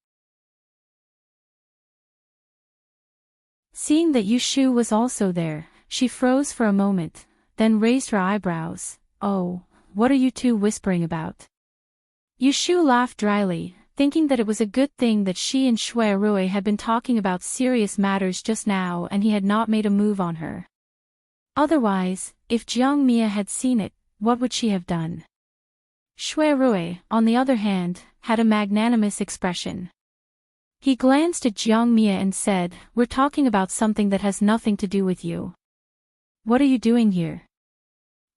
Seeing that Yu Shu was also there, she froze for a moment, then raised her eyebrows. "Oh, what are you two whispering about?" Yu Shu laughed dryly, thinking that it was a good thing that she and Shui Rui had been talking about serious matters just now and he had not made a move on her. Otherwise, if Jiang Mia had seen it, what would she have done? Shui Rui, on the other hand, had a magnanimous expression. He glanced at Jiang Mia and said, "We're talking about something that has nothing to do with you. What are you doing here?"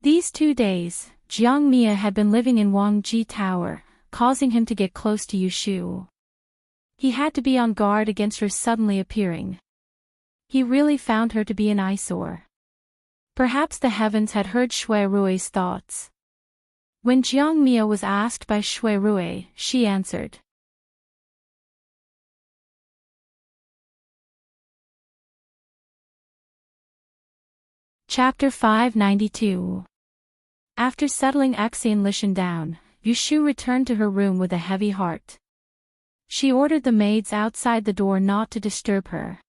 These 2 days, Jiang Mia had been living in Wangji Tower, causing him to get close to Yu Shu. He had to be on guard against her suddenly appearing. He really found her to be an eyesore. Perhaps the heavens had heard Shui Rui's thoughts. When Jiang Mia was asked by Shui Rui, she answered. Chapter 592. After settling Xie and Lishan down, Yu Shu returned to her room with a heavy heart. She ordered the maids outside the door not to disturb her.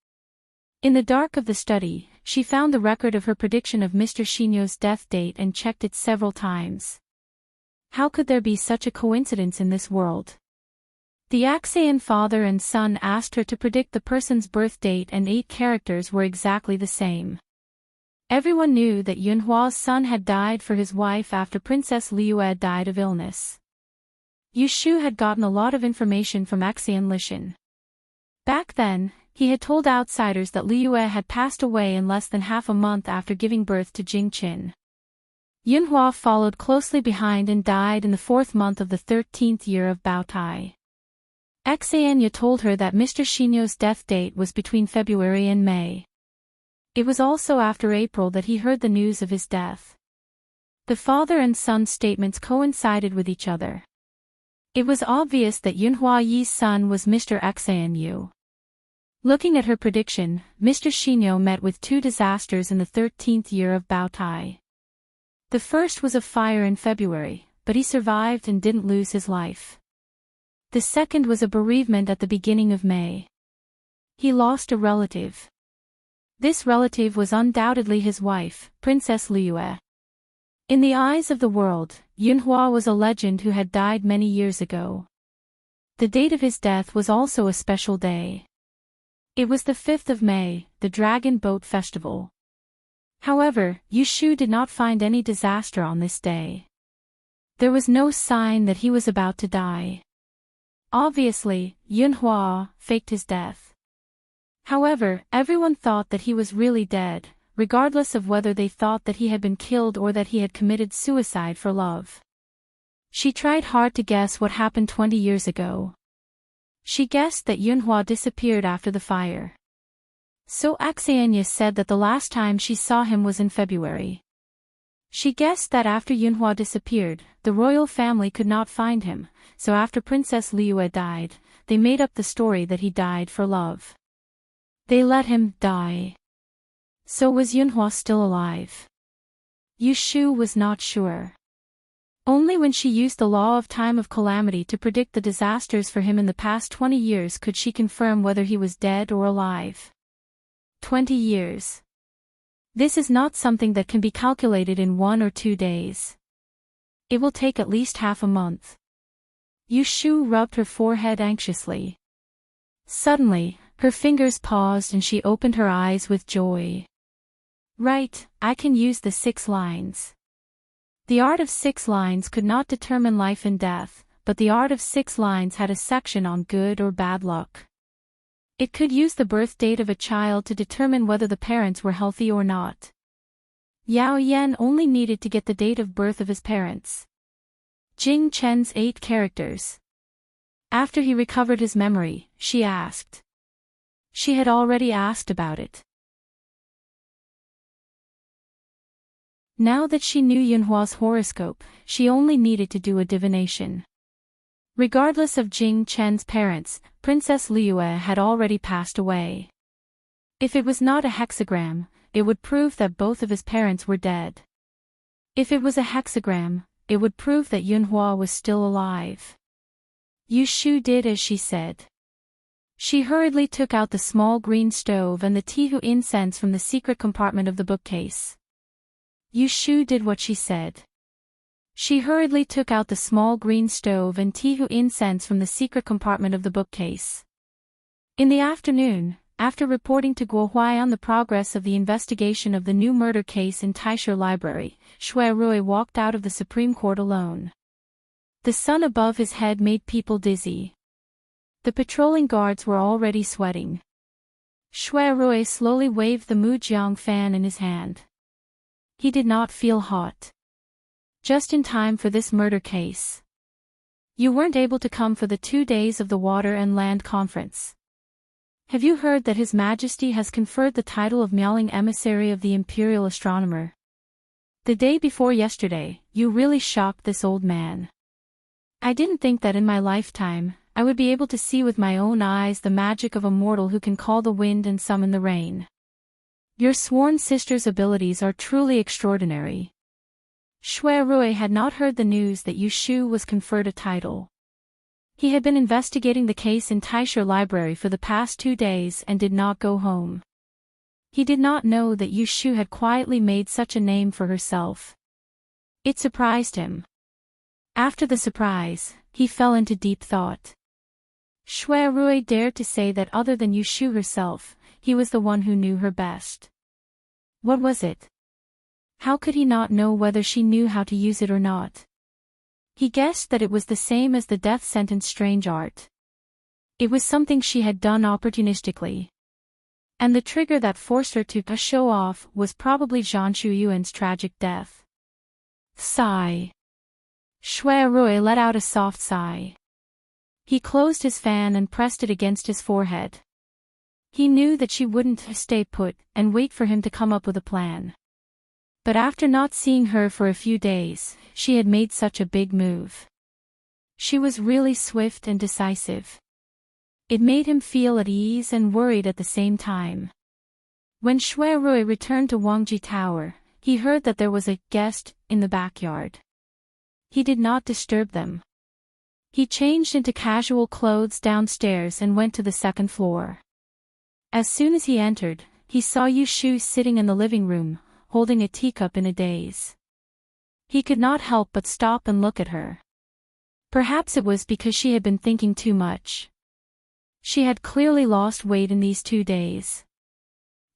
In the dark of the study, she found the record of her prediction of Mr. Xinyo's death date and checked it several times. How could there be such a coincidence in this world? The Axian father and son asked her to predict the person's birth date and 8 characters were exactly the same. Everyone knew that Yunhua's son had died for his wife after Princess Liue died of illness. Yu Shu had gotten a lot of information from Axian Lishan. Back then, he had told outsiders that Liue had passed away in less than half a month after giving birth to Jingqin. Yunhua followed closely behind and died in the 4th month of the 13th year of Baotai. Xianya told her that Mr. Xinyo's death date was between February and May. It was also after April that he heard the news of his death. The father and son statements coincided with each other. It was obvious that Yunhua Yi's son was Mr. Xianyu. Looking at her prediction, Mr. Xinyo met with 2 disasters in the 13th year of Baotai. The first was a fire in February, but he survived and didn't lose his life. The second was a bereavement at the beginning of May. He lost a relative. This relative was undoubtedly his wife, Princess Liyue. In the eyes of the world, Yunhua was a legend who had died many years ago. The date of his death was also a special day. It was the 5th of May, the Dragon Boat Festival. However, Yushu did not find any disaster on this day. There was no sign that he was about to die. Obviously, Yunhua faked his death. However, everyone thought that he was really dead, regardless of whether they thought that he had been killed or that he had committed suicide for love. She tried hard to guess what happened 20 years ago. She guessed that Yunhua disappeared after the fire. So Axianya said that the last time she saw him was in February. She guessed that after Yunhua disappeared, the royal family could not find him, so after Princess Liyue died, they made up the story that he died for love. They let him die. So was Yunhua still alive? Yushu was not sure. Only when she used the law of time of calamity to predict the disasters for him in the past 20 years could she confirm whether he was dead or alive. 20 years. This is not something that can be calculated in 1 or 2 days. It will take at least half a month. Yushu rubbed her forehead anxiously. Suddenly, her fingers paused and she opened her eyes with joy. Right, I can use the 6 lines. The art of 6 lines could not determine life and death, but the art of 6 lines had a section on good or bad luck. It could use the birth date of a child to determine whether the parents were healthy or not. Yao Yan only needed to get the date of birth of his parents. Jing Chen's 8 characters. After he recovered his memory, she asked. She had already asked about it. Now that she knew Yunhua's horoscope, she only needed to do a divination. Regardless of Jing Chen's parents, Princess Liyue had already passed away. If it was not a hexagram, it would prove that both of his parents were dead. If it was a hexagram, it would prove that Yunhua was still alive. Yushu did as she said. She hurriedly took out the small green stove and the tihu incense from the secret compartment of the bookcase. Yushu did what she said. She hurriedly took out the small green stove and tihu incense from the secret compartment of the bookcase. In the afternoon, after reporting to Guohuai on the progress of the investigation of the new murder case in LoveLore Library, Shui Rui walked out of the Supreme Court alone. The sun above his head made people dizzy. The patrolling guards were already sweating. Shui Rui slowly waved the Mujiang fan in his hand. He did not feel hot. Just in time for this murder case. You weren't able to come for the 2 days of the Water and Land Conference. Have you heard that His Majesty has conferred the title of Miaoling Emissary of the Imperial Astronomer? The day before yesterday, you really shocked this old man. I didn't think that in my lifetime, I would be able to see with my own eyes the magic of a mortal who can call the wind and summon the rain. Your sworn sister's abilities are truly extraordinary. Shui Rui had not heard the news that Yushu was conferred a title. He had been investigating the case in LoveLore Library for the past 2 days and did not go home. He did not know that Yushu had quietly made such a name for herself. It surprised him. After the surprise, he fell into deep thought. Shui Rui dared to say that other than Yushu herself, he was the one who knew her best. What was it? How could he not know whether she knew how to use it or not? He guessed that it was the same as the death sentence strange art. It was something she had done opportunistically. And the trigger that forced her to show off was probably Zhang Chuyuan's tragic death. Sigh. Shui Rui let out a soft sigh. He closed his fan and pressed it against his forehead. He knew that she wouldn't stay put and wait for him to come up with a plan. But after not seeing her for a few days, she had made such a big move. She was really swift and decisive. It made him feel at ease and worried at the same time. When Shui Rui returned to Wangji Tower, he heard that there was a guest in the backyard. He did not disturb them. He changed into casual clothes downstairs and went to the 2nd floor. As soon as he entered, he saw Yu Shu sitting in the living room, holding a teacup in a daze. He could not help but stop and look at her. Perhaps it was because she had been thinking too much. She had clearly lost weight in these 2 days.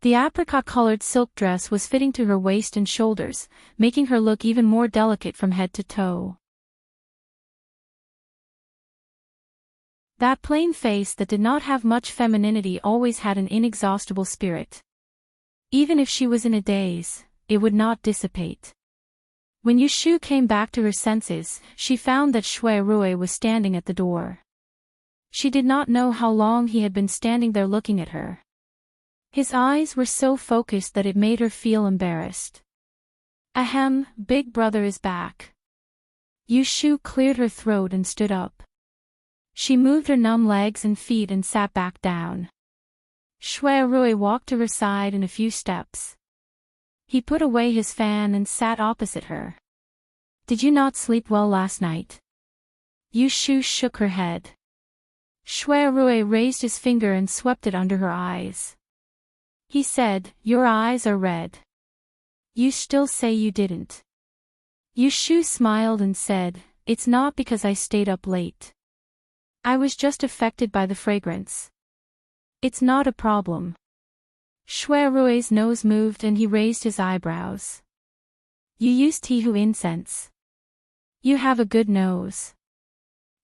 The apricot-colored silk dress was fitting to her waist and shoulders, making her look even more delicate from head to toe. That plain face that did not have much femininity always had an inexhaustible spirit. Even if she was in a daze, it would not dissipate. When Yu Shu came back to her senses, she found that Shui Rui was standing at the door. She did not know how long he had been standing there looking at her. His eyes were so focused that it made her feel embarrassed. Ahem, Big Brother is back. Yu Shu cleared her throat and stood up. She moved her numb legs and feet and sat back down. Shui Rui walked to her side in a few steps. He put away his fan and sat opposite her. Did you not sleep well last night? Yu Shu shook her head. Shui Rui raised his finger and swept it under her eyes. He said, your eyes are red. You still say you didn't. Yu Shu smiled and said, it's not because I stayed up late. I was just affected by the fragrance. It's not a problem. Shui Rui's nose moved and he raised his eyebrows. You use Tihu incense. You have a good nose.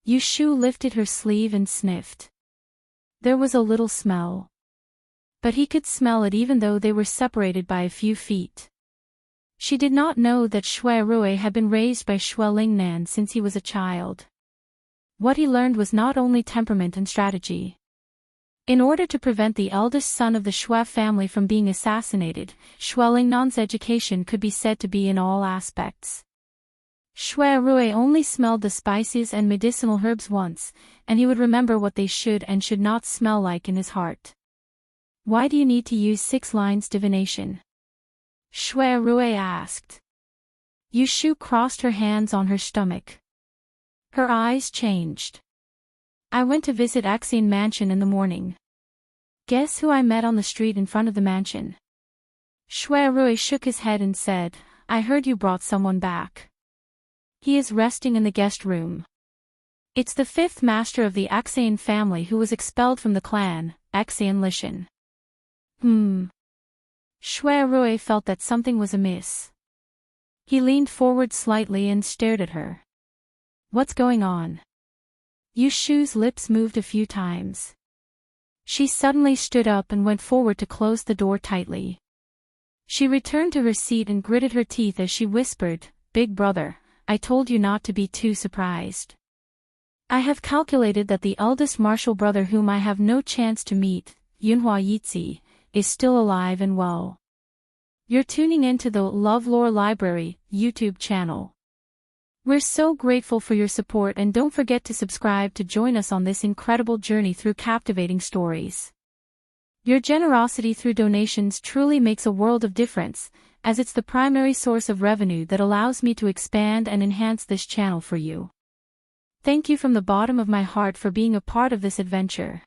Yu Shu lifted her sleeve and sniffed. There was a little smell. But he could smell it even though they were separated by a few feet. She did not know that Shui Rui had been raised by Shui Lingnan since he was a child. What he learned was not only temperament and strategy. In order to prevent the eldest son of the Shui family from being assassinated, Shui Lingnan's education could be said to be in all aspects. Shui Rui only smelled the spices and medicinal herbs once, and he would remember what they should and should not smell like in his heart. Why do you need to use 6 lines divination? Shui Rui asked. Yu Shu crossed her hands on her stomach. Her eyes changed. I went to visit Axian Mansion in the morning. Guess who I met on the street in front of the mansion? Shui Rui shook his head and said, I heard you brought someone back. He is resting in the guest room. It's the 5th master of the Axian family who was expelled from the clan, Axian Lishan. Shui Rui felt that something was amiss. He leaned forward slightly and stared at her. What's going on? Yu Shu's lips moved a few times. She suddenly stood up and went forward to close the door tightly. She returned to her seat and gritted her teeth as she whispered, Big Brother, I told you not to be too surprised. I have calculated that the eldest martial brother whom I have no chance to meet, Yunhua Yizi, is still alive and well. You're tuning into the LoveLore Library YouTube channel. We're so grateful for your support and don't forget to subscribe to join us on this incredible journey through captivating stories. Your generosity through donations truly makes a world of difference, as it's the primary source of revenue that allows me to expand and enhance this channel for you. Thank you from the bottom of my heart for being a part of this adventure.